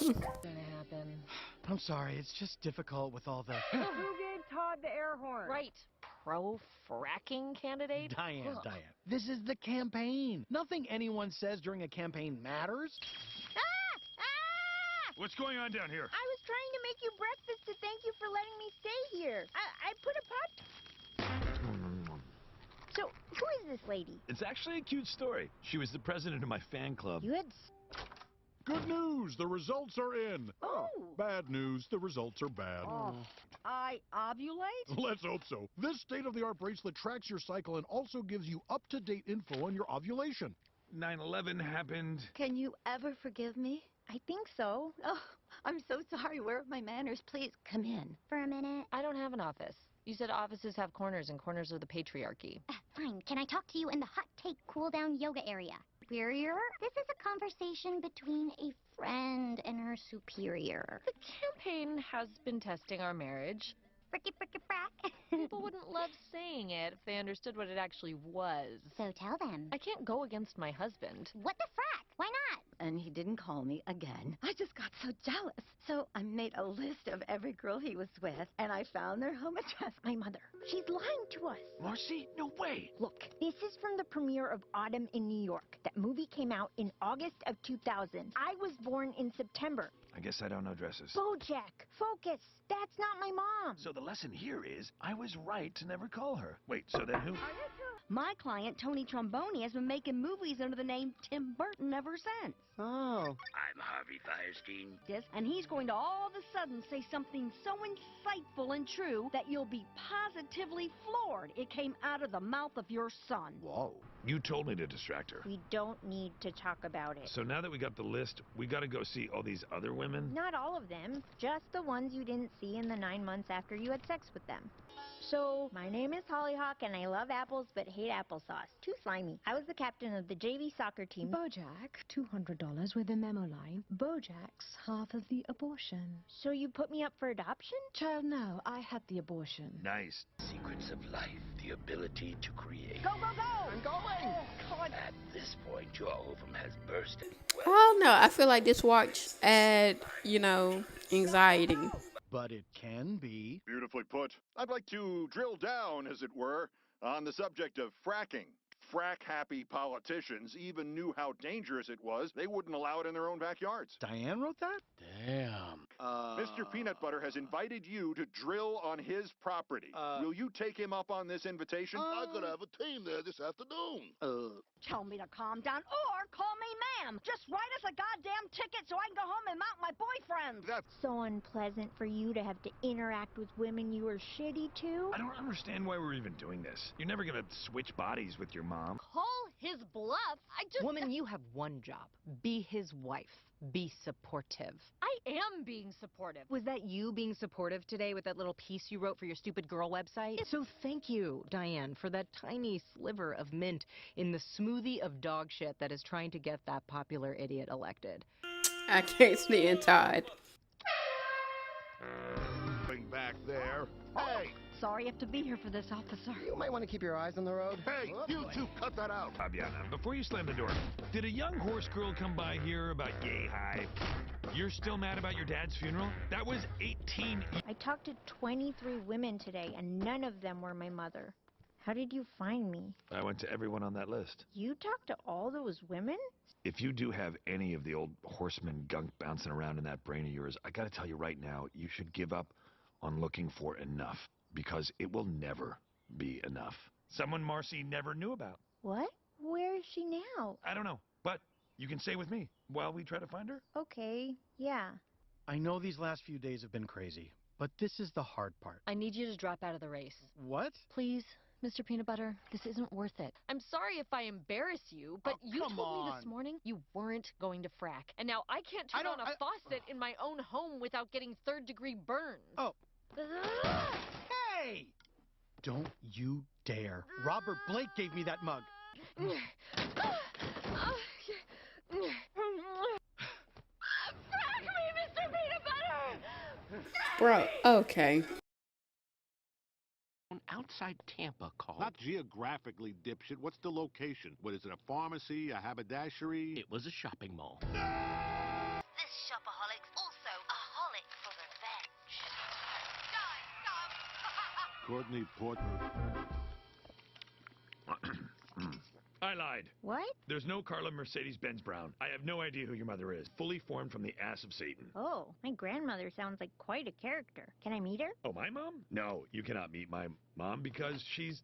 I'm sorry, it's just difficult with all the... Who gave Todd the air horn? Right. Pro-fracking candidate? Diane. This is the campaign. Nothing anyone says during a campaign matters. What's going on down here? I was trying to make you breakfast to thank you for letting me stay here. I put a pot... So, who is this lady? It's actually a cute story. She was the president of my fan club. You had... Good news, the results are in. Oh. Bad news, the results are bad. Oh, I ovulate? Let's hope so. This state-of-the-art bracelet tracks your cycle and also gives you up-to-date info on your ovulation. 9/11 happened. Can you ever forgive me? I think so. Oh, I'm so sorry. Where are my manners? Please come in. For a minute. I don't have an office. You said offices have corners, and corners are the patriarchy. Fine. Can I talk to you in the hot take cool down yoga area? Superior? This is a conversation between a friend and her superior. The campaign has been testing our marriage. Fricky fricky frack. People wouldn't love saying it if they understood what it actually was. So tell them. I can't go against my husband. What the frack? Why not? And he didn't call me again. I just got so jealous. So I made a list of every girl he was with, and I found their home address. My mother. She's lying to us. Marcy, no way. Look, this is from the premiere of Autumn in New York. That movie came out in August of 2000. I was born in September. I guess I don't know dresses. Bojack, focus. That's not my mom. So the lesson here is, I was right to never call her. Wait, so then who? My client, Tony Tromboni, has been making movies under the name Tim Burton ever since. Oh. I'm Harvey Firestein. Yes, and he's going to all of a sudden say something so insightful and true that you'll be positively floored it came out of the mouth of your son. Whoa. You told me to distract her. We don't need to talk about it. So now that we got the list, we gotta go see all these other women? Not all of them, just the ones you didn't see in the 9 months after you had sex with them. So, my name is Hollyhock, and I love apples but hate applesauce. Too slimy. I was the captain of the JV soccer team. Bojack, $200 with a memo line. Bojack's half of the abortion. So you put me up for adoption? Child, no, I had the abortion. Nice. Secrets of life, the ability to create. Go, go, go! I'm going! Oh, God. At this point, your ovum has bursted. I don't know. I feel like this watch add, anxiety. But it can be. Beautifully put. I'd like to drill down, as it were, on the subject of fracking. Frack-happy politicians even knew how dangerous it was. They wouldn't allow it in their own backyards. Diane wrote that? Damn. Mr. Peanut Butter has invited you to drill on his property. Will you take him up on this invitation? I could have a team there this afternoon. Tell me to calm down or call me ma'am. Just write us a goddamn ticket so I can go home and mount my boyfriend. That's so unpleasant for you to have to interact with women you were shitty to. I don't understand why we're even doing this. You're never gonna switch bodies with your mom. Call his bluff. Woman, you have one job. Be his wife. Be supportive. I am being supportive. Was that you being supportive today with that little piece you wrote for your stupid girl website? So thank you, Diane, for that tiny sliver of mint in the smoothie of dog shit that is trying to get that popular idiot elected. I can't stand Todd. Bring back there. Hey! Sorry you have to be here for this, officer. You might want to keep your eyes on the road. Hey, you two, cut that out. Fabiana, before you slam the door, did a young horse girl come by here about yay high? You're still mad about your dad's funeral? That was 18. I talked to 23 women today, and none of them were my mother. How did you find me? I went to everyone on that list. You talked to all those women? If you do have any of the old horseman gunk bouncing around in that brain of yours, I gotta tell you right now, you should give up on looking for enough. Because it will never be enough. Someone Marcy never knew about. What? Where is she now? I don't know, but you can stay with me while we try to find her. Okay, yeah. I know these last few days have been crazy, but this is the hard part. I need you to drop out of the race. What? Please, Mr. Peanut Butter, this isn't worth it. I'm sorry if I embarrass you, but you told me this morning you weren't going to frack. And now I can't turn on a faucet in my own home without getting third-degree burns. Oh. Hey! Don't you dare. Robert Blake gave me that mug. Frack me, Mr. Peanut Butter! Bro, okay. Outside Tampa called. Not geographically, dipshit. What's the location? What is it, a pharmacy, a haberdashery? It was a shopping mall. This shopaholic's also a holic for revenge. Courtney Portman. I lied. What? There's no Carla Mercedes-Benz Brown. I have no idea who your mother is. Fully formed from the ass of Satan. Oh, my grandmother sounds like quite a character. Can I meet her? Oh, my mom? No, you cannot meet my mom because she's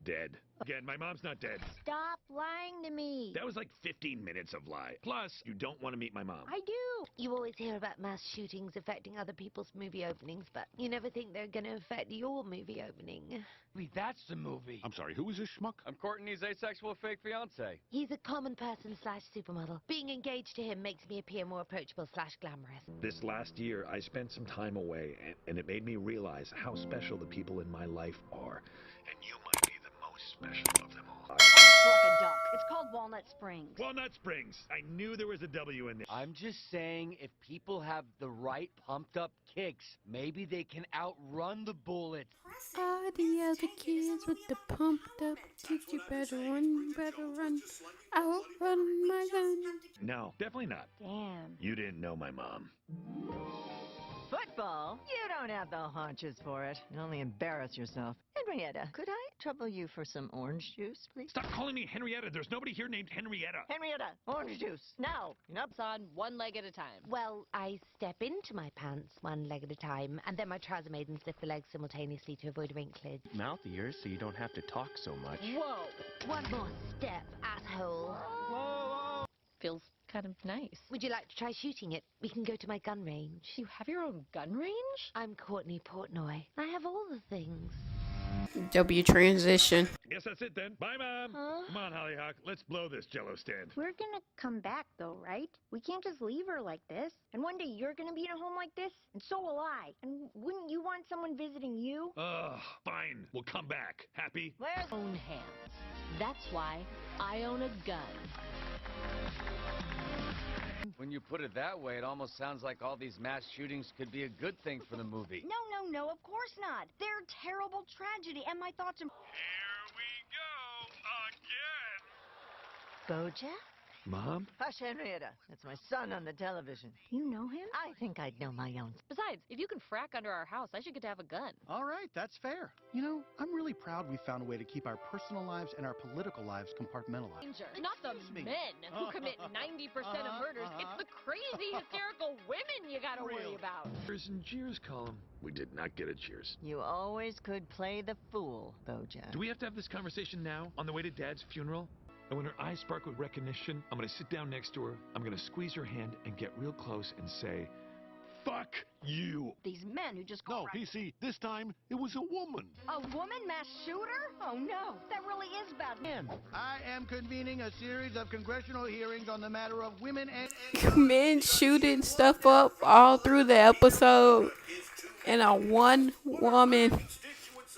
dead. Again, my mom's not dead. Stop lying to me. That was like 15 minutes of lie. Plus, you don't want to meet my mom. I do. You always hear about mass shootings affecting other people's movie openings, but you never think they're going to affect your movie opening. That's the movie. I'm sorry, who is this schmuck? I'm Courtney's asexual fake fiance. He's a common person / supermodel. Being engaged to him makes me appear more approachable / glamorous. This last year, I spent some time away, and it made me realize how special the people in my life are. And you might be the most special of them all. Like a duck. It's called Walnut Springs. Walnut Springs. I knew there was a W in there. I'm just saying, if people have the right pumped up kicks, maybe they can outrun the bullets. All the other kids with the pumped up kicks, you better run, outrun my gun. No, definitely not. Damn. You didn't know my mom. Football? You don't have the haunches for it. You only embarrass yourself. Henrietta, could I trouble you for some orange juice, please? Stop calling me Henrietta. There's nobody here named Henrietta. Henrietta, orange juice. Now. Nups on one leg at a time. Well, I step into my pants one leg at a time, and then my trouser maidens lift the legs simultaneously to avoid wrinkling. Mouth ears so you don't have to talk so much. Whoa! One more step, asshole. Whoa. Feels kind of nice. Would you like to try shooting it? We can go to my gun range. You have your own gun range? I'm Courtney Portnoy. I have all the things. W transition. Guess that's it then. Bye, Mom. Huh? Come on, Hollyhock. Let's blow this Jello stand. We're gonna come back though, right? We can't just leave her like this. And one day you're gonna be in a home like this, and so will I. And wouldn't you want someone visiting you? Ugh, fine. We'll come back. Happy? Where's own hands? That's why I own a gun. When you put it that way, it almost sounds like all these mass shootings could be a good thing for the movie. No, of course not. They're a terrible tragedy, and my thoughts are... Bojack? Mom? Hush, Henrietta. That's my son on the television. You know him? I think I'd know my own. Besides, if you can frack under our house, I should get to have a gun. All right, that's fair. You know, I'm really proud we found a way to keep our personal lives and our political lives compartmentalized. Danger. Not the men who commit 90% of murders. It's the crazy, hysterical women you gotta worry about. Cheers and cheers column. We did not get a cheers. You always could play the fool, Bojack. Do we have to have this conversation now, on the way to Dad's funeral? And when her eyes spark with recognition, I'm going to sit down next to her, I'm going to squeeze her hand and get real close and say, fuck you. These men who just... No, PC, this time it was a woman. A woman mass shooter? Oh, no. That really is bad. I am convening a series of congressional hearings on the matter of women and... Men shooting stuff up all through the episode. And a one woman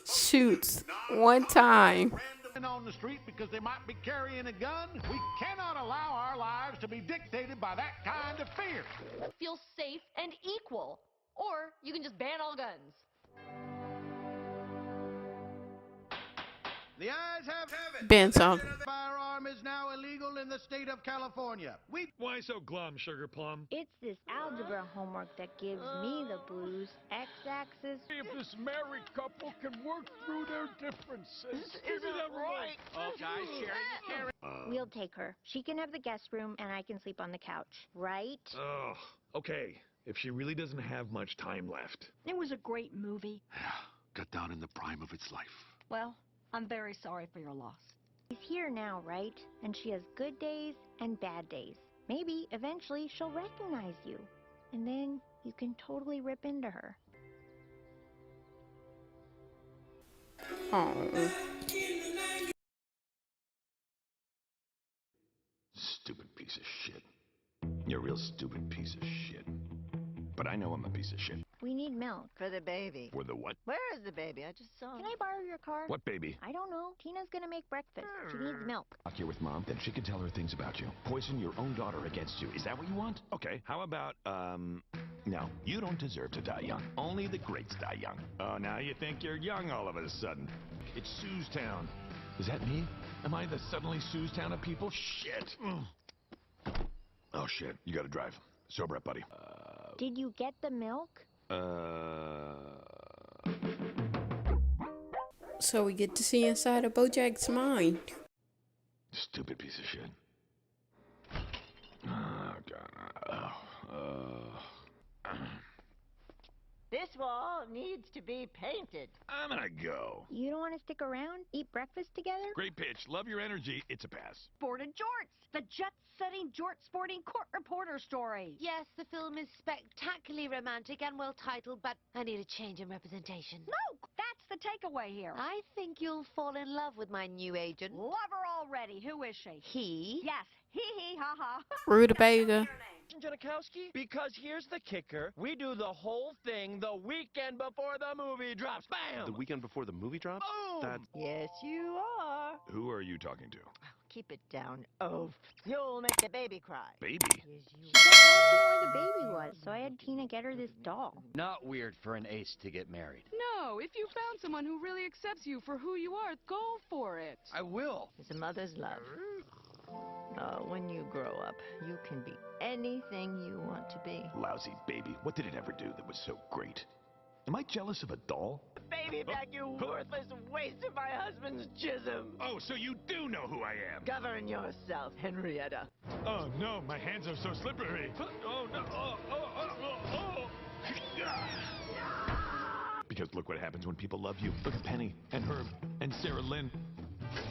shoots one time. on the street because they might be carrying a gun. We cannot allow our lives to be dictated by that kind of fear. Feel safe and equal. Or you can just ban all guns. The ayes have it. Ban some. Firearm is now illegal in the state of California. Why so glum, Sugar Plum? It's this algebra homework that gives me the blues. X-axis. If this married couple can work through their differences. Isn't that right? Oh, guys, Sherry. We'll take her. She can have the guest room, and I can sleep on the couch. Right? Oh, okay. If she really doesn't have much time left. It was a great movie. Got down in the prime of its life. Well, I'm very sorry for your loss. She's here now, right? And she has good days and bad days. Maybe eventually she'll recognize you. And then you can totally rip into her. Oh. Stupid piece of shit. You're a real stupid piece of shit. But I know I'm a piece of shit. We need milk. For the baby. For the what? Where is the baby? I just saw him. Can I borrow your car? What baby? I don't know. Tina's gonna make breakfast. She needs milk. Talk here with Mom, then she can tell her things about you. Poison your own daughter against you. Is that what you want? Okay, how about, no. You don't deserve to die young. Only the greats die young. Oh, now you think you're young all of a sudden. It's Sue's Town. Is that me? Am I the suddenly Sue's Town of people? Shit. Oh, shit. You gotta drive. Sober up, buddy. Did you get the milk? So we get to see inside of Bojack's mind. stupid piece of shit. Oh, God. This wall needs to be painted. I'm gonna go. You don't want to stick around? Eat breakfast together? Great pitch. Love your energy. It's a pass. Sported Jorts, the jet-setting jort-sporting court reporter story. Yes, the film is spectacularly romantic and well-titled, but I need a change in representation. No, that's the takeaway here. I think you'll fall in love with my new agent. Love her already. Who is she? He? Yes. Hee ha ha. Rutabaga. Janikowski? Because here's the kicker. We do the whole thing the weekend before the movie drops. Bam! The weekend before the movie drops? Boom! That's... Yes, you are. Who are you talking to? Keep it down, Oaf. You'll make the baby cry. Baby? She kept asking where the baby was, so I had Tina get her this doll. Not weird for an ace to get married. No, if you found someone who really accepts you for who you are, go for it. I will. It's a mother's love. When you grow up, you can be anything you want to be. Lousy baby. What did it ever do that was so great? Am I jealous of a doll? Baby back, you worthless waste of my husband's jism. Oh, so you do know who I am. Govern yourself, Henrietta. Oh, no, my hands are so slippery. Oh, no. Because look what happens when people love you. Look at Penny and Herb and Sarah Lynn.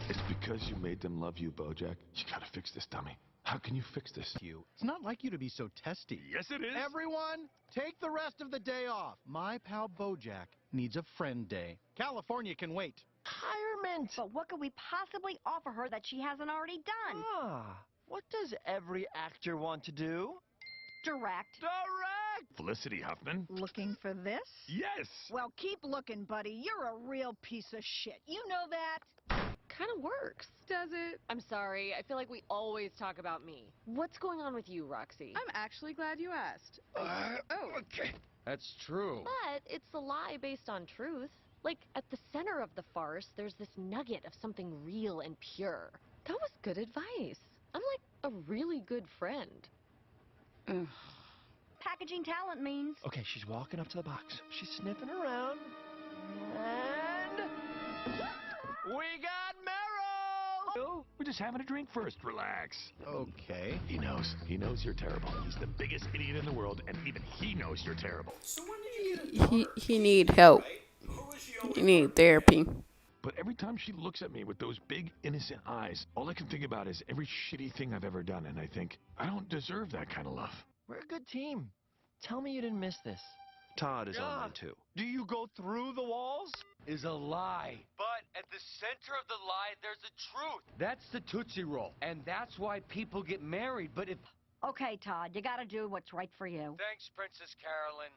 It's because you made them love you, Bojack. You gotta fix this, dummy. How can you fix this? It's not like you to be so testy. Yes, it is. Everyone, take the rest of the day off. My pal Bojack needs a friend day. California can wait. Retirement! But what could we possibly offer her that she hasn't already done? What does every actor want to do? Direct. Felicity Huffman? Looking for this? Yes! Well, keep looking, buddy. You're a real piece of shit. You know that? Kind of works. Does it? I'm sorry. I feel like we always talk about me. What's going on with you, Roxy? I'm actually glad you asked. Okay. That's true. But it's a lie based on truth. Like, at the center of the farce, there's this nugget of something real and pure. That was good advice. I'm like a really good friend. Packaging talent means. Okay, she's walking up to the box. She's sniffing around. And... we got Meryl! We're just having a drink first. Relax. Okay. He knows. He knows you're terrible. He's the biggest idiot in the world, and even he knows you're terrible. He need help. He need therapy. But every time she looks at me with those big, innocent eyes, all I can think about is every shitty thing I've ever done, and I think, I don't deserve that kind of love. We're a good team. Tell me you didn't miss this. Todd is on mine too. Do you go through the walls? Is a lie. But at the center of the lie, there's a truth. That's the Tootsie Roll. And that's why people get married. But if... Okay, Todd, you gotta do what's right for you. Thanks, Princess Carolyn.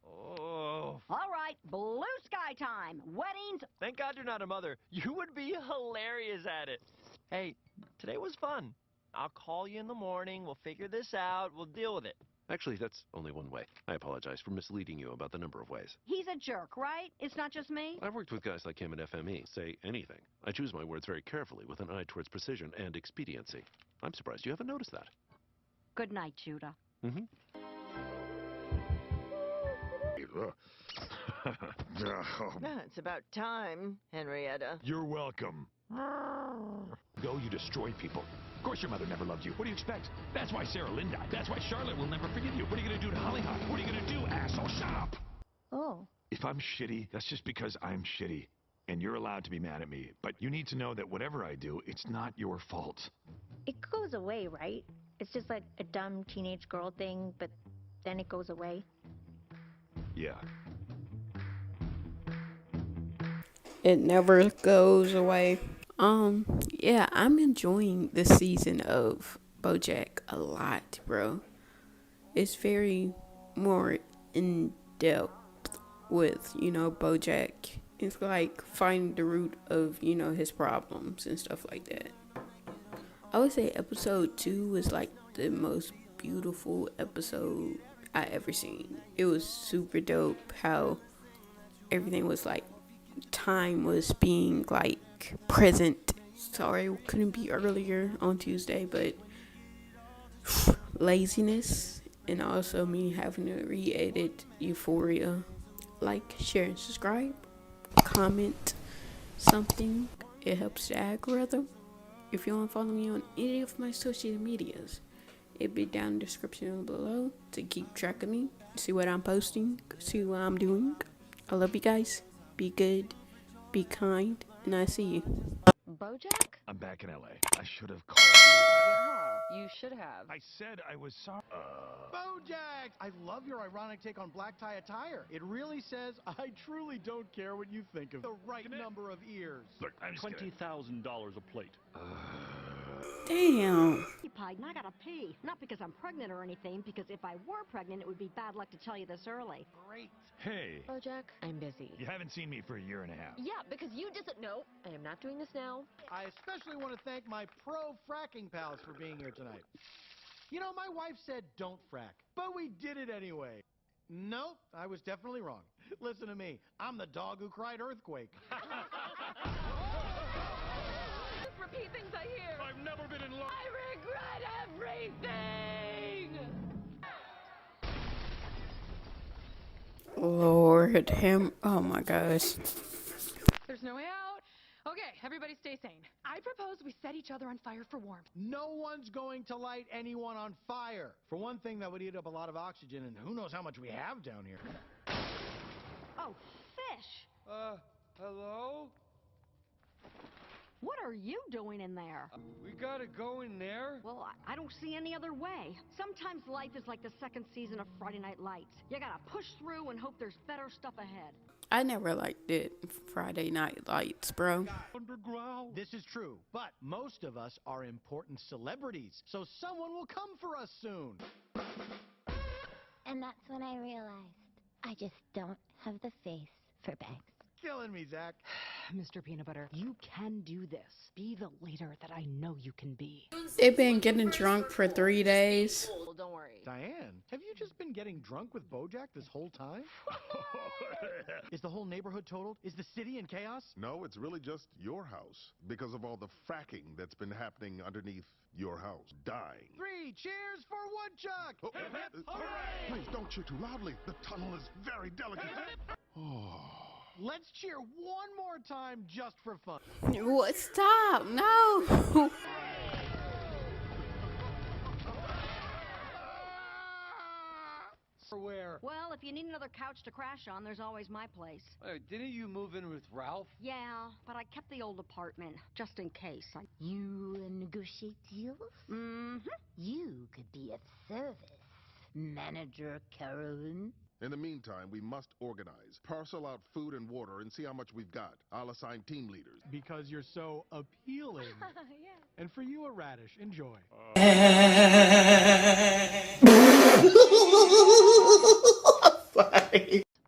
Oh. All right, blue sky time. Weddings. Thank God you're not a mother. You would be hilarious at it. Hey, today was fun. I'll call you in the morning. We'll figure this out. We'll deal with it. Actually, that's only one way. I apologize for misleading you about the number of ways. He's a jerk, right? It's not just me? I've worked with guys like him at FME. Say anything. I choose my words very carefully with an eye towards precision and expediency. I'm surprised you haven't noticed that. Good night, Judah. It's about time, Henrietta. You're welcome. Go, you destroy people. Of course your mother never loved you. What do you expect? That's why Sarah Lynn died. That's why Charlotte will never forgive you. What are you going to do to Hollyhock? What are you going to do, asshole? Shut up! Oh. If I'm shitty, that's just because I'm shitty. And you're allowed to be mad at me. But you need to know that whatever I do, it's not your fault. It goes away, right? It's just like a dumb teenage girl thing, but then it goes away. Yeah. It never goes away. Yeah, I'm enjoying this season of BoJack a lot, bro. It's very more in depth with, BoJack. It's like finding the root of, his problems and stuff like that. I would say episode 2 was like the most beautiful episode I ever seen. It was super dope how everything was like, time was being like present. Sorry I couldn't be earlier on Tuesday, but laziness and also me having to re-edit Euphoria. Like, share, and subscribe. Comment something. It helps the algorithm. If you want to follow me on any of my social medias, it'll be down in the description below to keep track of me, see what I'm posting, see what I'm doing. I love you guys. Be good, be kind, and I see you. Bojack? I'm back in LA. I should have called you. Yeah, you should have. I said I was sorry. Bojack! I love your ironic take on black tie attire. It really says, I truly don't care what you think of the right number of ears. Look, I'm just gonna... $20,000 a plate. Damn. Hey, Pike, I gotta pee. Not because I'm pregnant or anything, because if I were pregnant, it would be bad luck to tell you this early. Great. Hey, Bojack, I'm busy. you haven't seen me for a year and a half. Yeah, because you just... No, I am not doing this now. I especially want to thank my pro fracking pals for being here tonight. You know, my wife said don't frack, but we did it anyway. Nope, I was definitely wrong. Listen to me. I'm the dog who cried earthquake. Repeat things I hear. I've never been in love. I regret everything. Lord, him. Oh my gosh. There's no way out. Okay, everybody stay sane. I propose we set each other on fire for warmth. No one's going to light anyone on fire. For one thing, that would eat up a lot of oxygen, and who knows how much we have down here. Oh, fish! Hello? What are you doing in there? We gotta go in there? Well, I don't see any other way. Sometimes life is like the second season of Friday Night Lights. You gotta push through and hope there's better stuff ahead. I never liked it. Friday Night Lights, bro. Underground. This is true, but most of us are important celebrities, so someone will come for us soon. And that's when I realized I just don't have the face for Banks. Killing me, Zach. Mr. Peanut Butter, you can do this. Be the leader that I know you can be. They've been getting drunk for 3 days. Well, don't worry. Diane, have you just been getting drunk with Bojack this whole time? Is the whole neighborhood totaled? Is the city in chaos? No, it's really just your house because of all the fracking that's been happening underneath your house. Dying. 3 cheers for Woodchuck! Oh, please don't cheer too loudly. The tunnel is very delicate. Oh. Let's cheer one more time just for fun. What? Stop! No! Where? Well, if you need another couch to crash on, there's always my place. Didn't you move in with Ralph? Yeah, but I kept the old apartment, just in case. You negotiate deals? Mm-hmm. You could be of service, Manager Carolyn. In the meantime, we must organize, parcel out food and water, and see how much we've got. I'll assign team leaders. Because you're so appealing. Yeah. And for you, a radish. Enjoy.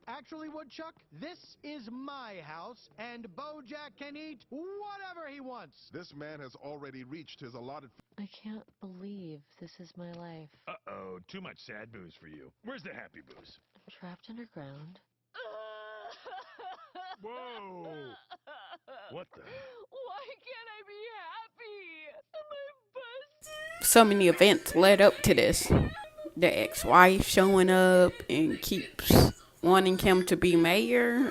Actually, Woodchuck, this is my house, and Bojack can eat whatever he wants. This man has already reached his allotted... I can't believe this is my life. Uh-oh, too much sad booze for you. Where's the happy booze? I'm trapped underground. Whoa! What the? Why can't I be happy? My best. So many events led up to this. The ex-wife showing up and keeps wanting him to be mayor.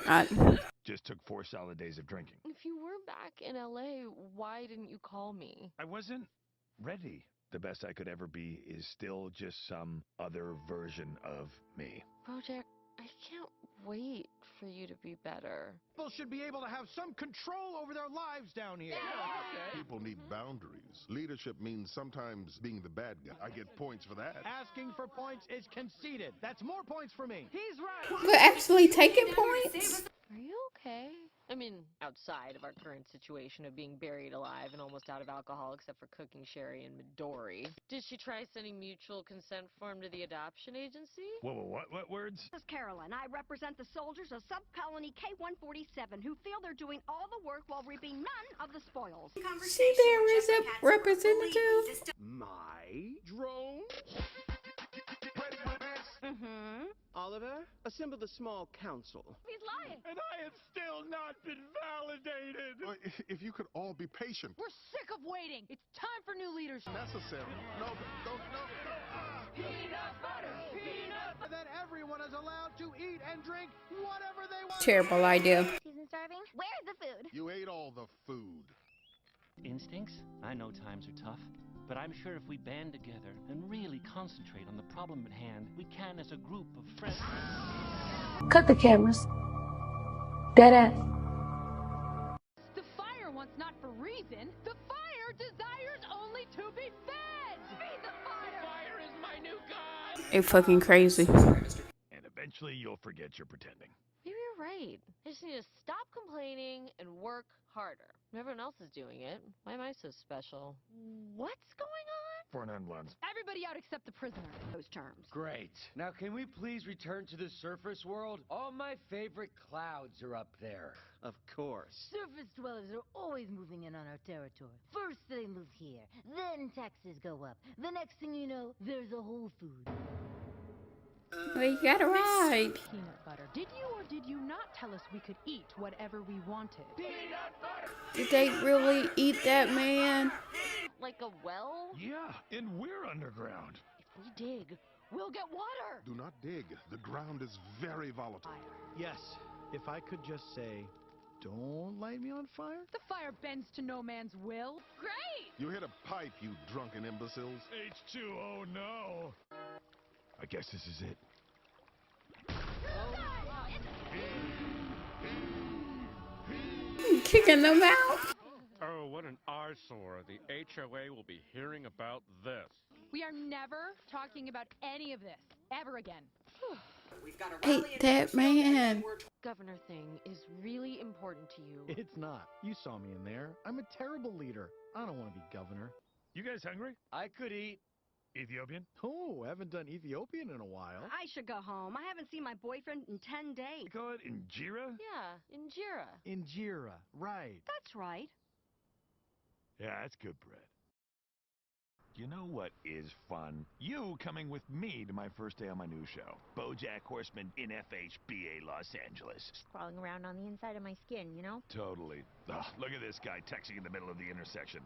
Just took 4 solid days of drinking. If you were back in LA, why didn't you call me? I wasn't ready. The best I could ever be is still just some other version of me. Bojack, I can't wait for you to be better. People should be able to have some control over their lives down here. People need boundaries. Leadership means sometimes being the bad guy. I get points for that. Asking for points is conceited. That's more points for me. He's right. But actually taking points? Are you okay? I mean, outside of our current situation of being buried alive and almost out of alcohol except for cooking sherry and Midori. Did she try sending mutual consent form to the adoption agency? Whoa, what words? This is Carolyn. I represent the soldiers of Sub-Colony K-147 who feel they're doing all the work while reaping none of the spoils. See, there is a representative. My drone? Mm-hmm. Oliver, assemble the small council. He's lying. And I have still not been validated. If you could all be patient. We're sick of waiting. It's time for new leadership. Necessary. No, don't. Peanut butter. Peanut butter. That everyone is allowed to eat and drink whatever they want. Terrible idea. Season starving? Where's the food? You ate all the food. Instincts? I know times are tough, but I'm sure if we band together and really concentrate on the problem at hand, we can as a group of friends. Cut the cameras. Dead ass. The fire wants not for reason. The fire desires only to be fed. Feed the fire. Fire is my new god. It fucking crazy. And eventually you'll forget you're pretending. Maybe you're right. I just need to stop complaining and work harder. Everyone else is doing it. Why am I so special? What's going on? 4 non-blondes. Everybody out except the prisoner. Those terms. Great. Now can we please return to the surface world? All my favorite clouds are up there. Of course. Surface dwellers are always moving in on our territory. First they move here, then taxes go up. The next thing you know, there's a Whole Foods. Well, you got it right. Peanut butter. Did you or did you not tell us we could eat whatever we wanted? Peanut butter. Did they really eat that man? Like a well? Yeah, and we're underground. If we dig, we'll get water. Do not dig. The ground is very volatile. Yes, if I could just say, don't light me on fire. The fire bends to no man's will. Great! You hit a pipe, you drunken imbeciles. H2O, no. I guess this is it. Kicking them out. Oh, what an eyesore. The HOA will be hearing about this. We are never talking about any of this ever again. Ate that man. Governor thing is really important to you. It's not. You saw me in there. I'm a terrible leader. I don't want to be governor. You guys hungry? I could eat. Ethiopian? Oh, haven't done Ethiopian in a while. I should go home. I haven't seen my boyfriend in 10 days. You call it injera? Yeah, injera. Injera, right. That's right. Yeah, that's good bread. You know what is fun? You coming with me to my first day on my new show, BoJack Horseman in FHBA Los Angeles. Crawling around on the inside of my skin, you know? Totally. Ugh, look at this guy texting in the middle of the intersection.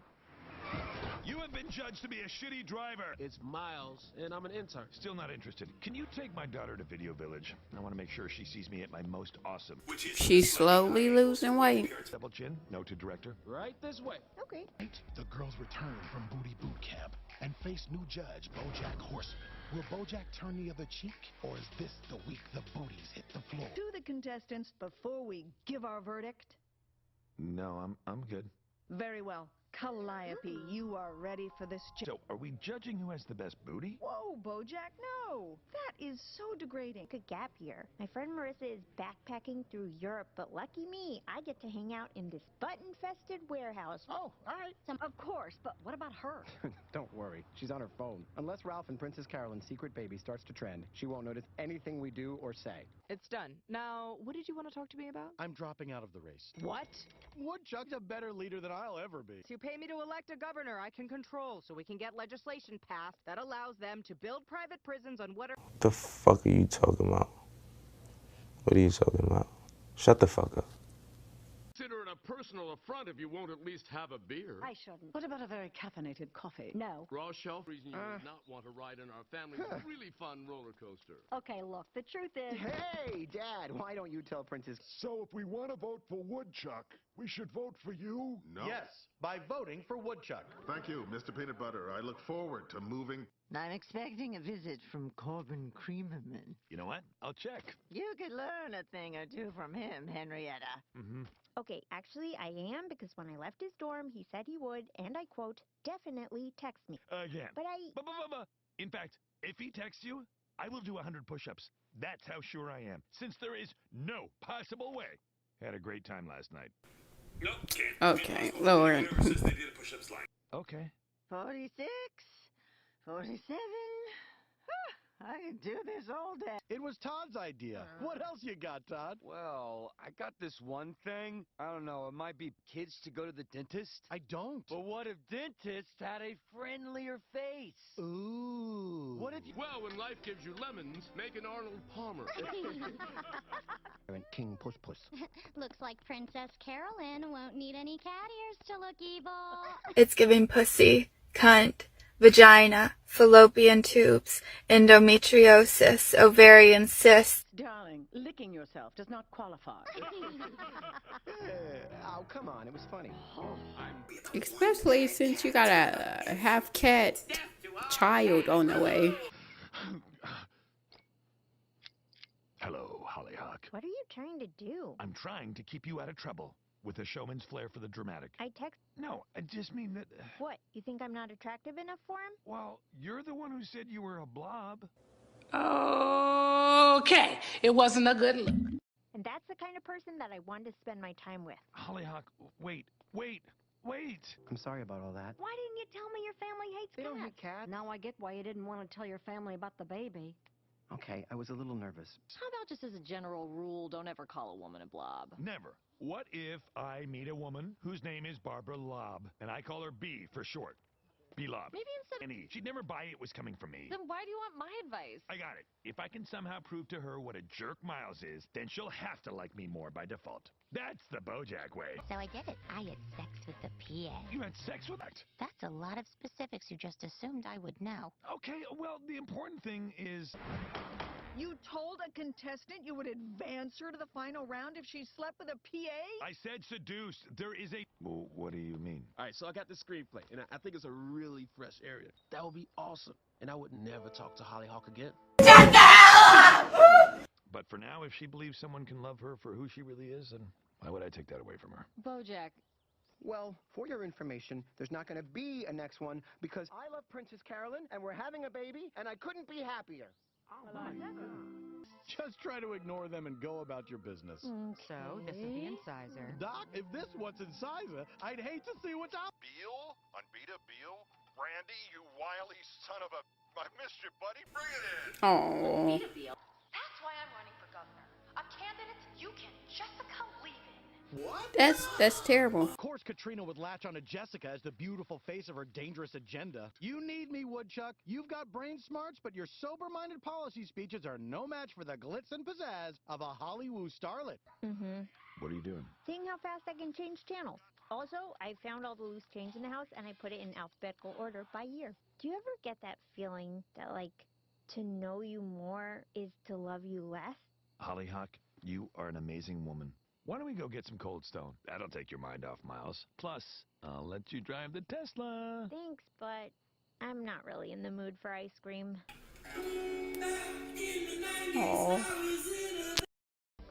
You have been judged to be a shitty driver. It's Miles, and I'm an intern. Still not interested. Can you take my daughter to Video Village? I want to make sure she sees me at my most awesome. She's slowly losing weight. Double chin. No to director. Right this way. Okay. The girls return from booty boot camp and face new judge BoJack Horseman. Will BoJack turn the other cheek, or is this the week the booties hit the floor? To the contestants before we give our verdict. No, I'm good. Very well. Calliope, you are ready for this. So, are we judging who has the best booty? Whoa, BoJack, no! That is so degrading. Good gap year. My friend Marissa is backpacking through Europe, but lucky me, I get to hang out in this button-fested warehouse. Oh, all right. Of course, but what about her? Don't worry, she's on her phone. Unless Ralph and Princess Carolyn's secret baby starts to trend, she won't notice anything we do or say. It's done. Now, what did you want to talk to me about? I'm dropping out of the race. What? Woodchuck's a better leader than I'll ever be. You pay me to elect a governor I can control so we can get legislation passed that allows them to build private prisons on whatever. The fuck are you talking about? What are you talking about? Shut the fuck up. Consider it a personal affront if you won't at least have a beer. I shouldn't. What about a very caffeinated coffee? No. Raw shelf reason you would not want to ride in our family's really fun roller coaster. Okay, look, the truth is... Hey, Dad, why don't you tell Princess... So if we want to vote for Woodchuck, we should vote for you? No. Yes, by voting for Woodchuck. Thank you, Mr. Peanut Butter. I look forward to moving... I'm expecting a visit from Corbin Creamerman. You know what? I'll check. You could learn a thing or two from him, Henrietta. Mm-hmm. Okay, actually, I am, because when I left his dorm, he said he would, and I quote, definitely text me. Again. But I... In fact, if he texts you, I will do 100 push-ups. That's how sure I am, since there is no possible way. Had a great time last night. Nope, can't. Okay, Lord. Okay. 46, 47. I can do this all day. It was Todd's idea. What else you got, Todd? Well, I got this one thing. I don't know, it might be kids to go to the dentist. I don't. But what if dentists had a friendlier face? Ooh. What if you... Well, when life gives you lemons, make an Arnold Palmer. King Puss Puss. Looks like Princess Carolyn won't need any cat ears to look evil. It's giving pussy, cunt, vagina, fallopian tubes, endometriosis, ovarian cysts. Darling, licking yourself does not qualify. Oh, come on. It was funny. Especially since you got a half-cat child on the way. Hello, Hollyhock. What are you trying to do? I'm trying to keep you out of trouble with a showman's flair for the dramatic. I text... No, I just mean that... What? You think I'm not attractive enough for him? Well, you're the one who said you were a blob. Okay, it wasn't a good look. And that's the kind of person that I want to spend my time with. Hollyhock, wait. I'm sorry about all that. Why didn't you tell me your family hates They cats? don't hate cats. Now I get why you didn't want to tell your family about the baby. Okay, I was a little nervous. How about just as a general rule, don't ever call a woman a blob? Never. What if I meet a woman whose name is Barbara Lobb, and I call her B for short? B-Lob. Maybe instead of... N-E. She'd never buy it was coming from me. Then why do you want my advice? I got it. If I can somehow prove to her what a jerk Miles is, then she'll have to like me more by default. That's the Bojack way. So I get it. I had sex with the PA. You had sex with that? That's a lot of specifics you just assumed I would know. Okay, well, the important thing is... You told a contestant you would advance her to the final round if she slept with a PA? I said seduced. There is a... Well, what do you mean? All right, so I got the screenplay, and I think it's a really fresh area. That would be awesome, and I would never talk to Hollyhock again. But for now, if she believes someone can love her for who she really is, then why would I take that away from her? Bojack. Well, for your information, there's not going to be a next one because I love Princess Carolyn, and we're having a baby, and I couldn't be happier. Just try to ignore them and go about your business. So, this is the incisor. Doc, if this was incisor, I'd hate to see what's out. Beal? On Beta Beal? Randy, you wily son of a... I missed you, buddy. Bring it in. Oh. That's why I'm running for governor. A candidate you can Jessica leave in. What? That's terrible. Of course, Katrina would latch onto Jessica as the beautiful face of her dangerous agenda. You need me, Woodchuck. You've got brain smarts, but your sober-minded policy speeches are no match for the glitz and pizzazz of a Hollywood starlet. What are you doing? Seeing how fast I can change channels. Also, I found all the loose change in the house, and I put it in alphabetical order by year. Do you ever get that feeling that, like, to know you more is to love you less? Hollyhock, you are an amazing woman. Why don't we go get some Cold Stone? That'll take your mind off, Miles. Plus, I'll let you drive the Tesla. Thanks, but I'm not really in the mood for ice cream. Oh.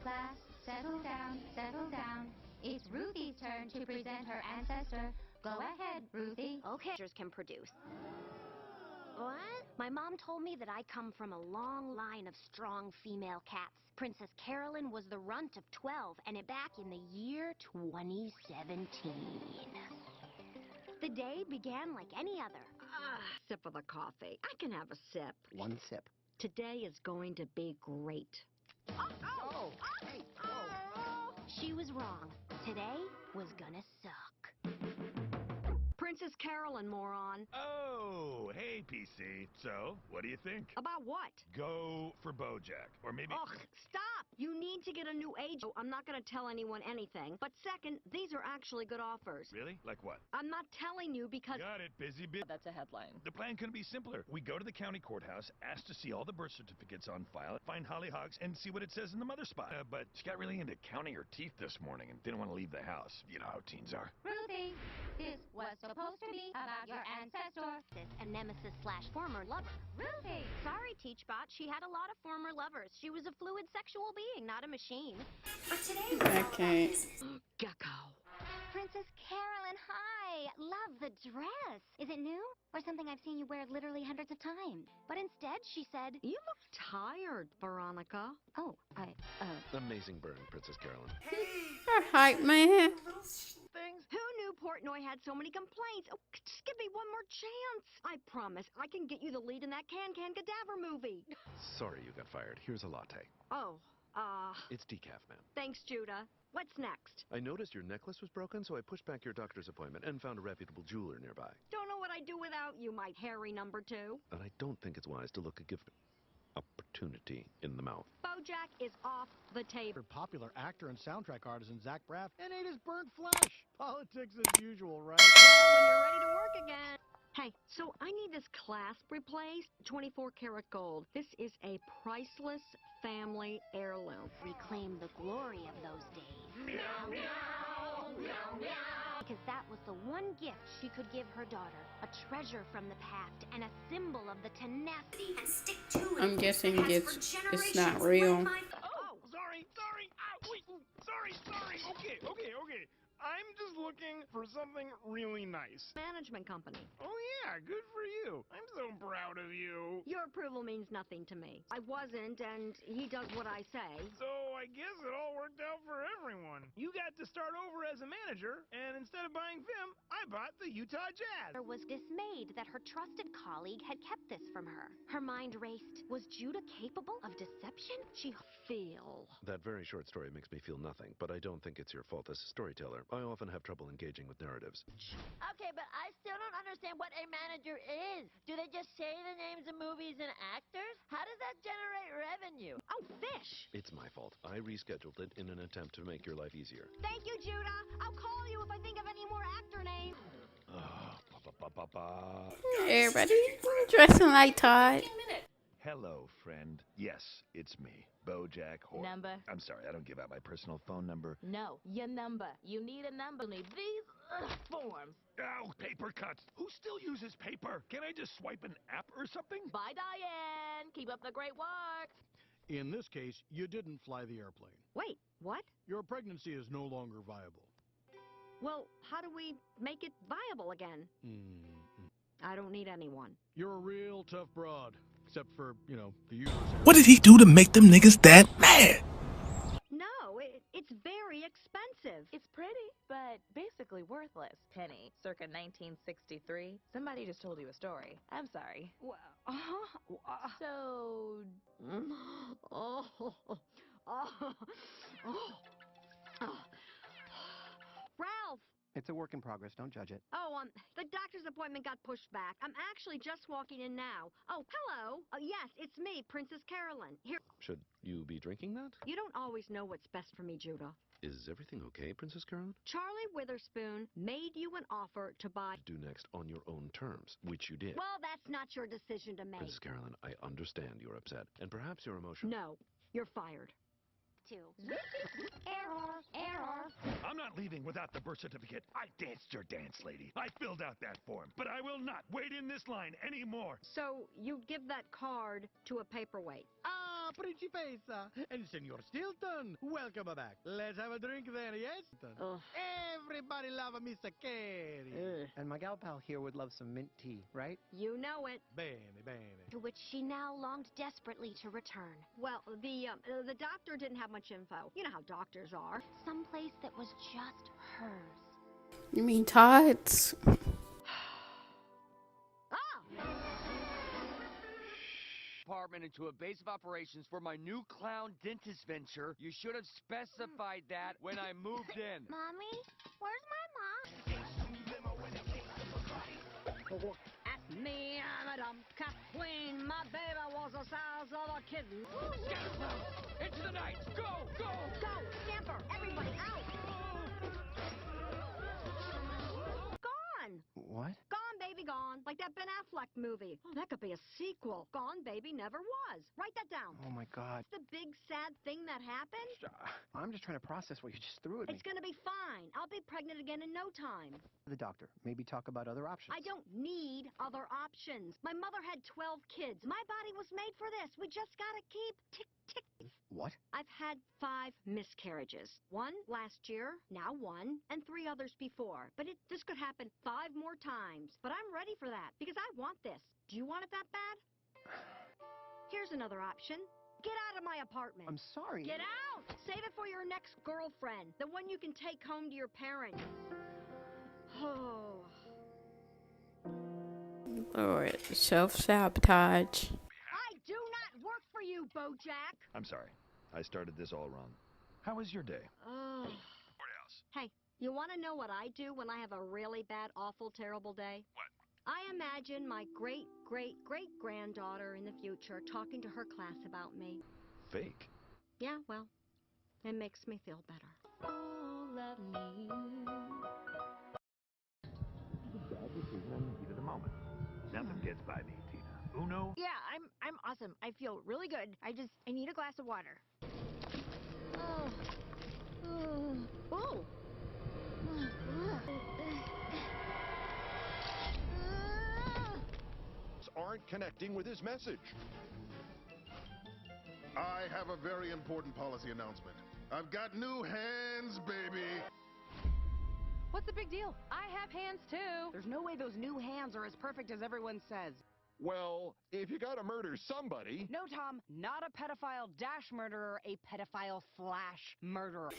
Class, settle down, settle down. It's Ruthie's turn to present her ancestor. Go ahead, Ruthie. Okay, can produce. What? My mom told me that I come from a long line of strong female cats. Princess Carolyn was the runt of 12, and it back in the year 2017. The day began like any other. Sip of the coffee. I can have a sip. One sip. Today is going to be great. She was wrong. Today was gonna suck. Princess Carolyn, moron. Oh, hey, PC. So, what do you think? About what? Go for Bojack. Or maybe... Ugh, stop! You need to get a new age. I'm not going to tell anyone anything. But second, these are actually good offers. Really? Like what? I'm not telling you because... Got it, busy bit. That's a headline. The plan couldn't be simpler. We go to the county courthouse, ask to see all the birth certificates on file, find Hollyhocks, and see what it says in the mother spot. But she got really into counting her teeth this morning and didn't want to leave the house. You know how teens are. Ruthie, this was supposed to be about your ancestor and nemesis/former lover. Ruthie! Sorry, Teachbot. She had a lot of former lovers. She was a fluid sexual being, not a machine. But today... Okay. Gecko. Princess Carolyn, hi! Love the dress. Is it new? Or something I've seen you wear literally hundreds of times? But instead, she said... You look tired, Veronica. Oh, Amazing burn, Princess Carolyn. Her hype man. Things. Who knew Portnoy had so many complaints? Oh, just give me one more chance. I promise I can get you the lead in that Can Cadaver movie. Sorry you got fired. Here's a latte. Oh, It's decaf, ma'am. thanks, Judah. What's next? I noticed your necklace was broken, so I pushed back your doctor's appointment and found a reputable jeweler nearby. Don't know what I'd do without you, my hairy number 2. And I don't think it's wise to look a gift opportunity in the mouth. Bojack is off the table. Popular actor and soundtrack artisan Zach Braff and ate his burnt flesh. Politics as usual, right? When you're ready to work again. Hey, so I need this clasp replaced. 24 karat gold. This is a priceless family heirloom. Reclaim the glory of those days. Meow, meow, meow, meow. Because that was the one gift she could give her daughter. A treasure from the past and a symbol of the tenacity and stick to it. I'm guessing it's not real. Oh, sorry. Wait, sorry. Okay. I'm just looking for something really nice. Management company. Oh, yeah, good for you. I'm so proud of you. Your approval means nothing to me. I wasn't, and he does what I say. So I guess it all worked out for everyone. You got to start over as a manager, and instead of buying Vim, I bought the Utah Jazz. Was dismayed that her trusted colleague had kept this from her. Her mind raced. Was Judah capable of deception? She feel. That very short story makes me feel nothing, but I don't think it's your fault as a storyteller. I often have trouble engaging with narratives. Okay, but I still don't understand what a manager is. Do they just say the names of movies and actors? How does that generate revenue? Oh, fish! It's my fault. I rescheduled it in an attempt to make your life easier. Thank you, Judah. I'll call you if I think of any more actor names. Everybody dressing like Todd. Hello, friend. Yes, it's me, BoJack Horseman. Number? I'm sorry, I don't give out my personal phone number. No, your number. You need a number. You need these forms. Ow, paper cuts. Who still uses paper? Can I just swipe an app or something? Bye, Diane. Keep up the great work. In this case, you didn't fly the airplane. Wait, what? Your pregnancy is no longer viable. Well, how do we make it viable again? I don't need anyone. You're a real tough broad. Except for, the uterus. What did he do to make them niggas that mad? No, it's very expensive. It's pretty, but basically worthless. Penny, circa 1963. Somebody just told you a story. I'm sorry. Well, So... Ralph! It's a work in progress. Don't judge it. Oh, the doctor's appointment got pushed back. I'm actually just walking in now. Oh, hello. Yes, it's me, Princess Carolyn. Here. Should you be drinking that? You don't always know what's best for me, Judah. Is everything okay, Princess Carolyn? Charlie Witherspoon made you an offer to buy... Do next on your own terms, which you did. Well, that's not your decision to make. Princess Carolyn, I understand you're upset, and perhaps you're emotional. No, you're fired. Error. I'm not leaving without the birth certificate. I danced your dance, lady. I filled out that form, but I will not wait in this line anymore. So you give that card to a paperweight. Ah, Principessa and Senor Stilton. Welcome back. Let's have a drink then, yes? Everybody love a Mr. Carey. And my gal pal here would love some mint tea, right? You know it. Bene. To which she now longed desperately to return. Well, the doctor didn't have much info. You know how doctors are. Someplace that was just hers. You mean Todd's? Department into a base of operations for my new clown dentist venture. You should have specified that when I moved in. Mommy, where's my mom? At me, Madame Kathleen, my baby was the size of a kitten. Into the night! Go! Go! Scamper! Everybody out! Gone! What? Gone, baby, gone. Like that Ben Affleck movie. Oh, that could be a sequel. Gone, baby, never was. Write that down. Oh, my God. The big, sad thing that happened? I'm just trying to process what you just threw at me. It's gonna be fine. I'll be pregnant again in no time. The doctor. Maybe talk about other options. I don't need other options. My mother had 12 kids. My body was made for this. We just gotta keep tick. What? I've had 5 miscarriages. 1 last year, now 1, and 3 others before. But this could happen 5 more times. But I'm ready for that because I want this. Do you want it that bad? Here's another option. Get out of my apartment. I'm sorry. Get out! Save it for your next girlfriend. The one you can take home to your parents. Oh. Lord, self-sabotage. I do not work for you, BoJack. I'm sorry. I started this all wrong. How was your day? Hey, you want to know what I do when I have a really bad, awful, terrible day? What? I imagine my great-great-great-granddaughter in the future talking to her class about me. Fake. Yeah, well, it makes me feel better. All of me. Bad decision in the heat of the moment. Nothing gets by me, Tina. Uno? Yeah, I'm awesome. I feel really good. I need a glass of water. Oh. Aren't connecting with his message. I have a very important policy announcement. I've got new hands, baby. What's the big deal? I have hands too. There's no way those new hands are as perfect as everyone says. Well, if you gotta murder somebody... No, Tom, not a pedophile dash murderer, a pedophile slash murderer.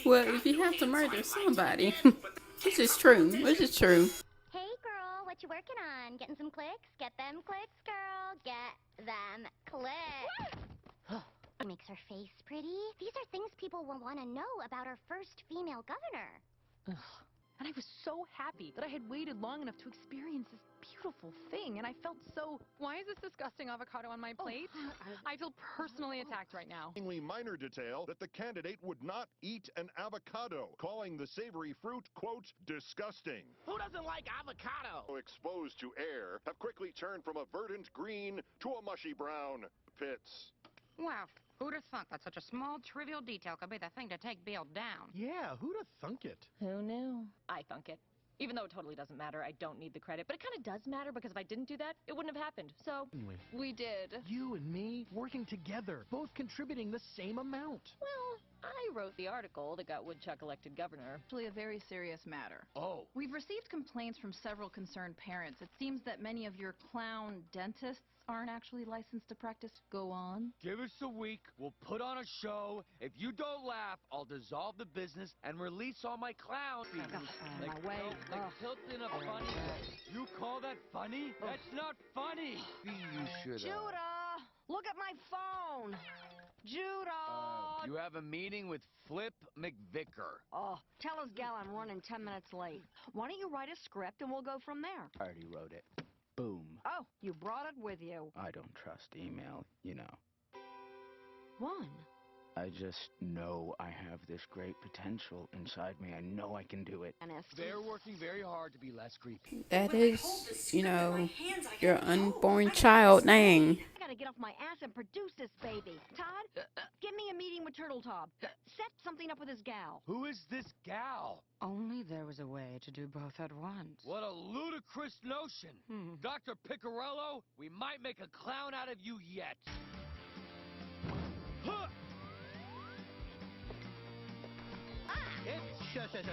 Well, if you have to murder somebody, which is true, Hey, girl, what you working on? Getting some clicks? Get them clicks, girl. Get them clicks. Makes her face pretty. These are things people will want to know about our first female governor. Ugh. And I was so happy that I had waited long enough to experience this beautiful thing, and I felt so... Why is this disgusting avocado on my plate? I feel personally attacked right now. Minor detail that the candidate would not eat an avocado, calling the savory fruit, quote, disgusting. Who doesn't like avocado? Exposed to air, have quickly turned from a verdant green to a mushy brown. Pits. Wow, who'd have thunk that such a small, trivial detail could be the thing to take Bill down? Yeah, who'd have thunk it? Who knew? I thunk it. Even though it totally doesn't matter, I don't need the credit. But it kind of does matter because if I didn't do that, it wouldn't have happened. So, we did. You and me working together, both contributing the same amount. Well, I wrote the article that got Woodchuck elected governor. Actually, a very serious matter. Oh. We've received complaints from several concerned parents. It seems that many of your clown dentists aren't actually licensed to practice. Go on. Give us a week. We'll put on a show. If you don't laugh, I'll dissolve the business and release all my clowns. Like Hilton a funny. You call that funny? That's not funny. You should. Judah, look at my phone. Judah. You have a meeting with Flip McVicker. Oh, tell his gal I'm running 10 minutes late. Why don't you write a script and we'll go from there? I already wrote it. Boom. Oh, you brought it with you. I don't trust email, you know. One. I just know I have this great potential inside me. I know I can do it. They're working very hard to be less creepy. That is, your unborn child name. I gotta get off my ass and produce this baby. Todd, give me a meeting with Turtle Top. Set something up with his gal. Who is this gal? Only there was a way to do both at once. What a ludicrous notion. Dr. Picarello, we might make a clown out of you yet. Huh. It's showtime!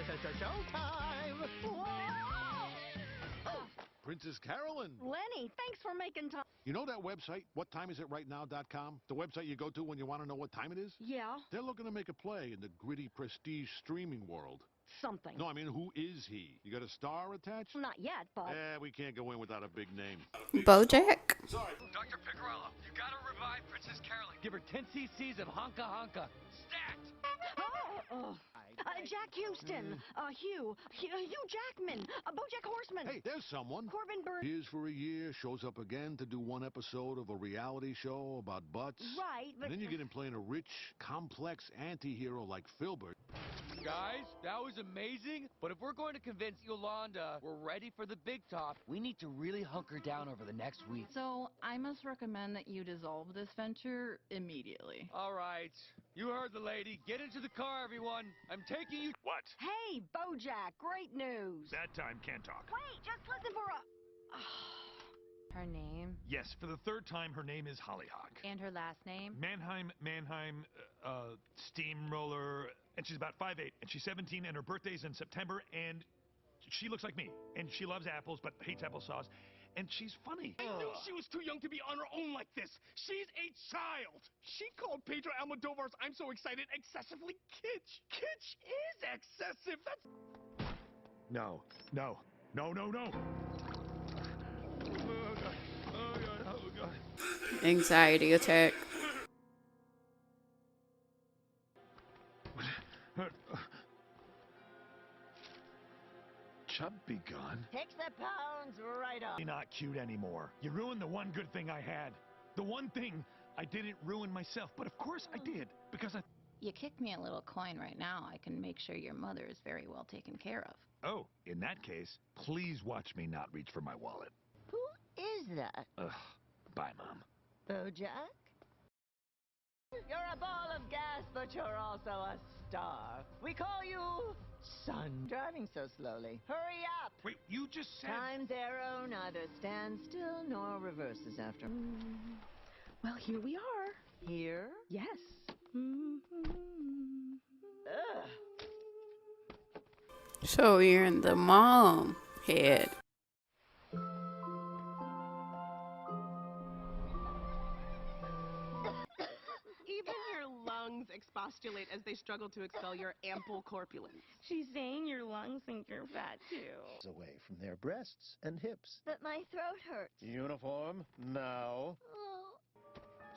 Princess Carolyn! Lenny, thanks for making time. You know that website, whattimeisitRightNow.com? The website you go to when you want to know what time it is? Yeah. They're looking to make a play in the gritty prestige streaming world. Something. No, I mean, who is he? You got a star attached? Not yet, but... We can't go in without a big name. BoJack? Sorry. Dr. Picarello, you gotta revive Princess Carolyn. Give her 10 cc's of Honka Honka. Stat! Jack Houston, Hugh Jackman, BoJack Horseman. Hey, there's someone. Corbin Burnson. Here's for a year, shows up again to do one episode of a reality show about butts. Right, but... And then you get him playing a rich, complex anti-hero like Filbert. Guys, that was amazing, but if we're going to convince Yolanda we're ready for the big talk, we need to really hunker down over the next week. So, I must recommend that you dissolve this venture immediately. All right. You heard the lady. Get into the car, everyone. I'm taking you... What? Hey, BoJack, great news. That time can't talk. Wait, just listen for a... Her name? Yes, for the third time, her name is Hollyhock. And her last name? Mannheim, Steamroller, and she's about 5'8", and she's 17, and her birthday's in September, and she looks like me, and she loves apples, but hates applesauce, and she's funny. I knew she was too young to be on her own like this. She's a child. She called Pedro Almodovar's I'm So Excited excessively kitsch. Kitsch is excessive. That's... No. Oh, God. Oh, God. Anxiety attack. Chub be gone. Takes the pounds right off. You're not cute anymore. You ruined the one good thing I had. The one thing I didn't ruin myself. But of course I did. Because You kick me a little coin right now, I can make sure your mother is very well taken care of. Oh, in that case, please watch me not reach for my wallet. Who is that? Ugh. Bye, Mom. Bojack? You're a ball of gas, but you're also a star. We call you Son. Driving so slowly. Hurry up! Wait, you just said... Time's arrow neither stands still nor reverses after. Well, here we are. Here? Yes. Ugh. So you're in the mom head. Even your lungs expostulate as they struggle to expel your ample corpulence. She's saying your lungs think you're fat too. Away from their breasts and hips. But my throat hurts. Uniform, now.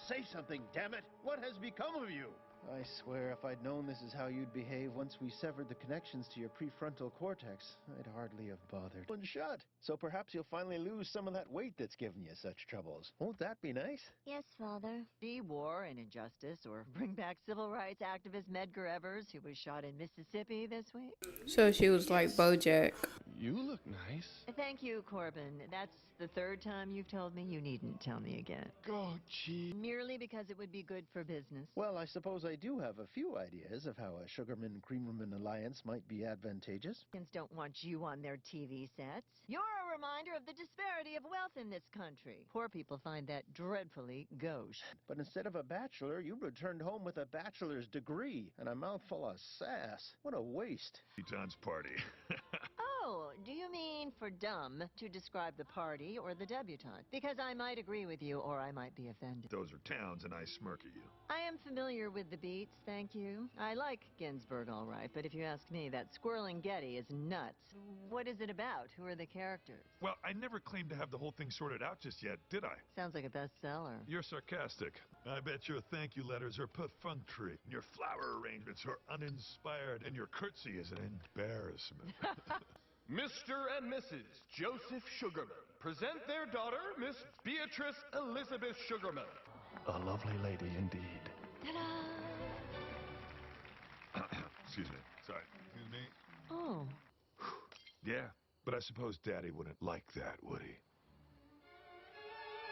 Say something, damn it! What has become of you? I swear, if I'd known this is how you'd behave once we severed the connections to your prefrontal cortex, I'd hardly have bothered. One shot. So perhaps you'll finally lose some of that weight that's given you such troubles. Won't that be nice? Yes, Father. Be war and injustice, or bring back civil rights activist Medgar Evers, who was shot in Mississippi this week. So she was like Bojack. You look nice. Thank you, Corbin. That's the third time you've told me. You needn't tell me again. Oh, gee. Merely because it would be good for business. Well, I suppose I do have a few ideas of how a Sugarman-Creamerman alliance might be advantageous. Americans don't want you on their TV sets. You're a reminder of the disparity of wealth in this country. Poor people find that dreadfully gauche. But instead of a bachelor, you returned home with a bachelor's degree and a mouthful of sass. What a waste. Eton's party. Oh, do you mean for dumb to describe the party or the debutante? Because I might agree with you or I might be offended. Those are towns, and I smirk at you. I am familiar with the beats, thank you. I like Ginsburg all right, but if you ask me, that Squirrel Getty is nuts. What is it about? Who are the characters? Well, I never claimed to have the whole thing sorted out just yet, did I? Sounds like a bestseller. You're sarcastic. I bet your thank you letters are perfunctory, your flower arrangements are uninspired, and your curtsy is an embarrassment. Mr. and Mrs. Joseph Sugarman present their daughter, Miss Beatrice Elizabeth Sugarman. A lovely lady indeed. Excuse me. Sorry. Excuse me. Oh. Yeah, but I suppose Daddy wouldn't like that, would he?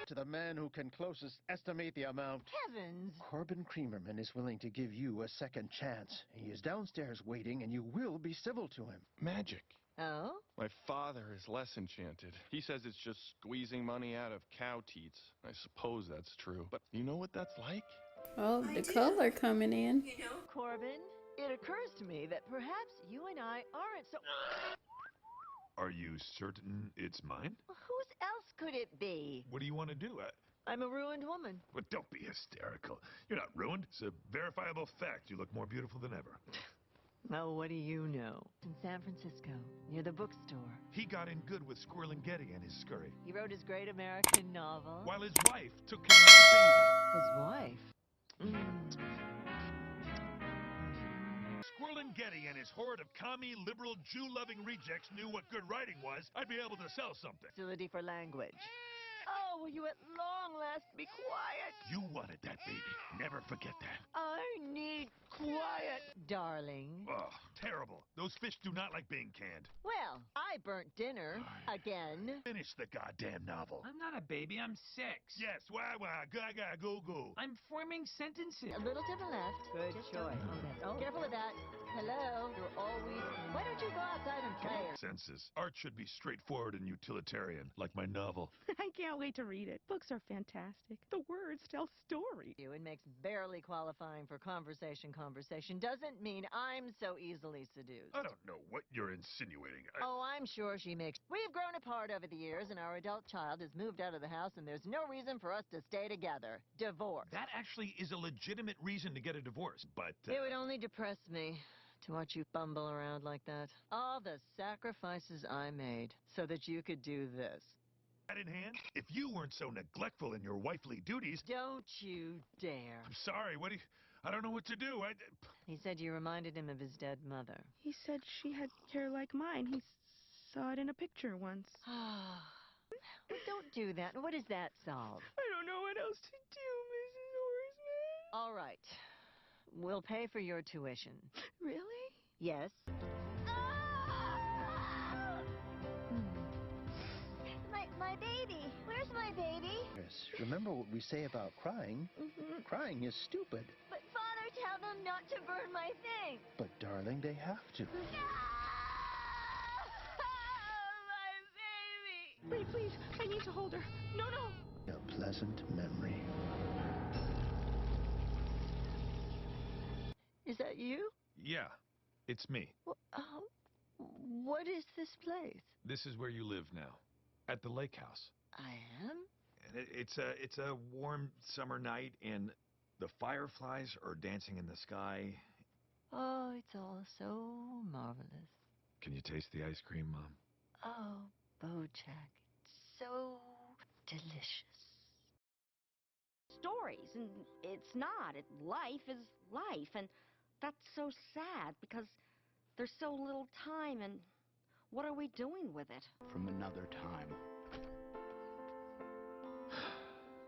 To the man who can closest estimate the amount. Heavens! Corbin Creamerman is willing to give you a second chance. He is downstairs waiting, and you will be civil to him. Magic. Oh? My father is less enchanted. He says it's just squeezing money out of cow teats. I suppose that's true. But you know what that's like? Oh, the color coming in. Corbin, it occurs to me that perhaps you and I aren't so... Are you certain it's mine? Whose else could it be? What do you want to do? I'm a ruined woman. But don't be hysterical. You're not ruined. It's a verifiable fact. You look more beautiful than ever. Oh, what do you know? In San Francisco, near the bookstore. He got in good with Squirrel and Getty and his scurry. He wrote his great American novel. While his wife took care of the baby. His wife? Squirrel and Getty and his horde of commie, liberal, Jew-loving rejects knew what good writing was. I'd be able to sell something. Facility for language. Oh, will you at long last be quiet? You wanted that baby. Never forget that. I need quiet, darling. Oh, terrible. Those fish do not like being canned. Well, I burnt dinner again. Finish the goddamn novel. I'm not a baby, I'm 6. Yes, wah, gaga, go. I'm forming sentences. A little to the left. Good choice. Oh, careful with that. Hello. You're always... Why don't you go outside and play? Senses. Art should be straightforward and utilitarian, like my novel. I can't wait to read it. Books are fantastic. The words tell stories. And makes barely qualifying for conversation doesn't mean I'm so easily seduced. I don't know what you're insinuating. Oh, I'm sure she makes... We've grown apart over the years, and our adult child has moved out of the house, and there's no reason for us to stay together. Divorce. That actually is a legitimate reason to get a divorce, but... It would only depress me to watch you bumble around like that. All the sacrifices I made so that you could do this. In hand, if you weren't so neglectful in your wifely duties... Don't you dare. I'm sorry, I don't know what to do. He said you reminded him of his dead mother. He said she had hair like mine. He saw it in a picture once. Don't do that. What does that solve? I don't know what else to do, Mrs. Horseman. All right. We'll pay for your tuition. Really? Yes. My baby. Where's my baby? Yes, remember what we say about crying. Crying is stupid. But Father, tell them not to burn my thing. But darling, they have to. Wait, please. I need to hold her. No, no. A pleasant memory. Is that you? Yeah, it's me. What is this place? This is where you live now, at the lake house. I am? And it's a warm summer night, and the fireflies are dancing in the sky. Oh, it's all so marvelous. Can you taste the ice cream, Mom? Oh, Bojack, it's so delicious. Stories, and it's not. Life is life, and that's so sad because there's so little time, and what are we doing with it? From another time.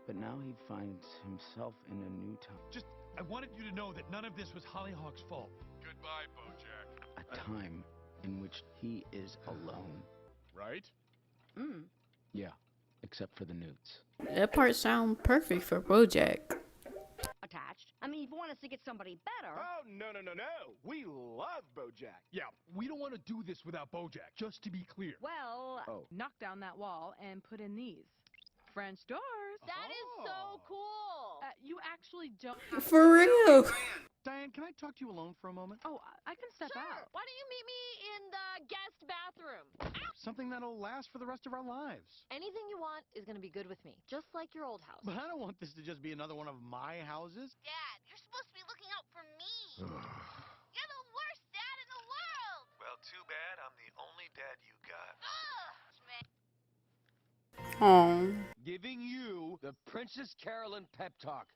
But now he finds himself in a new time. I wanted you to know that none of this was Hollyhock's fault. Goodbye, Bojack. A time in which he is alone. Right? Yeah, except for the newts. That part sounds perfect for BoJack. Attached. I mean, if you want us to get somebody better. Oh, no. We love Bojack. Yeah, we don't want to do this without Bojack, just to be clear. Well, Knock down that wall and put in these. French doors. That is so cool. You actually don't have For real. Diane, can I talk to you alone for a moment? Oh, I can step out. Why don't you meet me in the guest bathroom? Something that'll last for the rest of our lives. Anything you want is going to be good with me, just like your old house. But I don't want this to just be another one of my houses. Dad, you're supposed to be looking out for me. You're the worst dad in the world. Well, too bad I'm the only dad you got. Oh. Giving you the Princess Carolyn pep talk.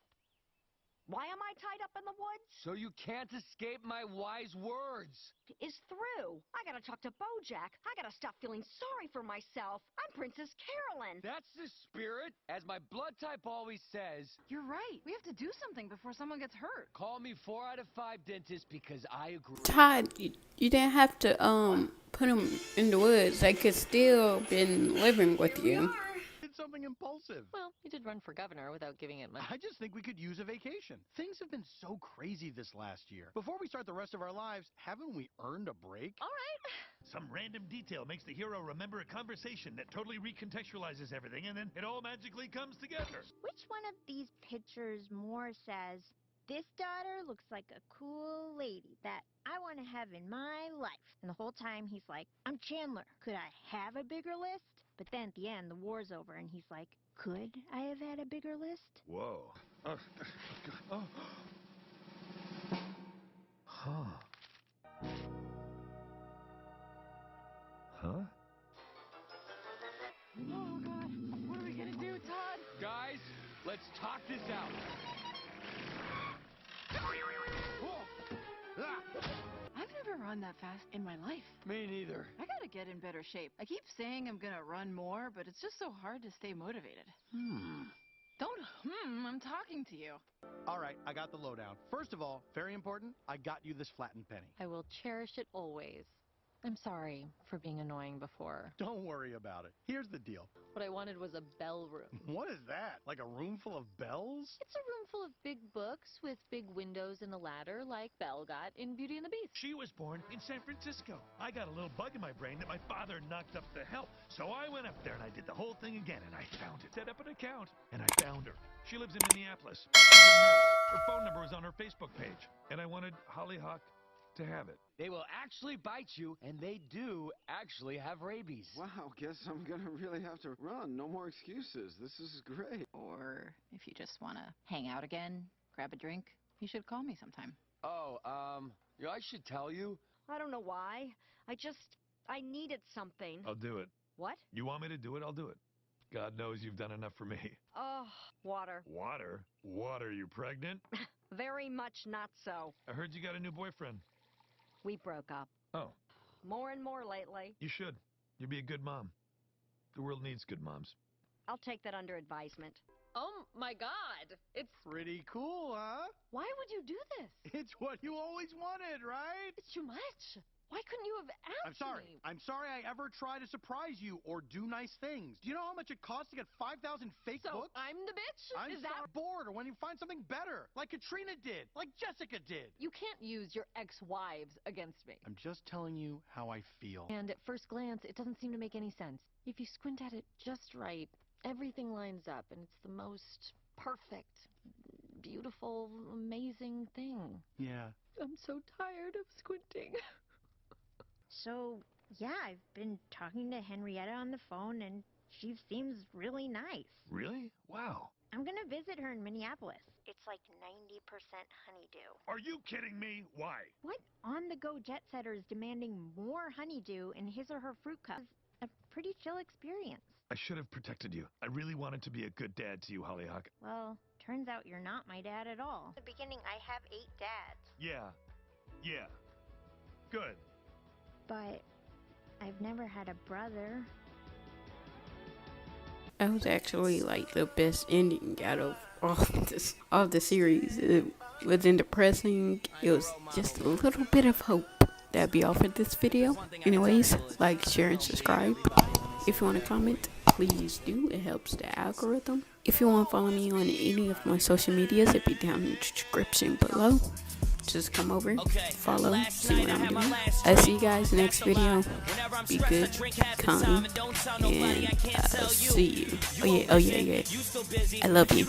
why am I tied up in the woods? So you can't escape my wise words. Is through. I gotta talk to Bojack. I gotta stop feeling sorry for myself. I'm Princess Carolyn. That's the spirit. As my blood type always says, You're right. We have to do something before someone gets hurt. call me 4 out of 5 dentist because I agree. Todd, you didn't have to put him in the woods. They could still been living with you. Did something impulsive. Well, you did run for governor without giving it much. I just think we could use a vacation. Things have been so crazy this last year. Before we start the rest of our lives, haven't we earned a break? All right. Some random detail makes the hero remember a conversation that totally recontextualizes everything, and then it all magically comes together. Which one of these pictures more says, this daughter looks like a cool lady that I want to have in my life? And the whole time he's like, I'm Chandler. Could I have a bigger list? But then at the end, the war's over, and he's like, could I have had a bigger list? Whoa. Oh. Huh. Huh? Oh, God. What are we gonna do, Todd? Guys, let's talk this out. I've never run that fast in my life. Me neither. I gotta get in better shape. I keep saying I'm gonna run more, but it's just so hard to stay motivated. Don't I'm talking to you. All right, I got the lowdown. First of all, very important, I got you this flattened penny. I will cherish it always. I'm sorry for being annoying before. Don't worry about it. Here's the deal. What I wanted was a bell room. What is that? Like a room full of bells? It's a room full of big books with big windows and a ladder like Belle got in Beauty and the Beast. She was born in San Francisco. I got a little bug in my brain that my father knocked up the hell. So I went up there and I did the whole thing again, and I found it. Set up an account, and I found her. She lives in Minneapolis. She's a nurse. Her phone number was on her Facebook page, and I wanted Hollyhock to have it. They will actually bite you, and they do actually have rabies. Wow, guess I'm gonna really have to run. No more excuses. This is great. Or if you just want to hang out again, grab a drink, you should call me sometime. Oh, yeah, I should tell you. I don't know why. I needed something. I'll do it. What? You want me to do it? I'll do it. God knows you've done enough for me. Oh, water. Water? Water, you pregnant? Very much not so. I heard you got a new boyfriend. We broke up. Oh, More and more lately. you should. You'll be a good mom. The world needs good moms. I'll take that under advisement. Oh my god. It's Pretty cool, huh? Why would you do this? It's what you always wanted, right? It's too much. Why couldn't you have asked I'm sorry. me? I'm sorry I ever try to surprise you or do nice things. Do you know how much it costs to get 5,000 fake So books? I'm the bitch? I'm Is that bored, or when you find something better, like Katrina did, like Jessica did. You can't use your ex-wives against me. I'm just telling you how I feel. And at first glance, it doesn't seem to make any sense. If you squint at it just right, everything lines up, and it's the most perfect, beautiful, amazing thing. Yeah. I'm so tired of squinting. So, yeah, I've been talking to Henrietta on the phone, and she seems really nice. Really? Wow. I'm gonna visit her in Minneapolis. It's like 90% honeydew. Are you kidding me? Why? What on-the-go jet setter is demanding more honeydew in his or her fruit cup? A pretty chill experience. I should have protected you. I really wanted to be a good dad to you, Hollyhock. Well, turns out you're not my dad at all. At the beginning, I have 8 dads. Yeah. Yeah. Good. But I've never had a brother. That was actually like the best ending out of all the series. It wasn't depressing. It was just a little bit of hope. That'd be all for this video. Anyways, like, share, and subscribe. If you want to comment, please do. It helps the algorithm. If you want to follow me on any of my social medias, it'll be down in the description below. Just come over, follow, see what I'm doing. I'll see you guys next video. Be good, kind, and I'll see you. Oh yeah. I love you.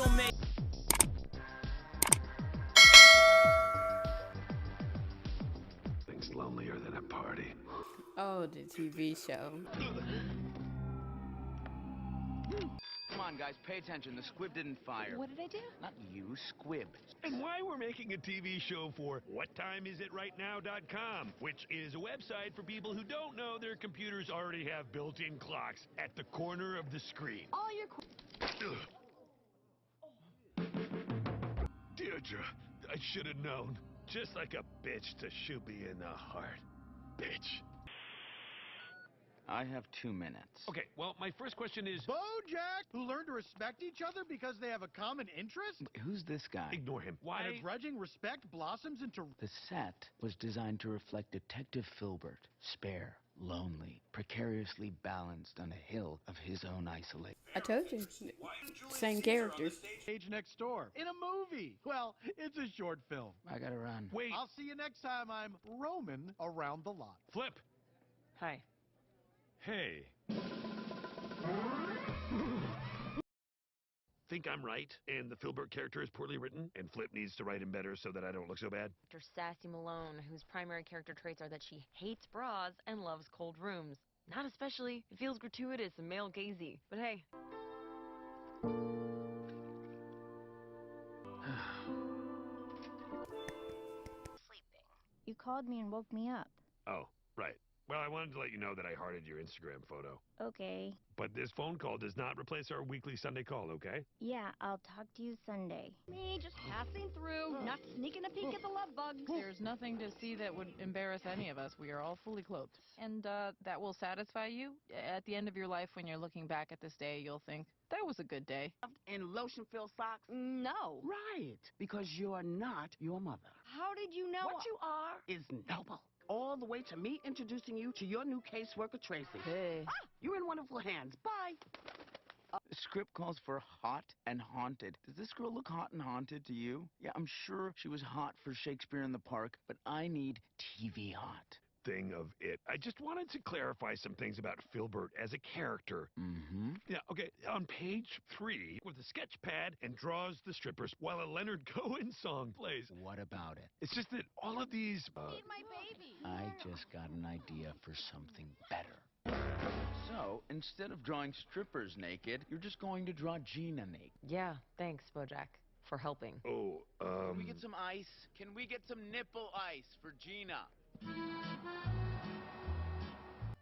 Things lonelier than a party. Oh, the TV show. Come on, guys, pay attention. The squib didn't fire. What did I do? Not you, squib. And why we're making a TV show for WhatTimeIsItRightNow.com, which is a website for people who don't know their computers already have built-in clocks at the corner of the screen. All your Deirdre, I should have known. Just like a bitch to shoot me in the heart. Bitch. I have 2 minutes. Okay, well, my first question is... BoJack, who learn to respect each other because they have a common interest? Who's this guy? Ignore him. Why? And a grudging respect blossoms into... The set was designed to reflect Detective Filbert, spare, lonely, precariously balanced on a hill of his own isolation. I told you. Same characters. Stage next door. In a movie. Well, it's a short film. I gotta run. Wait. I'll see you next time I'm roaming around the lot. Flip. Hi. Hey. Think I'm right, and the Filbert character is poorly written, and Flip needs to write him better so that I don't look so bad? Dr. Sassy Malone, whose primary character traits are that she hates bras and loves cold rooms. Not especially. It feels gratuitous and male-gazy. But hey. Sleeping. You called me and woke me up. Oh, right. Well, I wanted to let you know that I hearted your Instagram photo. Okay. But this phone call does not replace our weekly Sunday call, okay? Yeah, I'll talk to you Sunday. Me just passing through, not sneaking a peek at the love bugs. There's nothing to see that would embarrass any of us. We are all fully clothed. And that will satisfy you. At the end of your life, when you're looking back at this day, you'll think, that was a good day. And lotion-filled socks? No. Right, because you're not your mother. How did you know? What you are is noble. All the way to me introducing you to your new caseworker, Tracy. Hey. Ah, you're in wonderful hands. Bye. The script calls for hot and haunted. Does this girl look hot and haunted to you? Yeah, I'm sure she was hot for Shakespeare in the Park, but I need TV hot. Thing of it. I just wanted to clarify some things about Filbert as a character. Mm-hmm. Yeah, okay. On page 3, with a sketch pad and draws the strippers while a Leonard Cohen song plays. What about it? It's just that all of these... Feed my baby. I just got an idea for something better. So, instead of drawing strippers naked, you're just going to draw Gina naked. Yeah, thanks, BoJack, for helping. Oh, Can we get some ice? Can we get some nipple ice for Gina?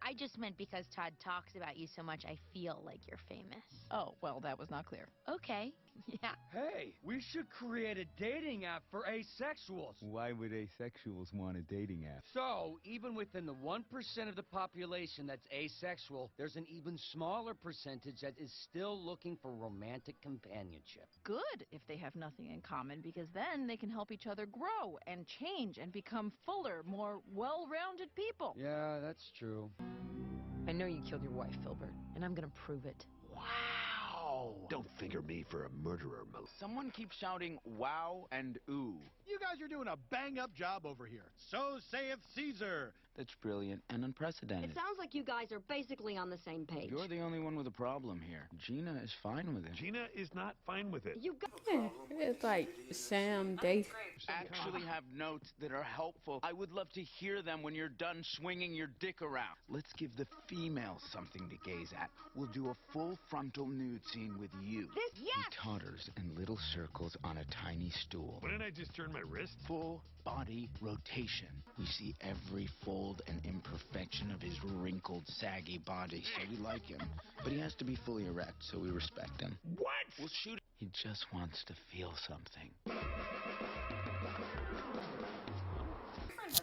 I just meant because Todd talks about you so much, I feel like you're famous. Oh, well, that was not clear. Okay, Yeah. Hey, we should create a dating app for asexuals. Why would asexuals want a dating app? So, even within the 1% of the population that's asexual, there's an even smaller percentage that is still looking for romantic companionship. Good if they have nothing in common, because then they can help each other grow and change and become fuller, more well-rounded people. Yeah, that's true. I know you killed your wife, Filbert, and I'm gonna prove it. Wow! Don't figure me for a murderer, Someone keeps shouting wow and ooh. You guys are doing a bang-up job over here. So saith Caesar. That's brilliant and unprecedented. It sounds like you guys are basically on the same page. You're the only one with a problem here. Gina is fine with it. Gina is not fine with it. You got It's like Sam Davis. Actually have notes that are helpful. I would love to hear them when you're done swinging your dick around. Let's give the females something to gaze at. We'll do a full frontal nude scene with you. This, yes! He totters in little circles on a tiny stool. Wouldn't I just turn my wrist? Full body rotation. We see every fold and imperfection of his wrinkled, saggy body, so we like him. But he has to be fully erect, so we respect him. What? We'll shoot. He just wants to feel something.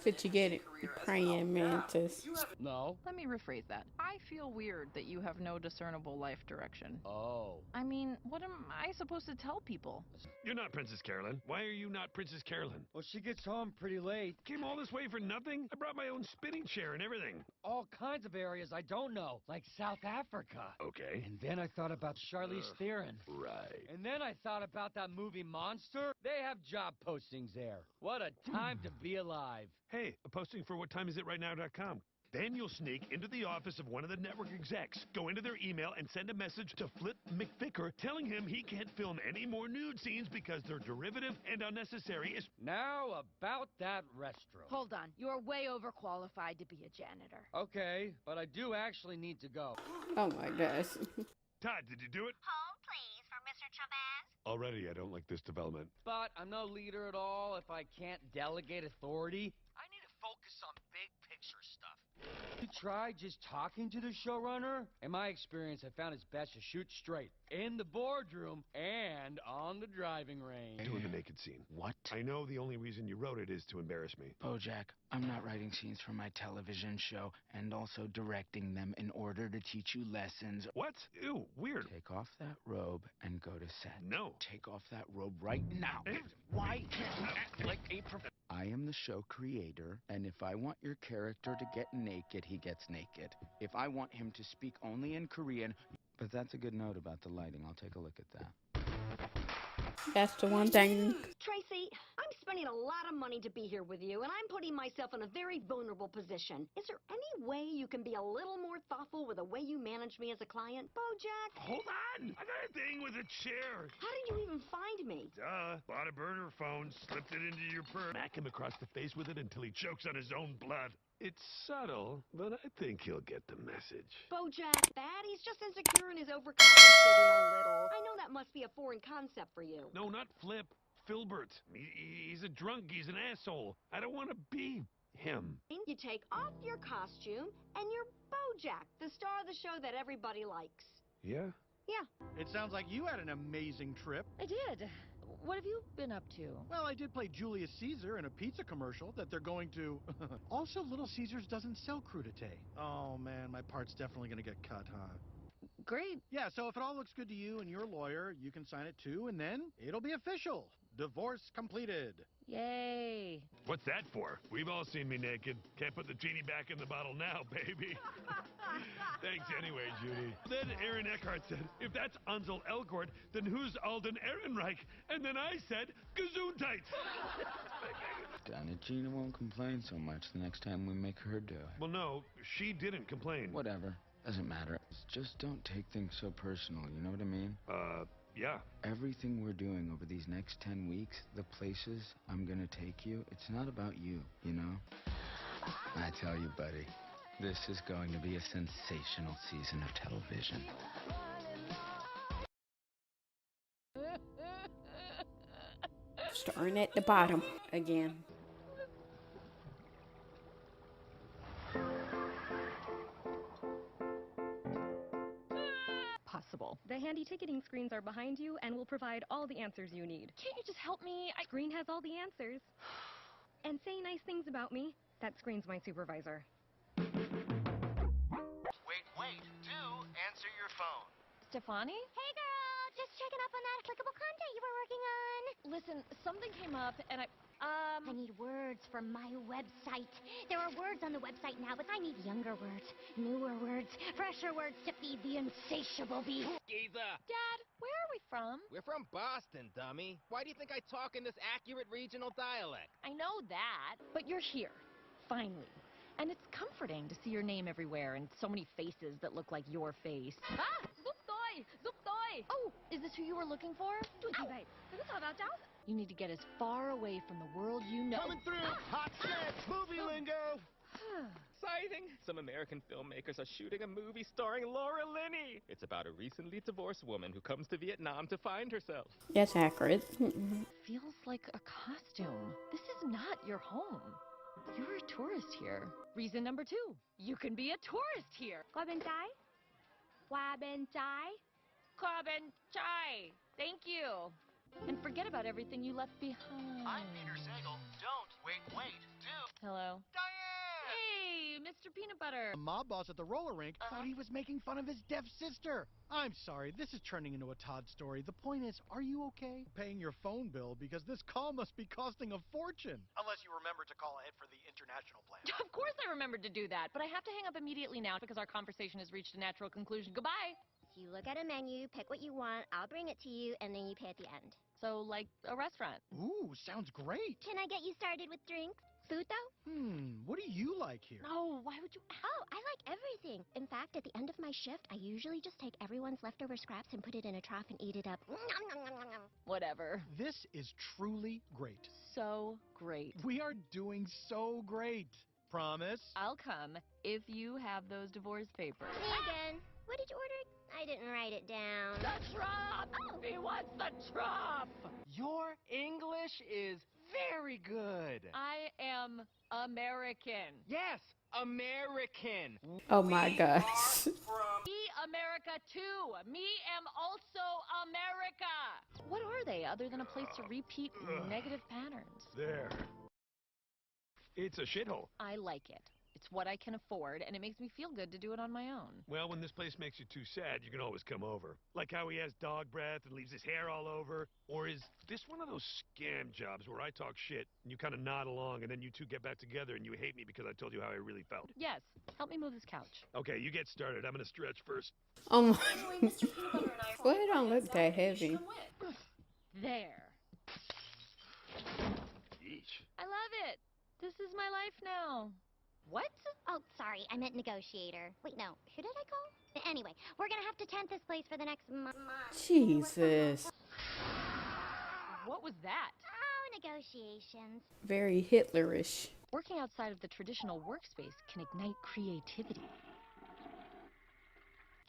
Did you get it? Praying mantis. No. Let me rephrase that. I feel weird that you have no discernible life direction. Oh. I mean, what am I supposed to tell people? You're not Princess Carolyn. Why are you not Princess Carolyn? Well, she gets home pretty late. Came all this way for nothing? I brought my own spinning chair and everything. All kinds of areas I don't know, like South Africa. Okay. And then I thought about Charlize Theron. Right. And then I thought about that movie Monster. They have job postings there. What a time to be alive. Hey, a posting for whattimeisit.rightnow.com. Then you'll sneak into the office of one of the network execs, go into their email, and send a message to Flip McVicker telling him he can't film any more nude scenes because they're derivative and unnecessary. Now about that restroom. Hold on. You're way overqualified to be a janitor. Okay, but I do actually need to go. Oh my gosh. Todd, did you do it? Hold, please, for Mr. Chavez. Already, I don't like this development. But I'm no leader at all if I can't delegate authority. I need to focus on big picture stuff. You try just talking to the showrunner? In my experience, I found it's best to shoot straight. In the boardroom and on the driving range. Doing the naked scene. What? I know the only reason you wrote it is to embarrass me. Bojack, I'm not writing scenes for my television show and also directing them in order to teach you lessons. What? Ew, weird. Take off that robe and go to set. No. Take off that robe right now. Why can't you act like a I am the show creator, and if I want your character to get naked, he gets naked. If I want him to speak only in Korean, but that's a good note about the lighting. I'll take a look at that. That's the one thing. Tracy, I'm spending a lot of money to be here with you, and I'm putting myself in a very vulnerable position. Is there any way you can be a little more thoughtful with the way you manage me as a client, Bojack? Hold on! I got a thing with a chair. How did you even find me? Duh. Bought a burner phone, slipped it into your purse. Smack him across the face with it until he chokes on his own blood. It's subtle, but I think he'll get the message. Bojack, bad? He's just insecure and is overcompensating a little. I know that must be a foreign concept for you. No, not Flip. Filbert. He's a drunk. He's an asshole. I don't want to be him. You take off your costume, and you're Bojack, the star of the show that everybody likes. Yeah? Yeah. It sounds like you had an amazing trip. I did. What have you been up to? Well, I did play Julius Caesar in a pizza commercial that they're going to... Also, Little Caesars doesn't sell crudité. Oh, man, my part's definitely going to get cut, huh? Great. Yeah, so if it all looks good to you and your lawyer, you can sign it too, and then it'll be official. Divorce completed. Yay. What's that for? We've all seen me naked. Can't put the genie back in the bottle now, baby. Thanks anyway, Judy. Then Aaron Eckhart said, if that's Ansel Elgort, then who's Alden Ehrenreich? And then I said, Gesundheit. Done it. Gina won't complain so much the next time we make her do it. Well, no, she didn't complain. Whatever. Doesn't matter. Just don't take things so personal, you know what I mean? Yeah. Everything we're doing over these next 10 weeks, the places I'm gonna take you, it's not about you, you know? I tell you, buddy, this is going to be a sensational season of television. Starting at the bottom again. Possible. The handy ticketing screens are behind you and will provide all the answers you need. Can't you just help me? Screen has all the answers. And say nice things about me. That screen's my supervisor. Wait, do answer your phone. Stefani? Hey, girl! Just checking up on that clickable content you were working on. Listen, something came up and I need words for my website. There are words on the website now, but I need younger words, newer words, fresher words to feed the insatiable beast. Geezer! Dad, where are we from? We're from Boston, dummy. Why do you think I talk in this accurate regional dialect? I know that. But you're here, finally. And it's comforting to see your name everywhere and so many faces that look like your face. Ah! Zuptoy! Zuptoy! Oh, is this who you were looking for? You need to get as far away from the world you know. Coming through! Hot sketch! Movie lingo! Exciting! Some American filmmakers are shooting a movie starring Laura Linney. It's about a recently divorced woman who comes to Vietnam to find herself. That's accurate. Feels like a costume. This is not your home. You're a tourist here. Reason number 2. You can be a tourist here. Qua bên trái. Qua bên trái. Qua bên trái. Thank you. And forget about everything you left behind. I'm Peter Sagal. Don't wait, do. Hello. Diane! Hey, Mr. Peanut Butter. The mob boss at the roller rink thought he was making fun of his deaf sister. I'm sorry, this is turning into a Todd story. The point is, are you okay paying your phone bill? Because this call must be costing a fortune. Unless you remember to call ahead for the international plan. Of course I remembered to do that, but I have to hang up immediately now because our conversation has reached a natural conclusion. Goodbye. You look at a menu, pick what you want, I'll bring it to you, and then you pay at the end. So, like a restaurant. Ooh, sounds great. Can I get you started with drinks? Food, though? What do you like here? No, why would you? Oh, I like everything. In fact, at the end of my shift, I usually just take everyone's leftover scraps and put it in a trough and eat it up. Whatever. This is truly great. So great. We are doing so great. Promise? I'll come if you have those divorce papers. Me again. What did you order? I didn't write it down. The trop! Oh. He wants the trop! Your English is very good. I am American. Yes, American. Oh my gosh. Me America too. Me am also America. What are they other than a place to repeat negative patterns? There. It's a shithole. I like it. It's what I can afford, and it makes me feel good to do it on my own. Well, when this place makes you too sad, you can always come over. Like how he has dog breath and leaves his hair all over. Or is this one of those scam jobs where I talk shit and you kind of nod along and then you two get back together and you hate me because I told you how I really felt? Yes. Help me move this couch. Okay, you get started. I'm gonna stretch first. Oh my. Well, it don't look that heavy. There. Yeesh. I love it. This is my life now. What? Oh, sorry, I meant negotiator. Wait, no, who did I call? Anyway, we're gonna have to tent this place for the next month. Jesus. What was that? Oh, negotiations. Very Hitlerish. Working outside of the traditional workspace can ignite creativity.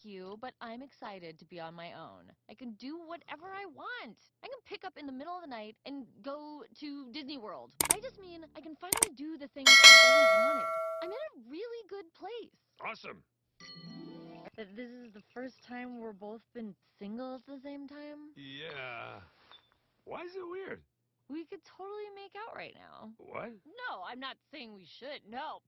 You, but I'm excited to be on my own. I can do whatever I want. I can pick up in the middle of the night and go to Disney World. I just mean I can finally do the things I've always wanted. I'm in a really good place. Awesome. This is the first time we're both been single at the same time. Yeah. Why is it weird? We could totally make out right now. What? No, I'm not saying we should. No.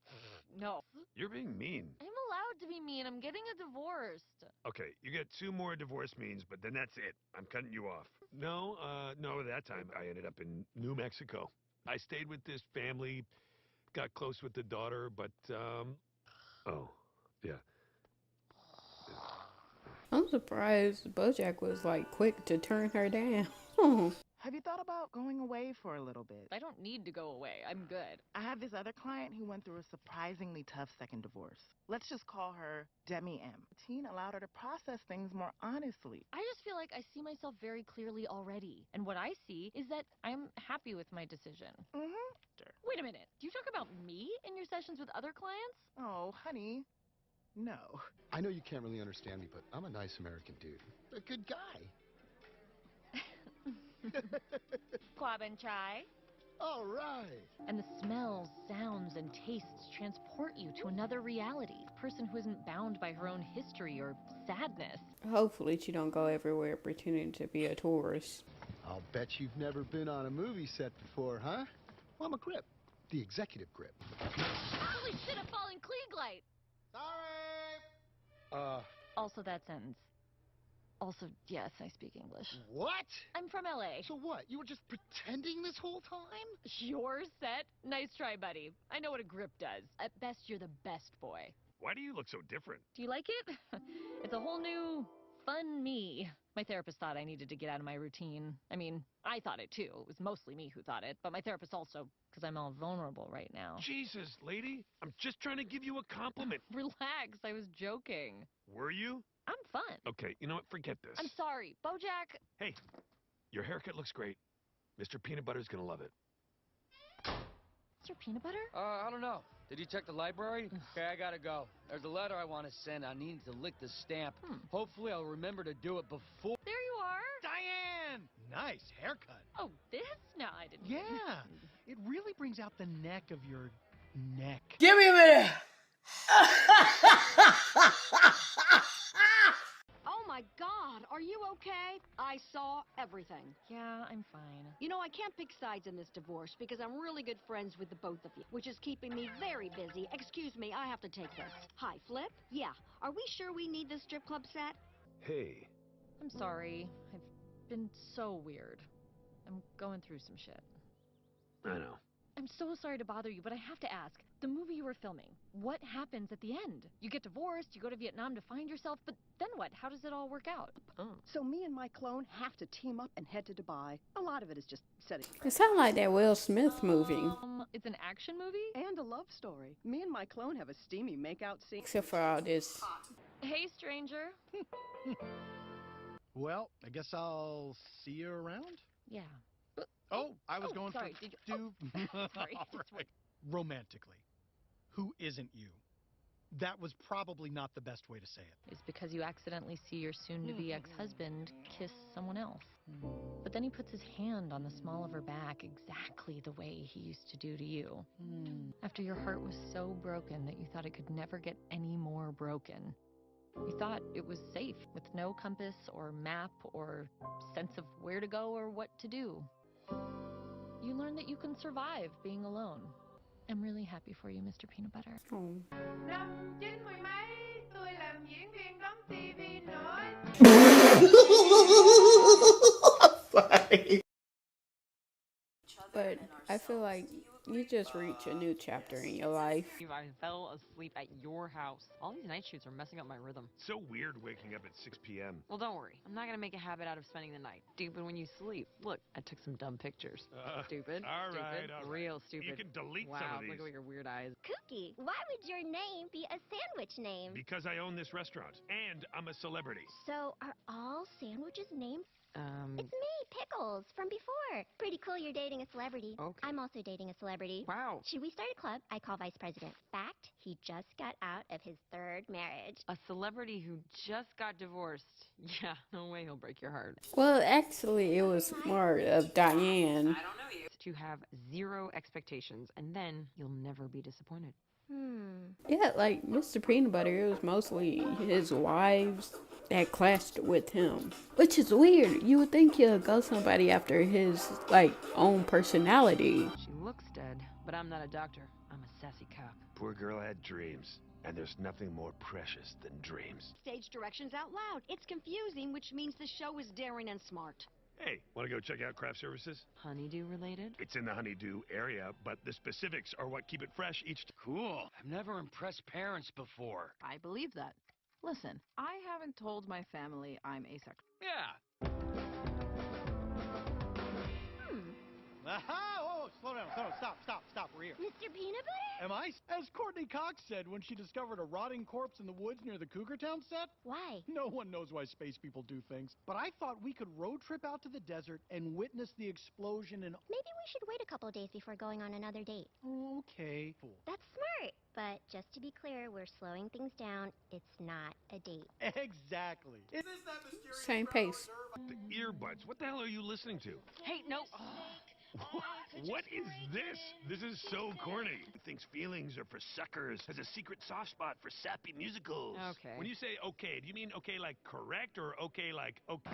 No. You're being mean. I'm allowed to be mean. I'm getting a divorce. Okay, you get 2 more divorce means, but then that's it. I'm cutting you off. No, that time I ended up in New Mexico. I stayed with this family, got close with the daughter, but, oh, yeah. I'm surprised BoJack was like quick to turn her down. Have you thought about going away for a little bit? I don't need to go away. I'm good. I have this other client who went through a surprisingly tough second divorce. Let's just call her Demi M. Teen allowed her to process things more honestly. I just feel like I see myself very clearly already. And what I see is that I'm happy with my decision. Wait a minute. Do you talk about me in your sessions with other clients? Oh, honey. No. I know you can't really understand me, but I'm a nice American dude. A good guy. Quab and chai. All right. And the smells, sounds, and tastes transport you to another reality. A person who isn't bound by her own history or sadness. Hopefully she don't go everywhere pretending to be a tourist. I'll bet you've never been on a movie set before, huh? Well, I'm a grip. The executive grip. Holy shit, a fallen Klieg light! Also that sentence. Also, yes, I speak English. What? I'm from LA. So what? You were just pretending this whole time? Your set? Nice try, buddy. I know what a grip does. At best, you're the best boy. Why do you look so different? Do you like it? It's a whole new, fun me. My therapist thought I needed to get out of my routine. I mean, I thought it too. It was mostly me who thought it, but my therapist also, because I'm all vulnerable right now. Jesus, lady. I'm just trying to give you a compliment. Relax, I was joking. Were you? I'm fun. Okay, you know what? Forget this. I'm sorry, Bojack. Hey, your haircut looks great. Mr. Peanut Butter's gonna love it. Mr. Peanut Butter? I don't know. Did you check the library? Okay, I gotta go. There's a letter I want to send. I need to lick the stamp. Hopefully I'll remember to do it before... There you are. Diane! Nice haircut. Oh, this? No, I didn't. Yeah, it really brings out the neck of your neck. Give me a minute! Oh my God, are you okay? I saw everything. Yeah, I'm fine. You know, I can't pick sides in this divorce because I'm really good friends with the both of you, which is keeping me very busy. Excuse me, I have to take this. Hi, Flip? Yeah, are we sure we need this strip club set? Hey. I'm sorry. I've been so weird. I'm going through some shit. I know. I'm so sorry to bother you, but I have to ask. The movie you were filming, what happens at the end? You get divorced, you go to Vietnam to find yourself, but then what? How does it all work out? So me and my clone have to team up and head to Dubai. A lot of it is just setting. It sounds like that Will Smith movie. It's an action movie? And a love story. Me and my clone have a steamy makeout scene. Except for all this. Hey, stranger. Well, I guess I'll see you around? Yeah. Oh, I was going sorry. for... Sorry. All right. Romantically. Who isn't you? That was probably not the best way to say it. It's because you accidentally see your soon-to-be ex-husband kiss someone else. But then he puts his hand on the small of her back exactly the way he used to do to you. After your heart was so broken that you thought it could never get any more broken. You thought it was safe with no compass or map or sense of where to go or what to do. You learned that you can survive being alone. I'm really happy for you, Mr. Peanut Butter. Oh. But I feel like you just reach a new chapter in your life. I fell asleep at your house. All these night shoots are messing up my rhythm. So weird waking up at 6 p.m. Well, don't worry. I'm not gonna make a habit out of spending the night. Stupid when you sleep. Look, I took some dumb pictures. Stupid. all Stupid. right, all right. Real stupid. You can delete wow, some of these. Look at your weird eyes. Kooky, why would your name be a sandwich name? Because I own this restaurant, and I'm a celebrity. So are all sandwiches named? It's me, Pickles, from before. Pretty cool you're dating a celebrity. Okay. I'm also dating a celebrity. Wow. Should we start a club? I call vice president. Fact, he just got out of his third marriage. A celebrity who just got divorced. Yeah, no way he'll break your heart. Well, actually, it was more of Diane. I don't know you. To have zero expectations, and then you'll never be disappointed. Yeah, like Mr. Peanut Butter, it was mostly his wives that clashed with him. Which is weird. You would think he'll go somebody after his, like, own personality. She looks dead, but I'm not a doctor. I'm a sassy cop. Poor girl had dreams, and there's nothing more precious than dreams. Stage directions out loud. It's confusing, which means the show is daring and smart. Hey, want to go check out craft services? Honeydew related? It's in the honeydew area, but the specifics are what keep it fresh each time. Cool. I've never impressed parents before. I believe that. Listen, I haven't told my family I'm asexual. Yeah. Aha! Oh, slow down, stop, we're here. Mr. Peanut Butter? Am I? As Courtney Cox said when she discovered a rotting corpse in the woods near the Cougar Town set. Why? No one knows why space people do things. But I thought we could road trip out to the desert and witness the explosion and... Maybe we should wait a couple days before going on another date. Okay. Fool. That's smart. But just to be clear, we're slowing things down. It's not a date. Exactly. Same pace. The earbuds. What the hell are you listening to? Hey, no. What is this? This is so corny. Thinks feelings are for suckers. Has a secret soft spot for sappy musicals. Okay. When you say okay, do you mean okay like correct or okay like okay?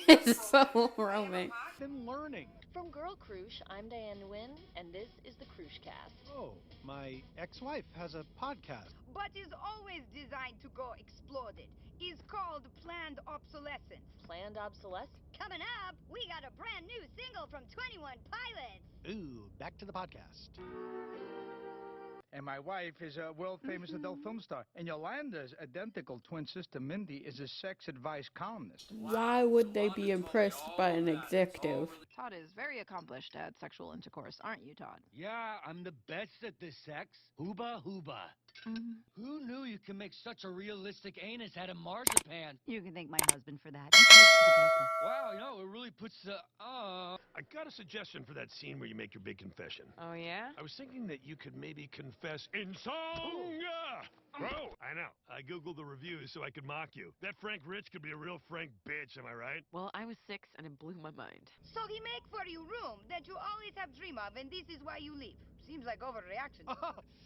It's so romantic. Been learning. From Girl Crush, I'm Diane Nguyen, and this is the Crushcast. Oh, my ex-wife has a podcast. But is always designed to go exploded. Is called planned obsolescence. Planned obsolescence? Coming up, we got a brand new single from 21 Pilots. Ooh, back to the podcast. And my wife is a world-famous adult film star. And Yolanda's identical twin sister, Mindy, is a sex advice columnist. Why would they be impressed by an executive? Todd is very accomplished at sexual intercourse, aren't you, Todd? Yeah, I'm the best at this sex. Hooba hooba. Who knew you could make such a realistic anus out of marzipan? You can thank my husband for that. Wow, you know, it really puts the... I got a suggestion for that scene where you make your big confession. Oh, yeah? I was thinking that you could maybe confess in song. Bro, I know. I Googled the reviews so I could mock you. That Frank Rich could be a real Frank bitch, am I right? Well, I was 6 and it blew my mind. So he make for you room that you always have dream of, and this is why you leave. Seems like overreaction.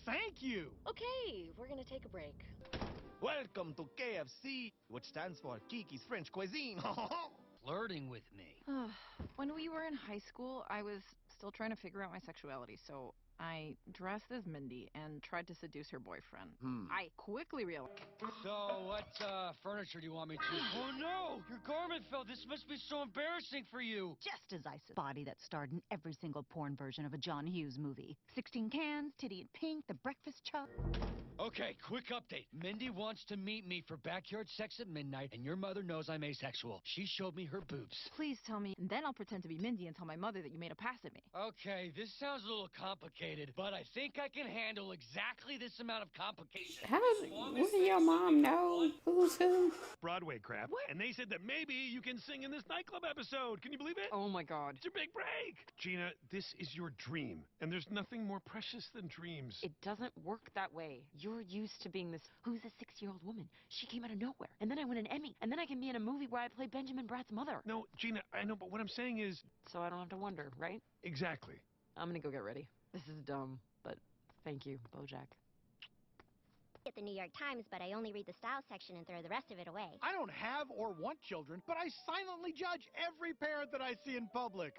Thank you. Okay, we're gonna take a break. Welcome to KFC, which stands for Kiki's French Cuisine. Flirting with me. When we were in high school, I was still trying to figure out my sexuality, so I dressed as Mindy and tried to seduce her boyfriend. I quickly realized... So, what furniture do you want me to... Oh, no! Your garment fell! This must be so embarrassing for you! Just as I said. Body that starred in every single porn version of a John Hughes movie. 16 cans, titty and pink, the breakfast chop. Okay, quick update. Mindy wants to meet me for backyard sex at midnight, and your mother knows I'm asexual. She showed me her boobs. Please tell me, and then I'll pretend to be Mindy and tell my mother that you made a pass at me. Okay, this sounds a little complicated, but I think I can handle exactly this amount of complication. How does your mom know who's who? Broadway crap. What? And they said that maybe you can sing in this nightclub episode. Can you believe it? Oh my god. It's your big break. Gina, this is your dream, and there's nothing more precious than dreams. It doesn't work that way. You're used to being this, who's a 6-year-old woman? She came out of nowhere. And then I win an Emmy. And then I can be in a movie where I play Benjamin Bratt's mother. No, Gina, I know, but what I'm saying is... So I don't have to wonder, right? Exactly. I'm gonna go get ready. This is dumb, but thank you, Bojack. At the New York Times, but I only read the style section and throw the rest of it away. I don't have or want children, but I silently judge every parent that I see in public.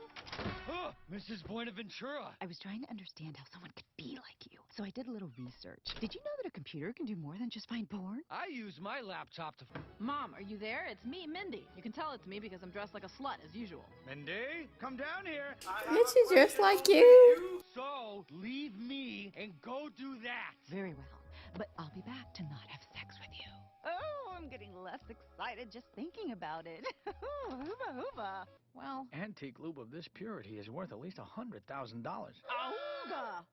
Oh, Mrs. Buenaventura. I was trying to understand how someone could be like you, so I did a little research. Did you know that a computer can do more than just find porn? I use my laptop to... Mom, are you there? It's me, Mindy. You can tell it's me because I'm dressed like a slut, as usual. Mindy, come down here. Is she just like you? So, leave me and go do that. Very well, but I'll be back to not have sex with you. Oh, I'm getting less excited just thinking about it. Hooba, hooba. Well, Antique lube of this purity is worth at least $100,000. Auga!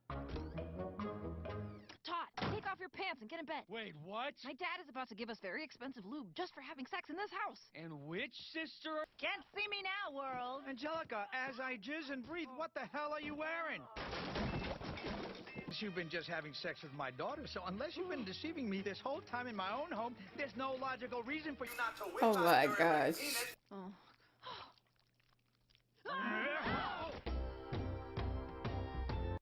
Todd, take off your pants and get in bed. Wait, what? My dad is about to give us very expensive lube just for having sex in this house. And which sister? Can't see me now, world. Angelica, as I jizz and breathe, what the hell are you wearing? You've been just having sex with my daughter, so unless you've been deceiving me this whole time in my own home, there's no logical reason for you not to whip Oh my gosh. Oh.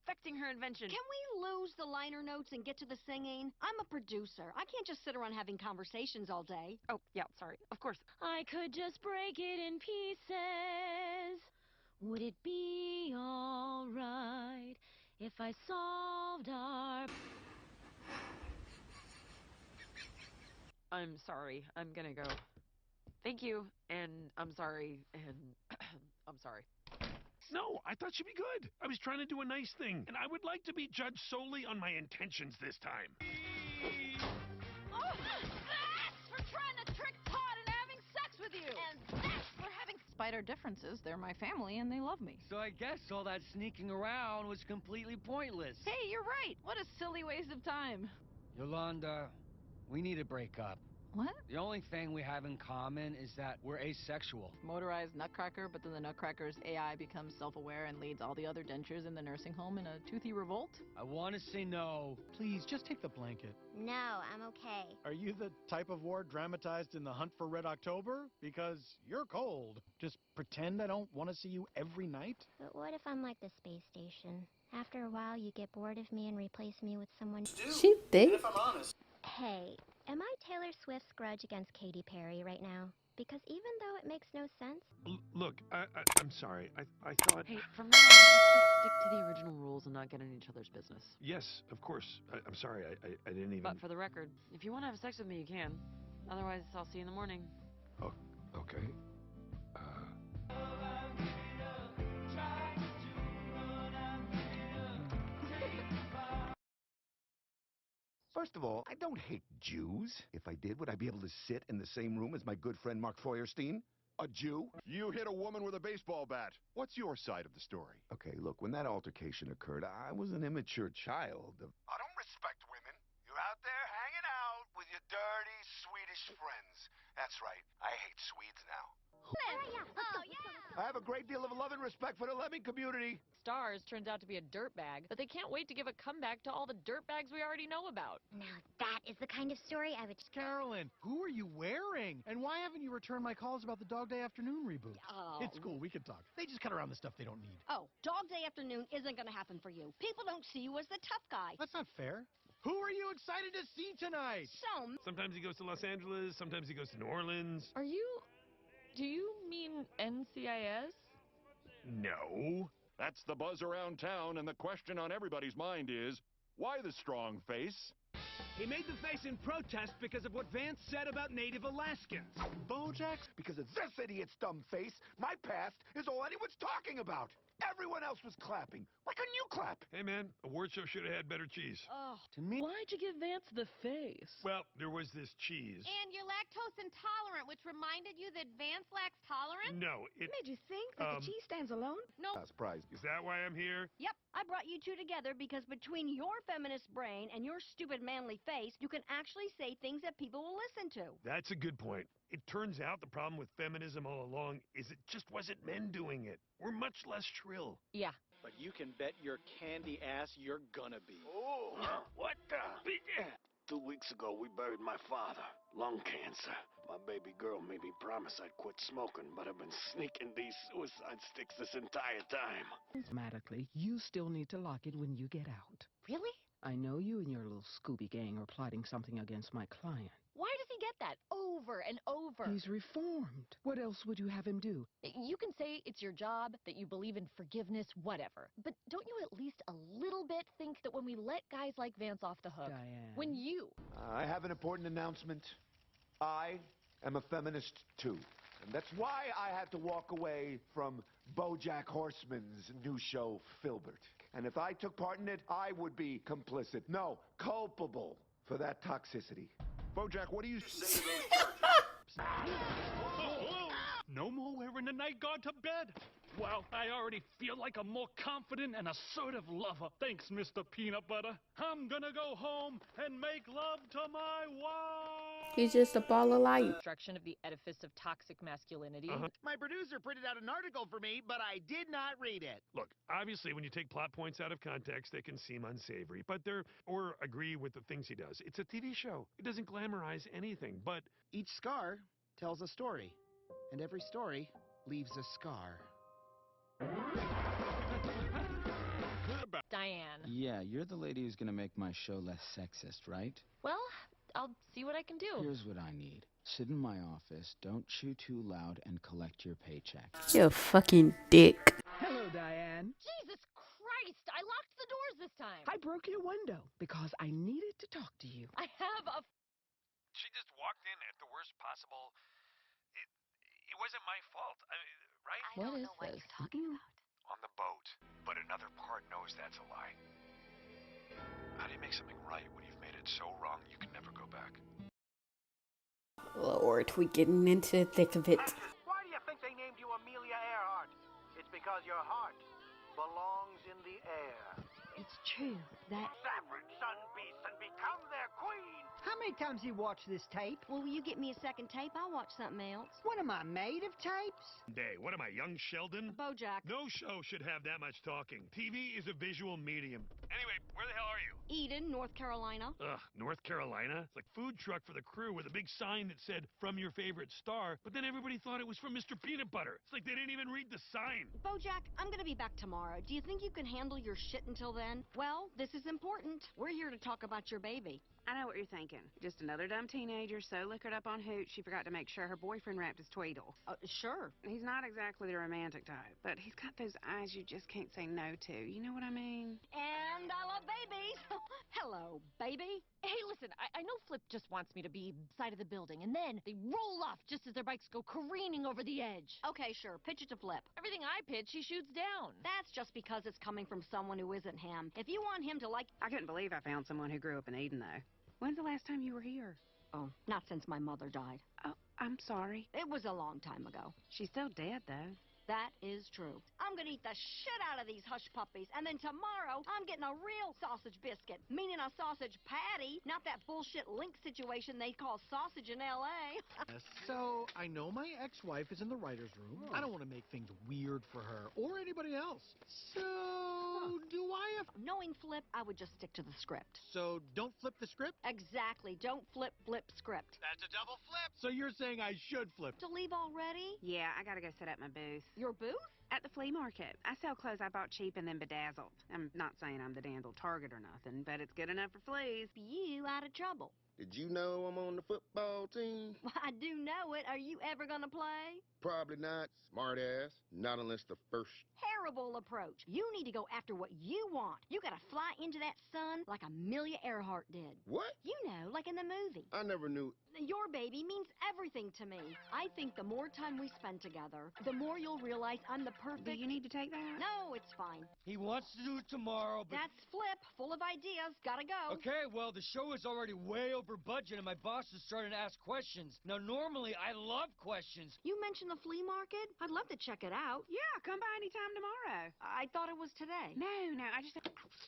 Affecting her invention. Can we lose the liner notes and get to the singing? I'm a producer. I can't just sit around having conversations all day. Oh, yeah, sorry. Of course. I could just break it in pieces. Would it be alright if I solved our... I'm sorry. I'm gonna go. Thank you, and I'm sorry, and I'm sorry. No, I thought she'd be good. I was trying to do a nice thing, and I would like to be judged solely on my intentions this time. Oh, that's for trying to trick Todd into having sex with you! And that's for having... Despite our differences, they're my family and they love me. So I guess all that sneaking around was completely pointless. Hey, you're right! What a silly waste of time. Yolanda, we need to break up. What? The only thing we have in common is that we're asexual. Motorized nutcracker, but then the nutcracker's AI becomes self-aware and leads all the other dentures in the nursing home in a toothy revolt? I want to say no. Please, just take the blanket. No, I'm okay. Are you the type of war dramatized in The Hunt for Red October? Because you're cold. Just pretend I don't want to see you every night? But what if I'm like the space station? After a while, you get bored of me and replace me with someone. She thick. Hey, am I Taylor Swift's grudge against Katy Perry right now? Because even though it makes no sense, Look, I'm sorry. I thought... Hey, from now on, let's just stick to the original rules and not get in each other's business. Yes, of course. I'm sorry. I didn't even... But for the record, if you want to have sex with me, you can. Otherwise, I'll see you in the morning. Oh, okay. First of all, I don't hate Jews. If I did, would I be able to sit in the same room as my good friend Mark Feuerstein? A Jew? You hit a woman with a baseball bat. What's your side of the story? Okay, look, when that altercation occurred, I was an immature child. I don't respect women. You're out there hanging out with your dirty Swedish friends. That's right. I hate Swedes now. I have a great deal of love and respect for the Lemming community. Stars turns out to be a dirtbag, but they can't wait to give a comeback to all the dirtbags we already know about. now that is the kind of story I would... Carolyn, who are you wearing? And why haven't you returned my calls about the Dog Day Afternoon reboot? Oh. It's cool, we can talk. They just cut around the stuff they don't need. Oh, Dog Day Afternoon isn't going to happen for you. People don't see you as the tough guy. That's not fair. Who are you excited to see tonight? Sometimes he goes to Los Angeles, sometimes he goes to New Orleans. Do you mean NCIS? No. That's the buzz around town, and the question on everybody's mind is, why the strong face? He made the face in protest because of what Vance said about Native Alaskans. Bojack, because of this idiot's dumb face, my past is all anyone's talking about. Everyone else was clapping. Why couldn't you clap? Hey, man, award show should have had better cheese. Oh, to me. Why'd you give Vance the face? Well, there was this cheese. And you're lactose intolerant, which reminded you that Vance lacks tolerance? No, it... Made you think that the cheese stands alone? No. Not surprised. Is that why I'm here? Yep, I brought you two together because between your feminist brain and your stupid manly face, you can actually say things that people will listen to. That's a good point. It turns out the problem with feminism all along is it just wasn't men doing it. We're much less shrill. Yeah. But you can bet your candy ass you're gonna be. Oh, what the? 2 weeks ago, we buried my father. Lung cancer. My baby girl made me promise I'd quit smoking, but I've been sneaking these suicide sticks this entire time. Automatically, you still need to lock it when you get out. Really? I know you and your little Scooby gang are plotting something against my client. Why does he get that over and over? He's reformed. What else would you have him do? You can say it's your job, that you believe in forgiveness, whatever. But don't you at least a little bit think that when we let guys like Vance off the hook, Diane. when you... I have an important announcement. I am a feminist, too. And that's why I had to walk away from BoJack Horseman's new show, Filbert. And if I took part in it, I would be complicit. No, culpable for that toxicity. Bojack, what do you say to those No more wearing the night guard to bed. Wow, I already feel like a more confident and assertive lover. Thanks, Mr. Peanut Butter. I'm gonna go home and make love to my wife. He's just a ball of light. Destruction of the edifice of toxic masculinity. My producer printed out an article for me, but I did not read it. Look, obviously, when you take plot points out of context, they can seem unsavory, but or agree with the things he does. It's a TV show. It doesn't glamorize anything, but... Each scar tells a story, and every story leaves a scar. Diane. Yeah, you're the lady who's gonna make my show less sexist, right? Well, I'll see what I can do. Here's what I need. Sit in my office, don't chew too loud, and collect your paycheck. You're a fucking dick. Hello, Diane. Jesus Christ! I locked the doors this time! I broke your window because I needed to talk to you. I have a... She just walked in at the worst possible... It wasn't my fault, right? What is this? On the boat. But another part knows that's a lie. How do you make something right when you've made it so wrong you can never go back? Lord, we getting into the thick of it. Why do you think they named you Amelia Earhart? It's because your heart belongs in the air. It's true that... Savage sun beasts and become their queen. How many times you watch this tape? Well, will you get me a second tape? I'll watch something else. What am I, made of tapes? Day, what am I, young Sheldon? BoJack. No show should have that much talking. TV is a visual medium. Anyway, where the hell are you? Eden, North Carolina. Ugh, North Carolina? It's like food truck for the crew with a big sign that said, from your favorite star, but then everybody thought it was from Mr. Peanut Butter. It's like they didn't even read the sign. BoJack, I'm gonna be back tomorrow. Do you think you can handle your shit until then? Well, this is important. We're here to talk about your baby. I know what you're thinking. Just another dumb teenager so liquored up on hooch she forgot to make sure her boyfriend wrapped his Tweedle. Sure. He's not exactly the romantic type, but he's got those eyes you just can't say no to. You know what I mean? And I love babies. Hello, baby. Hey, listen, I know Flip just wants me to be side of the building, and then they roll off just as their bikes go careening over the edge. Okay, sure. Pitch it to Flip. Everything I pitch, he shoots down. That's just because it's coming from someone who isn't him. If you want him to like... I couldn't believe I found someone who grew up in Eden, though. When's the last time you were here? Oh, not since my mother died. Oh, I'm sorry. It was a long time ago. She's still dead, though. That is true. I'm gonna eat the shit out of these hush puppies, and then tomorrow I'm getting a real sausage biscuit, meaning a sausage patty, not that bullshit link situation they call sausage in L.A. So, I know my ex-wife is in the writer's room. I don't want to make things weird for her or anybody else. So, do I have... Knowing Flip, I would just stick to the script. So, don't flip the script? Exactly. Don't flip script. That's a double flip. So you're saying I should flip? To leave already? Yeah, I gotta go set up my booth. Your booth? At the flea market. I sell clothes I bought cheap and then bedazzled. I'm not saying I'm the dandle target or nothing, but it's good enough for fleas. You out of trouble. Did you know I'm on the football team? Well, I do know it. Are you ever gonna play? Probably not. Smart ass. Not unless the first. Terrible approach. You need to go after what you want. You gotta fly into that sun like Amelia Earhart did. What? You know, like in the movie. I never knew. Your baby means everything to me. I think the more time we spend together, the more you'll realize I'm the perfect... Do you need to take that? No, it's fine. He wants to do it tomorrow, but... That's Flip, full of ideas. Gotta go. Okay, well, the show is already way over budget, and my boss is starting to ask questions. Now, normally, I love questions. You mentioned the flea market? I'd love to check it out. Yeah, come by anytime tomorrow. I thought it was today. No, I just...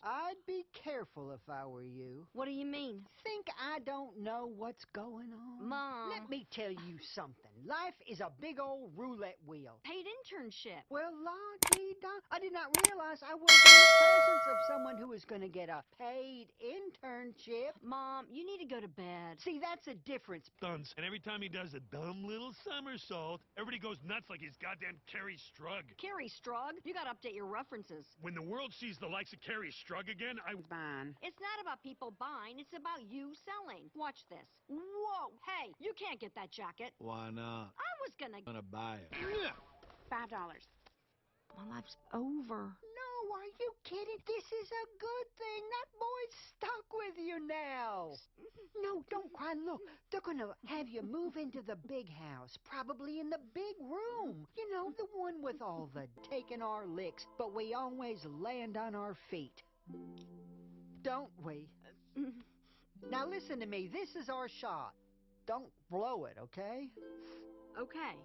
I'd be careful if I were you. What do you mean? Think I don't know what's going on? Mom. Let me tell you something. Life is a big old roulette wheel. Paid internship. Well, la-dee-da. I did not realize I was in the presence of someone who was going to get a paid internship. Mom, you need to go to bed. See, that's a difference. Stunts, and every time he does a dumb little somersault, everybody goes nuts like he's goddamn Carrie Strug. Carrie Strug? You gotta update your references. When the world sees the likes of Carrie Strug again, Fine. It's not about people buying, it's about you selling. Watch this. Whoa! Hey, you can't get that jacket. Why not? I was gonna buy it. $5. My life's over. No, are you kidding? This is a good thing. That boy's stuck with you now. No, don't cry. Look, they're going to have you move into the big house, probably in the big room. You know, the one with all the taking our licks, but we always land on our feet. Don't we? Now listen to me. This is our shot. Don't blow it, okay? Okay.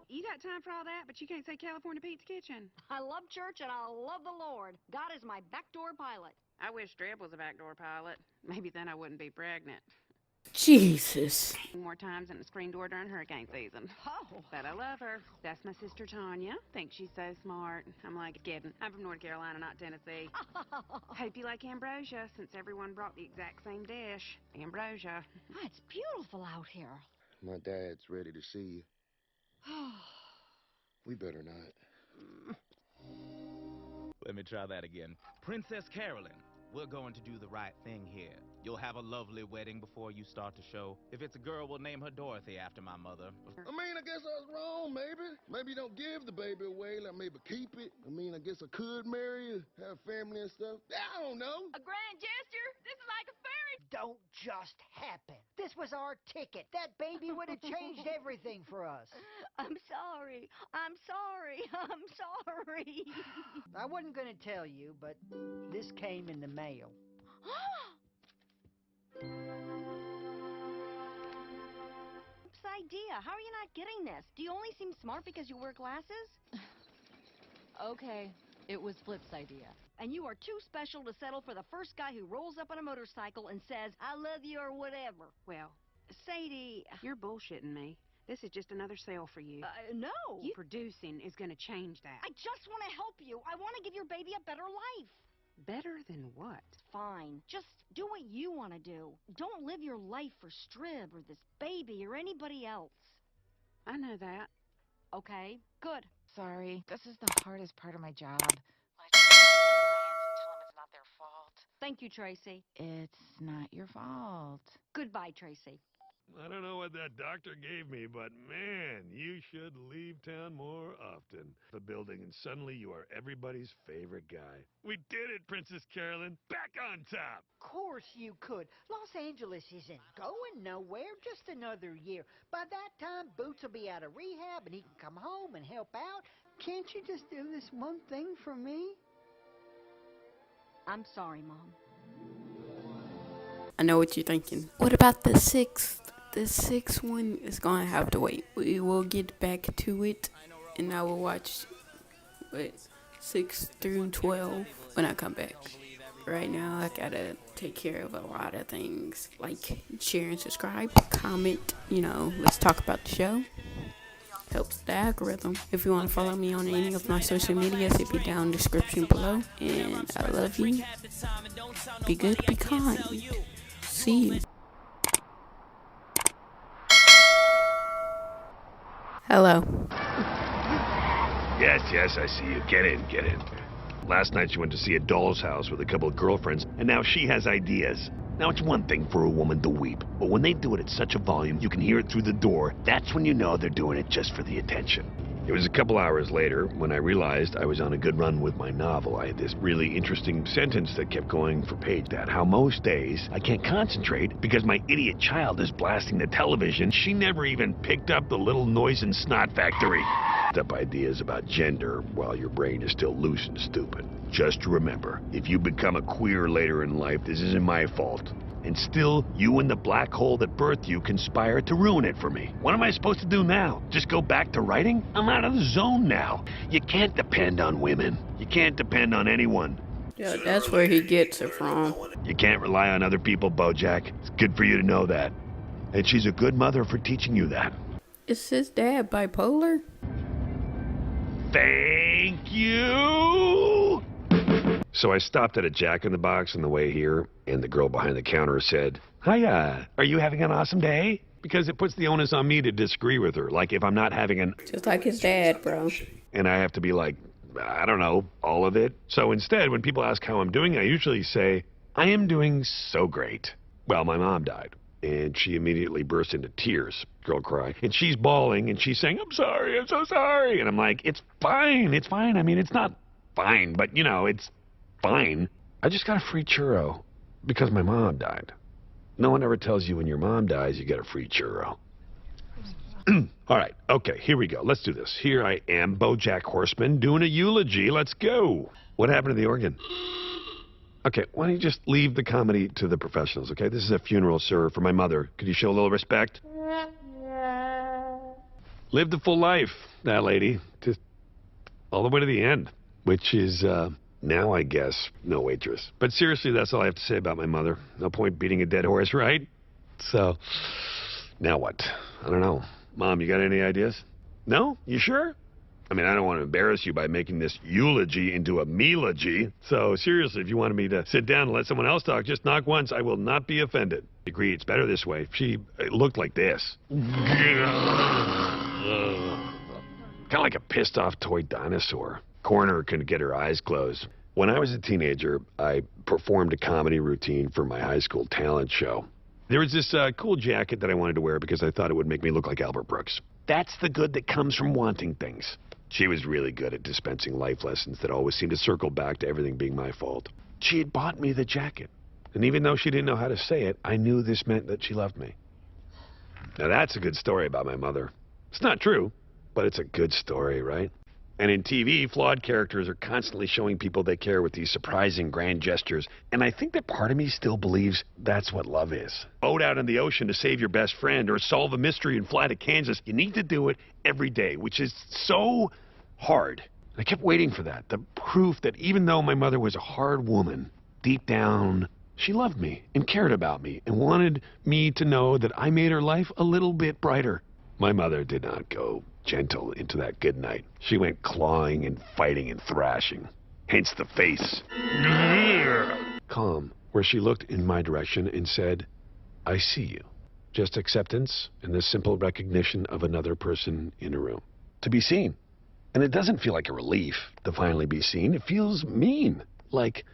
You got time for all that, but you can't say California Pete's Kitchen. I love church and I love the Lord. God is my backdoor pilot. I wish Dreb was a backdoor pilot. Maybe then I wouldn't be pregnant. Jesus. More times than a screen door during hurricane season. Oh. But I love her. That's my sister Tanya. Think she's so smart. I'm like, kidding. I'm from North Carolina, not Tennessee. Hope you like ambrosia, since everyone brought the exact same dish. Ambrosia. Oh, it's beautiful out here. My dad's ready to see you. We better not. Let me try that again. Princess Carolyn, we're going to do the right thing here. You'll have a lovely wedding before you start the show. If it's a girl, we'll name her Dorothy after my mother. I mean, I guess I was wrong, maybe. Maybe don't give the baby away, like maybe keep it. I mean, I guess I could marry her, have family and stuff. I don't know. A grand gesture? This is like a fairy. Don't just happen. This was our ticket. That baby would have changed everything for us. I'm sorry. I'm sorry. I'm sorry. I wasn't going to tell you, but this came in the mail. Idea. How are you not getting this? Do you only seem smart because you wear glasses? Okay, It was Flip's idea. And you are too special to settle for the first guy who rolls up on a motorcycle and says, I love you or whatever. Well, Sadie, you're bullshitting me. This is just another sale for you. No. You producing is going to change that. I just want to help you. I want to give your baby a better life. Better than what? Fine. Just do what you want to do. Don't live your life for Strib or this baby or anybody else. I know that. Okay, good. Sorry, this is the hardest part of my job. Thank you, Tracy. It's not your fault. Goodbye, Tracy. I don't know what that doctor gave me, but man, you should leave town more often. The building, and suddenly you are everybody's favorite guy. We did it, Princess Carolyn. Back on top. Of course you could. Los Angeles isn't going nowhere, just another year. By that time, Boots will be out of rehab and he can come home and help out. Can't you just do this one thing for me? I'm sorry, Mom. I know what you're thinking. What about the sixth? The sixth one is gonna have to wait. We will get back to it, and I will watch 6 through 12 when I come back. Right now, I gotta take care of a lot of things, like share and subscribe, comment, let's talk about the show. Helps the algorithm. If you want to follow me on any of my social medias, it'll be down in the description below. And I love you. Be good, be kind. See you. Hello. Yes, I see you. Get in. Last night she went to see a doll's house with a couple of girlfriends, and now she has ideas. Now, it's one thing for a woman to weep, but when they do it at such a volume you can hear it through the door, that's when you know they're doing it just for the attention. It was a couple hours later when I realized I was on a good run with my novel. I had this really interesting sentence that kept going for page that how most days I can't concentrate because my idiot child is blasting the television. She never even picked up the little noise and snot factory. Up ideas about gender while your brain is still loose and stupid. Just remember, if you become a queer later in life, this isn't my fault. And still, you and the black hole that birthed you conspire to ruin it for me. What am I supposed to do now? Just go back to writing? I'm out of the zone now. You can't depend on women. You can't depend on anyone. Yeah, that's where he gets it from. You can't rely on other people, Bojack. It's good for you to know that. And she's a good mother for teaching you that. Is his dad bipolar? Thank you! So I stopped at a Jack in the Box on the way here, and the girl behind the counter said, Hiya, are you having an awesome day? Because it puts the onus on me to disagree with her. Like if I'm not having an... Just like his dad, bro. And I have to be like, I don't know, all of it. So instead, when people ask how I'm doing, I usually say, I am doing so great. Well, my mom died. And she immediately burst into tears. Girl cry. And she's bawling, and she's saying, I'm sorry, I'm so sorry. And I'm like, it's fine. I mean, it's not fine, but, it's fine. I just got a free churro because my mom died. No one ever tells you when your mom dies, you get a free churro. All right, okay, here we go. Let's do this. Here I am, Bojack Horseman, doing a eulogy. Let's go. What happened to the organ? Okay, why don't you just leave the comedy to the professionals, okay? This is a funeral, sir, for my mother. Could you show a little respect? Lived a full life, that lady. Just all the way to the end. Which is, now, I guess, no waitress. But seriously, that's all I have to say about my mother. No point beating a dead horse, right? So, now what? I don't know. Mom, you got any ideas? No? You sure? I mean, I don't want to embarrass you by making this eulogy into a me-logy. So, seriously, if you wanted me to sit down and let someone else talk, just knock once. I will not be offended. Agree, it's better this way. She looked like this. Kind of like a pissed-off toy dinosaur. Coroner couldn't get her eyes closed. When I was a teenager, I performed a comedy routine for my high school talent show. There was this cool jacket that I wanted to wear because I thought it would make me look like Albert Brooks. That's the good that comes from wanting things. She was really good at dispensing life lessons that always seemed to circle back to everything being my fault. She had bought me the jacket. And even though she didn't know how to say it, I knew this meant that she loved me. Now that's a good story about my mother. It's not true, but it's a good story, right? And in TV, flawed characters are constantly showing people they care with these surprising grand gestures. And I think that part of me still believes that's what love is. Boat out in the ocean to save your best friend or solve a mystery and fly to Kansas. You need to do it every day, which is so hard. I kept waiting for that, the proof that even though my mother was a hard woman, deep down, she loved me and cared about me and wanted me to know that I made her life a little bit brighter. My mother did not go gentle into that good night. She went clawing and fighting and thrashing. Hence the face. Calm, where she looked in my direction and said, I see you. Just acceptance and the simple recognition of another person in a room. To be seen. And it doesn't feel like a relief to finally be seen. It feels mean. Like,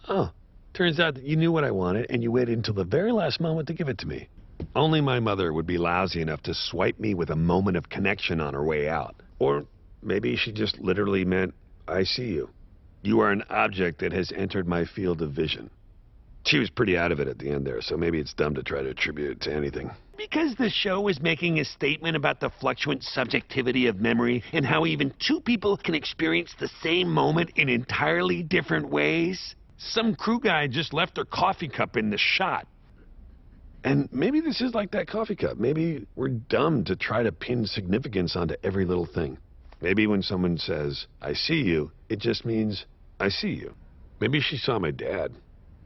oh, turns out that you knew what I wanted and you waited until the very last moment to give it to me. Only my mother would be lousy enough to swipe me with a moment of connection on her way out. Or maybe she just literally meant, I see you. You are an object that has entered my field of vision. She was pretty out of it at the end there, so maybe it's dumb to try to attribute it to anything. Because the show was making a statement about the fluctuant subjectivity of memory and how even two people can experience the same moment in entirely different ways. Some crew guy just left their coffee cup in the shot. And maybe this is like that coffee cup. Maybe we're dumb to try to pin significance onto every little thing. Maybe when someone says, I see you, it just means, I see you. Maybe she saw my dad.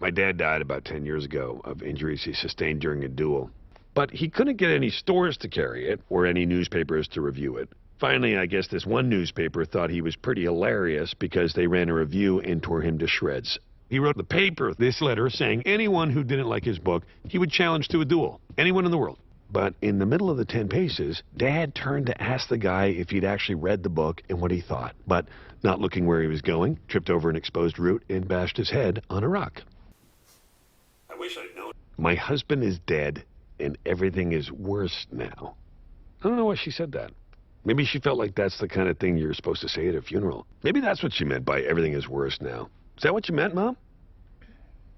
My dad died about 10 years ago of injuries he sustained during a duel. But he couldn't get any stores to carry it or any newspapers to review it. Finally, I guess this one newspaper thought he was pretty hilarious because they ran a review and tore him to shreds. He wrote the paper this letter saying anyone who didn't like his book, he would challenge to a duel. Anyone in the world. But in the middle of the 10 pages, Dad turned to ask the guy if he'd actually read the book and what he thought. But not looking where he was going, tripped over an exposed root and bashed his head on a rock. I wish I'd known. My husband is dead, and everything is worse now. I don't know why she said that. Maybe she felt like that's the kind of thing you're supposed to say at a funeral. Maybe that's what she meant by everything is worse now. Is that what you meant, Mom?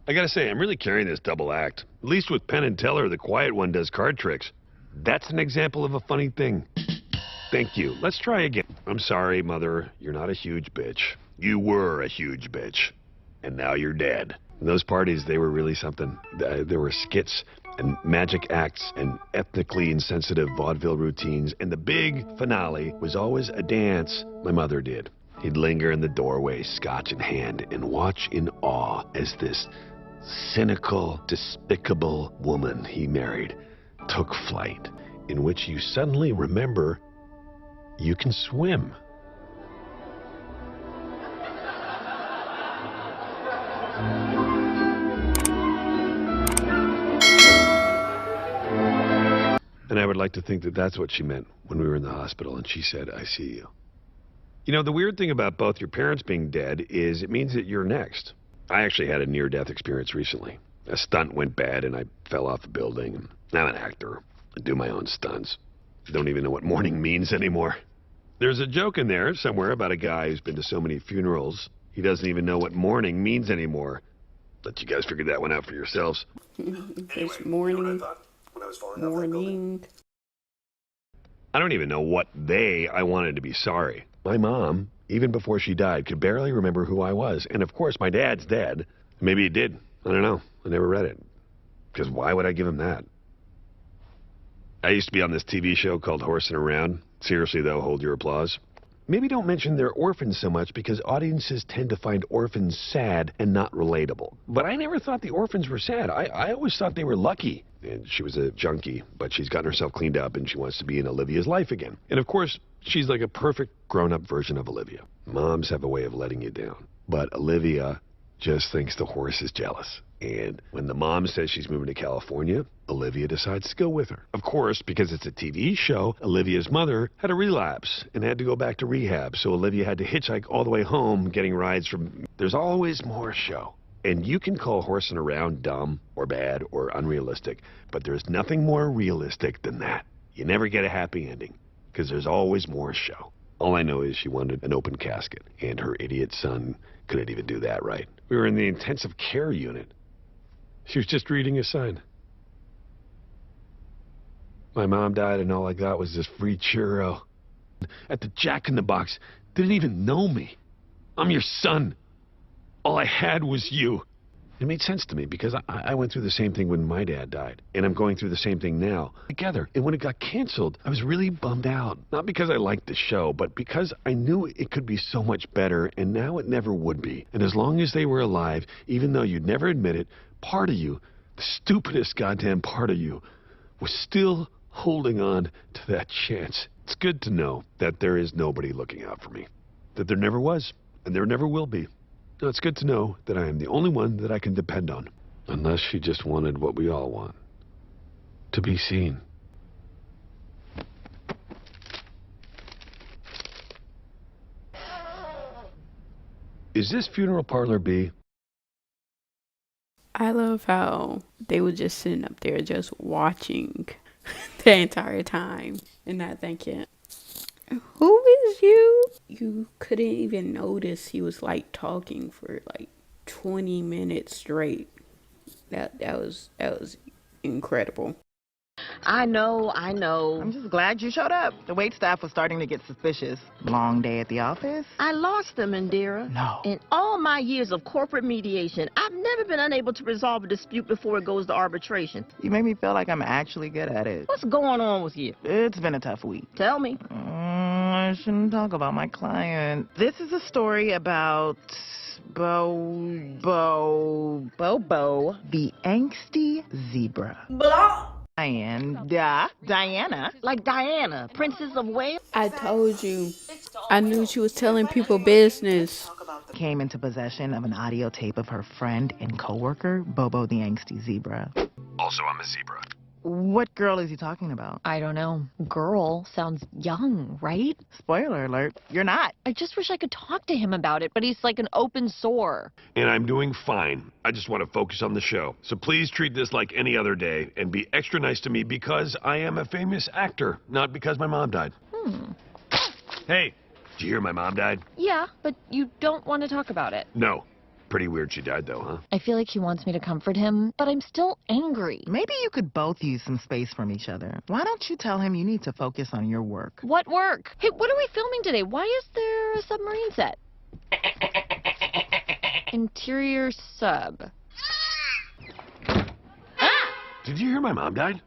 I gotta say, I'm really carrying this double act. At least with Penn and Teller, the quiet one does card tricks. That's an example of a funny thing. Thank you. Let's try again. I'm sorry, Mother. You're not a huge bitch. You were a huge bitch. And now you're dead. And those parties, they were really something. There were skits and magic acts and ethnically insensitive vaudeville routines. And the big finale was always a dance my mother did. He'd linger in the doorway, scotch in hand, and watch in awe as this cynical, despicable woman he married took flight, in which you suddenly remember you can swim. And I would like to think that that's what she meant when we were in the hospital and she said, I see you. You know, the weird thing about both your parents being dead is it means that you're next. I actually had a near-death experience recently. A stunt went bad and I fell off a building. I'm an actor. I do my own stunts. I don't even know what mourning means anymore. There's a joke in there somewhere about a guy who's been to so many funerals, he doesn't even know what mourning means anymore. Let you guys figure that one out for yourselves. It's morning. Morning. I don't even know what I wanted to be sorry. My mom, even before she died, could barely remember who I was. And of course, my dad's dead. Maybe he did. I don't know. I never read it. Because why would I give him that? I used to be on this TV show called Horsing Around. Seriously, though, hold your applause. Maybe don't mention they're orphans so much because audiences tend to find orphans sad and not relatable. But I never thought the orphans were sad. I always thought they were lucky. And she was a junkie, but she's gotten herself cleaned up and she wants to be in Olivia's life again. And of course, she's like a perfect grown-up version of Olivia. Moms have a way of letting you down. But Olivia just thinks the horse is jealous. And when the mom says she's moving to California, Olivia decides to go with her. Of course, because it's a TV show, Olivia's mother had a relapse and had to go back to rehab. So Olivia had to hitchhike all the way home, getting rides from... There's always more show. And you can call Horsing Around dumb or bad or unrealistic, but there's nothing more realistic than that. You never get a happy ending, because there's always more show. All I know is she wanted an open casket, and her idiot son couldn't even do that right. We were in the intensive care unit. She was just reading a sign. My mom died, and all I got was this free churro. At the Jack in the Box, didn't even know me. I'm your son. All I had was you. It made sense to me because I went through the same thing when my dad died, and I'm going through the same thing now together. And when it got canceled, I was really bummed out. Not because I liked the show, but because I knew it could be so much better, and now it never would be. And as long as they were alive, even though you'd never admit it, part of you, the stupidest goddamn part of you, was still holding on to that chance. It's good to know that there is nobody looking out for me. That there never was, and there never will be. No, it's good to know that I am the only one that I can depend on. Unless she just wanted what we all want. To be seen. Is this funeral parlor B? I love how they were just sitting up there just watching the entire time and not thinking, who is you? You couldn't even notice he was like talking for like 20 minutes straight. That was incredible. I know. I'm just glad you showed up. The waitstaff was starting to get suspicious. Long day at the office? I lost them, Indira. No. In all my years of corporate mediation, I've never been unable to resolve a dispute before it goes to arbitration. You make me feel like I'm actually good at it. What's going on with you? It's been a tough week. Tell me. I shouldn't talk about my client. This is a story about Bobo, the angsty zebra. Blah. Diana. Like Diana, Princess of Wales? I told you. I knew she was telling people business. Came into possession of an audio tape of her friend and coworker, Bobo the angsty zebra. Also, I'm a zebra. What girl is he talking about? I don't know. Girl sounds young, right? Spoiler alert, you're not. I just wish I could talk to him about it, but he's like an open sore. And I'm doing fine. I just want to focus on the show. So please treat this like any other day and be extra nice to me because I am a famous actor, not because my mom died. Hey, did you hear my mom died? Yeah, but you don't want to talk about it. No. Pretty weird she died, though, huh? I feel like he wants me to comfort him, but I'm still angry. Maybe you could both use some space from each other. Why don't you tell him you need to focus on your work? What work? Hey, what are we filming today? Why is there a submarine set? Interior sub. Did you hear my mom died?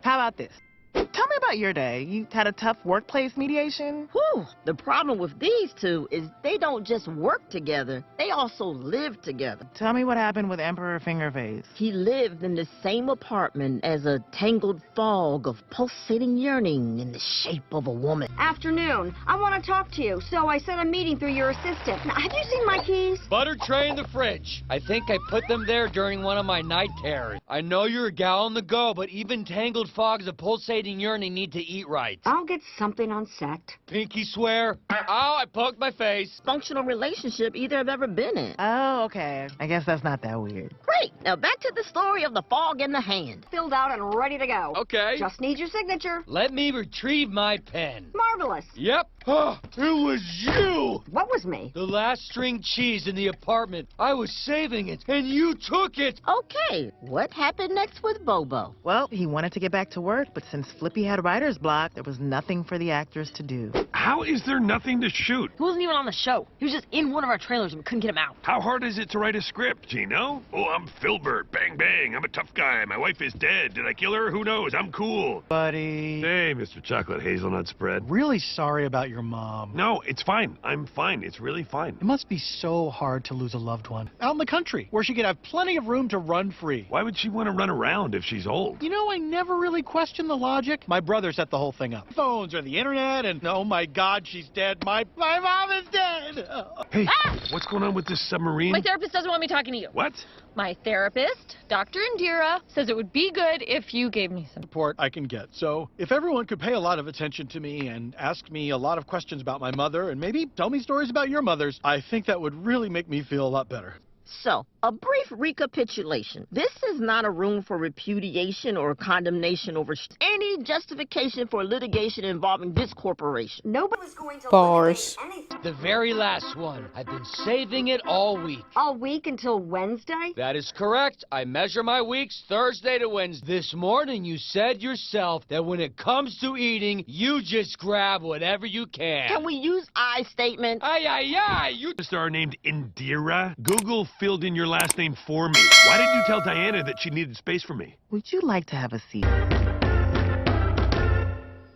How about this? Tell me about your day. You had a tough workplace mediation? Whew, the problem with these two is they don't just work together, they also live together. Tell me what happened with Emperor Fingerface. He lived in the same apartment as a tangled fog of pulsating yearning in the shape of a woman. Afternoon, I want to talk to you, so I set a meeting through your assistant. Now, have you seen my keys? Butter tray in the fridge. I think I put them there during one of my night terrors. I know you're a gal on the go, but even tangled fogs of pulsating yearning need to eat right. I'll get something on set. Pinky swear. Ow, I poked my face. Functional relationship either have ever been in. Oh, okay. I guess that's not that weird. Great. Now back to the story of the fog in the hand. Filled out and ready to go. Okay. Just need your signature. Let me retrieve my pen. Marvelous. Yep. Oh, it was you. What was me? The last string cheese in the apartment. I was saving it, and you took it. Okay. What happened next with Bobo? Well, he wanted to get back to work, but since Flippy had writer's block, there was nothing for the actors to do. How is there nothing to shoot? He wasn't even on the show. He was just in one of our trailers and we couldn't get him out. How hard is it to write a script, Gino? Oh, I'm Filbert. Bang, bang. I'm a tough guy. My wife is dead. Did I kill her? Who knows? I'm cool. Buddy. Hey, Mr. Chocolate Hazelnut Spread. Really sorry about your mom. No, it's fine. I'm fine. It's really fine. It must be so hard to lose a loved one. Out in the country, where she could have plenty of room to run free. Why would she want to run around if she's old? You know, I never really questioned the logic. My brother set the whole thing up. Phones or the internet, and oh my God, she's dead. My mom is dead. Hey, what's going on with this submarine? My therapist doesn't want me talking to you. What? My therapist, Dr. Indira, says it would be good if you gave me some support I can get. So if everyone could pay a lot of attention to me and ask me a lot of questions about my mother and maybe tell me stories about your mothers, I think that would really make me feel a lot better. So, a brief recapitulation. This is not a room for repudiation or condemnation over any justification for litigation involving this corporation. Nobody's going to Bars. The very last one. I've been saving it all week. All week until Wednesday? That is correct. I measure my weeks Thursday to Wednesday. This morning you said yourself that when it comes to eating, you just grab whatever you can. Can we use I statement? Aye, aye, aye. You A star named Indira. Google filled in your last name for me. Why didn't you tell Diana that she needed space for me? Would you like to have a seat?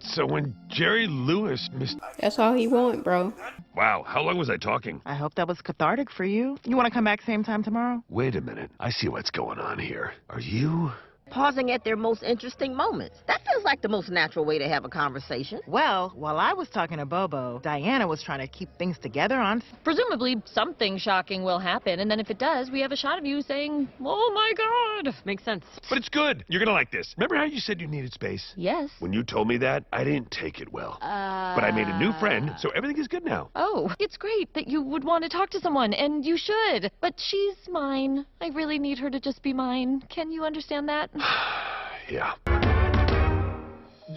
So when Jerry Lewis missed... That's all he want, bro. Wow, how long was I talking? I hope that was cathartic for you. You want to come back same time tomorrow? Wait a minute. I see what's going on here. Are you... Pausing at their most interesting moments. That feels like the most natural way to have a conversation. Well, while I was talking to Bobo, Diana was trying to keep things together on... Presumably, something shocking will happen, and then if it does, we have a shot of you saying, "Oh my God." Makes sense. But it's good. You're gonna like this. Remember how you said you needed space? Yes. When you told me that, I didn't take it well. But I made a new friend, so everything is good now. Oh, it's great that you would want to talk to someone, and you should. But she's mine. I really need her to just be mine. Can you understand that? Yeah.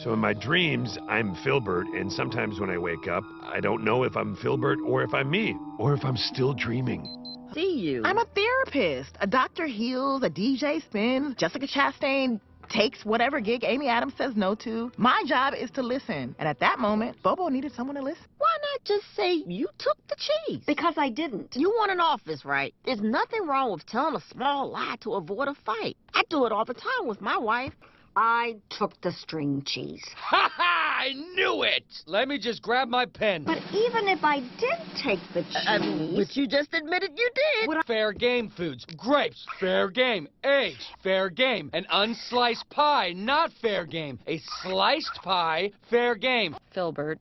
So in my dreams, I'm Filbert, and sometimes when I wake up, I don't know if I'm Filbert or if I'm me, or if I'm still dreaming. See you. I'm a therapist. A doctor heals, a DJ spins, Jessica Chastain takes whatever gig Amy Adams says no to. My job is to listen. And at that moment, Bobo needed someone to listen. Why not just say you took the cheese? Because I didn't. You want an office, right? There's nothing wrong with telling a small lie to avoid a fight. I do it all the time with my wife. I took the string cheese. Ha ha! I knew it! Let me just grab my pen. But even if I did take the cheese... but you just admitted you did. Fair game foods. Grapes, fair game. Eggs, fair game. An unsliced pie, not fair game. A sliced pie, fair game. Filbert,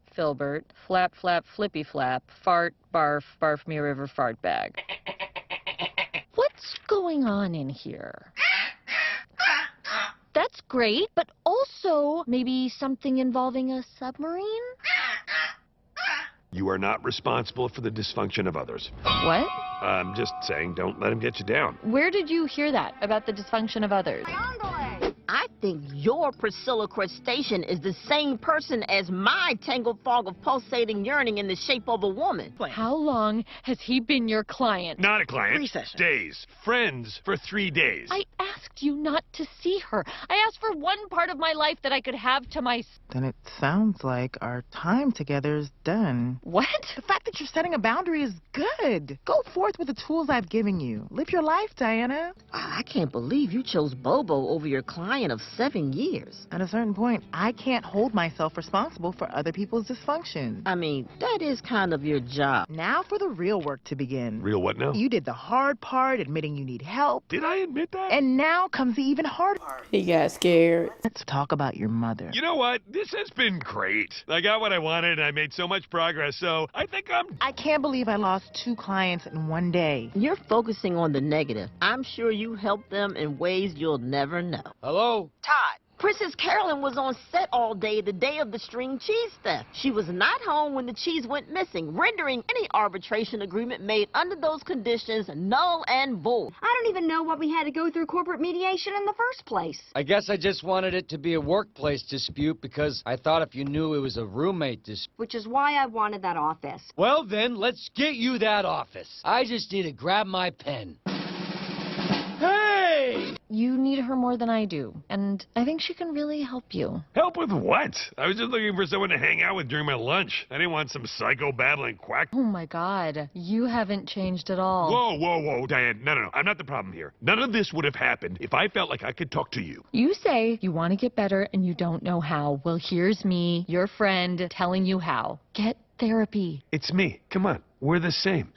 flap, flap, flippy flap, fart, barf, barf me a river, fart bag. What's going on in here? That's great, but also maybe something involving a submarine? You are not responsible for the dysfunction of others. What? I'm just saying, don't let him get you down. Where did you hear that about the dysfunction of others? I think your Priscilla crustacean is the same person as my tangled fog of pulsating yearning in the shape of a woman. How long has he been your client? Not a client. 3 sessions. Days. Friends for 3 days. I asked you not to see her. I asked for one part of my life that I could have to myself. Then it sounds like our time together is done. What? The fact that you're setting a boundary is good. Go forth with the tools I've given you. Live your life, Diana. I can't believe you chose Bobo over your client of 7 years. At a certain point, I can't hold myself responsible for other people's dysfunction. I mean, that is kind of your job. Now for the real work to begin. Real what now? You did the hard part, admitting you need help. Did I admit that? And now comes the even harder part. He got scared. Let's talk about your mother. You know what? This has been great. I got what I wanted, and I made so much progress, so I think I can't believe I lost 2 clients in 1 day. You're focusing on the negative. I'm sure you helped them in ways you'll never know. Hello? Todd. Princess Carolyn was on set all day the day of the string cheese theft. She was not home when the cheese went missing, rendering any arbitration agreement made under those conditions null and void. I don't even know why we had to go through corporate mediation in the first place. I guess I just wanted it to be a workplace dispute because I thought if you knew it was a roommate dispute. Which is why I wanted that office. Well then, let's get you that office. I just need to grab my pen. Hey! You need her more than I do, and I think she can really help you. Help with what? I was just looking for someone to hang out with during my lunch. I didn't want some psycho battling quack. Oh my God, you haven't changed at all. Whoa, Diane. No. I'm not the problem here. None of this would have happened if I felt like I could talk to you. You say you want to get better and you don't know how. Well, here's me, your friend, telling you how. Get therapy. It's me. Come on. We're the same.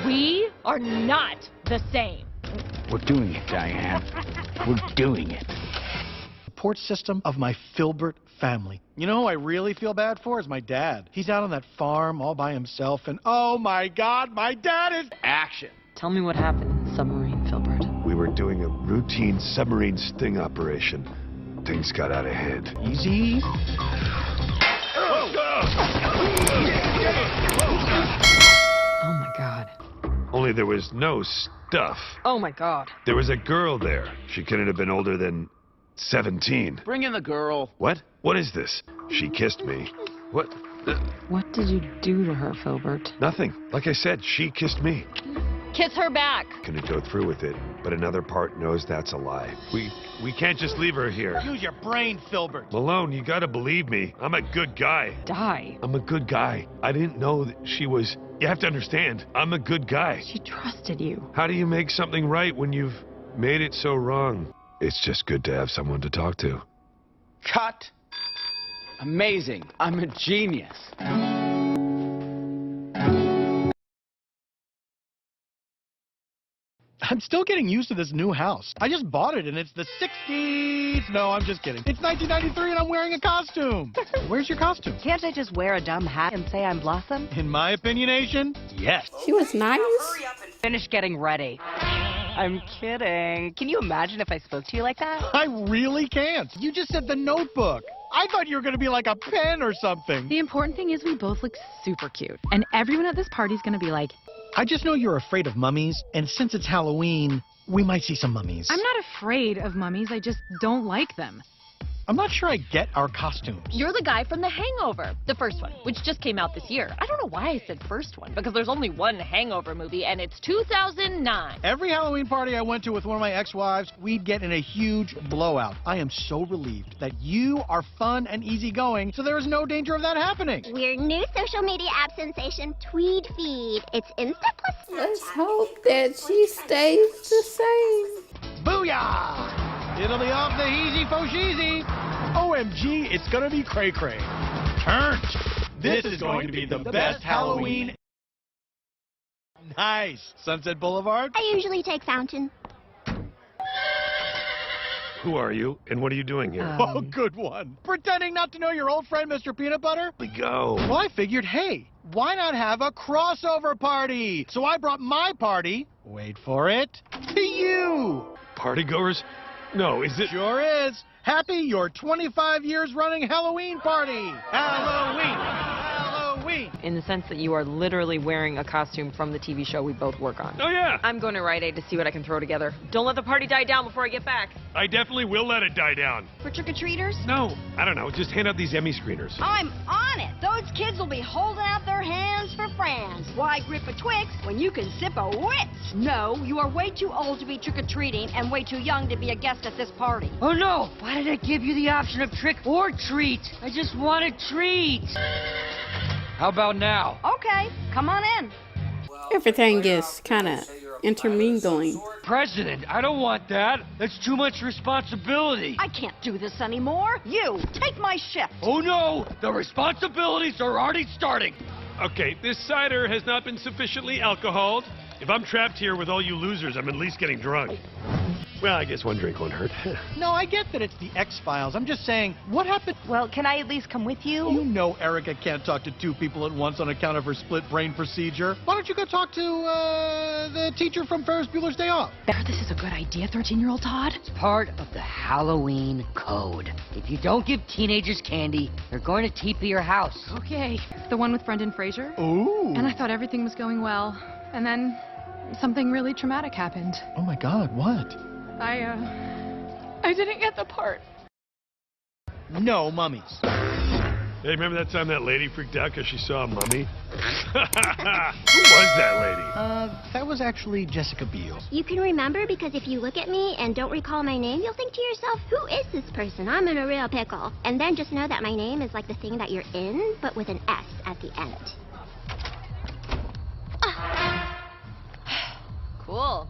We are not the same. We're doing it, Diane. We're doing it. Support system of my Filbert family. You know who I really feel bad for is my dad. He's out on that farm all by himself, and oh my God, my dad is... Action. Tell me what happened in the submarine, Filbert. We were doing a routine submarine sting operation. Things got out of hand. Easy. Oh my God. Only there was no stuff. Oh my God. There was a girl there. She couldn't have been older than 17. Bring in the girl. What? What is this? She kissed me. What? What did you do to her, Filbert? Nothing. Like I said, she kissed me. Kiss her back. Couldn't go through with it. but another part knows that's a lie. We can't just leave her here. Use your brain, Filbert. Malone, you gotta believe me. I'm a good guy. Die. I'm a good guy. I didn't know that she was... You have to understand, I'm a good guy. She trusted you. How do you make something right when you've made it so wrong? It's just good to have someone to talk to. Cut. Amazing. I'm a genius. I'm still getting used to this new house. I just bought it and it's the 60s. No, I'm just kidding. It's 1993 and I'm wearing a costume. Where's your costume? Can't I just wear a dumb hat and say I'm Blossom? In my opinionation, yes. She was nice. Finish getting ready. I'm kidding. Can you imagine if I spoke to you like that? I really can't. You just said the Notebook. I thought you were going to be like a pen or something. The important thing is we both look super cute. And everyone at this party's going to be like, I just know you're afraid of mummies, and since it's Halloween, we might see some mummies. I'm not afraid of mummies, I just don't like them. I'm not sure I get our costumes. You're the guy from The Hangover, the first one, which just came out this year. I don't know why I said first one, because there's only one Hangover movie, and it's 2009. Every Halloween party I went to with one of my ex-wives, we'd get in a huge blowout. I am so relieved that you are fun and easygoing, so there is no danger of that happening. We're new social media app sensation Tweed Feed. It's Insta plus Snapchat. Let's hope that she stays the same. Booyah! It'll be off the heezy fo sheezy. OMG, it's gonna be cray-cray. Turnt. This is going to be the best Halloween. Nice. Sunset Boulevard? I usually take Fountain. Who are you, and what are you doing here? Oh, good one. Pretending not to know your old friend, Mr. Peanut Butter? We go. Well, I figured, hey, why not have a crossover party? So I brought my party, wait for it, to you. Partygoers? No, is it? Sure is. Happy your 25 years running Halloween party. Halloween. Halloween. In the sense that you are literally wearing a costume from the TV show we both work on. Oh, yeah. I'm going to Rite Aid to see what I can throw together. Don't let the party die down before I get back. I definitely will let it die down. For trick-or-treaters? No, I don't know. Just hand out these Emmy screeners. I'm on it. Those kids will be holding out their hands for friends. Why grip a Twix when you can sip a Wits? No, you are way too old to be trick-or-treating and way too young to be a guest at this party. Oh no! Why did I give you the option of trick or treat? I just want a treat. How about now? Okay, come on in. Everything is kind of intermingling. President, I don't want that. That's too much responsibility. I can't do this anymore. You, take my shift. Oh no! The responsibilities are already starting. Okay, this cider has not been sufficiently alcoholed. If I'm trapped here with all you losers, I'm at least getting drunk. Well, I guess one drink won't hurt. No, I get that it's the X-Files. I'm just saying, what happened? Well, can I at least come with you? You know Erica can't talk to two people at once on account of her split brain procedure. Why don't you go talk to, the teacher from Ferris Bueller's Day Off? This is a good idea, 13-year-old Todd. It's part of the Halloween code. If you don't give teenagers candy, they're going to TP your house. Okay, the one with Brendan Fraser. Ooh. And I thought everything was going well. And then something really traumatic happened. Oh my God, what? I didn't get the part. No mummies. Hey, remember that time that lady freaked out because she saw a mummy? Who was that lady? That was actually Jessica Biel. You can remember because if you look at me and don't recall my name, you'll think to yourself, who is this person? I'm in a real pickle. And then just know that my name is like the thing that you're in, but with an S at the end. Cool.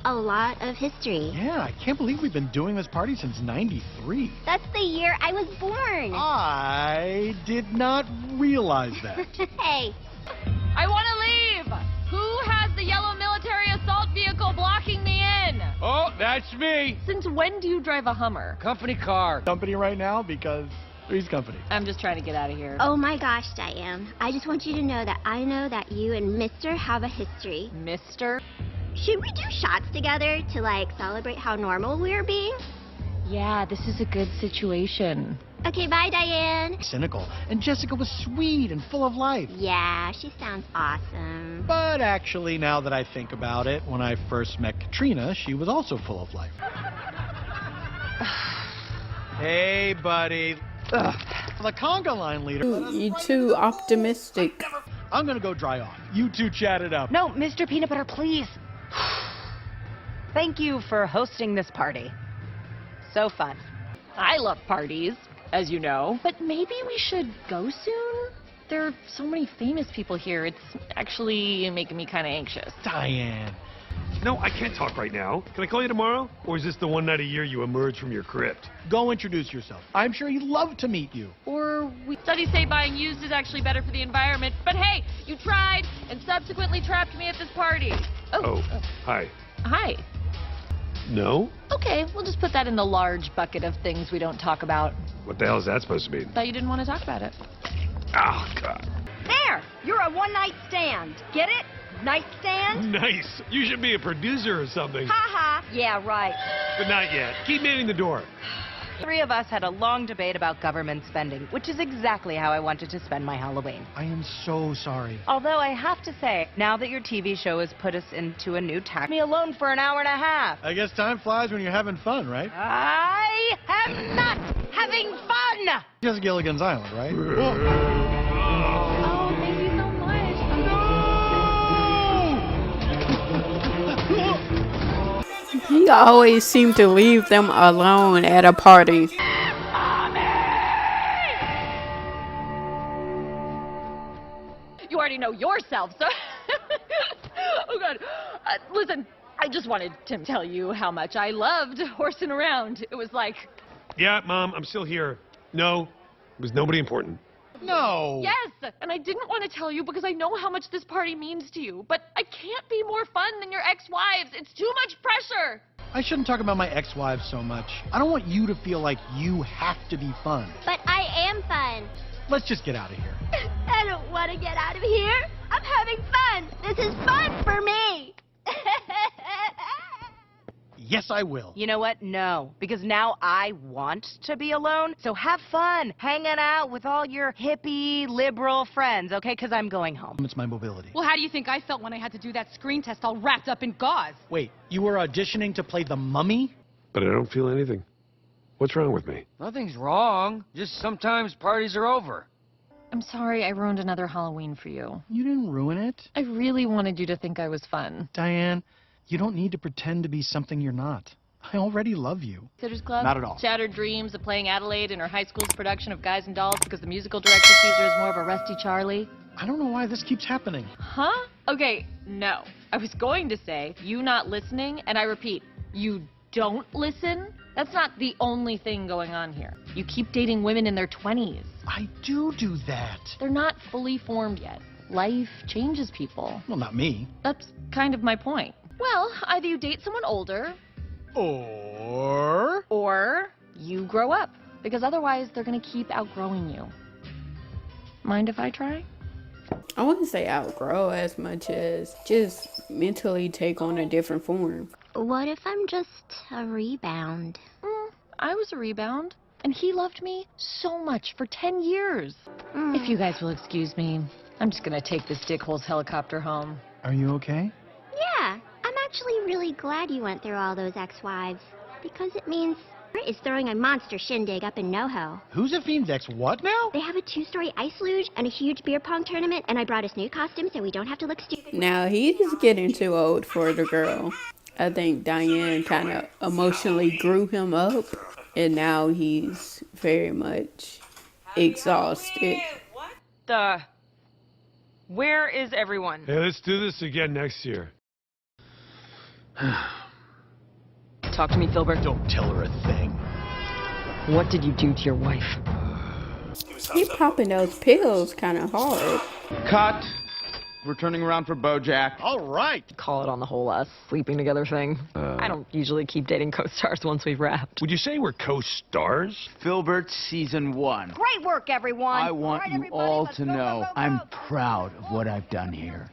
A lot of history. Yeah, I can't believe we've been doing this party since '93. That's the year I was born. I did not realize that. Hey. I want to leave. Who has the yellow military assault vehicle blocking me in? Oh, that's me. Since when do you drive a Hummer? Company car. Company right now because he's company. I'm just trying to get out of here. Oh my gosh, Diane. I just want you to know that I know that you and Mr. have a history. Mr.? Should we do shots together to, like, celebrate how normal we're being? Yeah, this is a good situation. Okay, bye, Diane. Cynical. And Jessica was sweet and full of life. Yeah, she sounds awesome. But actually, now that I think about it, when I first met Katrina, she was also full of life. Hey, buddy. The conga line leader. You too optimistic. I'm gonna go dry off. You two chat it up. No, Mr. Peanut Butter, please. Thank you for hosting this party. So fun. I love parties, as you know. But maybe we should go soon? There are so many famous people here. It's actually making me kind of anxious. Diane. No, I can't talk right now. Can I call you tomorrow? Or is this the one night a year you emerge from your crypt? Go introduce yourself. I'm sure he'd love to meet you. Or studies say buying used is actually better for the environment. But hey, you tried and subsequently trapped me at this party. Oh, hi. Hi. No? Okay, we'll just put that in the large bucket of things we don't talk about. What the hell is that supposed to mean? Thought you didn't want to talk about it. Oh, God. There! You're a one-night stand. Get it? Night stand? Nice. You should be a producer or something. Ha ha. Yeah, right. But not yet. Keep manning the door. 3 of us had a long debate about government spending, which is exactly how I wanted to spend my Halloween. I am so sorry. Although I have to say, now that your TV show has put us into a new tack, me alone for an hour and a half. I guess time flies when you're having fun, right? I am not having fun! Just Gilligan's Island, right? Oh, thank you so much. He always seemed to leave them alone at a party. You already know yourself, so... Oh, God. Listen, I just wanted to tell you how much I loved horsing around. It was like... Yeah, Mom, I'm still here. No, it was nobody important. No. Yes, and I didn't want to tell you because I know how much this party means to you. But I can't be more fun than your ex-wives. It's too much pressure. I shouldn't talk about my ex-wives so much. I don't want you to feel like you have to be fun. But I am fun. Let's just get out of here. I don't want to get out of here. I'm having fun. This is fun for me. Yes, I will. You know what? No. Because now I want to be alone. So have fun hanging out with all your hippie, liberal friends, okay? Because I'm going home. It's my mobility. Well, how do you think I felt when I had to do that screen test all wrapped up in gauze? Wait, you were auditioning to play the mummy? But I don't feel anything. What's wrong with me? Nothing's wrong. Just sometimes parties are over. I'm sorry I ruined another Halloween for you. You didn't ruin it. I really wanted you to think I was fun. Diane, you don't need to pretend to be something you're not. I already love you. Sitters Club? Not at all. Shattered dreams of playing Adelaide in her high school's production of Guys and Dolls because the musical director sees her as more of a rusty Charlie. I don't know why this keeps happening. Huh? Okay, no. I was going to say, you not listening, and I repeat, you don't listen? That's not the only thing going on here. You keep dating women in their 20s. I do that. They're not fully formed yet. Life changes people. Well, not me. That's kind of my point. Well, either you date someone older, or you grow up, because otherwise they're going to keep outgrowing you. Mind if I try? I wouldn't say outgrow as much as just mentally take on a different form. What if I'm just a rebound? I was a rebound, and he loved me so much for 10 years. If you guys will excuse me, I'm just going to take this dickhole's helicopter home. Are you okay? Yeah, I'm actually really glad you went through all those ex-wives, because it means Brit is throwing a monster shindig up in NoHo. Who's a fiend's ex what now? They have a 2-story ice luge and a huge beer pong tournament, and I brought us new costumes so we don't have to look stupid. Now he's getting too old for the girl. I think Diane kind of emotionally grew him up, and now he's very much exhausted. Where is everyone? Hey, let's do this again next year. Talk to me, Filbert. Don't tell her a thing. What did you do to your wife? He popping those pills kind of hard. Cut. We're turning around for BoJack. All right. Call it on the whole us sleeping together thing. I don't usually keep dating co-stars once we've wrapped. Would you say we're co-stars? Filbert Season 1. Great work, everyone. I want All right, you everybody, all let's to go, know go, go, I'm go. proud of what I've done here.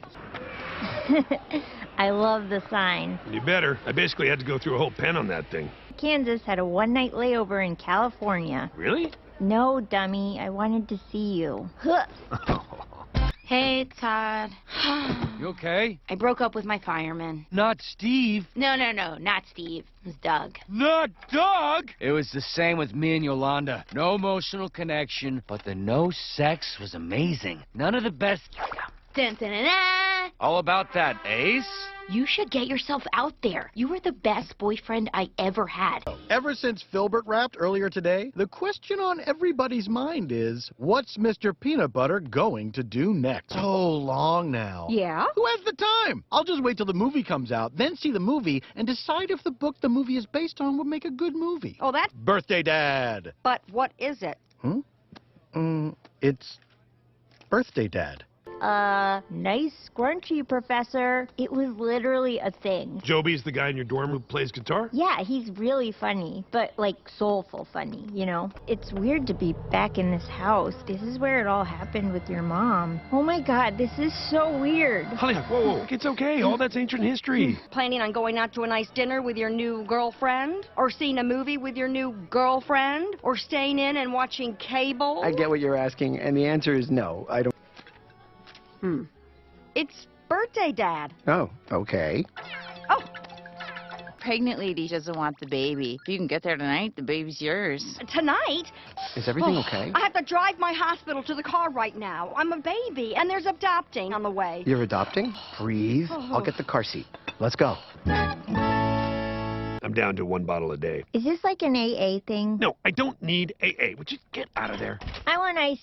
I love the sign. You better. I basically had to go through a whole pen on that thing. Kansas had a one-night layover in California. Really? No, dummy. I wanted to see you. Hey, Todd. You okay? I broke up with my fireman. Not Steve. No, not Steve. It was Doug. Not Doug! It was the same with me and Yolanda. No emotional connection, but the no sex was amazing. None of the best... Dun, dun, dun, dun. All about that Ace? You should get yourself out there. You were the best boyfriend I ever had. Ever since Filbert rapped earlier today, the question on everybody's mind is, what's Mr. Peanut Butter going to do next? So long now. Yeah? Who has the time? I'll just wait till the movie comes out, then see the movie, and decide if the book the movie is based on would make a good movie. Oh, that's... Birthday Dad. But what is it? It's Birthday Dad. Nice scrunchie, Professor. It was literally a thing. Joby's the guy in your dorm who plays guitar? Yeah, he's really funny, but like soulful funny, you know? It's weird to be back in this house. This is where it all happened with your mom. Oh my god, this is so weird. Hollyhock, whoa. It's okay. All that's ancient history. Planning on going out to a nice dinner with your new girlfriend? Or seeing a movie with your new girlfriend? Or staying in and watching cable? I get what you're asking, and the answer is no. I don't. It's Birthday Dad. Oh, okay. Pregnant lady doesn't want the baby. If you can get there tonight, the baby's yours. Tonight? Is everything okay? I have to drive my hospital to the car right now. I'm a baby, and there's adopting on the way. You're adopting? Breathe. I'll get the car seat. Let's go. I'm down to 1 bottle a day. Is this like an AA thing? No, I don't need AA. Would you get out of there? I want ice.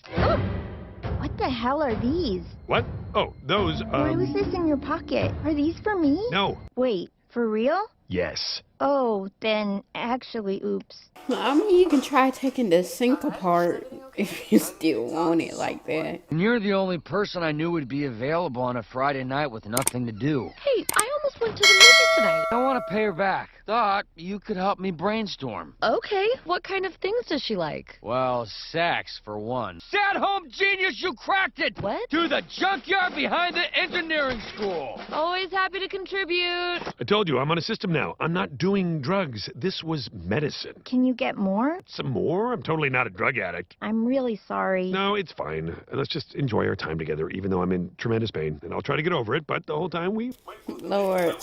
What the hell are these? What? Oh, those, Why was this in your pocket? Are these for me? No. Wait, for real? Yes. Oh, then actually, oops. I mean, you can try taking the sink apart if you still want it like that. And you're the only person I knew would be available on a Friday night with nothing to do. Hey, I almost went to the movie tonight. I want to pay her back. Thought you could help me brainstorm. Okay, what kind of things does she like? Well, sex, for one. Stay home genius, you cracked it! What? To the junkyard behind the engineering school. Always happy to contribute. I told you, I'm on a system now. I'm not doing drugs. This was medicine. Can you get more? Some more? I'm totally not a drug addict. I'm really sorry. No, it's fine. Let's just enjoy our time together, even though I'm in tremendous pain. And I'll try to get over it, but the whole time we... Lord.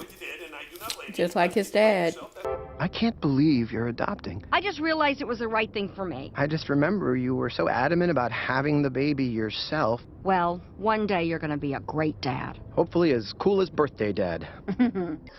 Just like his dad. I can't believe you're adopting. I just realized it was the right thing for me. I just remember you were so adamant about having the baby yourself. Well, one day you're going to be a great dad. Hopefully as cool as Birthday Dad.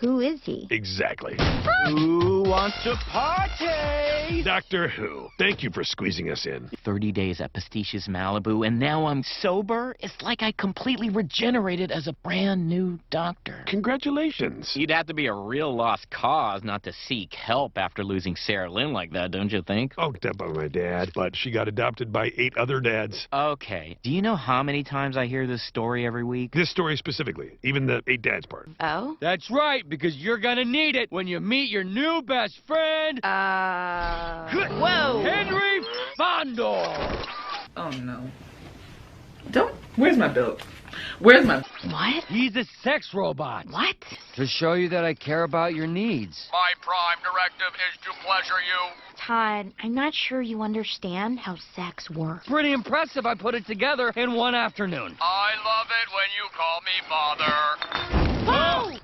Who is he? Exactly. Who wants to party? Doctor Who. Thank you for squeezing us in. 30 days at Pastiches Malibu, and now I'm sober? It's like I completely regenerated as a brand new doctor. Congratulations. You'd have to be a real lost cause not to seek help after losing Sarah Lynn like that, don't you think? Oh, that by my dad, but she got adopted by 8 other dads. Okay. Do you know how many times I hear this story every week? This story specifically, even the 8 dads part. Oh? That's right, because you're gonna need it when you meet your new best friend, Whoa! Henry Fondor. Oh no. Where's my belt? Where's my... What? He's a sex robot. What? To show you that I care about your needs. My prime directive is to pleasure you. Todd, I'm not sure you understand how sex works. Pretty impressive I put it together in one afternoon. I love it when you call me father.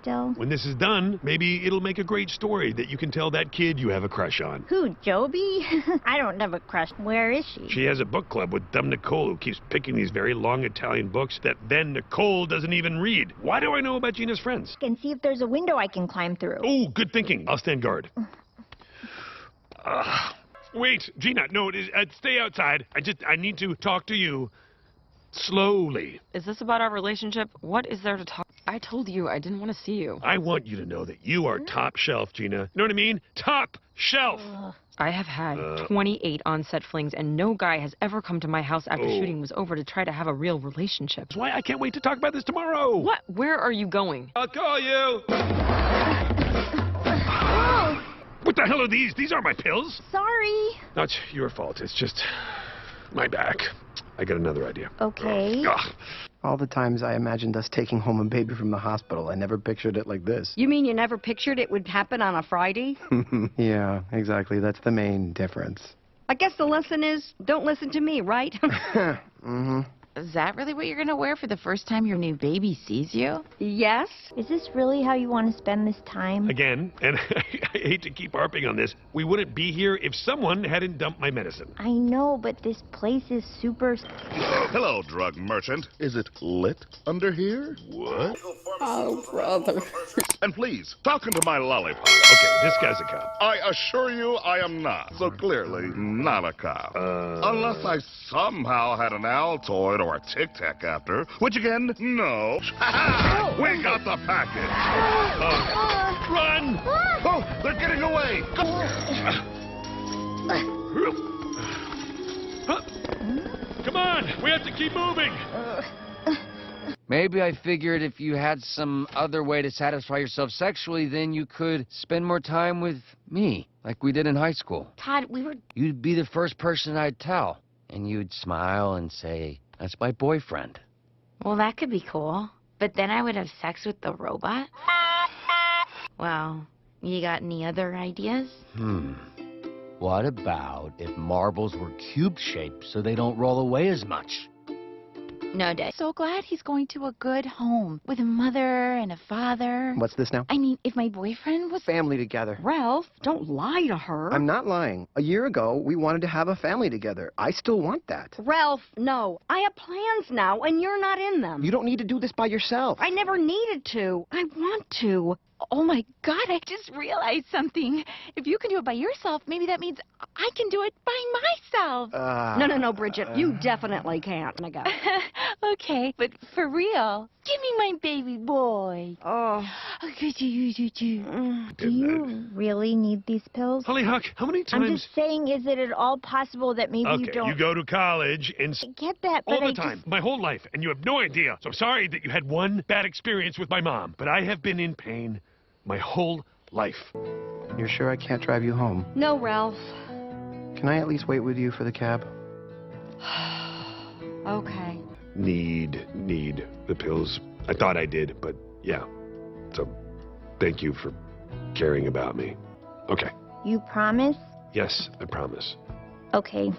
Still. When this is done, maybe it'll make a great story that you can tell that kid you have a crush on. Who, Joby? I don't have a crush. Where is she? She has a book club with dumb Nicole, who keeps picking these very long Italian books that then Nicole doesn't even read. Why do I know about Gina's friends? And see if there's a window I can climb through. Oh, good thinking. I'll stand guard. Wait, Gina, no, stay outside. I need to talk to you slowly. Is this about our relationship? What is there to talk? I told you I didn't want to see you. I want you to know that you are top shelf, Gina. Know what I mean? Top shelf! I have had 28 on-set flings, and no guy has ever come to my house after shooting was over to try to have a real relationship. That's why I can't wait to talk about this tomorrow. What? Where are you going? I'll call you. What the hell are these? These aren't my pills. Sorry. Not your fault. It's just my back. I got another idea. Okay. All the times I imagined us taking home a baby from the hospital, I never pictured it like this. You mean you never pictured it would happen on a Friday? Yeah, exactly. That's the main difference. I guess the lesson is, don't listen to me, right? Mm-hmm. Is that really what you're gonna wear for the first time your new baby sees you? Yes? Is this really how you want to spend this time? Again, and I hate to keep harping on this, we wouldn't be here if someone hadn't dumped my medicine. I know, but this place is super... Hello, drug merchant. Is it lit under here? What? Oh, brother. And please, talk into my lollipop. Okay, this guy's a cop. I assure you I am not. So clearly, not a cop. Unless I somehow had an Altoid or a Tic Tac after, which again, no. We got the package. Run! Oh, they're getting away. Come on, we have to keep moving. Maybe I figured if you had some other way to satisfy yourself sexually, then you could spend more time with me, like we did in high school. Todd, we were... You'd be the first person I'd tell, and you'd smile and say, "That's my boyfriend." Well, that could be cool. But then I would have sex with the robot? Well, you got any other ideas? What about if marbles were cube-shaped so they don't roll away as much? No, Dad. So glad he's going to a good home with a mother and a father. What's this now? I mean, if my boyfriend was... Family together. Ralph, don't lie to her. I'm not lying. A year ago, we wanted to have a family together. I still want that. Ralph, no. I have plans now, and you're not in them. You don't need to do this by yourself. I never needed to. I want to. Oh my God, I just realized something. If you can do it by yourself, maybe that means I can do it by myself. No, Bridget. You definitely can't. Go. Okay, but for real, give me my baby boy. Oh. Do you really need these pills? Hollyhock, how many I'm times... just saying, is it at all possible that maybe you Okay, don't... you go to college and... I get that, but all the time, my whole life, and you have no idea. So I'm sorry that you had one bad experience with my mom, but I have been in pain my whole life. You're sure I can't drive you home? No, Ralph. Can I at least wait with you for the cab? Okay. Need the pills. I thought I did, but yeah. So, thank you for caring about me. Okay. You promise? Yes, I promise. Okay.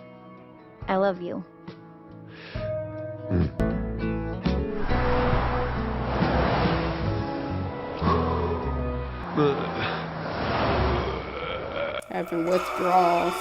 I love you. Having withdrawals.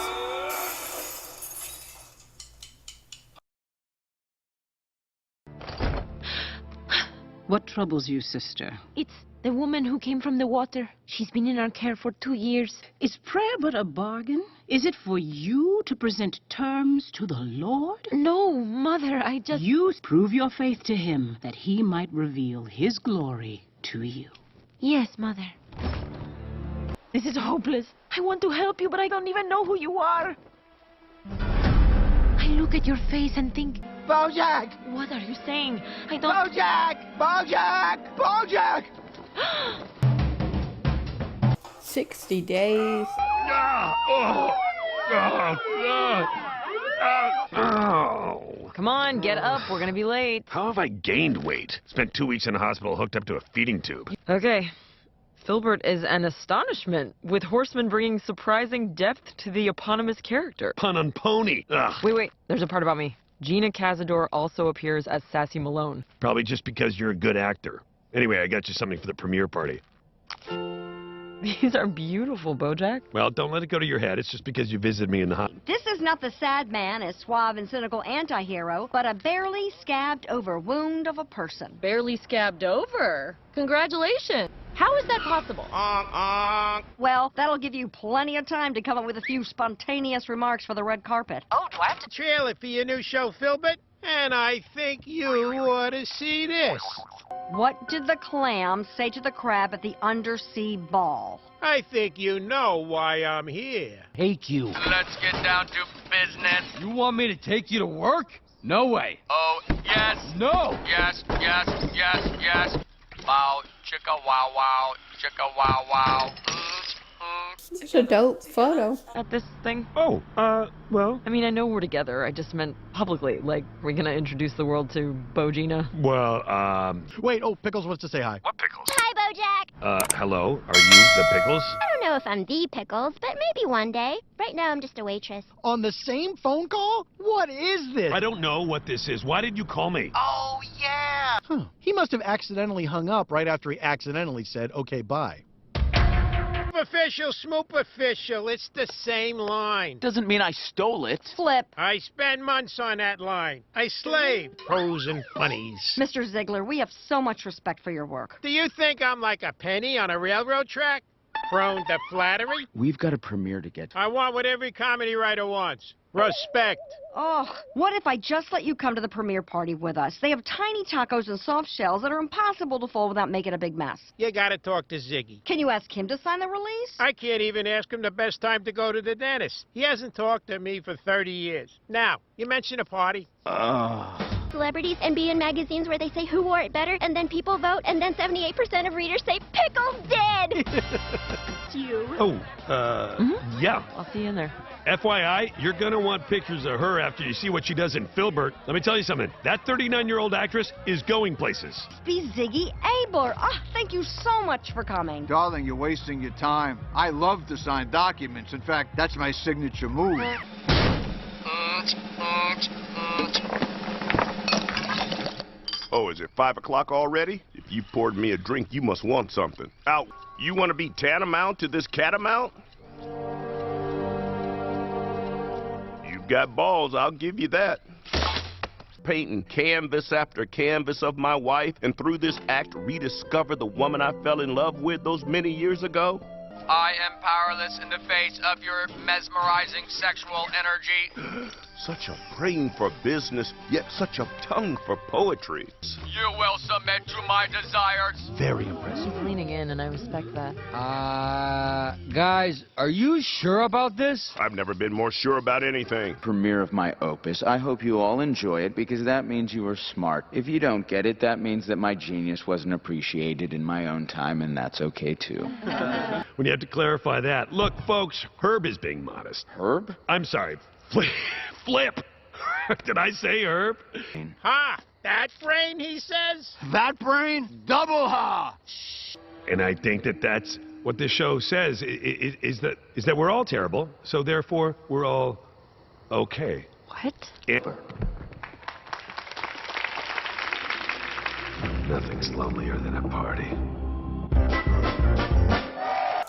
What troubles you, sister? It's the woman who came from the water. She's been in our care for 2 years. Is prayer but a bargain? Is it for you to present terms to the Lord? No, Mother, I just... You prove your faith to him, that he might reveal his glory to you. Yes, Mother. This is hopeless. I want to help you, but I don't even know who you are. I look at your face and think... Bojack! What are you saying? I don't... Bojack! Bojack! Bojack! 60 days. Come on, get up. We're gonna be late. How have I gained weight? Spent 2 weeks in the hospital hooked up to a feeding tube. Okay. Filbert is an astonishment, with Horseman bringing surprising depth to the eponymous character. Pun on pony. Ugh. Wait, there's a part about me. Gina Cazador also appears as Sassy Malone. Probably just because you're a good actor. Anyway, I got you something for the premiere party. These are beautiful, Bojack. Well, don't let it go to your head. It's just because you visited me in the hot... This is not the sad man as suave and cynical anti-hero, but a barely scabbed over wound of a person. Barely scabbed over? Congratulations. How is that possible? Well, that'll give you plenty of time to come up with a few spontaneous remarks for the red carpet. Oh, do I have to... Trailer for your new show, Filbert? And I think you ought to see this. What did the clam say to the crab at the undersea ball? I think you know why I'm here. Hate you. Let's get down to business. You want me to take you to work? No way. Oh, yes. No. Yes, yes, yes, yes. Wow, chicka wow wow, chicka wow wow. It's a dope photo. At this thing? Oh, well... I mean, I know we're together. I just meant publicly. Like, we're gonna introduce the world to Bo Gina. Well, Wait, Pickles wants to say hi. What Pickles? Hi, Bojack. Hello? Are you the Pickles? I don't know if I'm the Pickles, but maybe one day. Right now, I'm just a waitress. On the same phone call? What is this? I don't know what this is. Why did you call me? Oh, yeah! Huh. He must have accidentally hung up right after he accidentally said, okay, bye. Official, smoop official. It's the same line. Doesn't mean I stole it. Flip. I spent months on that line. I slaved. Pros and funnies. Mr. Ziegler, we have so much respect for your work. Do you think I'm like a penny on a railroad track? Prone to flattery? We've got a premiere to get to. I want what every comedy writer wants. Respect. Oh, what if I just let you come to the premiere party with us? They have tiny tacos and soft shells that are impossible to fold without making a big mess. You gotta talk to Ziggy. Can you ask him to sign the release? I can't even ask him the best time to go to the dentist. He hasn't talked to me for 30 years. Now, you mention a party. Celebrities and be in magazines where they say who wore it better, and then people vote, and then 78% of readers say Pickles dead! It's you. Oh, yeah. I'll see you in there. FYI, you're gonna want pictures of her after you see what she does in Filbert. Let me tell you something. That 39-year-old actress is going places. Be Ziggy Abler. Ah, thank you so much for coming. Darling, you're wasting your time. I love to sign documents. In fact, that's my signature move. Oh, is it 5 o'clock already? If you poured me a drink, you must want something. Out. You want to be tantamount to this catamount? You've got balls, I'll give you that. Painting canvas after canvas of my wife, and through this act rediscover the woman I fell in love with those many years ago? I am powerless in the face of your mesmerizing sexual energy. Such a brain for business, yet such a tongue for poetry. You will submit to my desires. Very impressive. She's leaning in, and I respect that. Guys, are you sure about this? I've never been more sure about anything. Premiere of my opus. I hope you all enjoy it because that means you are smart. If you don't get it, that means that my genius wasn't appreciated in my own time, and that's okay too. When you have to clarify that. Look, folks, Herb is being modest. Herb? I'm sorry. Flip. Did I say Herb? Ha! That brain, he says? That brain? Double ha! And I think that that's what this show says, is that we're all terrible, so therefore we're all okay. What? Nothing's lonelier than a party.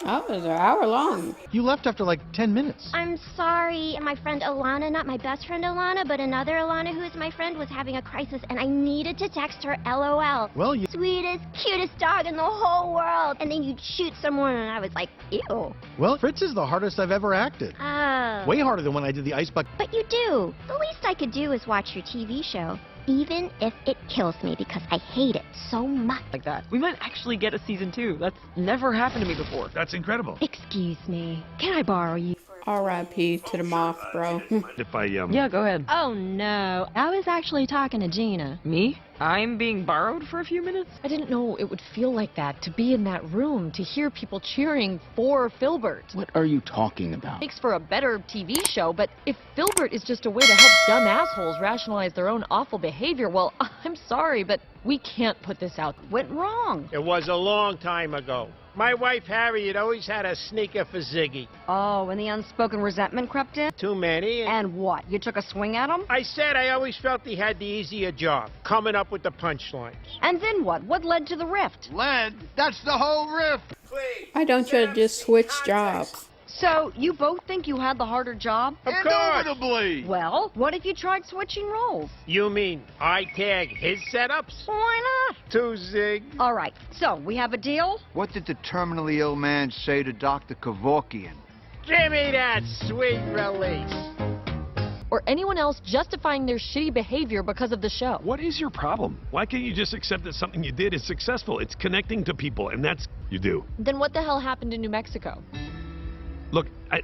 Oh, it was an hour long. You left after like 10 minutes. I'm sorry. My friend Alana, not my best friend Alana, but another Alana who is my friend, was having a crisis, and I needed to text her LOL. Well, you... Sweetest, cutest dog in the whole world. And then you'd shoot someone, and I was like, ew. Well, Fritz is the hardest I've ever acted. Oh. Way harder than when I did the ice bucket. But you do. The least I could do is watch your TV show. Even if it kills me because I hate it so much. Like that. We might actually get a season 2. That's never happened to me before. That's incredible. Excuse me. Can I borrow you? R.I.P. to the moth, bro. If I, Yeah, go ahead. Oh, no. I was actually talking to Gina. Me? I'm being borrowed for a few minutes? I didn't know it would feel like that, to be in that room, to hear people cheering for Filbert. What are you talking about? Makes for a better TV show, but if Filbert is just a way to help dumb assholes rationalize their own awful behavior, well, I'm sorry, but we can't put this out. Went wrong. It was a long time ago. My wife Harriet always had a sneaker for Ziggy. Oh, and the unspoken resentment crept in? Too many. And what? You took a swing at him? I said I always felt he had the easier job, coming up with the punchlines. And then what? What led to the rift? Led? That's the whole riff. Why don't you just switch jobs? So, you both think you had the harder job? Of course. Indubitably. Well, what if you tried switching roles? You mean I tag his setups? Why not? To Zig. All right, so we have a deal? What did the terminally ill man say to Dr. Kevorkian? Give me that sweet release. Or anyone else justifying their shitty behavior because of the show. What is your problem? Why can't you just accept that something you did is successful? It's connecting to people, and that's... You do. Then what the hell happened in New Mexico? Look, I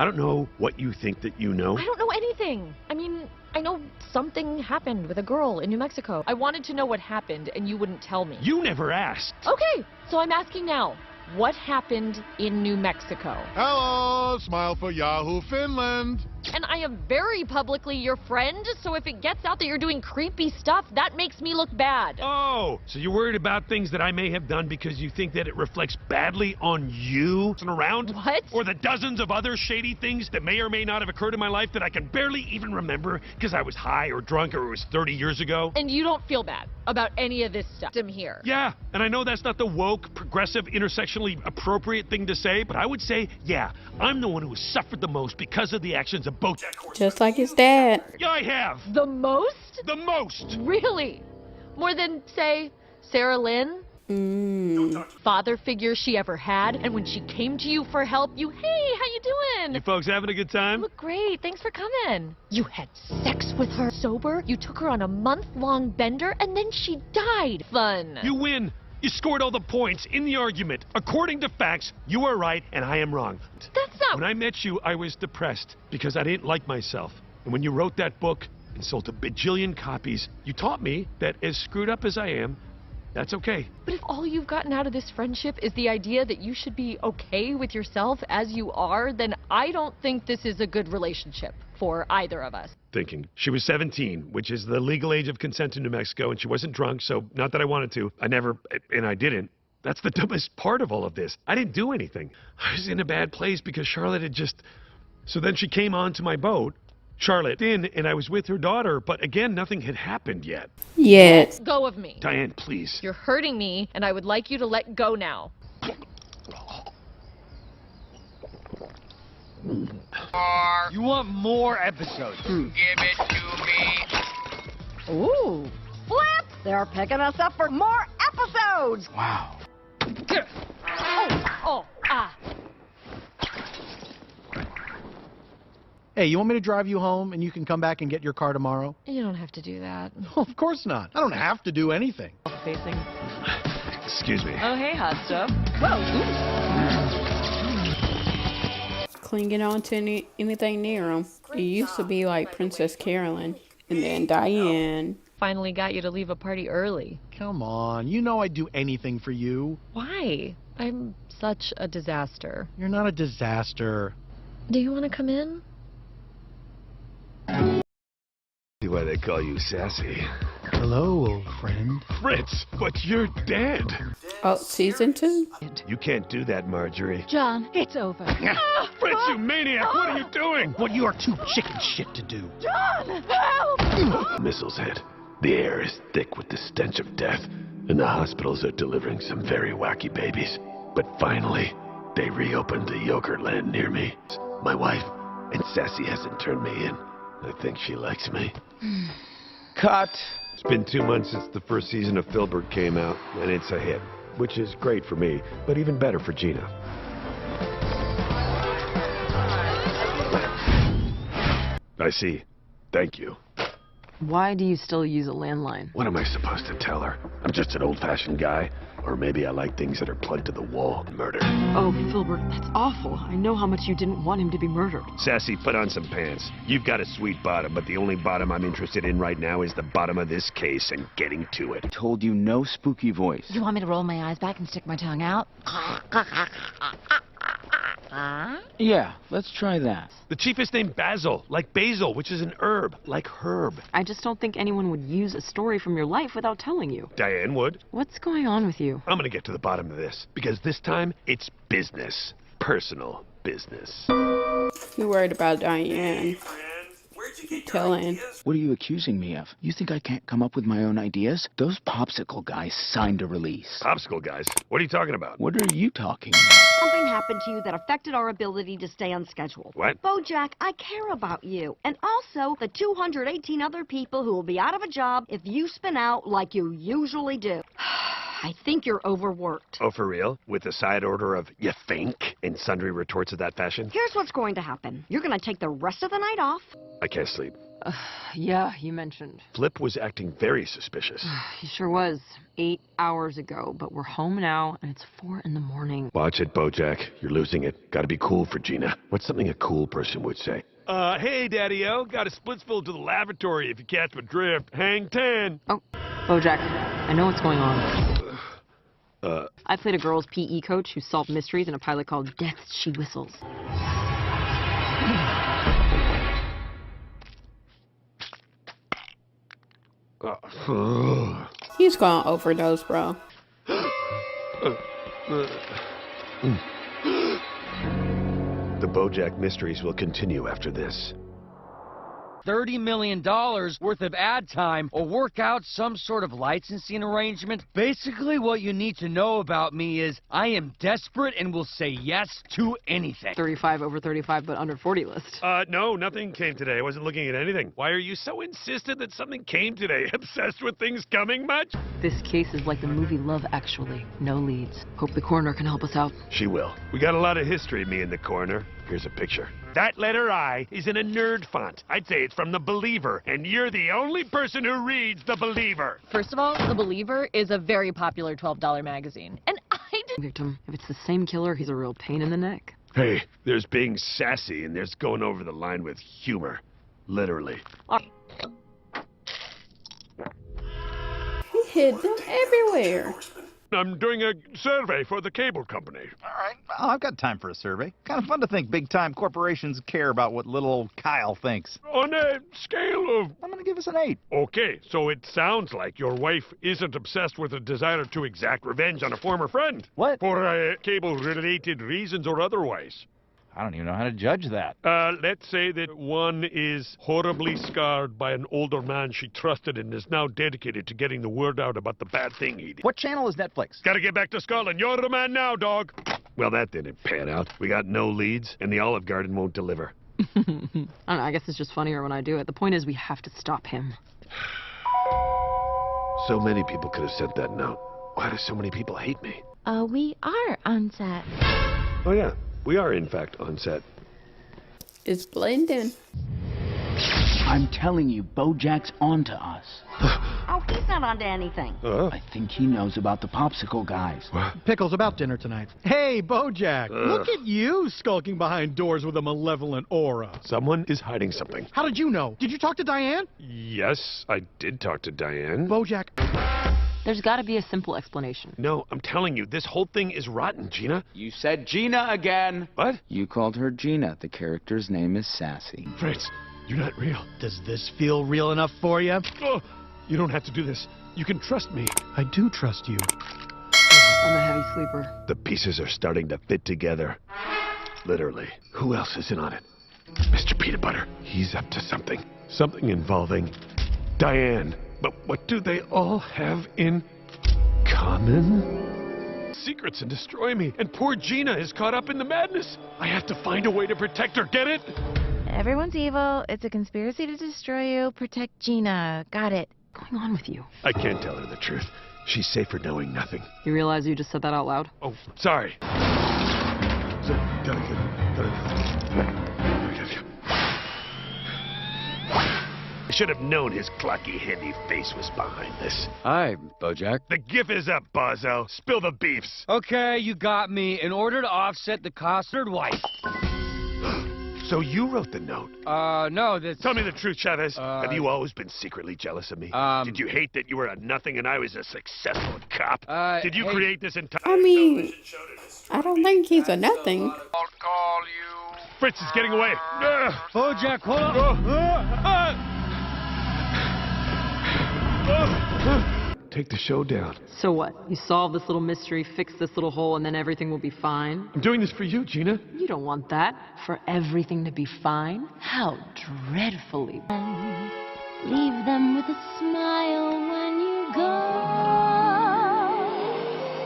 don't know what you think that you know. I don't know anything. I mean, I know something happened with a girl in New Mexico. I wanted to know what happened, and you wouldn't tell me. You never asked. Okay, so I'm asking now. What happened in New Mexico? Hello, smile for Yahoo Finland. And and I am very publicly your friend, so if it gets out that you're doing creepy stuff, that makes me look bad. Oh, so you're worried about things that I may have done because you think that it reflects badly on you and around? What? Or the dozens of other shady things that may or may not have occurred in my life that I can barely even remember because I was high or drunk or it was 30 years ago? And you don't feel bad about any of this stuff. I'm here. Yeah, and I know that's not the woke, progressive, intersectionally appropriate thing to say, but I would say, yeah, I'm the one who has suffered the most because of the actions of BoJack Horseman. Just like his dad. Yeah, I have. The most? The most. Really? More than, say, Sarah Lynn? Father figure she ever had, and when she came to you for help, hey, how you doing? You folks having a good time? Look great, thanks for coming. You had sex with her sober, you took her on a month-long bender, and then she died. Fun. You win. You scored all the points in the argument. According to facts, you are right and I am wrong. That's not... When I met you, I was depressed because I didn't like myself. And when you wrote that book and sold a bajillion copies, you taught me that as screwed up as I am, that's okay. But if all you've gotten out of this friendship is the idea that you should be okay with yourself as you are, then I don't think this is a good relationship for either of us. Thinking. She was 17, which is the legal age of consent in New Mexico, and she wasn't drunk, so not that I wanted to. I didn't. That's the dumbest part of all of this. I didn't do anything. I was in a bad place because Charlotte had just... So then she came onto my boat, Charlotte in, and I was with her daughter, but again, nothing had happened yet. Yes. Let go of me. Diane, please. You're hurting me, and I would like you to let go now. You want more episodes? Give it to me. Ooh, Flip! They're picking us up for more episodes! Wow. Ah. Hey, you want me to drive you home and you can come back and get your car tomorrow? You don't have to do that. Of course not. I don't have to do anything. Facing. Excuse me. Oh, hey, hot stuff. Clinging on to anything near him. It used to be like Princess Carolyn and then Diane. Finally got you to leave a party early. Come on, you know I'd do anything for you. Why? I'm such a disaster. You're not a disaster. Do you want to come in? See why they call you Sassy. Hello, old friend. Fritz, but you're dead. Oh, season 2? You can't do that, Marjorie. John, it's over. Fritz, you maniac! What are you doing? What you are too chicken shit to do. John, help! Missiles head. The air is thick with the stench of death, and the hospitals are delivering some very wacky babies. But finally, they reopened the Yogurtland near me. My wife, and Sassy hasn't turned me in. I think she likes me. Cut. It's been 2 months since the first season of Filbert came out, and it's a hit, which is great for me, but even better for Gina. I see. Thank you. Why do you still use a landline? What am I supposed to tell her? I'm just an old-fashioned guy. Or maybe I like things that are plugged to the wall. Murder. Oh, Filbert, that's awful. I know how much you didn't want him to be murdered. Sassy, put on some pants. You've got a sweet bottom, but the only bottom I'm interested in right now is the bottom of this case and getting to it. I told you no spooky voice. You want me to roll my eyes back and stick my tongue out? Yeah, let's try that. The chief is named Basil, like basil, which is an herb, like herb. I just don't think anyone would use a story from your life without telling you. Diane would. What's going on with you? I'm gonna get to the bottom of this, because this time, it's business. Personal business. You worried about Diane. Telling. What are you accusing me of? You think I can't come up with my own ideas? Those popsicle guys signed a release. Popsicle guys? What are you talking about? What are you talking about? Something happened to you that affected our ability to stay on schedule. What? BoJack, I care about you. And also the 218 other people who will be out of a job if you spin out like you usually do. I think you're overworked. Oh, for real? With a side order of, you think? And sundry retorts of that fashion? Here's what's going to happen. You're going to take the rest of the night off. I can't sleep. Yeah, you mentioned. Flip was acting very suspicious. He sure was. 8 hours ago, but we're home now, and it's 4 in the morning. Watch it, BoJack. You're losing it. Gotta be cool for Gina. What's something a cool person would say? Hey, Daddy-O. Got a splitsville to the lavatory if you catch my drift. Hang 10. Oh, BoJack, I know what's going on. I played a girls' PE coach who solved mysteries in a pilot called Death She Whistles. He's gonna overdose, bro. The BoJack mysteries will continue after this. $30 million worth of ad time or work out some sort of licensing arrangement. Basically, what you need to know about me is I am desperate and will say yes to anything. 35 over 35 but under 40 list. No, nothing came today. I wasn't looking at anything. Why are you so insistent that something came today? Obsessed with things coming much? This case is like the movie Love Actually. No leads. Hope the coroner can help us out. She will. We got a lot of history, me and the coroner. Here's a picture. That letter I is in a nerd font. I'd say it's from The Believer, and you're the only person who reads The Believer. First of all, The Believer is a very popular $12 magazine. And I didn't... Victim, if it's the same killer, he's a real pain in the neck. Hey, there's being sassy, and there's going over the line with humor. Literally. He hid them everywhere. I'm doing a survey for the cable company. All right, well, I've got time for a survey. Kind of fun to think big-time corporations care about what little old Kyle thinks. On a scale of... I'm going to give us an 8. Okay, so it sounds like your wife isn't obsessed with a desire to exact revenge on a former friend. What? For cable-related reasons or otherwise. I don't even know how to judge that. Let's say that one is horribly scarred by an older man she trusted and is now dedicated to getting the word out about the bad thing he did. What channel is Netflix? Gotta get back to Scotland. You're the man now, dog. Well, that didn't pan out. We got no leads, and the Olive Garden won't deliver. I don't know, I guess it's just funnier when I do it. The point is we have to stop him. So many people could have sent that note. Why do so many people hate me? We are on set. Oh, yeah. We are, in fact, on set. It's blending. I'm telling you, BoJack's onto us. Oh, he's not onto anything. I think he knows about the popsicle guys. Pickles about dinner tonight. Hey, BoJack, look at you skulking behind doors with a malevolent aura. Someone is hiding something. How did you know? Did you talk to Diane? Yes, I did talk to Diane. BoJack. There's got to be a simple explanation. No, I'm telling you, this whole thing is rotten, Gina. You said Gina again. What? You called her Gina. The character's name is Sassy. Fritz, you're not real. Does this feel real enough for you? Oh, you don't have to do this. You can trust me. I do trust you. I'm a heavy sleeper. The pieces are starting to fit together. Literally. Who else is in on it? Mr. Peanut Butter. He's up to something. Something involving Diane. But what do they all have in common? Secrets and destroy me, and poor Gina is caught up in the madness. I have to find a way to protect her, get it? Everyone's evil. It's a conspiracy to destroy you. Protect Gina. Got it. What's going on with you? I can't tell her the truth. She's safer knowing nothing. You realize you just said that out loud? Oh, sorry. I should have known his clucky, handy face was behind this. Hi, BoJack. The gif is up, Bozo. Spill the beefs. Okay, you got me. In order to offset the cost of wife. So you wrote the note? No, that's... Tell me the truth, Chavez. Have you always been secretly jealous of me? Did you hate that you were a nothing and I was a successful cop? Did you create this entire... I mean, I don't think he's a nothing. I'll call you. Fritz is getting away. BoJack, hold on. Take the show down. So what? You solve this little mystery, fix this little hole, and then everything will be fine? I'm doing this for you, Gina. You don't want that. For everything to be fine? How dreadfully. Leave them with a smile when you go.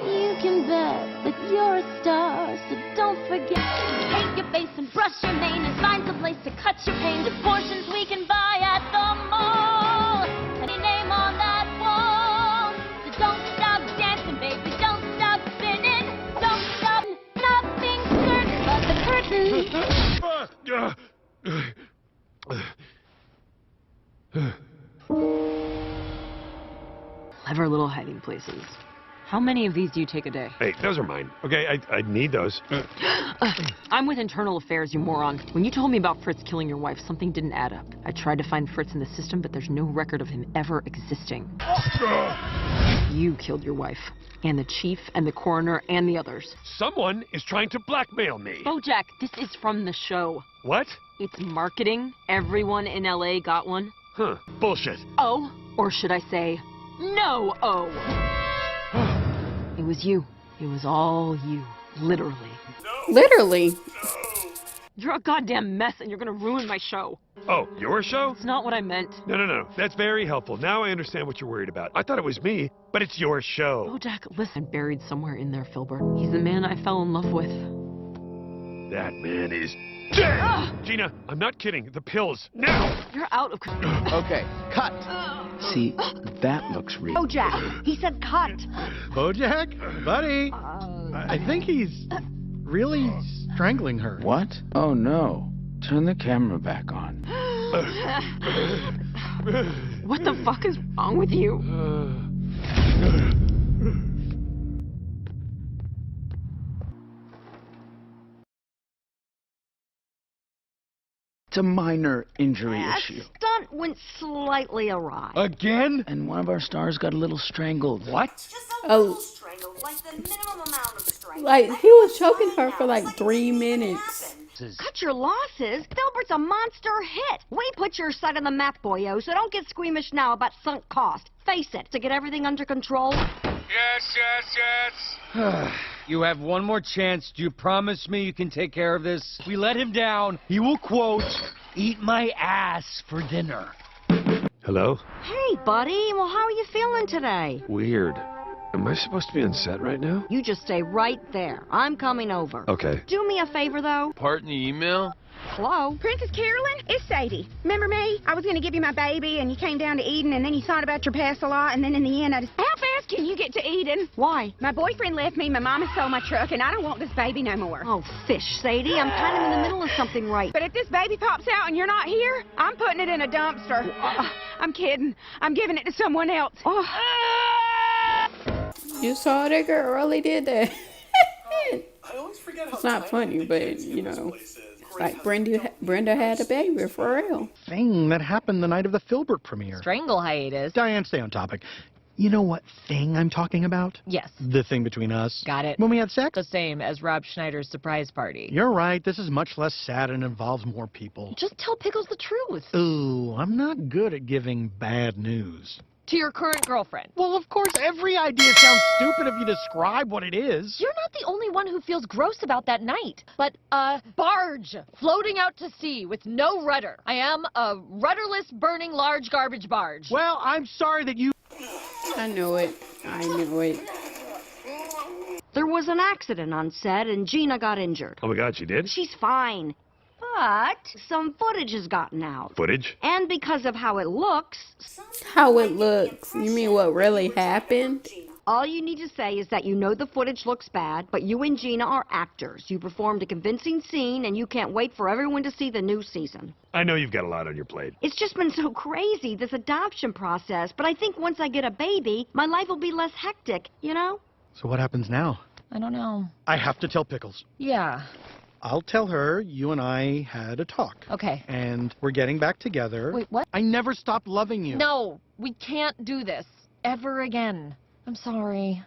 You can bet that you're a star, so don't forget. Paint your face and brush your mane and find some place to cut your pain. The portions we can buy at the mall. Any name on that wall. So don't stop dancing, baby. Don't stop spinning. Don't stop not being certain, but the Clever little hiding places. How many of these do you take a day? Hey, those are mine. Okay, I need those. I'm with Internal Affairs, you moron. When you told me about Fritz killing your wife, something didn't add up. I tried to find Fritz in the system, but there's no record of him ever existing. You killed your wife. And the chief, and the coroner, and the others. Someone is trying to blackmail me. BoJack, this is from the show. What? It's marketing. Everyone in LA got one. Huh. Bullshit. Oh? Or should I say, no-oh? It was you. It was all you. Literally. Literally. You're a goddamn mess and you're gonna ruin my show. Oh, your show? It's not what I meant. No. That's very helpful. Now I understand what you're worried about. I thought it was me, but it's your show. Bojack, listen. Buried somewhere in there, Filbert. He's the man I fell in love with. That man is dead! Gina, I'm not kidding. The pills. Now! You're out of control. Okay, cut. See, that looks real. Bojack, he said cut. Bojack? Buddy? I think he's really strangling her. What? Oh no. Turn the camera back on. What the fuck is wrong with you? It's a minor injury That issue. stunt went slightly awry. Again? And one of our stars got a little strangled. What? Oh. Like the minimum amount of strength. Like, he was choking her for like 3 minutes. Cut your losses. Filbert's a monster hit. We put your side on the map, boyo, so don't get squeamish now about sunk cost. Face it, to get everything under control. Yes. You have one more chance. Do you promise me you can take care of this? If we let him down, he will, quote, eat my ass for dinner. Hello? Hey, buddy. Well, how are you feeling today? Weird. Am I supposed to be on set right now? You just stay right there. I'm coming over. Okay. Do me a favor, though. Part in the email? Hello? Princess Carolyn, it's Sadie. Remember me? I was going to give you my baby, and you came down to Eden, and then you thought about your past a lot, and then in the end, I just... How fast can you get to Eden? Why? My boyfriend left me, my mama sold my truck, and I don't want this baby no more. Oh, fish, Sadie. I'm kind of in the middle of something right. But if this baby pops out and you're not here, I'm putting it in a dumpster. I'm kidding. I'm giving it to someone else. Oh. You saw that girl really did that. I always forget how It's not funny, but, you know, like Brenda had a baby, for real. Thing that happened the night of the Filbert premiere. Strangle hiatus. Diane, stay on topic. You know what thing I'm talking about? Yes. The thing between us. Got it. When we had sex? The same as Rob Schneider's surprise party. You're right. This is much less sad and involves more people. Just tell Pickles the truth. Ooh, I'm not good at giving bad news. To your current girlfriend. Well, of course, every idea sounds stupid if you describe what it is. You're not the only one who feels gross about that night. But a barge floating out to sea with no rudder. I am a rudderless, burning, large garbage barge. Well, I'm sorry that you... I knew it. I knew it. There was an accident on set, and Gina got injured. Oh my God, she did? She's fine. But some footage has gotten out. Footage? And because of how it looks... How it looks? You mean what really happened? All you need to say is that you know the footage looks bad, but you and Gina are actors. You performed a convincing scene, and you can't wait for everyone to see the new season. I know you've got a lot on your plate. It's just been so crazy, this adoption process. But I think once I get a baby, my life will be less hectic, you know? So what happens now? I don't know. I have to tell Pickles. Yeah. I'll tell her you and I had a talk. Okay. And we're getting back together. Wait, what? I never stopped loving you. No, we can't do this. Ever again. I'm sorry.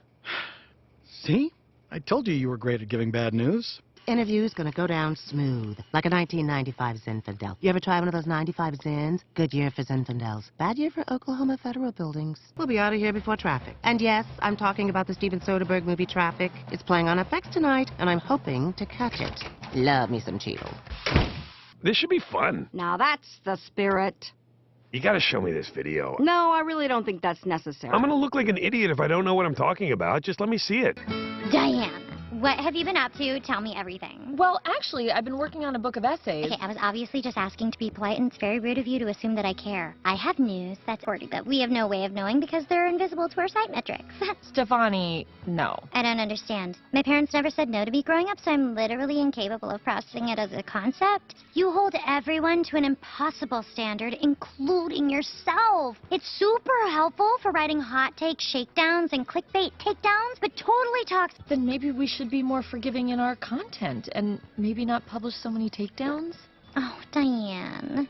See? I told you were great at giving bad news. Interview's gonna go down smooth, like a 1995 Zinfandel. You ever try one of those 95 Zins? Good year for Zinfandels. Bad year for Oklahoma Federal Buildings. We'll be out of here before traffic. And yes, I'm talking about the Steven Soderbergh movie Traffic. It's playing on FX tonight, and I'm hoping to catch it. Love me some Cheetos. This should be fun. Now that's the spirit. You gotta show me this video. No, I really don't think that's necessary. I'm gonna look like an idiot if I don't know what I'm talking about. Just let me see it. Diane, what have you been up to? Tell me everything. Well, actually, I've been working on a book of essays. Okay, I was obviously just asking to be polite, and it's very rude of you to assume that I care. I have news that's important that we have no way of knowing because they're invisible to our sight metrics. Stefani, no. I don't understand. My parents never said no to me growing up, so I'm literally incapable of processing it as a concept. You hold everyone to an impossible standard, including yourself. It's super helpful for writing hot take shakedowns and clickbait takedowns, but totally toxic. Then maybe we should be more forgiving in our content and maybe not publish so many takedowns? Oh, Diane.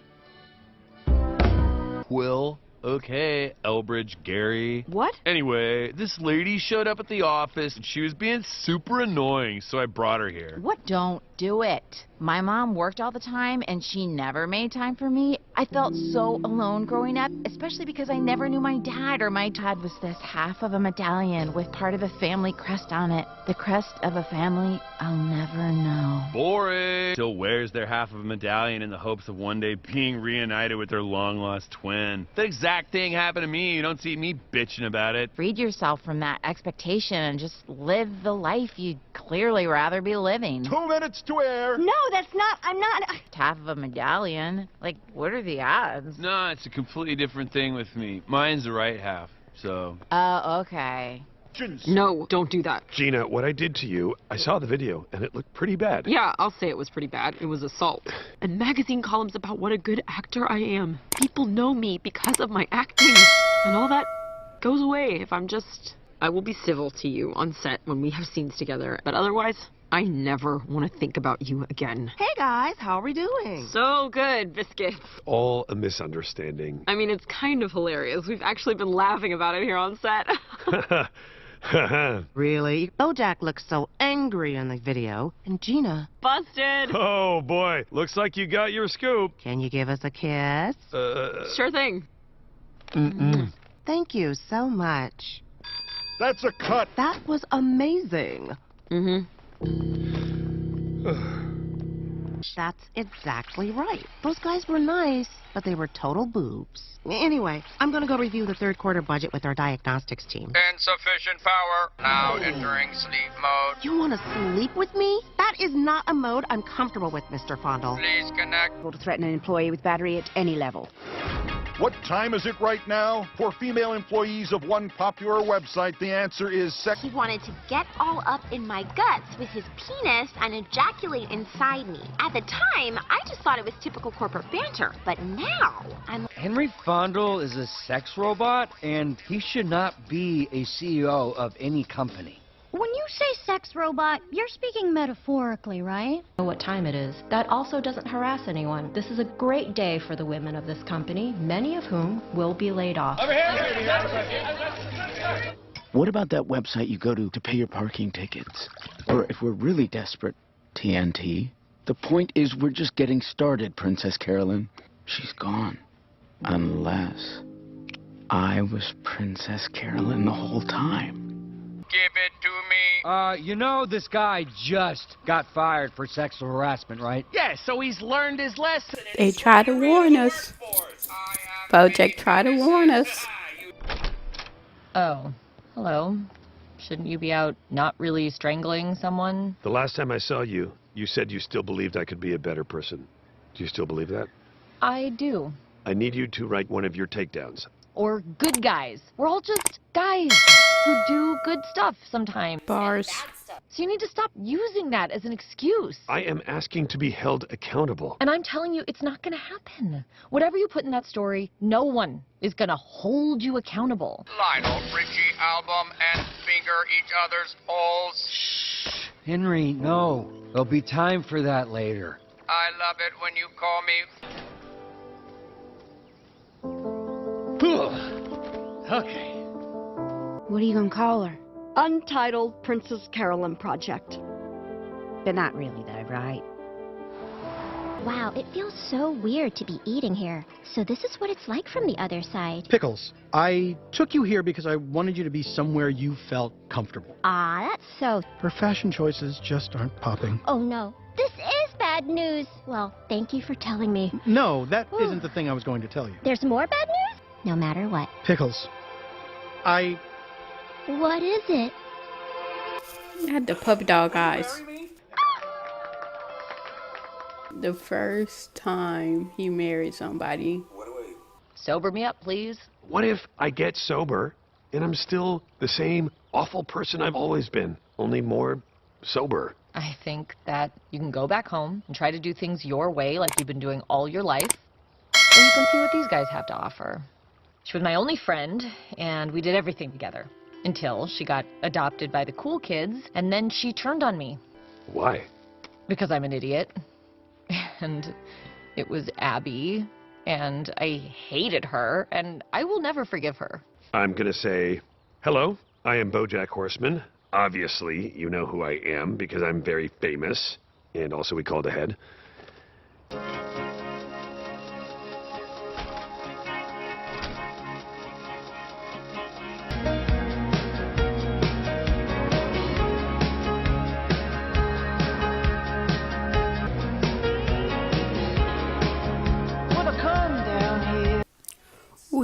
Quill. Okay, Elbridge, Gary. What? Anyway, this lady showed up at the office and she was being super annoying, so I brought her here. What? Don't do it. My mom worked all the time and she never made time for me I felt so alone growing up, especially because I never knew my dad, or my dad was this half of a medallion with part of a family crest on it. The crest of a family I'll never know. Boring. Still wears their half of a medallion in the hopes of one day being reunited with their long-lost twin. That exact thing happened to me. You don't see me bitching about it. Freed yourself from that expectation and just live the life you'd clearly rather be living. 2 minutes to air. No, that's not. I'm not. Half of a medallion? Like, what are the odds? No, it's a completely different thing with me. Mine's the right half, so... Oh, okay. No, don't do that. Gina, what I did to you, I saw the video, and it looked pretty bad. Yeah, I'll say it was pretty bad. It was assault. And magazine columns about what a good actor I am. People know me because of my acting. And all that goes away if I'm just... I will be civil to you on set when we have scenes together. But otherwise, I never want to think about you again. Hey guys, how are we doing? So good, Biscuits. All a misunderstanding. I mean, it's kind of hilarious. We've actually been laughing about it here on set. Really? Bojack looks so angry in the video. And Gina... Busted! Oh, boy. Looks like you got your scoop. Can you give us a kiss? Sure thing. Thank you so much. That's a cut. That was amazing. That's exactly right. Those guys were nice, but they were total boobs. Anyway, I'm gonna go review the third quarter budget with our diagnostics team. Insufficient power. Now entering sleep mode. You wanna sleep with me? That is not a mode I'm comfortable with, Mr. Fondle. Please connect. To threaten an employee with battery at any level. What time is it right now? For female employees of one popular website, the answer is sex. He wanted to get all up in my guts with his penis and ejaculate inside me. At the time, I just thought it was typical corporate banter, but now I'm... Henry Fondle is a sex robot, and he should not be a CEO of any company. When you say sex robot, you're speaking metaphorically, right? What time it is. That also doesn't harass anyone. This is a great day for the women of this company, many of whom will be laid off. What about that website you go to pay your parking tickets? Or if we're really desperate, TNT. The point is we're just getting started, Princess Carolyn. She's gone. Unless I was Princess Carolyn the whole time. Give it to me. You know this guy just got fired for sexual harassment, right? Yeah, so he's learned his lesson. They try to warn us. Bojack tried to warn us. Oh, hello. Shouldn't you be out not really strangling someone? The last time I saw you, you said you still believed I could be a better person. Do you still believe that? I do. I need you to write one of your takedowns. Or good guys. We're all just guys who do good stuff sometimes. Bars. So you need to stop using that as an excuse. I am asking to be held accountable. And I'm telling you, it's not going to happen. Whatever you put in that story, no one is going to hold you accountable. Lionel Richie album and finger each other's holes. Shh. Henry, no. There'll be time for that later. I love it when you call me. Okay. What are you gonna call her? Untitled Princess Carolyn Project. But not really, though, right? Wow, it feels so weird to be eating here. So this is what it's like from the other side. Pickles, I took you here because I wanted you to be somewhere you felt comfortable. Ah, that's so... Her fashion choices just aren't popping. Oh, no. This is bad news. Well, thank you for telling me. No, that isn't the thing I was going to tell you. There's more bad news? No matter what. Pickles, What is it? I had the puppy dog eyes. The first time he married somebody. Sober me up, please. What if I get sober and I'm still the same awful person I've always been, only more sober? I think that you can go back home and try to do things your way like you've been doing all your life. Or you can see what these guys have to offer. She was my only friend, and we did everything together. Until she got adopted by the cool kids, and then she turned on me. Why? Because I'm an idiot. And it was Abby, and I hated her, and I will never forgive her. I'm gonna say, hello, I am BoJack Horseman. Obviously, you know who I am because I'm very famous, and also we called ahead.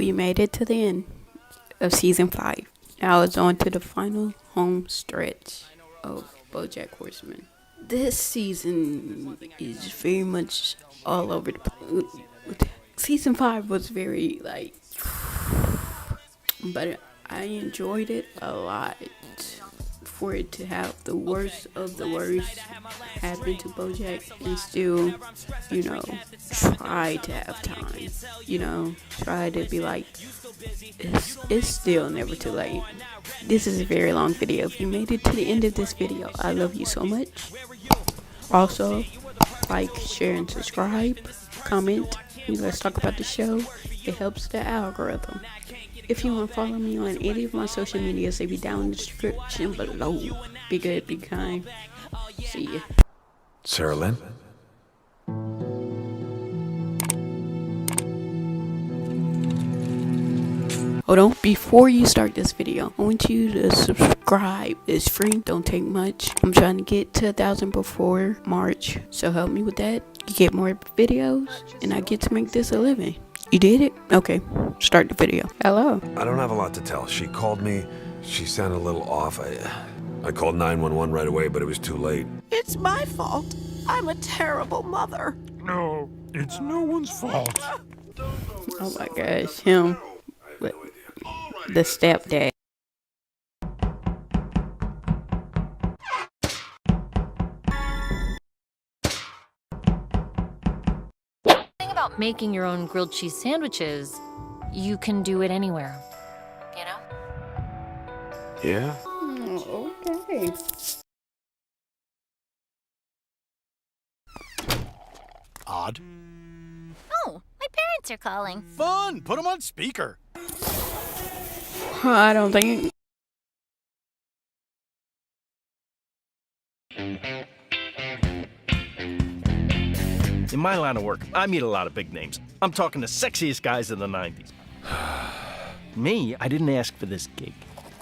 We made it to the end of season 5. Now it's on to the final home stretch of BoJack Horseman. This season is very much all over the place. Season 5 was very like, but I enjoyed it a lot. For it to have the worst of the worst happen to BoJack and still, you know, try to have time, you know, try to be like, it's still never too late. This is a very long video. If you made it to the end of this video, I love you so much. Also, like, share, and subscribe, comment, and let's talk about the show. It helps the algorithm. If you want to follow me on any of my social medias, they be down in the description below. Be good, be kind. See ya. Sarah Lynn? Hold on. Before you start this video, I want you to subscribe. It's free. Don't take much. I'm trying to get to 1,000 before March. So help me with that. You get more videos, and I get to make this a living. You did it? Okay, start the video. Hello. I don't have a lot to tell. She called me. She sounded a little off. I called 911 right away, but it was too late. It's my fault. I'm a terrible mother. No, it's no one's fault. Oh my gosh, him. The stepdad. About making your own grilled cheese sandwiches, you can do it anywhere, you know? Yeah? Okay. Odd. Oh, my parents are calling. Fun! Put them on speaker. I don't think... In my line of work, I meet a lot of big names. I'm talking the sexiest guys in the 90s. Me, I didn't ask for this gig.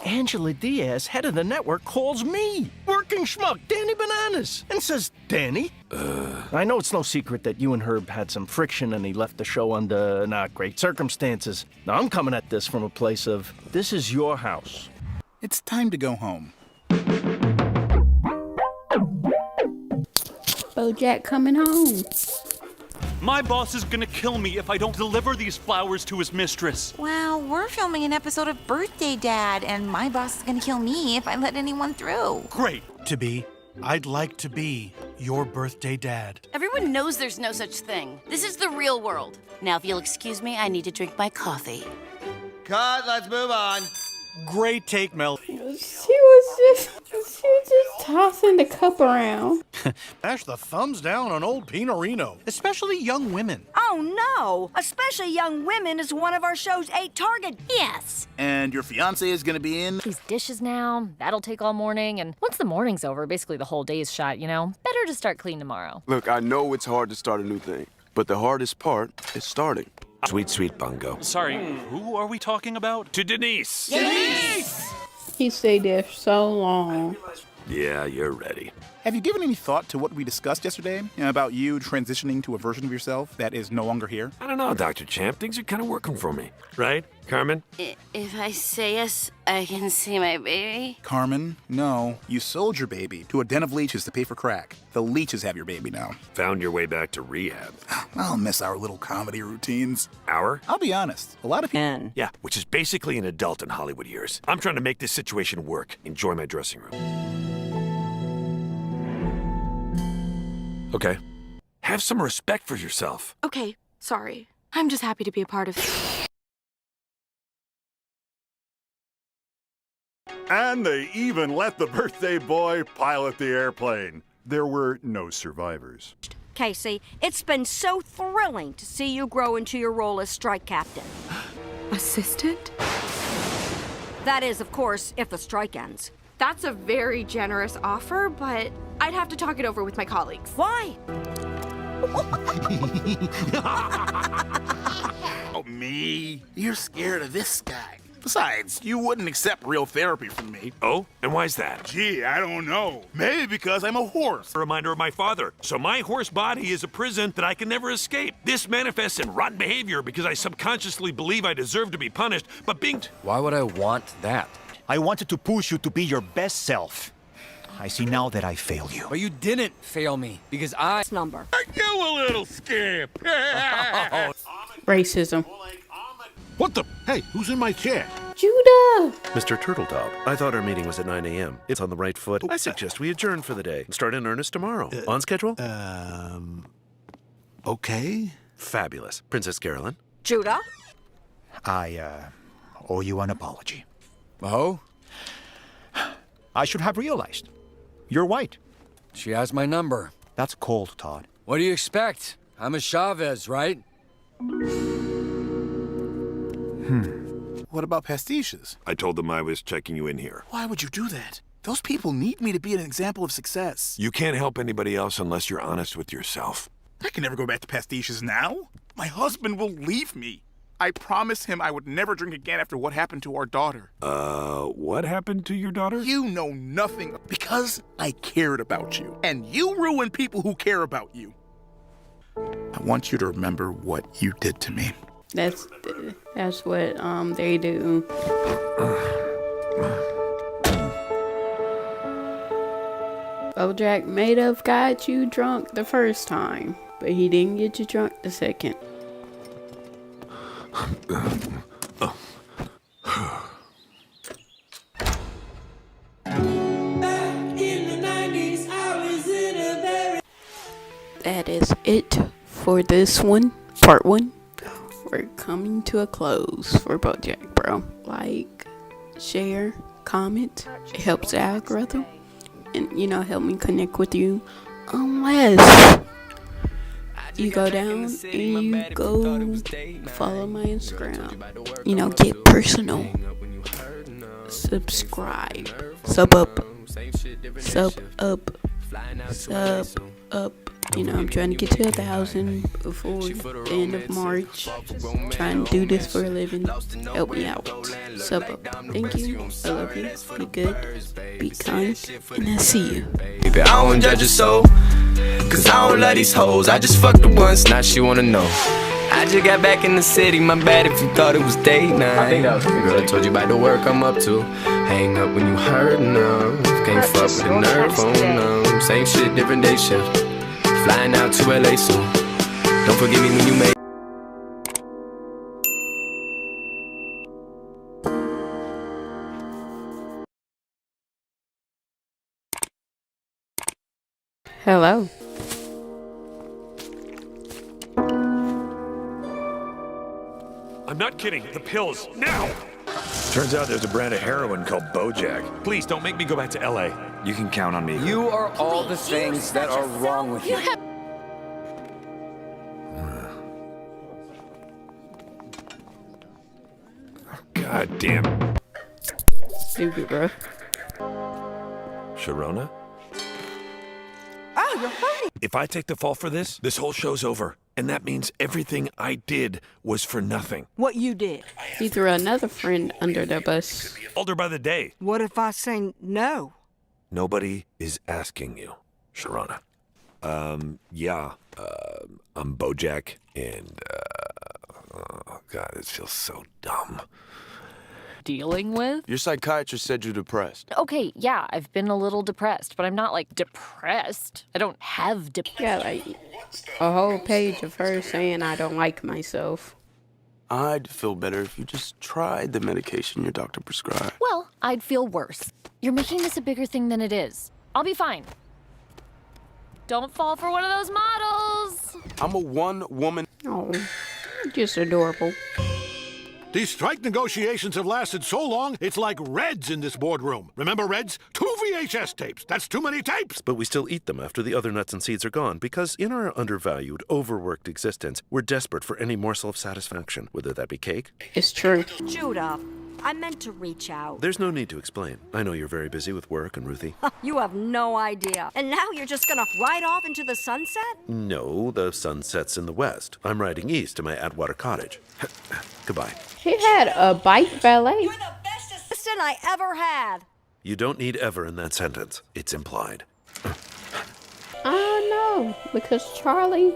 Angela Diaz, head of the network, calls me, working schmuck, Danny Bananas, and says, Danny? I know it's no secret that you and Herb had some friction and he left the show under not great circumstances. Now I'm coming at this from a place of, this is your house. It's time to go home. BoJack coming home. My boss is gonna kill me if I don't deliver these flowers to his mistress. Well, we're filming an episode of Birthday Dad, and my boss is gonna kill me if I let anyone through. Great. I'd like to be your birthday dad. Everyone knows there's no such thing. This is the real world. Now, if you'll excuse me, I need to drink my coffee. Cut, let's move on. Great take, Mel. She was just tossing the cup around. Bash the thumbs down on old Pinorino, especially young women. Oh no! Especially young women is one of our show's 8 targets. Yes. And your fiance is gonna be in? These dishes now, that'll take all morning, and once the morning's over, basically the whole day's shot, you know? Better to start clean tomorrow. Look, I know it's hard to start a new thing, but the hardest part is starting. Sweet, sweet Bungo. Sorry, who are we talking about? To Denise! Denise! He stayed there so long. Yeah, you're ready. Have you given any thought to what we discussed yesterday about you transitioning to a version of yourself that is no longer here? I don't know, Dr. Champ. Things are kind of working for me. Right, Carmen? If I say yes, I can see my baby. Carmen, no. You sold your baby to a den of leeches to pay for crack. The leeches have your baby now. Found your way back to rehab. I'll miss our little comedy routines. Our? I'll be honest. A lot of people... Yeah, which is basically an adult in Hollywood years. I'm trying to make this situation work. Enjoy my dressing room. Okay. Have some respect for yourself. Okay, sorry. I'm just happy to be a part of it. And they even let the birthday boy pilot the airplane. There were no survivors. Casey, it's been so thrilling to see you grow into your role as strike captain. Assistant? That is, of course, if the strike ends. That's a very generous offer, but I'd have to talk it over with my colleagues. Why? Oh, me? You're scared of this guy. Besides, you wouldn't accept real therapy from me. Oh? And why's that? Gee, I don't know. Maybe because I'm a horse. A reminder of my father. So my horse body is a prison that I can never escape. This manifests in rotten behavior because I subconsciously believe I deserve to be punished, but being... Why would I want that? I wanted to push you to be your best self. I see now that I failed you. But you didn't fail me, because I... Number. You a little scamp. Racism. What the? Hey, who's in my chair? Judah! Mr. Turtletop, I thought our meeting was at 9 a.m. It's on the right foot. I suggest we adjourn for the day and start in earnest tomorrow. On schedule? Okay. Fabulous. Princess Carolyn? Judah? I owe you an apology. Oh? I should have realized. You're white. She has my number. That's cold, Todd. What do you expect? I'm a Chavez, right? What about pastiches? I told them I was checking you in here. Why would you do that? Those people need me to be an example of success. You can't help anybody else unless you're honest with yourself. I can never go back to pastiches now. My husband will leave me. I promised him I would never drink again after what happened to our daughter. What happened to your daughter? You know nothing because I cared about you. And you ruin people who care about you. I want you to remember what you did to me. That's what they do. Bojack may have got you drunk the first time, but he didn't get you drunk the second. That is it for this one, part 1. We're coming to a close for Bojack, bro. Like, share, comment. It helps the algorithm. And, help me connect with you. Unless you go down and you go follow my Instagram. Get personal. Subscribe. Sub up. I'm trying to get to 1,000 before the end of March. Trying to do this for a living. Help me out. Sub up. Thank you. I love you. Be good. Be kind. And I see you. Baby, I don't judge your soul, cause I don't love these hoes. I just fucked her once, now she wanna know. I just got back in the city, my bad if you thought it was date night. I think that was girl, I told you about the work I'm up to. Hang up when you hurt, no. Can't fuck with the nerve, oh no. Same shit, different day shift. Flying out to LA soon. Don't forget me when you make. Hello. I'm not kidding. The pills. Now! Turns out there's a brand of heroin called Bojack. Please don't make me go back to LA. You can count on me. You are all the things that are wrong with you. God damn. Stupid, bro. Sharona? Oh, you're hurting. If I take the fall for this whole show's over. And that means everything I did was for nothing. What you did? He threw another friend under the bus. Older by the day. What if I say no? Nobody is asking you, Sharona. Yeah. I'm Bojack, and, oh, God, this feels so dumb. Dealing with? Your psychiatrist said you're depressed. Okay, yeah, I've been a little depressed, but I'm not, depressed. I don't have depression. Yeah, a whole page of her saying I don't like myself. I'd feel better if you just tried the medication your doctor prescribed. Well, I'd feel worse. You're making this a bigger thing than it is. I'll be fine. Don't fall for one of those models. I'm a one-woman... Oh, just adorable. These strike negotiations have lasted so long, it's like Reds in this boardroom. Remember Reds? 2 VHS tapes. That's too many tapes. But we still eat them after the other nuts and seeds are gone because in our undervalued, overworked existence, we're desperate for any morsel of satisfaction, whether that be cake. It's true. Judah, I meant to reach out. There's no need to explain. I know you're very busy with work and Ruthie. You have no idea. And now you're just gonna ride off into the sunset? No, the sun sets in the west. I'm riding east to my Atwater cottage. Goodbye. She had a bike ballet. Assistant I ever had. You don't need ever in that sentence. It's implied. I know, because Charlie.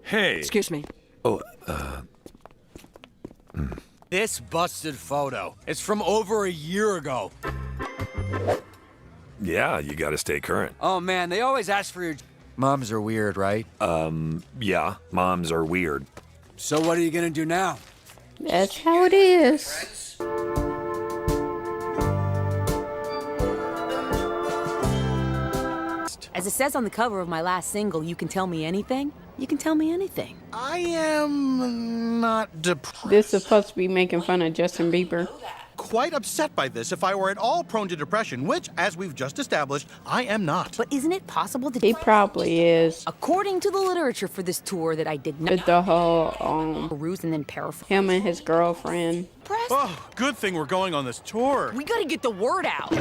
Hey. Excuse me. Oh, This busted photo. It's from over a year ago. Yeah, you gotta stay current. Oh man, they always ask for your... Moms are weird, right? Yeah, moms are weird. So what are you gonna do now? That's how it is. As it says on the cover of my last single, You Can Tell Me Anything, you can tell me anything. I am not depressed. This is supposed to be making fun of Justin Bieber. Quite upset by this if I were at all prone to depression, which, as we've just established, I am not. But isn't it possible that He probably is. according to the literature for this tour that I did not With the whole, peruse and then paraphrase? him and his girlfriend. Oh, good thing we're going on this tour. We gotta get the word out.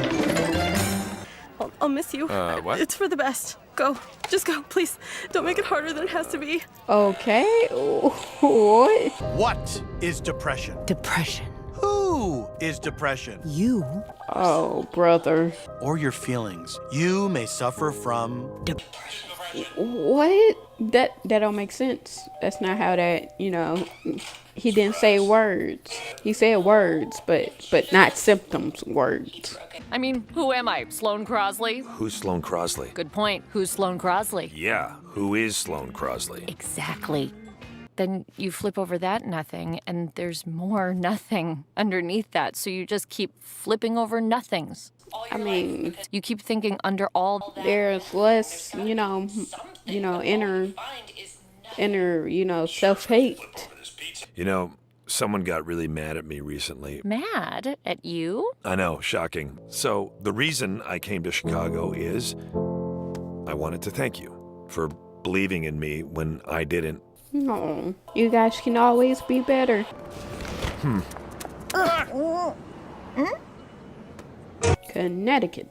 I'll miss you. What? It's for the best. Go. Just go, please. Don't make it harder than it has to be. Okay. What? What is depression? Depression. Who is depression? You. Oh, brother. Or your feelings. You may suffer from depression. What? That don't make sense. That's not how that, he didn't say words. He said words, but not symptoms words. I mean, who am I? Sloane Crosley? Who's Sloane Crosley? Good point. Who's Sloane Crosley? Yeah, who is Sloane Crosley? Exactly. Then you flip over that nothing, and there's more nothing underneath that. So you just keep flipping over nothings. I mean, you keep thinking under all there's less, inner, self-hate. Someone got really mad at me recently. Mad at you? I know, shocking. So the reason I came to Chicago is I wanted to thank you for believing in me when I didn't. No, you guys can always be better. Connecticut.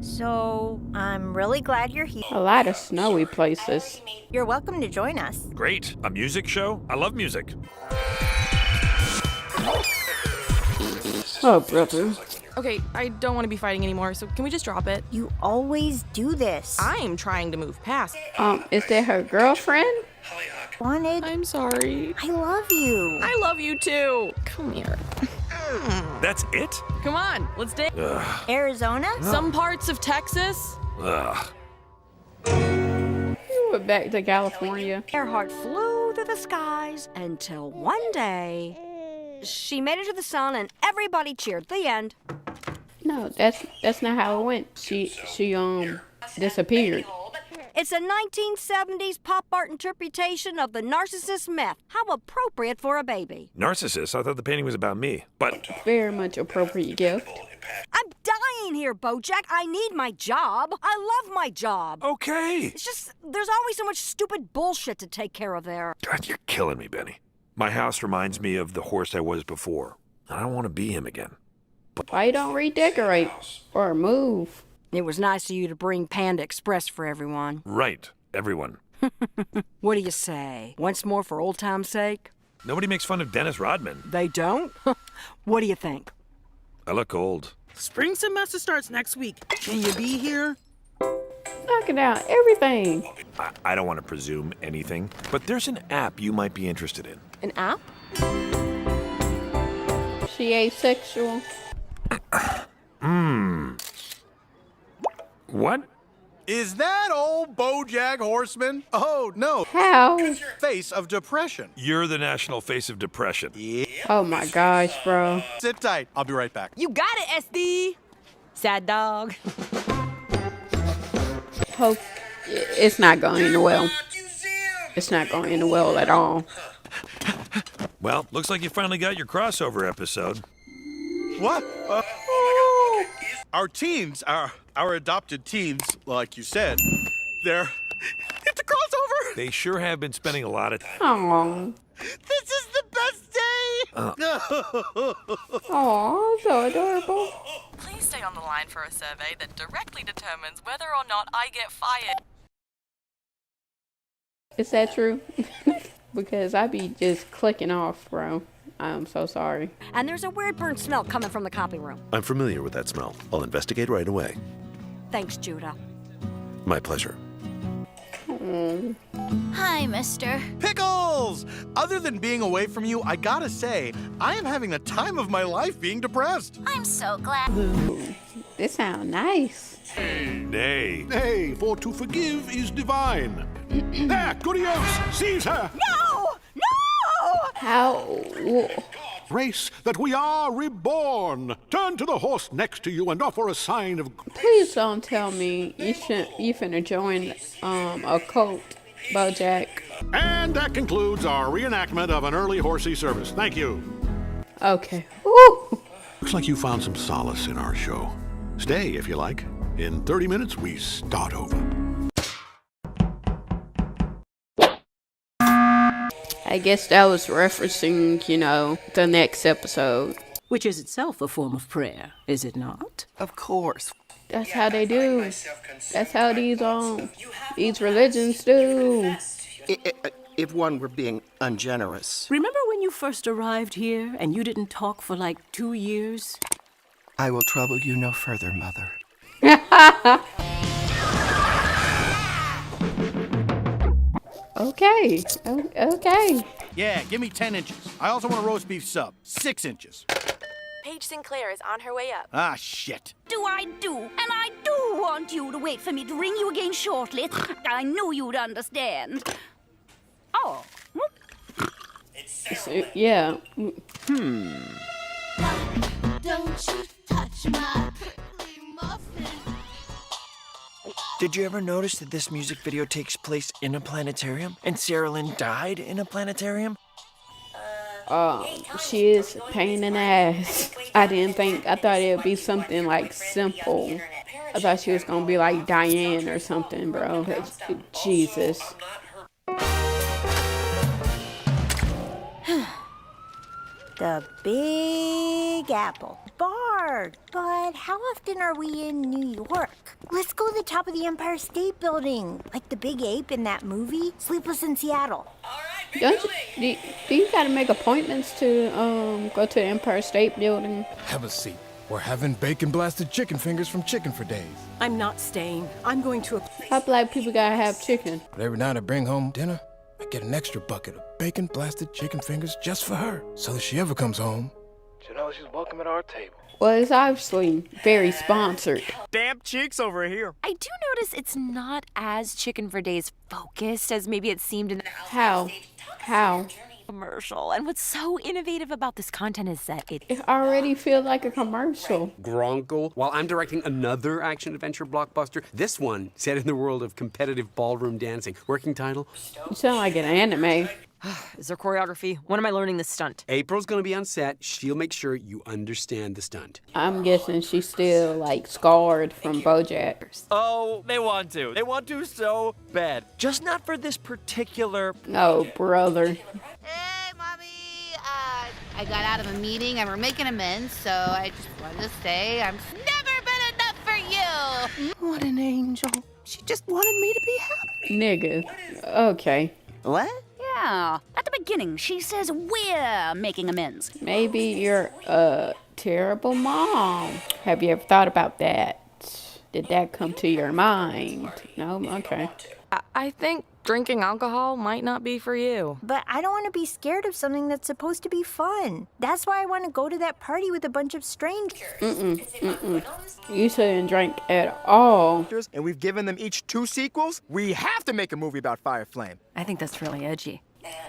So, I'm really glad you're here. A lot of snowy places. You're welcome to join us. Great. A music show? I love music. Oh, brother. Okay, I don't want to be fighting anymore, so can we just drop it? You always do this. I'm trying to move past. Is that her girlfriend? Wanted? I'm sorry. I love you. I love you too. Come here. That's it? Come on, let's dance. Arizona? Some parts of Texas? Ugh. We went back to California. Earhart flew through the skies until one day she made it to the sun and everybody cheered. The end. No, that's not how it went. She disappeared. It's a 1970s pop art interpretation of the narcissist myth. How appropriate for a baby. Narcissist? I thought the painting was about me. But very much appropriate gift. I'm dying here, Bojack. I need my job. I love my job. Okay. It's just, there's always so much stupid bullshit to take care of there. God, you're killing me, Benny. My house reminds me of the horse I was before. I don't want to be him again. Why you don't redecorate or move? It was nice of you to bring Panda Express for everyone. Right, everyone. What do you say? Once more for old time's sake? Nobody makes fun of Dennis Rodman. They don't? What do you think? I look old. Spring semester starts next week. Can you be here? Knocking out everything. I don't want to presume anything, but there's an app you might be interested in. An app? She asexual. What? Is that old Bojack Horseman? Oh, no. How? Face of depression. You're the national face of depression. Yeah. Oh my gosh, bro. Sit tight. I'll be right back. You got it, SD. Sad dog. Hope it's not going well. It's not going well at all. Well, looks like you finally got your crossover episode. What? Our teens, our adopted teens, like you said, it's a crossover. They sure have been spending a lot of time. Aww. This is the best day. Aw, so adorable. Please stay on the line for a survey that directly determines whether or not I get fired. Is that true? Because I be just clicking off, bro. I'm so sorry. And there's a weird burnt smell coming from the copy room. I'm familiar with that smell. I'll investigate right away. Thanks, Judah. My pleasure. Hi, mister. Pickles! Other than being away from you, I gotta say, I am having the time of my life being depressed. I'm so glad. Ooh, this sound nice. Nay, nay, for to forgive is divine. There, Gurios, seize her! No! No! How? Grace, that we are reborn. Turn to the horse next to you and offer a sign of... Please don't tell me you finna join a cult, BoJack. And that concludes our reenactment of an early horsey service. Thank you. Okay. Woo! Looks like you found some solace in our show. Stay if you like. In 30 minutes, we start over. I guess that was referencing, you know, the next episode. Which is itself a form of prayer, is it not? Of course. That's how they do. That's how these religions do. If one were being ungenerous. Remember when you first arrived here and you didn't talk for like 2 years? I will trouble you no further, Mother. Okay. Okay. Yeah, give me 10 inches. I also want a roast beef sub. 6 inches. Paige Sinclair is on her way up. Ah, shit. Do I do? And I do want you to wait for me to ring you again shortly. I knew you'd understand. Oh. Yeah. Don't you touch my prickly muffin. Did you ever notice that this music video takes place in a planetarium? And Sarah Lynn died in a planetarium? She is a pain in the ass. I thought it would be something like simple. I thought she was gonna be like Diane or something, bro. Jesus. The Big Apple. Bard. But how often are we in New York? Let's go to the top of the Empire State Building. Like the big ape in that movie, Sleepless in Seattle. Do you gotta make appointments to go to the Empire State Building? Have a seat. We're having bacon blasted chicken fingers from Chicken for Days. I'm not staying. I'm going to How black people gotta have chicken? But every night I bring home dinner, I get an extra bucket of bacon blasted chicken fingers just for her. So that she ever comes home, she'll know she's welcome at our table. Well, it's obviously very sponsored. Damp cheeks over here. I do notice it's not as Chicken for Days focused as maybe it seemed in the How? commercial. And what's so innovative about this content is that it already feels like a commercial. Gronkle, while I'm directing another action-adventure blockbuster, this one set in the world of competitive ballroom dancing. Working title? You sound like an anime. Is there choreography? When am I learning this stunt? April's gonna be on set. She'll make sure you understand the stunt. I'm guessing she's still like scarred from BoJack. Oh, they want to. They want to so bad. Just not for this particular... Oh, brother. Hey, Mommy. I got out of a meeting and we're making amends, so I just wanted to say I'm never been enough for you. What an angel. She just wanted me to be happy. Nigga. Okay. What? Yeah. At the beginning, she says we're making amends. Maybe you're a terrible mom. Have you ever thought about that? Did that come to your mind? No? Okay. I think drinking alcohol might not be for you. But I don't want to be scared of something that's supposed to be fun. That's why I want to go to that party with a bunch of strangers. You shouldn't drink at all. And we've given them each 2 sequels? We have to make a movie about Fire Flame. I think that's really edgy.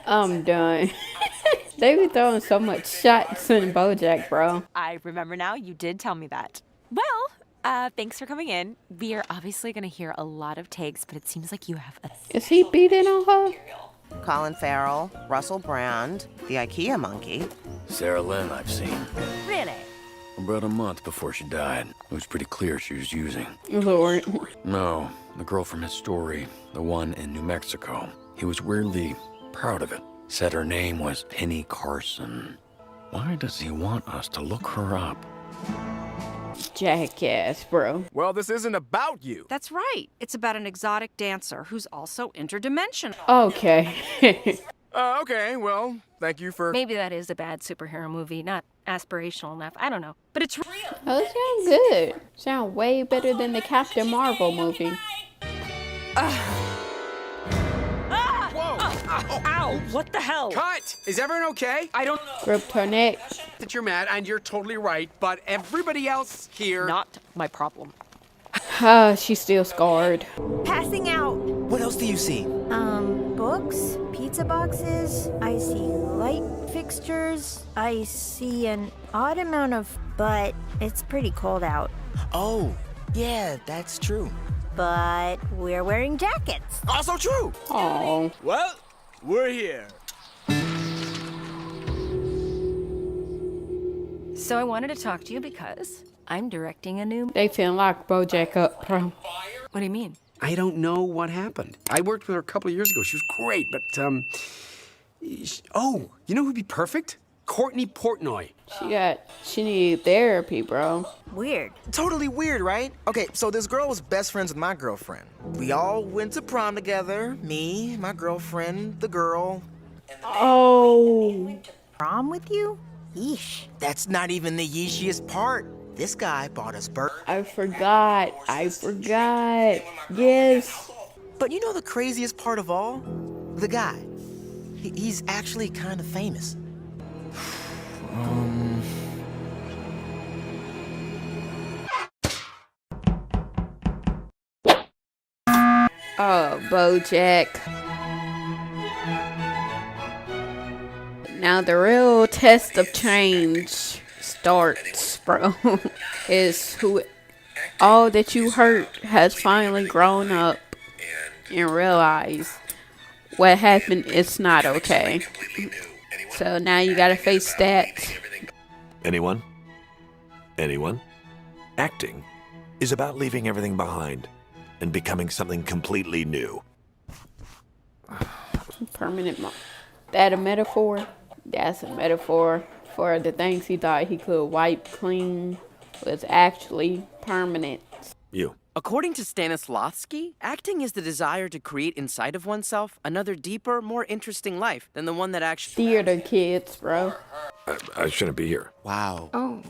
I'm done. They be throwing so much shots in BoJack, bro. I remember now. You did tell me that. Well, thanks for coming in. We are obviously going to hear a lot of takes, but it seems like you have a... Is he beating on her? Colin Farrell, Russell Brand, the IKEA monkey. Sarah Lynn, I've seen. Really? About a month before she died. It was pretty clear she was using. Lord. No, the girl from his story, the one in New Mexico. He was weirdly proud of it. Said her name was Penny Carson. Why does he want us to look her up? Jackass, bro. Well, this isn't about you. That's right. It's about an exotic dancer who's also interdimensional. Okay. Okay, well, thank you for... Maybe that is a bad superhero movie, not aspirational enough. I don't know. But it's real. Oh, it sounds good. Sound way better than the Captain Marvel movie. Ow! What the hell? Cut! Is everyone okay? I don't Gripped her neck. That you're mad, and you're totally right, but everybody else here... Not my problem. She's still scarred. Passing out. What else do you see? Books, pizza boxes. I see light fixtures. I see an odd amount of, but it's pretty cold out. Oh, yeah, that's true. But we're wearing jackets. Also true. Oh. Well, we're here. So I wanted to talk to you because I'm directing a new... They finna lock BoJack up, bro. What do you mean? I don't know what happened. I worked with her a couple of years ago. She was great, but, oh, you know who'd be perfect? Courtney Portnoy. She need therapy, bro. Weird. Totally weird, right? Okay, so this girl was best friends with my girlfriend. We all went to prom together. Me, my girlfriend, the girl. Oh. Prom with you? Yeesh. That's not even the yeeshiest part. This guy bought us burgers. I forgot. Yes. But you know the craziest part of all? The guy. He's actually kind of famous. Oh, BoJack. Now the real test of change starts, bro. Is who all that you hurt has finally grown up and realized what happened is not okay. So now you gotta face that. Anyone? Anyone? Acting is about leaving everything behind and becoming something completely new. Permanent that a metaphor? That's a metaphor for the things he thought he could wipe clean was actually permanent. You. According to Stanislavski, acting is the desire to create inside of oneself another deeper, more interesting life than the one that actually... Theater kids, bro. I shouldn't be here. Wow. Oh.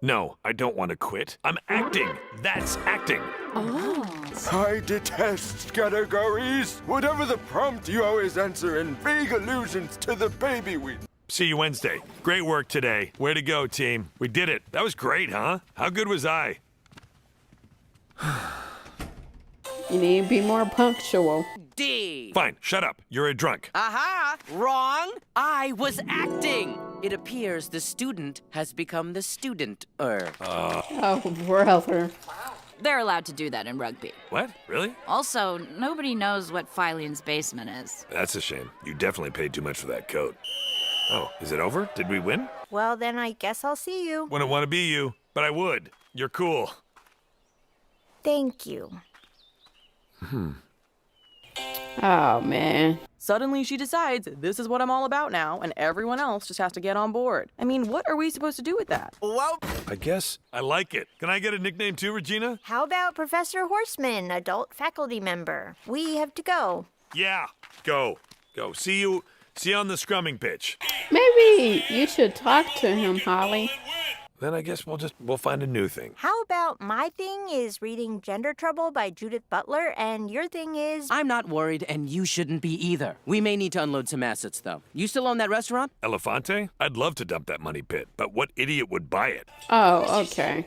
No, I don't want to quit. I'm acting. That's acting. Oh. I detest categories. Whatever the prompt, you always answer in vague allusions to the baby we... See you Wednesday. Great work today. Way to go, team. We did it. That was great, huh? How good was I? You need to be more punctual. D. Fine, shut up. You're a drunk. Aha! Wrong! I was acting! It appears the student has become the student-er. Oh, brother. They're allowed to do that in rugby. What? Really? Also, nobody knows what Filene's basement is. That's a shame. You definitely paid too much for that coat. Oh, is it over? Did we win? Well, then I guess I'll see you. Wouldn't want to be you, but I would. You're cool. Thank you. Oh, man. Suddenly she decides this is what I'm all about now, and everyone else just has to get on board. I mean, what are we supposed to do with that? Well, I guess. I like it. Can I get a nickname too, Regina? How about Professor Horseman, adult faculty member? We have to go. Yeah. Go. Go. See you on the scrumming pitch. Maybe you should talk to him, Holly. Then I guess we'll find a new thing. How about my thing is reading Gender Trouble by Judith Butler, and your thing is... I'm not worried, and you shouldn't be either. We may need to unload some assets, though. You still own that restaurant? Elefante? I'd love to dump that money pit, but what idiot would buy it? Oh, okay.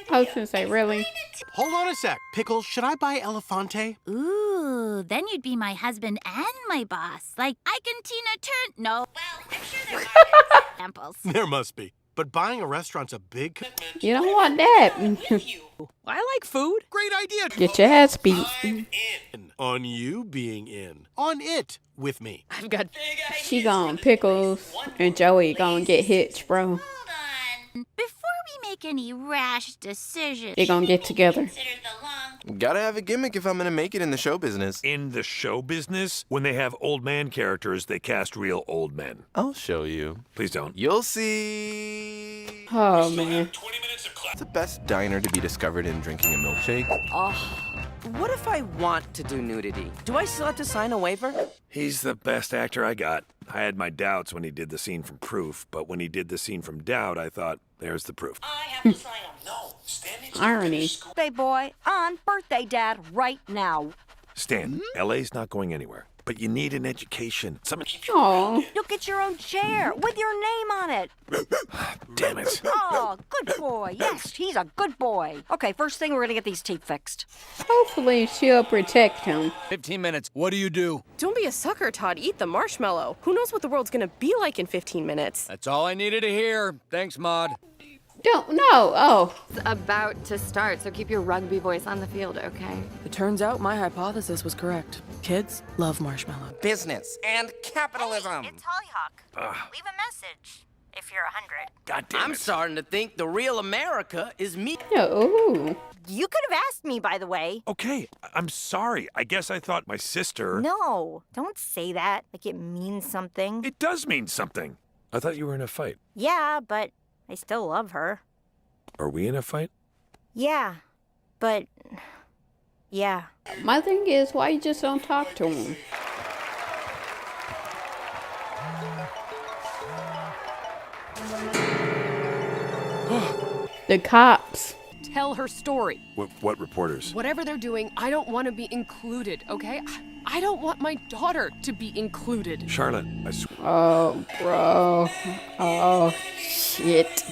I was gonna say, really? Hold on a sec. Pickles, should I buy Elefante? Ooh, then you'd be my husband and my boss. Like, I can Tina Turner. No, well, I'm sure there are examples. There must be. But buying a restaurant's a big... You don't want that. I like food. Great idea. Get your ass beat. On you being in. On it with me. I've got... She gone Pickles and Joey gonna get hitched, bro. Before we make any rash decisions... They gonna get together. Consider the long Gotta have a gimmick if I'm gonna make it in the show business. In the show business, when they have old man characters, they cast real old men. I'll show you. Please don't. You'll see. Oh, man. It's the best diner to be discovered in drinking a milkshake. What if I want to do nudity? Do I still have to sign a waiver? He's the best actor I got. I had my doubts when he did the scene from Proof, but when he did the scene from Doubt, I thought, there's the proof. Irony. Birthday boy, on birthday dad right now. Stan, LA's not going anywhere, but you need an education. Oh. You'll get your own chair with your name on it. Damn it. Oh, good boy. Yes, he's a good boy. Okay, first thing, we're gonna get these teeth fixed. Hopefully she'll protect him. 15 minutes. What do you do? Don't be a sucker, Todd. Eat the marshmallow. Who knows what the world's gonna be like in 15 minutes? That's all I needed to hear. Thanks, Maud. Don't know. Oh. It's about to start, so keep your rugby voice on the field, okay? It turns out my hypothesis was correct. Kids love marshmallow. Business and capitalism. It's Hollyhock. Leave a message if you're 100. God damn it. I'm starting to think the real America is me. No. You could have asked me, by the way. Okay, I'm sorry. I guess I thought my sister... No, don't say that like it means something. It does mean something. I thought you were in a fight. Yeah, but I still love her. Are we in a fight? Yeah, but... yeah. My thing is, why you just don't talk to him? The cops. Tell her story. What reporters? Whatever they're doing, I don't want to be included, okay? I don't want my daughter to be included. Charlotte, I swear. Oh, bro. Oh, shit.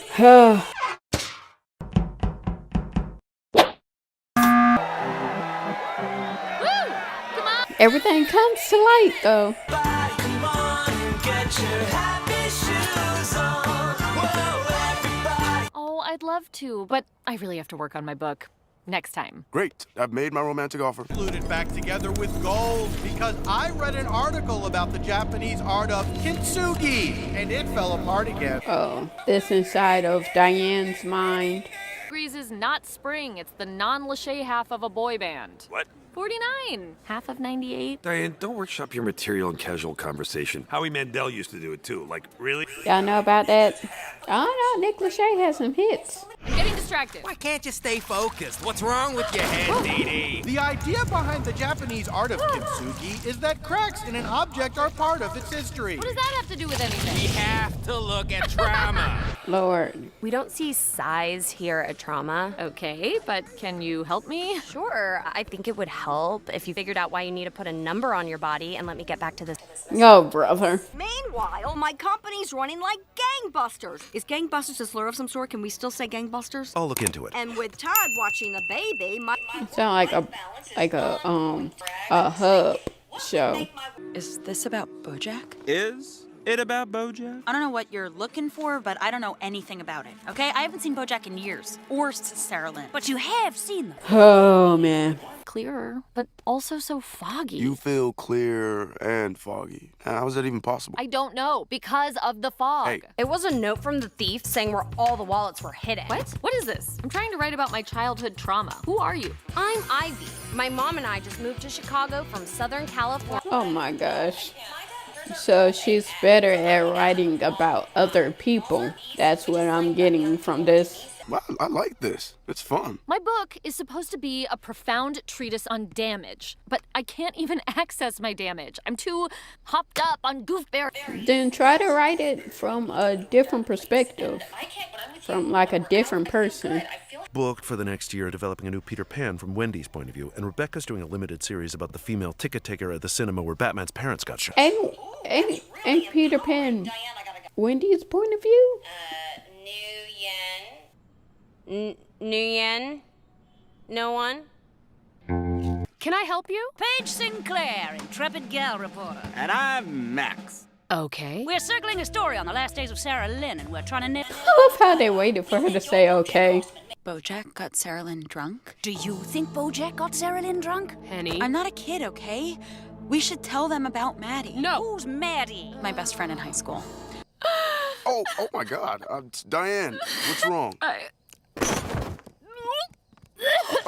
Everything comes to light, though. Oh, I'd love to, but I really have to work on my book. Next time. Great. I've made my romantic offer. Glued it back together with gold because I read an article about the Japanese art of kintsugi and it fell apart again. Oh, this inside of Diane's mind. Degrees is not spring. It's the non-Lachey half of a boy band. What? 49. Half of 98. Diane, don't workshop your material in casual conversation. Howie Mandel used to do it too. Like, really? Y'all know about that? Oh no, Nick Lachey has some hits. I'm getting distracted. Why can't you stay focused? What's wrong with your head, Dee Dee? The idea behind the Japanese art of kintsugi is that cracks in an object are part of its history. What does that have to do with anything? We have to look at trauma. Lord. We don't see size here at Trauma. Okay, but can you help me? Sure, I think it would help if you figured out why you need to put a number on your body and let me get back to this. Oh, brother. Meanwhile, my company's running like gangbusters. Is gangbusters a slur of some sort? Can we still say gangbusters? I'll look into it. And with Todd watching the baby, my... Sound like a hub show. Is this about BoJack? Is it about BoJack? I don't know what you're looking for, but I don't know anything about it, okay? I haven't seen BoJack in years, or Sarah Lynn. But you have seen them. Oh, man. Clearer, but also so foggy. You feel clear and foggy. How is that even possible? I don't know, because of the fog. Hey. It was a note from the thief saying where all the wallets were hidden. What? What is this? I'm trying to write about my childhood trauma. Who are you? I'm Ivy. My mom and I just moved to Chicago from Southern California. Oh my gosh. So she's better at writing about other people. That's what I'm getting from this. Well, I like this. It's fun. My book is supposed to be a profound treatise on damage, but I can't even access my damage. I'm too hopped up on goofberry. Then try to write it from a different perspective. From like a different person. Booked for the next year, developing a new Peter Pan from Wendy's point of view, and Rebecca's doing a limited series about the female ticket taker at the cinema where Batman's parents got shot. And Peter Pan, Wendy's point of view? New Yen? No one? Can I help you? Paige Sinclair, intrepid gal reporter. And I'm Max. Okay. We're circling a story on the last days of Sarah Lynn, and we're trying to... I love how they waited for her to say okay. BoJack got Sarah Lynn drunk? Do you think BoJack got Sarah Lynn drunk? Penny. I'm not a kid, okay? We should tell them about Maddie. No. Who's Maddie? My best friend in high school. Oh my God. Diane, what's wrong?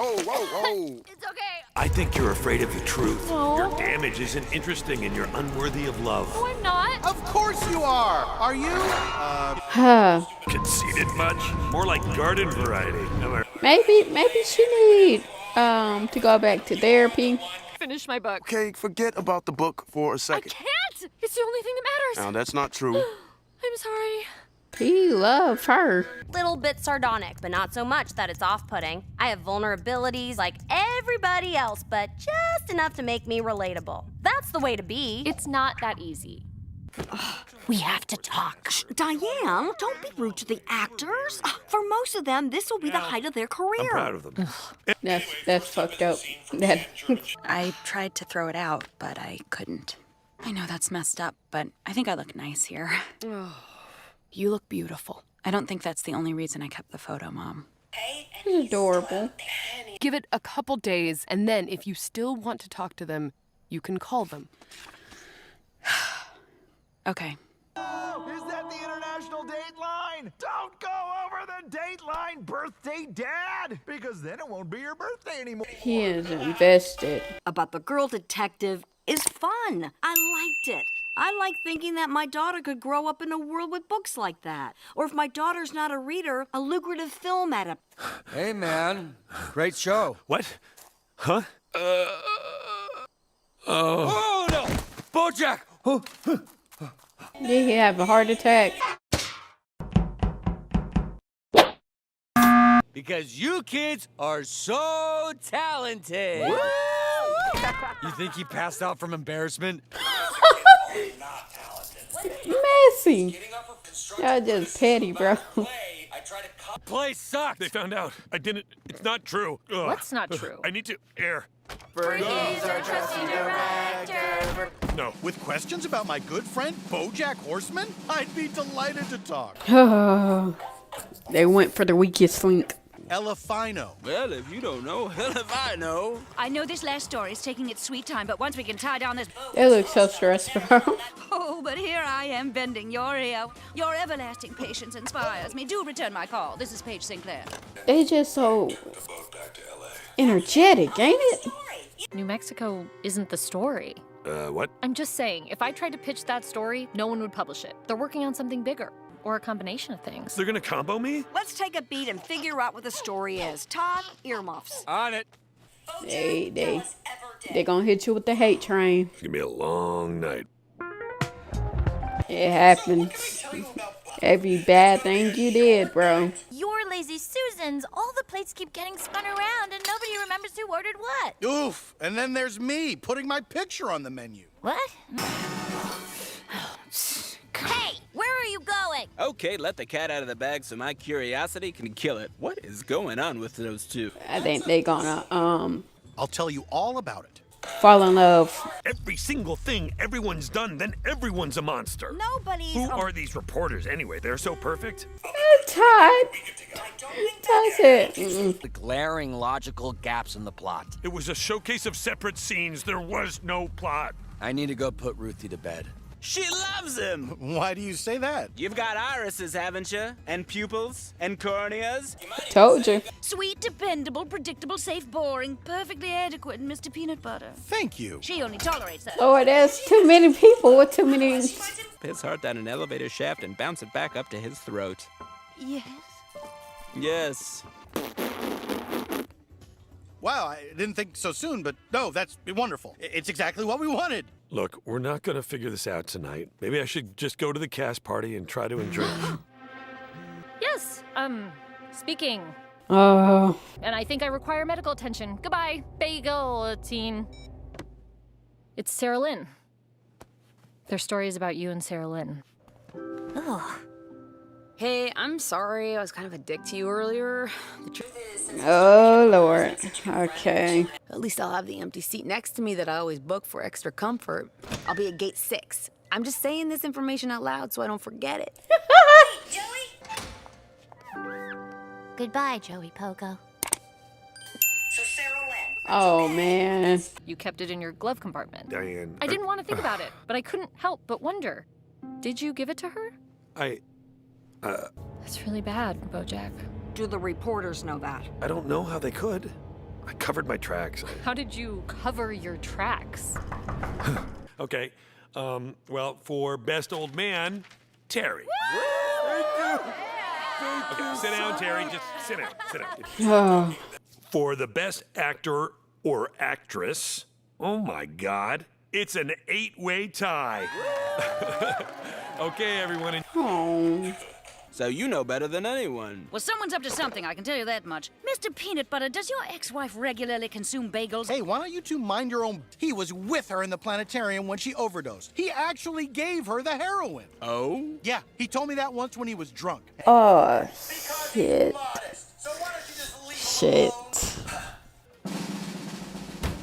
Whoa, whoa, whoa. It's okay. I think you're afraid of the truth. No. Your damage isn't interesting and you're unworthy of love. No, I'm not. Of course you are. Are you? Conceited much? More like garden variety. Am I... Maybe she need to go back to therapy. Finish my book. Okay, forget about the book for a second. Can't! It's the only thing that matters. Now, that's not true. I'm sorry. He loved her. Little bit sardonic, but not so much that it's off-putting. I have vulnerabilities like everybody else, but just enough to make me relatable. That's the way to be. It's not that easy. We have to talk. Shh, Diane, don't be rude to the actors. For most of them, this will be the height of their career. I'm proud of them. That's fucked up. I tried to throw it out, but I couldn't. I know that's messed up, but I think I look nice here. You look beautiful. I don't think that's the only reason I kept the photo, Mom. He's adorable. Give it a couple days, and then if you still want to talk to them, you can call them. Okay. Is that the international date line? Don't go over the date line, birthday dad, because then it won't be your birthday anymore. He is invested. About the girl detective is fun. I liked it. I like thinking that my daughter could grow up in a world with books like that. Or if my daughter's not a reader, a lucrative film adaptation. Hey, man. Great show. What? Huh? Oh, no! BoJack! Did he have a heart attack? Because you kids are so talented. You think he passed out from embarrassment? Messy. Y'all just petty, bro. Play sucked. They found out. I didn't. It's not true. Ugh. What's not true? I need to air. Freeze our trusty director. No. With questions about my good friend, BoJack Horseman? I'd be delighted to talk. They went for the weakest link. Ella Fino. Well, if you don't know, hell if I know. I know this last story is taking its sweet time, but once we can tie down this... They look so stressed, bro. Oh, but here I am bending your ear. Your everlasting patience inspires me. Do return my call. This is Paige Sinclair. They just so energetic, ain't it? New Mexico isn't the story. What? I'm just saying, if I tried to pitch that story, no one would publish it. They're working on something bigger. Or a combination of things. They're gonna combo me? Let's take a beat and figure out what the story is. Todd, earmuffs. On it. They gonna hit you with the hate train. It's gonna be a long night. It happens. Every bad thing you did, bro. You're lazy Susans. All the plates keep getting spun around and nobody remembers who ordered what. Oof. And then there's me putting my picture on the menu. What? Hey, where are you going? Okay, let the cat out of the bag so my curiosity can kill it. What is going on with those two? I think they gonna I'll tell you all about it. fall in love. Every single thing everyone's done, then everyone's a monster. Nobody's... Who are these reporters anyway? They're so perfect. Todd. Todd said, The glaring logical gaps in the plot. It was a showcase of separate scenes. There was no plot. I need to go put Ruthie to bed. She loves him! Why do you say that? You've got irises, haven't you? And pupils? And corneas? Told you. Sweet, dependable, predictable, safe, boring, perfectly adequate, Mr. Peanut Butter. Thank you. She only tolerates that. Lord, there's too many people with too many. His heart down an elevator shaft and bounce it back up to his throat. Yes. Yes. Wow, I didn't think so soon, but no, that's wonderful. It's exactly what we wanted. Look, we're not gonna figure this out tonight. Maybe I should just go to the cast party and try to enjoy it. Yes, speaking. Oh. And I think I require medical attention. Goodbye, bagel teen. It's Sarah Lynn. Their story is about you and Sarah Lynn. Ugh. Hey, I'm sorry. I was kind of a dick to you earlier. The truth is... Oh, Lord. Okay. At least I'll have the empty seat next to me that I always book for extra comfort. I'll be at gate 6. I'm just saying this information out loud so I don't forget it. Goodbye, Joey Pogo. Oh, man. You kept it in your glove compartment. Diane. I didn't want to think about it, but I couldn't help but wonder. Did you give it to her? That's really bad, BoJack. Do the reporters know that? I don't know how they could. I covered my tracks. How did you cover your tracks? Okay. Well, for best old man, Terry. Okay, sit down, Terry. Just sit down. Sit down. Oh. For the best actor or actress, oh my God, it's an 8-way tie. Okay, everyone. Oh. So you know better than anyone. Well, someone's up to something, I can tell you that much. Mr. Peanut Butter, does your ex-wife regularly consume bagels? Hey, why don't you two mind your own? He was with her in the planetarium when she overdosed. He actually gave her the heroin. Oh? Yeah, he told me that once when he was drunk. Oh, shit. Shit.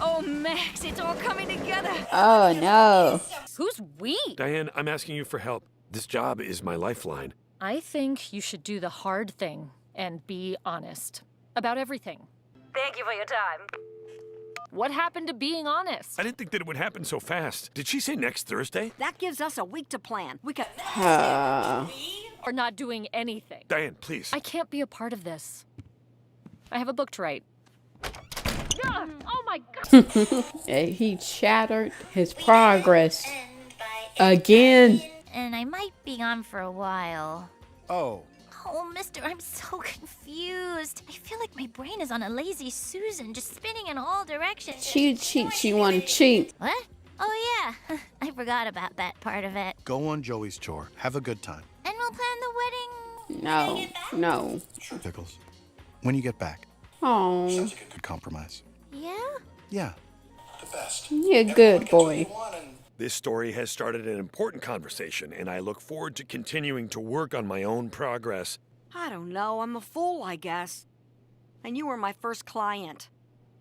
Oh, Max, it's all coming together. Oh, no. Who's we? Diane, I'm asking you for help. This job is my lifeline. I think you should do the hard thing and be honest about everything. Thank you for your time. What happened to being honest? I didn't think that it would happen so fast. Did she say next Thursday? That gives us a week to plan. We could. Or not doing anything. Diane, please. I can't be a part of this. I have a book to write. Oh my God! He shattered his progress again. And I might be gone for a while. Oh. Oh, mister, I'm so confused. I feel like my brain is on a lazy Susan, just spinning in all directions. She wanna cheat. What? Oh, yeah. I forgot about that part of it. Go on Joey's chore. Have a good time. And we'll plan the wedding. No. Pickles. When you get back. Oh. Sounds like a good compromise. Yeah? Yeah. You're a good boy. This story has started an important conversation, and I look forward to continuing to work on my own progress. I don't know. I'm a fool, I guess. And you were my first client.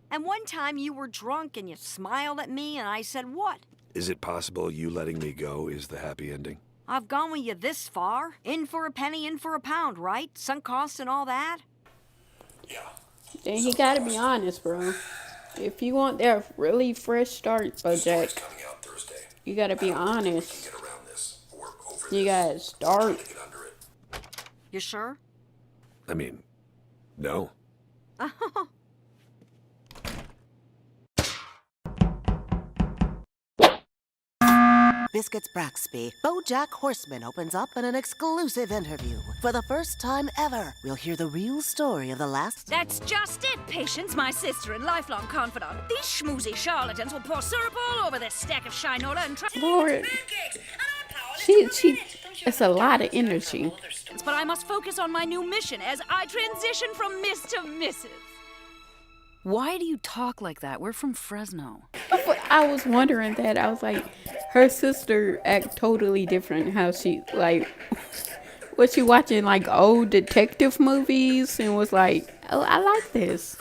And one time you were drunk and you smiled at me and I said, what? Is it possible you letting me go is the happy ending? I've gone with you this far. In for a penny, in for a pound, right? Sunk costs and all that? Then he gotta be honest, bro. If you want that really fresh start, BoJack, you gotta be honest. You gotta start. You sure? I mean, no. Biscuits Braxby, BoJack Horseman opens up in an exclusive interview. For the first time ever, we'll hear the real story of the last... That's just it, Patience, my sister and lifelong confidant. These schmoozy charlatans will pour syrup all over this stack of shinola and try... Lord. It's a lot of energy. But I must focus on my new mission as I transition from Miss to Mrs. Why do you talk like that? We're from Fresno. I was wondering that. I was like, her sister act totally different. How she, like, was she watching, like, old detective movies and was like, oh, I like this.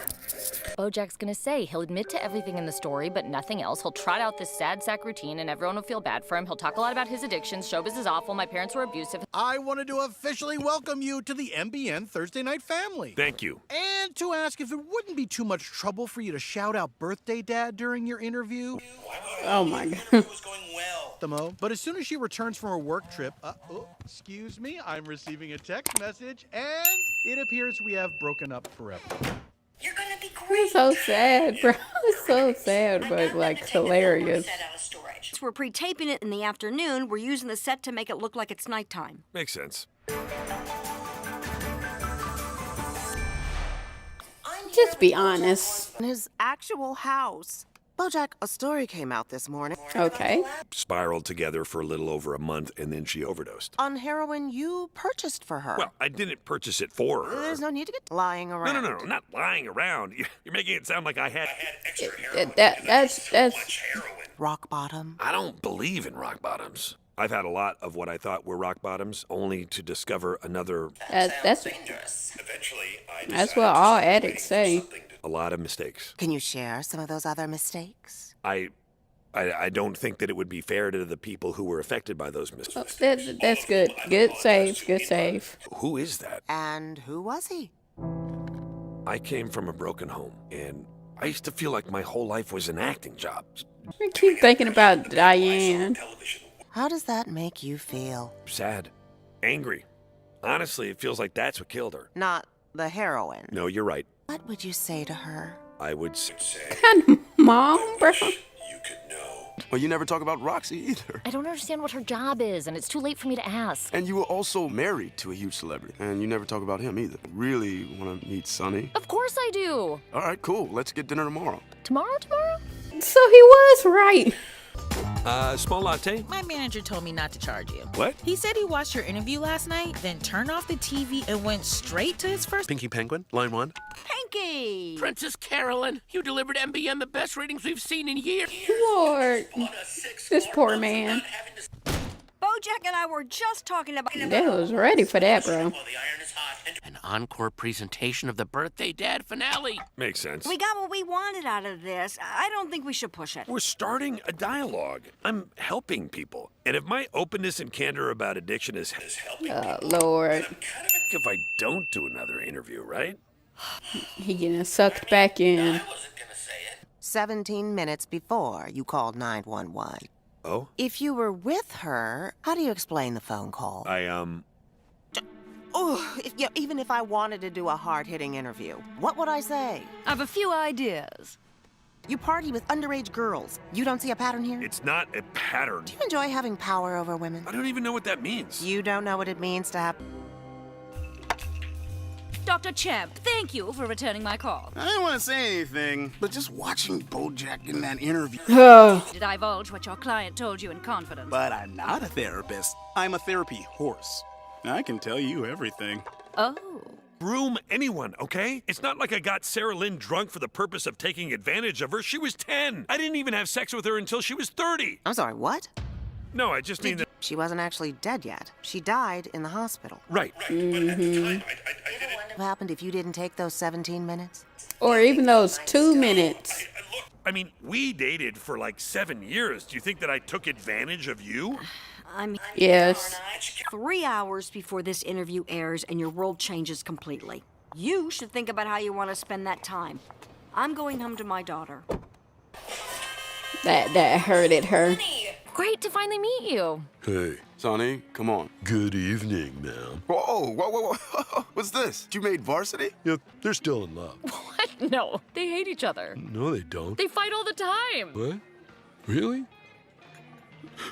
BoJack's gonna say he'll admit to everything in the story, but nothing else. He'll trot out this sad sack routine, and everyone will feel bad for him. He'll talk a lot about his addictions. Showbiz is awful. My parents were abusive. I wanted to officially welcome you to the MBN Thursday Night family. Thank you. And to ask if it wouldn't be too much trouble for you to shout out Birthday Dad during your interview. Oh my God. But as soon as she returns from her work trip, excuse me, I'm receiving a text message, and it appears we have broken up forever. It's so sad, bro. It's so sad, but like hilarious. We're pre-taping it in the afternoon. We're using the set to make it look like it's nighttime. Makes sense. Just be honest. In his actual house. BoJack, a story came out this morning. Okay. Spiraled together for a little over a month, and then she overdosed. On heroin you purchased for her. Well, I didn't purchase it for her. There's no need to get lying around. No, not lying around. You're making it sound like I had extra heroin. That's rock bottom. I don't believe in rock bottoms. I've had a lot of what I thought were rock bottoms, only to discover another. That's what all addicts say. A lot of mistakes. Can you share some of those other mistakes? I don't think that it would be fair to the people who were affected by those mistakes. That's good. Good save. Good save. Who is that? And who was he? I came from a broken home, and I used to feel like my whole life was an acting job. I keep thinking about Diane. How does that make you feel? Sad. Angry. Honestly, it feels like that's what killed her. Not the heroin. No, you're right. What would you say to her I would say. Come on, bro. Well, you never talk about Roxy either. I don't understand what her job is, and it's too late for me to ask. And you were also married to a huge celebrity, and you never talk about him either. Really want to meet Sonny? Of course I do. All right, cool. Let's get dinner tomorrow. Tomorrow? So he was right. Small latte? My manager told me not to charge you. What? He said he watched your interview last night, then turned off the TV and went straight to his first. Pinky Penguin, line 1. Pinky! Princess Carolyn, you delivered MBM the best ratings we've seen in years. Lord, this poor man. Bojack and I were just talking about. They was ready for that, bro. An encore presentation of the Birthday Dad finale. Makes sense. We got what we wanted out of this. I don't think we should push it. We're starting a dialogue. I'm helping people. And if my openness and candor about addiction is helping people, Lord. I'm kind of if I don't do another interview, right? He getting sucked back in. 17 minutes before you called 911. Oh? If you were with her, how do you explain the phone call? Oh, even if I wanted to do a hard-hitting interview, what would I say? I have a few ideas. You party with underage girls. You don't see a pattern here? It's not a pattern. Do you enjoy having power over women? I don't even know what that means. You don't know what it means to have... Dr. Champ, thank you for returning my call. I didn't want to say anything, but just watching Bojack in that interview. Did I divulge what your client told you in confidence? But I'm not a therapist. I'm a therapy horse. I can tell you everything. Oh. Groom anyone, okay? It's not like I got Sarah Lynn drunk for the purpose of taking advantage of her. She was 10. I didn't even have sex with her until she was 30. I'm sorry, what? No, I just mean that... She wasn't actually dead yet. She died in the hospital. Right. What happened if you didn't take those 17 minutes? Or even those 2 minutes. I mean, we dated for like 7 years. Do you think that I took advantage of you? Yes. 3 hours before this interview airs and your world changes completely. You should think about how you want to spend that time. I'm going home to my daughter. That hurted her. Great to finally meet you. Hey, Sonny, come on. Good evening, ma'am. Whoa. What's this? You made varsity? Yeah, they're still in love. What? No, they hate each other. No, they don't. They fight all the time. What? Really?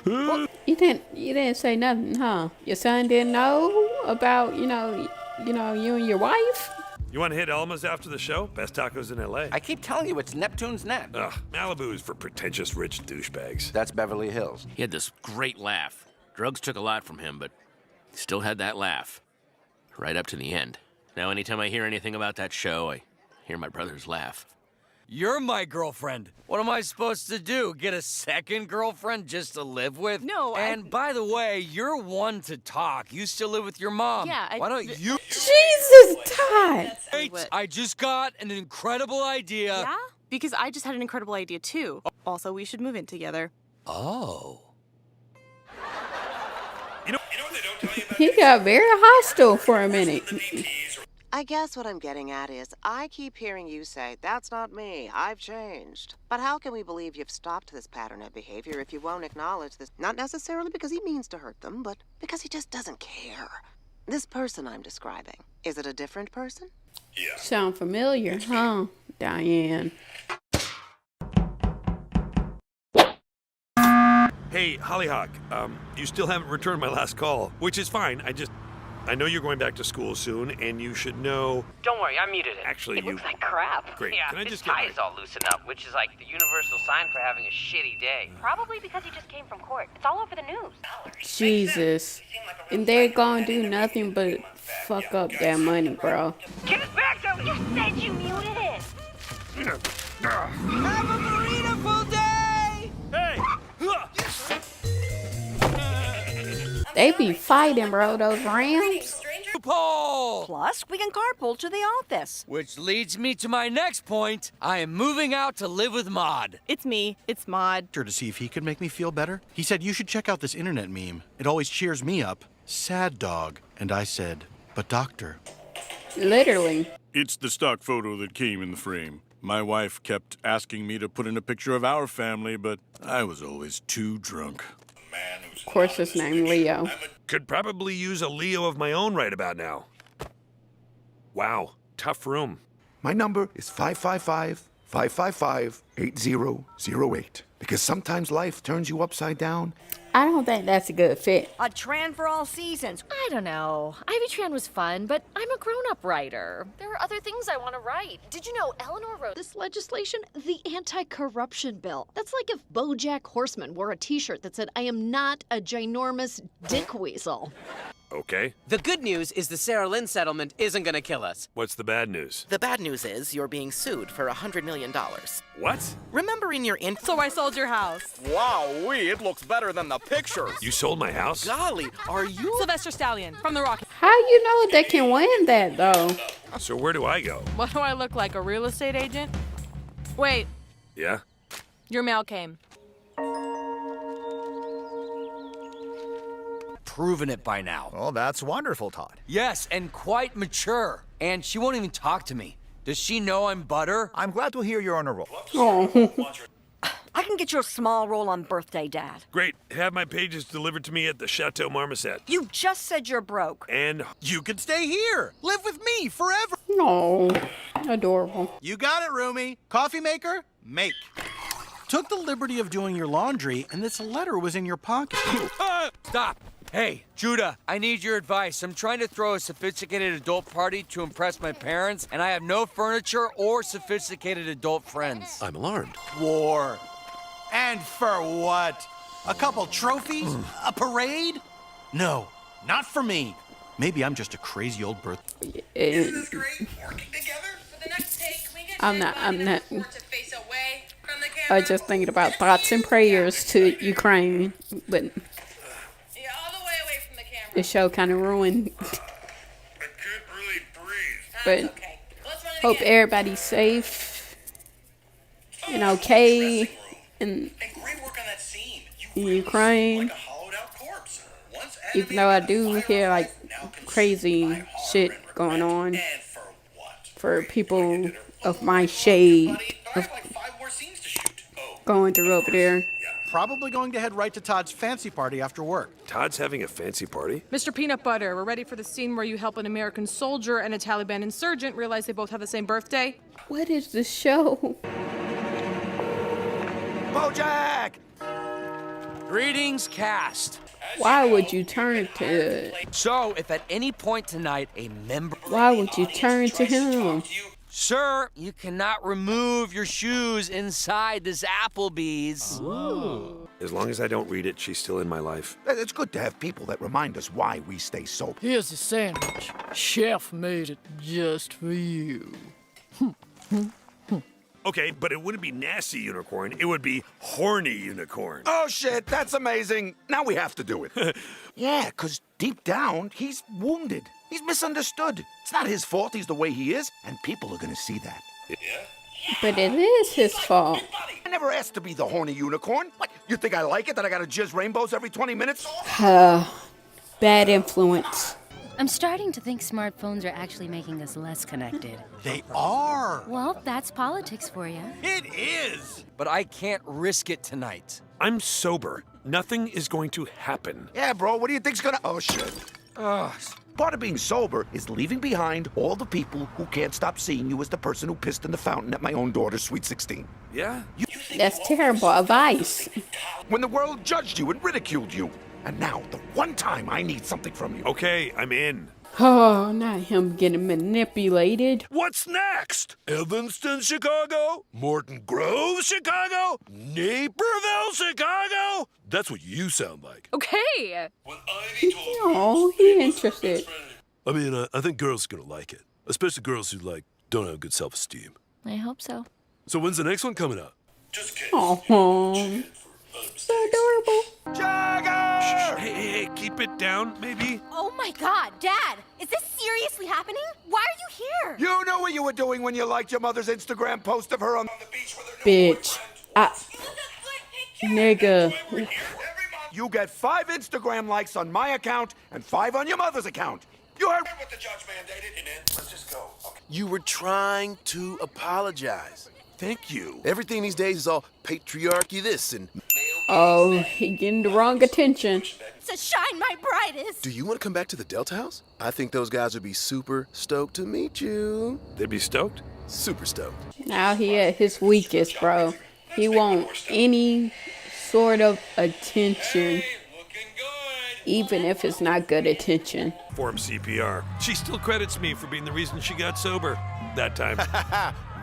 Well, you didn't say nothing, huh? Your son didn't know about, you and your wife? You want to hit Elma's after the show? Best tacos in L.A. I keep telling you, it's Neptune's Net. Ugh, Malibu is for pretentious rich douchebags. That's Beverly Hills. He had this great laugh. Drugs took a lot from him, but he still had that laugh. Right up to the end. Now, anytime I hear anything about that show, I hear my brother's laugh. You're my girlfriend. What am I supposed to do? Get a second girlfriend just to live with? No, And by the way, you're one to talk. You still live with your mom. Yeah, Why don't you... Jesus, Todd! Wait, I just got an incredible idea. Yeah? Because I just had an incredible idea, too. Also, we should move in together. Oh. You know what they don't tell you about? He got very hostile for a minute. I guess what I'm getting at is, I keep hearing you say, that's not me, I've changed. But how can we believe you've stopped this pattern of behavior if you won't acknowledge this? Not necessarily because he means to hurt them, but because he just doesn't care. This person I'm describing, is it a different person? Yeah. Sound familiar, huh, Diane? Hey, Hollyhock, you still haven't returned my last call, which is fine. I know you're going back to school soon, and you should know... Don't worry, I muted it. Actually, it looks like crap. Great. Yeah, Can I his just get tie is all loosened up, which is like the universal sign for having a shitty day. Probably because he just came from court. It's all over the news. Jesus. And they're gonna do nothing but fuck up that money, bro. Get it back, though! You said you muted it! Have a burrito-ful day! Hey! They be fighting, bro, those Rams. Paul! Plus, we can carpool to the office. Which leads me to my next point. I am moving out to live with Maud. It's me. It's Maud. To see if he could make me feel better. He said, you should check out this internet meme. It always cheers me up. Sad dog. And I said, but doctor. Literally. It's the stock photo that came in the frame. My wife kept asking me to put in a picture of our family, but I was always too drunk. Of course, his name Leo. Could probably use a Leo of my own right about now. Wow, tough room. My number is 555 555-8008. Because sometimes life turns you upside down. I don't think that's a good fit. A trend for all seasons. I don't know. Ivy Tran was fun, but I'm a grown-up writer. There are other things I want to write. Did you know Eleanor wrote This legislation, the anti-corruption bill. That's like if BoJack Horseman wore a t-shirt that said, I am not a ginormous dick weasel. Okay. The good news is the Sarah Lynn settlement isn't gonna kill us. What's the bad news? The bad news is you're being sued for $100 million. What? Remember in your So I sold your house. Wowee, it looks better than the pictures. You sold my house? Golly, are you? Sylvester Stallion from The Rocky. How you know they can win that though? So where do I go? What do I look like, a real estate agent? Wait, Yeah? your mail came. Proven it by now. Well, that's wonderful, Todd. Yes, and quite mature. And she won't even talk to me. Does she know I'm butter? I'm glad to hear you're on a roll. Oh. I can get you a small roll on birthday, Dad. Great. Have my pages delivered to me at the Chateau Marmoset. You just said you're broke. And You could stay here. Live with me forever. No. Adorable. You got it, Rumi. Coffee maker? Make. Took the liberty of doing your laundry, and this letter was in your pocket. Stop. Hey, Judah, I need your advice. I'm trying to throw a sophisticated adult party to impress my parents, and I have no furniture or sophisticated adult friends. I'm alarmed. War. And for what? A couple trophies? A parade? No, not for me. Maybe I'm just a crazy old birth. I'm not. I was just thinking about thoughts and prayers to Ukraine, but the show kind of ruined. But hope everybody's safe and okay in Ukraine. Even though I do hear like crazy shit going on for people of my shade of going through over there. Probably going to head right to Todd's fancy party after work. Todd's having a fancy party? Mr. Peanut Butter, we're ready for the scene where you help an American soldier and a Taliban insurgent realize they both have the same birthday. What is the show? BoJack! Greetings, cast. Why would you turn to? So, if at any point tonight a member... Why would you turn to him? Sir, you cannot remove your shoes inside this Applebee's. Ooh. As long as I don't read it, she's still in my life. It's good to have people that remind us why we stay sober. Here's a sandwich. Chef made it just for you. Okay, but it wouldn't be nasty unicorn. It would be horny unicorn. Oh, shit, that's amazing. Now we have to do it. Yeah, because deep down, he's wounded. He's misunderstood. It's not his fault he's the way he is, and people are gonna see that. Yeah? But it is his fault. I never asked to be the horny unicorn. What, you think I like it that I gotta jizz rainbows every 20 minutes? Bad influence. I'm starting to think smartphones are actually making us less connected. They are. Well, that's politics for you. It is. But I can't risk it tonight. I'm sober. Nothing is going to happen. Yeah, bro, what do you think's gonna... Oh, shit. Part of being sober is leaving behind all the people who can't stop seeing you as the person who pissed in the fountain at my own daughter's sweet 16. Yeah? That's terrible advice. When the world judged you and ridiculed you. And now, the one time I need something from you. Okay, I'm in. Oh, not him getting manipulated. What's next? Evanston, Chicago? Morton Grove, Chicago? Naperville, Chicago? That's what you sound like. Okay. Oh, he interested. I mean, I think girls are gonna like it. Especially girls who, don't have good self-esteem. I hope so. So when's the next one coming out? Oh, so adorable. Jagger! Hey, keep it down, maybe? Oh my god, Dad! Is this seriously happening? Why are you here? You knew what you were doing when you liked your mother's Instagram post of her on the beach with her Bitch. Nigga. You get 5 Instagram likes on my account and 5 on your mother's account. You heard what the judge mandated, and then let's just go. Okay. You were trying to apologize. Thank you. Everything these days is all patriarchy this and... Oh, he getting the wrong attention. To shine my brightest. Do you want to come back to the Delta House? I think those guys would be super stoked to meet you. They'd be stoked? Super stoked. Now he at his weakest, bro. He want any sort of attention, even if it's not good attention. Form CPR. She still credits me for being the reason she got sober that time.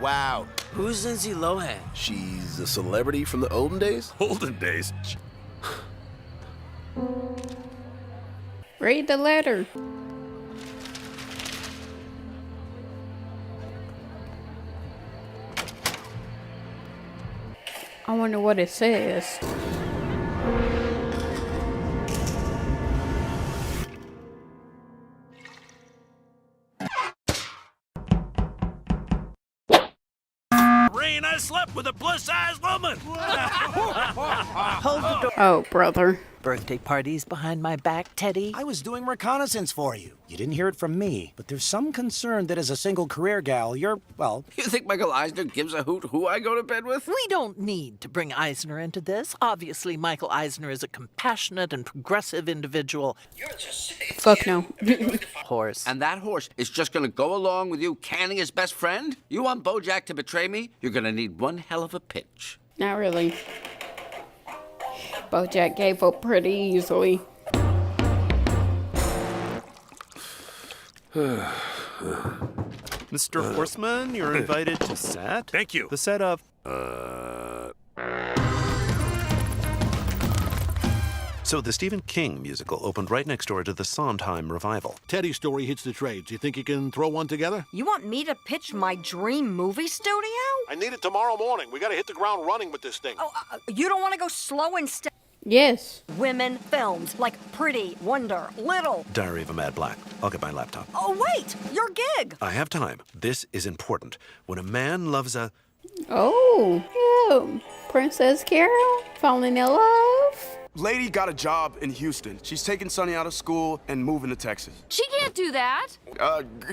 Wow. Who's Lindsay Lohan? She's a celebrity from the olden days? Olden days? Read the letter. I wonder what it says. Rain, I slept with a plus-size woman. Hold the door. Oh, brother. Birthday parties behind my back, Teddy? I was doing reconnaissance for you. You didn't hear it from me, but there's some concern that as a single career gal, you're, well... You think Michael Eisner gives a hoot who I go to bed with? We don't need to bring Eisner into this. Obviously, Michael Eisner is a compassionate and progressive individual. Fuck no. Horse. And that horse is just gonna go along with you canning his best friend? You want Bojack to betray me? You're gonna need one hell of a pitch. Not really. Bojack gave up pretty easily. Mr. Horseman, you're invited to set. Thank you. The set of... So the Stephen King musical opened right next door to the Sondheim revival. Teddy's story hits the trades. You think you can throw one together? You want me to pitch my dream movie studio? I need it tomorrow morning. We gotta hit the ground running with this thing. Oh, you don't want to go slow and steady? Yes. Women films like Pretty, Wonder, Little. Diary of a Mad Black. I'll get my laptop. Oh, wait! Your gig! I have time. This is important. When a man loves a... Oh, yeah. Princess Carol falling in love. Lady got a job in Houston. She's taking Sonny out of school and moving to Texas. She can't do that.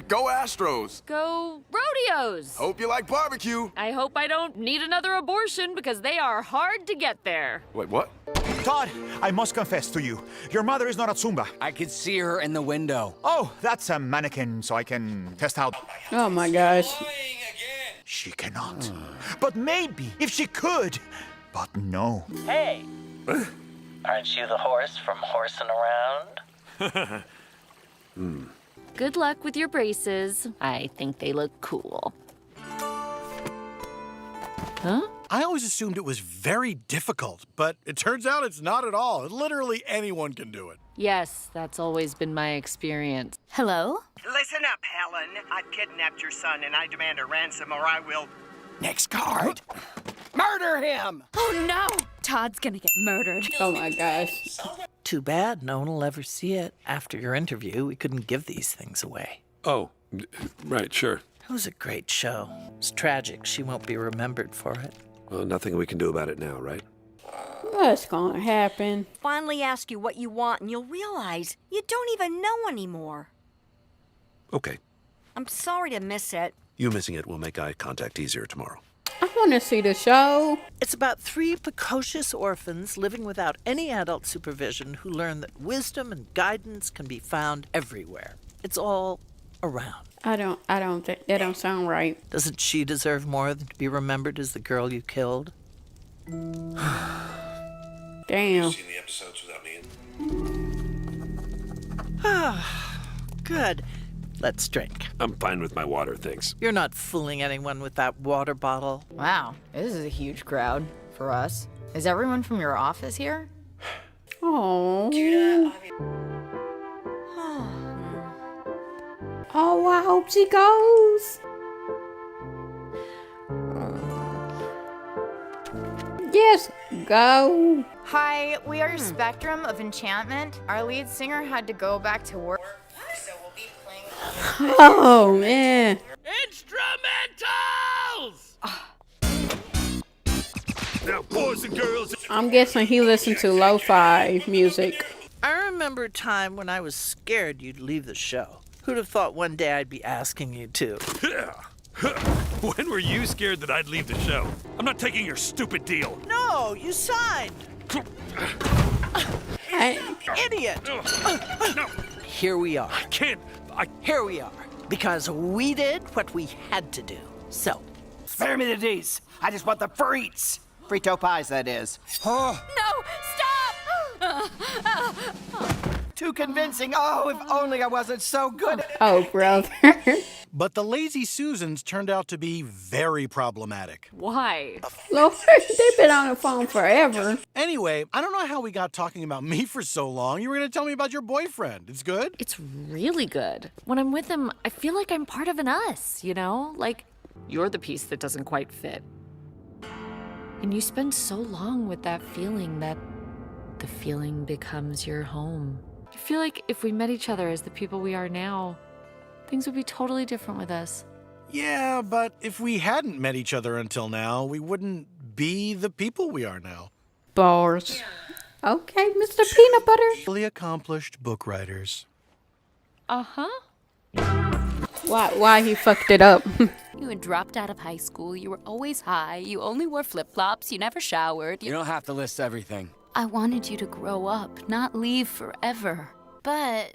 Go Astros. Go rodeos. Hope you like barbecue. I hope I don't need another abortion because they are hard to get there. Wait, what? Todd, I must confess to you. Your mother is not at Zumba. I could see her in the window. Oh, that's a mannequin, so I can test out. Oh my gosh. She cannot. But maybe, if she could. But no. Hey! Aren't you the horse from Horsing Around? Good luck with your braces. I think they look cool. Huh? I always assumed it was very difficult, but it turns out it's not at all. Literally anyone can do it. Yes, that's always been my experience. Hello? Listen up, Helen. I've kidnapped your son and I demand a ransom or I will... Next card. Murder him! Oh no! Todd's gonna get murdered. Oh my gosh. Too bad no one will ever see it. After your interview, we couldn't give these things away. Oh, right, sure. It was a great show. It's tragic she won't be remembered for it. Well, nothing we can do about it now, right? What's gonna happen? Finally ask you what you want and you'll realize you don't even know anymore. Okay. I'm sorry to miss it. You missing it will make eye contact easier tomorrow. I want to see the show. It's about 3 precocious orphans living without any adult supervision who learn that wisdom and guidance can be found everywhere. It's all around. I don't think that don't sound right. Doesn't she deserve more than to be remembered as the girl you killed? Damn. Seen the episodes without me Good. Let's drink. I'm fine with my water, thanks. You're not fooling anyone with that water bottle. Wow, this is a huge crowd for us. Is everyone from your office here? Oh. Oh, I hope she goes. Yes, go. Hi, we are Spectrum of Enchantment. Our lead singer had to go back to work, so we'll be playing. Oh, man. Instrumentals! Now, boys and girls. I'm guessing he listened to lo-fi music. I remember a time when I was scared you'd leave the show. Who'd have thought one day I'd be asking you to? When were you scared that I'd leave the show? I'm not taking your stupid deal. No, you signed. Idiot. No. Here we are. I can't. Here we are. Because we did what we had to do. So, spare me the D's. I just want the frites. Frito pies, that is. Oh. No, stop! Too convincing. Oh, if only I wasn't so good. Oh, brother. But the Lazy Susans turned out to be very problematic. Why? Lord, they've been on the phone forever. Anyway, I don't know how we got talking about me for so long. You were going to tell me about your boyfriend. It's good? It's really good. When I'm with him, I feel like I'm part of an us, you know? Like, you're the piece that doesn't quite fit. And you spend so long with that feeling that the feeling becomes your home. I feel like if we met each other as the people we are now, things would be totally different with us. Yeah, but if we hadn't met each other until now, we wouldn't be the people we are now. Bars. Okay, Mr. Peanut Butter. Fully accomplished book writers. Uh-huh. Why he fucked it up? You had dropped out of high school. You were always high. You only wore flip-flops. You never showered. You don't have to list everything. I wanted you to grow up, not leave forever. But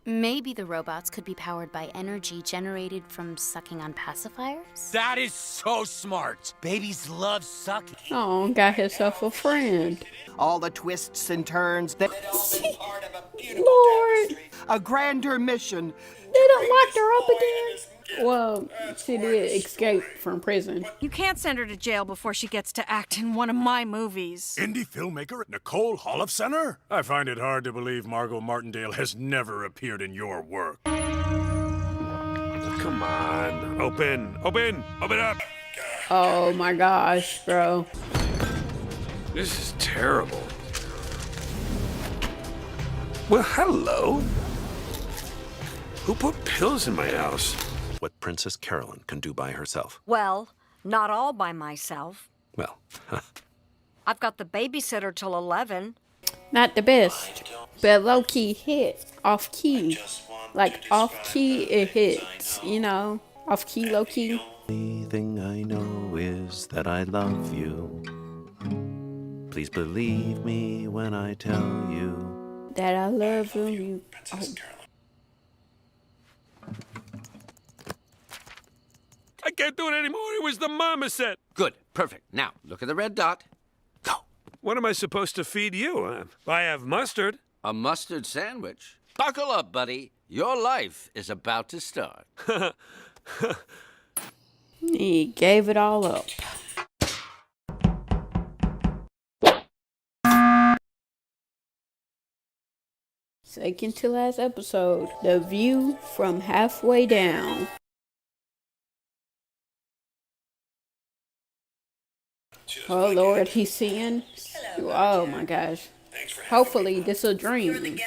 maybe the robots could be powered by energy generated from sucking on pacifiers? That is so smart. Babies love sucking. Oh, got himself a friend. All the twists and turns. Lord. A grander mission. They done locked her up again. Well, she did escape from prison. You can't send her to jail before she gets to act in one of my movies. Indie filmmaker Nicole Holofcener? I find it hard to believe Margot Martindale has never appeared in your work. Come on. Open up. Oh my gosh, bro. This is terrible. Well, hello. Who put pills in my house? What Princess Carolyn can do by herself. Well, not all by myself. Well, I've got the babysitter till 11. Not the best, but low-key hit. Off-key. Like, off-key it hits, you know? Off-key, low-key. the only thing I know is that I love you. Please believe me when I tell you that I love you. Oh. I can't do it anymore. It was the marmoset. Good. Perfect. Now, look at the red dot. What am I supposed to feed you? I have mustard. A mustard sandwich. Buckle up, buddy. Your life is about to start. He gave it all up. Second to last episode, The View from Halfway Down. Oh Lord, he's seeing. Oh my gosh. Hopefully this a dream.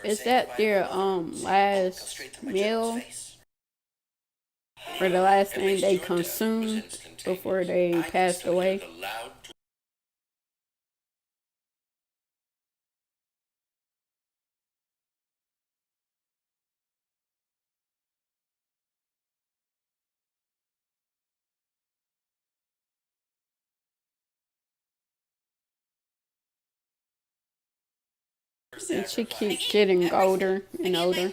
Is that their last meal? Or the last thing they consumed before they passed away? And she keeps getting older and older.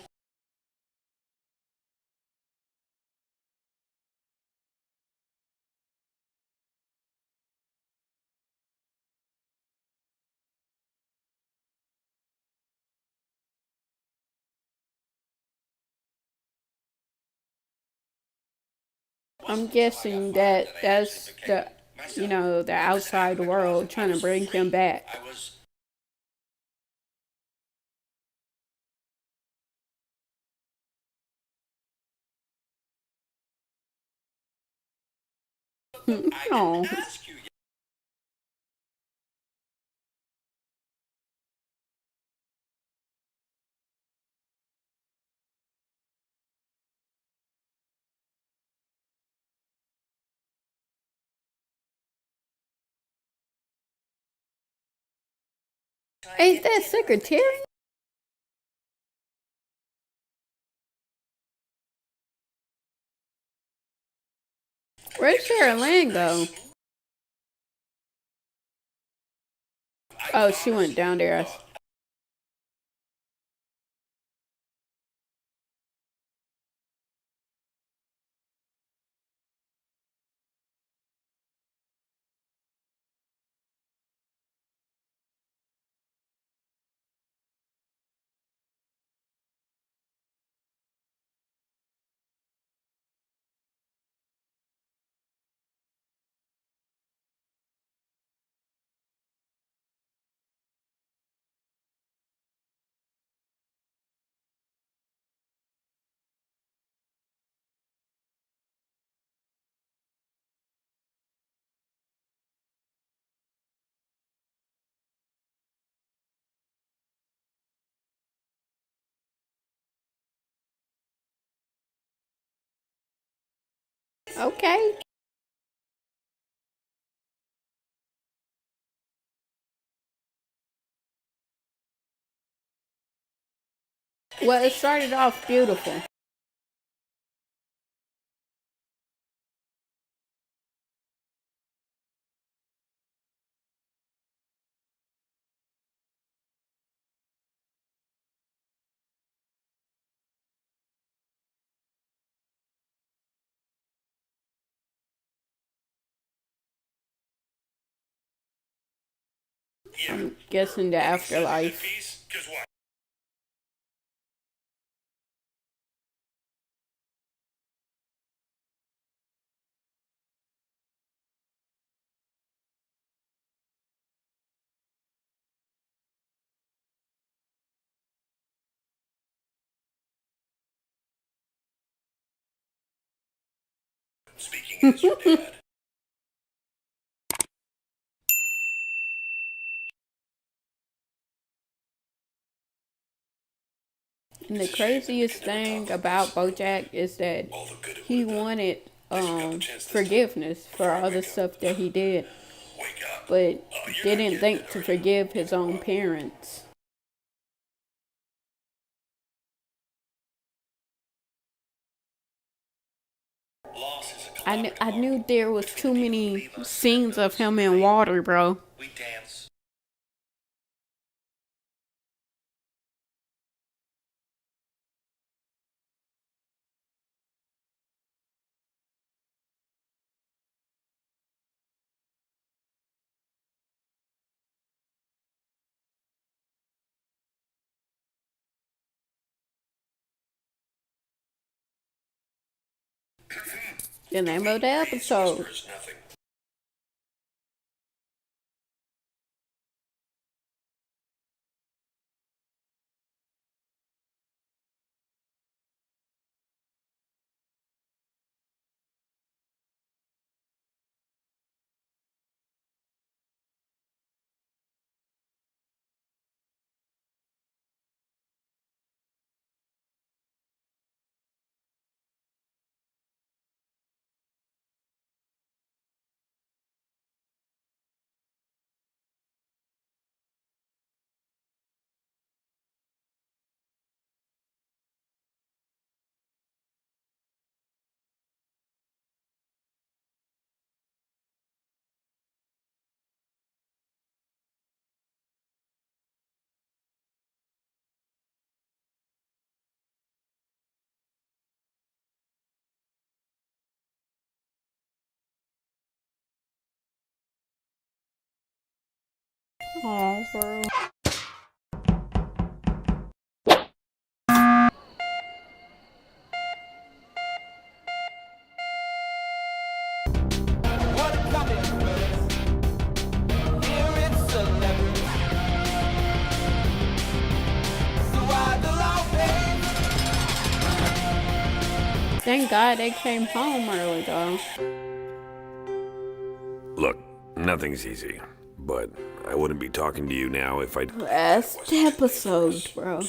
I'm guessing that that's the, the outside world trying to bring him back. Oh. Ain't that secretary? Where'd Sarah Lynn go? Oh, she went down there. Okay. Well, it started off beautiful. I'm guessing the afterlife. Speaking as your dad. And the craziest thing about BoJack is that he wanted forgiveness for all the stuff that he did, but didn't think to forgive his own parents. I knew there was too many scenes of him in water, bro. We dance. The name of the episode. Oh, bro. Thank God they came home early, though. Nothing's easy, but I wouldn't be talking to you now if I... Last episode, bro.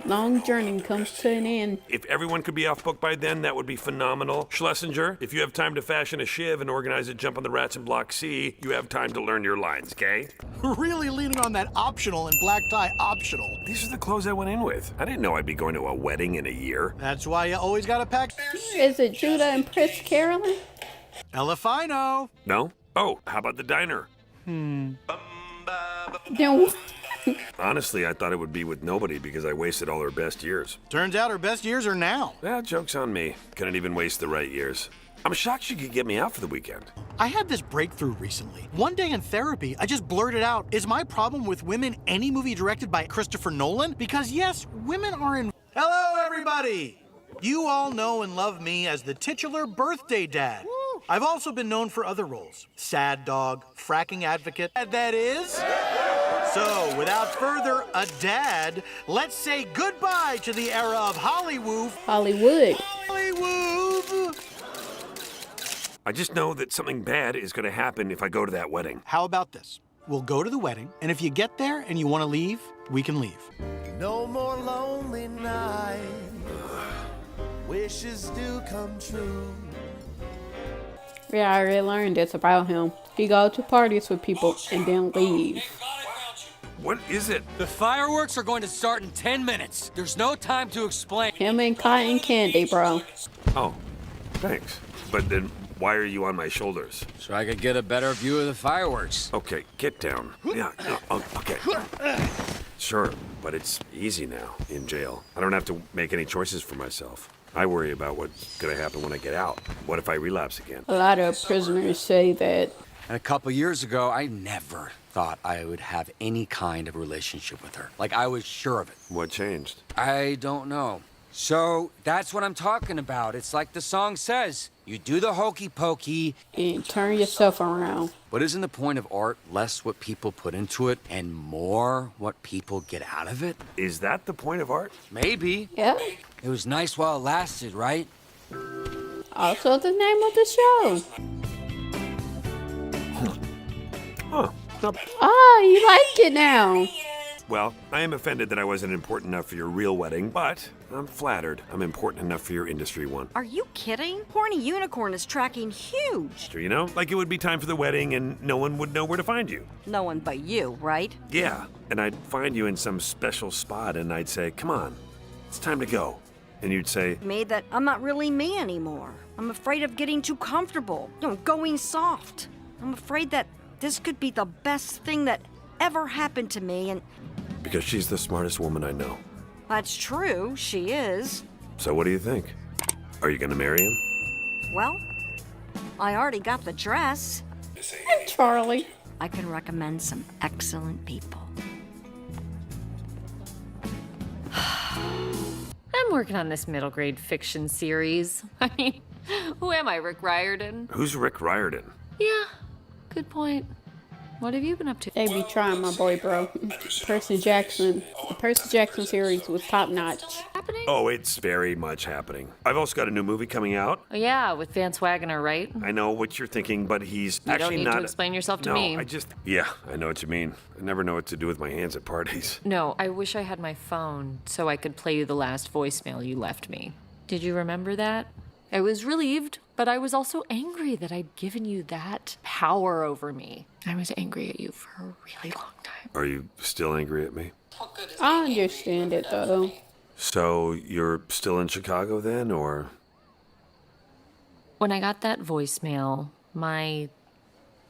Long journey comes to an end. If everyone could be off book by then, that would be phenomenal. Schlesinger, if you have time to fashion a shiv and organize a jump on the rats in Block C, you have time to learn your lines, okay? Really leaning on that optional and black tie optional. These are the clothes I went in with. I didn't know I'd be going to a wedding in a year. That's why you always gotta pack. Is it Judah and Prince Carolyn? Elefino. No? Oh, how about the diner? Then Honestly, I thought it would be with nobody because I wasted all her best years. Turns out her best years are now. Yeah, joke's on me. Couldn't even waste the right years. I'm shocked she could get me out for the weekend. I had this breakthrough recently. One day in therapy, I just blurted out, is my problem with women any movie directed by Christopher Nolan? Because yes, women are in... Hello, everybody! You all know and love me as the titular birthday dad. I've also been known for other roles. Sad dog, fracking advocate, that is. So, without further ado, let's say goodbye to the era of Hollywood. Hollywood. Hollywood! I just know that something bad is going to happen if I go to that wedding. How about this? We'll go to the wedding, and if you get there and you want to leave, we can leave. No more lonely nights. Wishes do come true. Yeah, I already learned this about him. He go to parties with people and then leave. What is it? The fireworks are going to start in 10 minutes. There's no time to explain. Him and cotton candy, bro. Oh, thanks. But then why are you on my shoulders? So I could get a better view of the fireworks. Okay, get down. Yeah, no, okay. Sure, but it's easy now in jail. I don't have to make any choices for myself. I worry about what's gonna happen when I get out. What if I relapse again? A lot of prisoners say that. And a couple years ago, I never thought I would have any kind of relationship with her. Like, I was sure of it. What changed? I don't know. So, that's what I'm talking about. It's like the song says. You do the hokey pokey. And turn yourself around. But isn't the point of art less what people put into it and more what people get out of it? Is that the point of art? Maybe. Yeah. It was nice while it lasted, right? Also the name of the show. Huh. Ah, you like it now. Well, I am offended that I wasn't important enough for your real wedding, but I'm flattered I'm important enough for your industry one. Are you kidding? Horny Unicorn is tracking huge. Do you know? Like it would be time for the wedding and no one would know where to find you. No one but you, right? Yeah, and I'd find you in some special spot and I'd say, come on, it's time to go. And you'd say, Made that I'm not really me anymore. I'm afraid of getting too comfortable, going soft. I'm afraid that this could be the best thing that ever happened to me, and... Because she's the smartest woman I know. That's true, she is. So what do you think? Are you gonna marry him? Well, I already got the dress. And Charlie. I can recommend some excellent people. I'm working on this middle grade fiction series. I mean, who am I, Rick Riordan? Who's Rick Riordan? Yeah, good point. What have you been up to? They be trying my boy, bro. Percy Jackson. The Percy Jackson series was top notch. Oh, it's very much happening. I've also got a new movie coming out. Oh, yeah, with Vance Wagner, right? I know what you're thinking, but he's You actually don't need not. to explain yourself to no, me. Yeah, I know what you mean. I never know what to do with my hands at parties. No, I wish I had my phone so I could play you the last voicemail you left me. Did you remember that? I was relieved, but I was also angry that I'd given you that power over me. I was angry at you for a really long time. Are you still angry at me? I understand it, though. So you're still in Chicago then, or? When I got that voicemail, my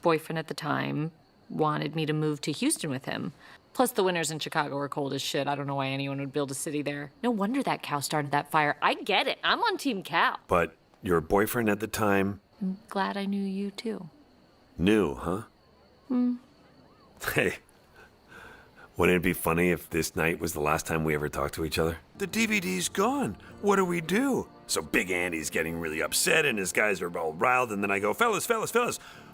boyfriend at the time wanted me to move to Houston with him. Plus, the winters in Chicago are cold as shit. I don't know why anyone would build a city there. No wonder that cow started that fire. I get it. I'm on Team Cow. But your boyfriend at the time I'm glad I knew you, too. knew, huh? Hey, wouldn't it be funny if this night was the last time we ever talked to each other? The DVD's gone. What do we do? So Big Andy's getting really upset and his guys are all riled, and then I go, fellas,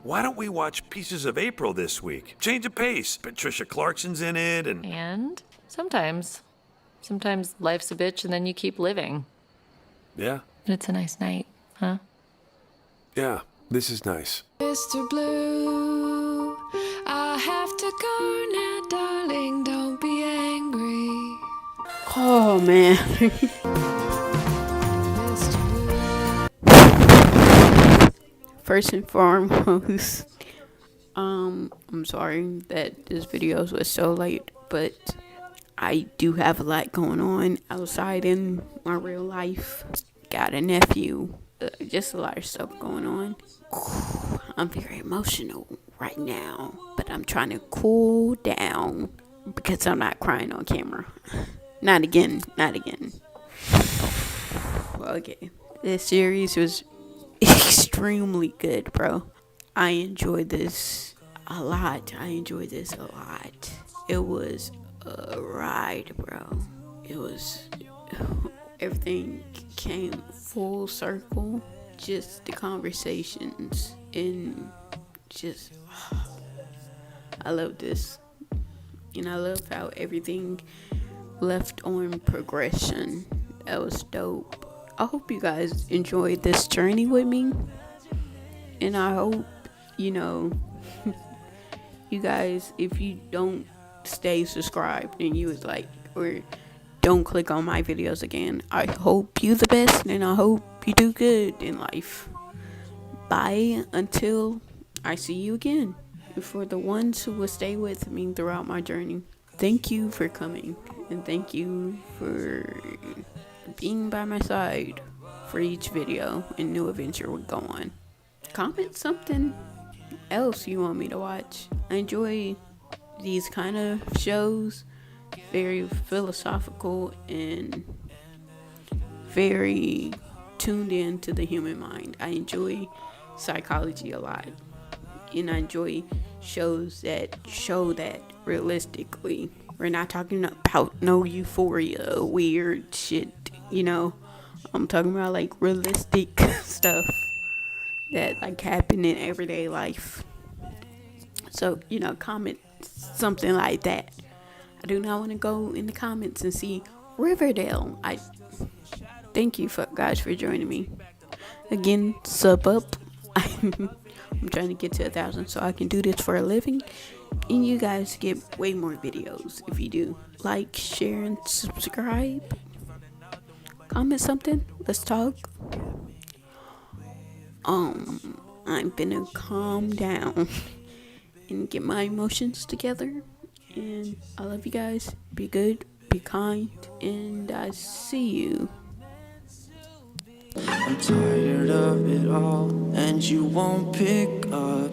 why don't we watch Pieces of April this week? Change of pace. Patricia Clarkson's in it, And sometimes life's a bitch and then you keep living. Yeah. But it's a nice night, huh? Yeah, This is nice. Mr. Blue, I have to go now, darling. Don't be angry. Oh man. First and foremost, I'm sorry that this video was so late, but I do have a lot going on outside in my real life. Got a nephew, just a lot of stuff going on. I'm very emotional right now, but I'm trying to cool down because I'm not crying on camera. Not again. Okay, this series was extremely good, bro. I enjoyed this a lot. It was a ride, bro. It was, everything came full circle. Just the conversations and just, I love this. And I love how everything left on progression. That was dope. I hope you guys enjoyed this journey with me. And I hope, you guys, if you don't stay subscribed and you was like, or don't click on my videos again, I hope you the best and I hope you do good in life. Bye until I see you again. And for the ones who will stay with me throughout my journey, thank you for coming and thank you for being by my side for each video and new adventure we go on. Comment something else you want me to watch. I enjoy these kind of shows, very philosophical and very tuned in to the human mind. I enjoy psychology a lot, and I enjoy shows that show that realistically. We're not talking about no Euphoria weird shit, I'm talking about like realistic stuff that like happen in everyday life. So, comment something like that. I do not want to go in the comments and see Riverdale. I thank you guys for joining me. Again, sub up. I'm trying to get to 1,000 so I can do this for a living. And you guys get way more videos if you do. Like, share, and subscribe. Comment something. Let's talk. I'm gonna calm down and get my emotions together. And I love you guys. Be good, be kind, and I see you. I'm tired of it all, and you won't pick up.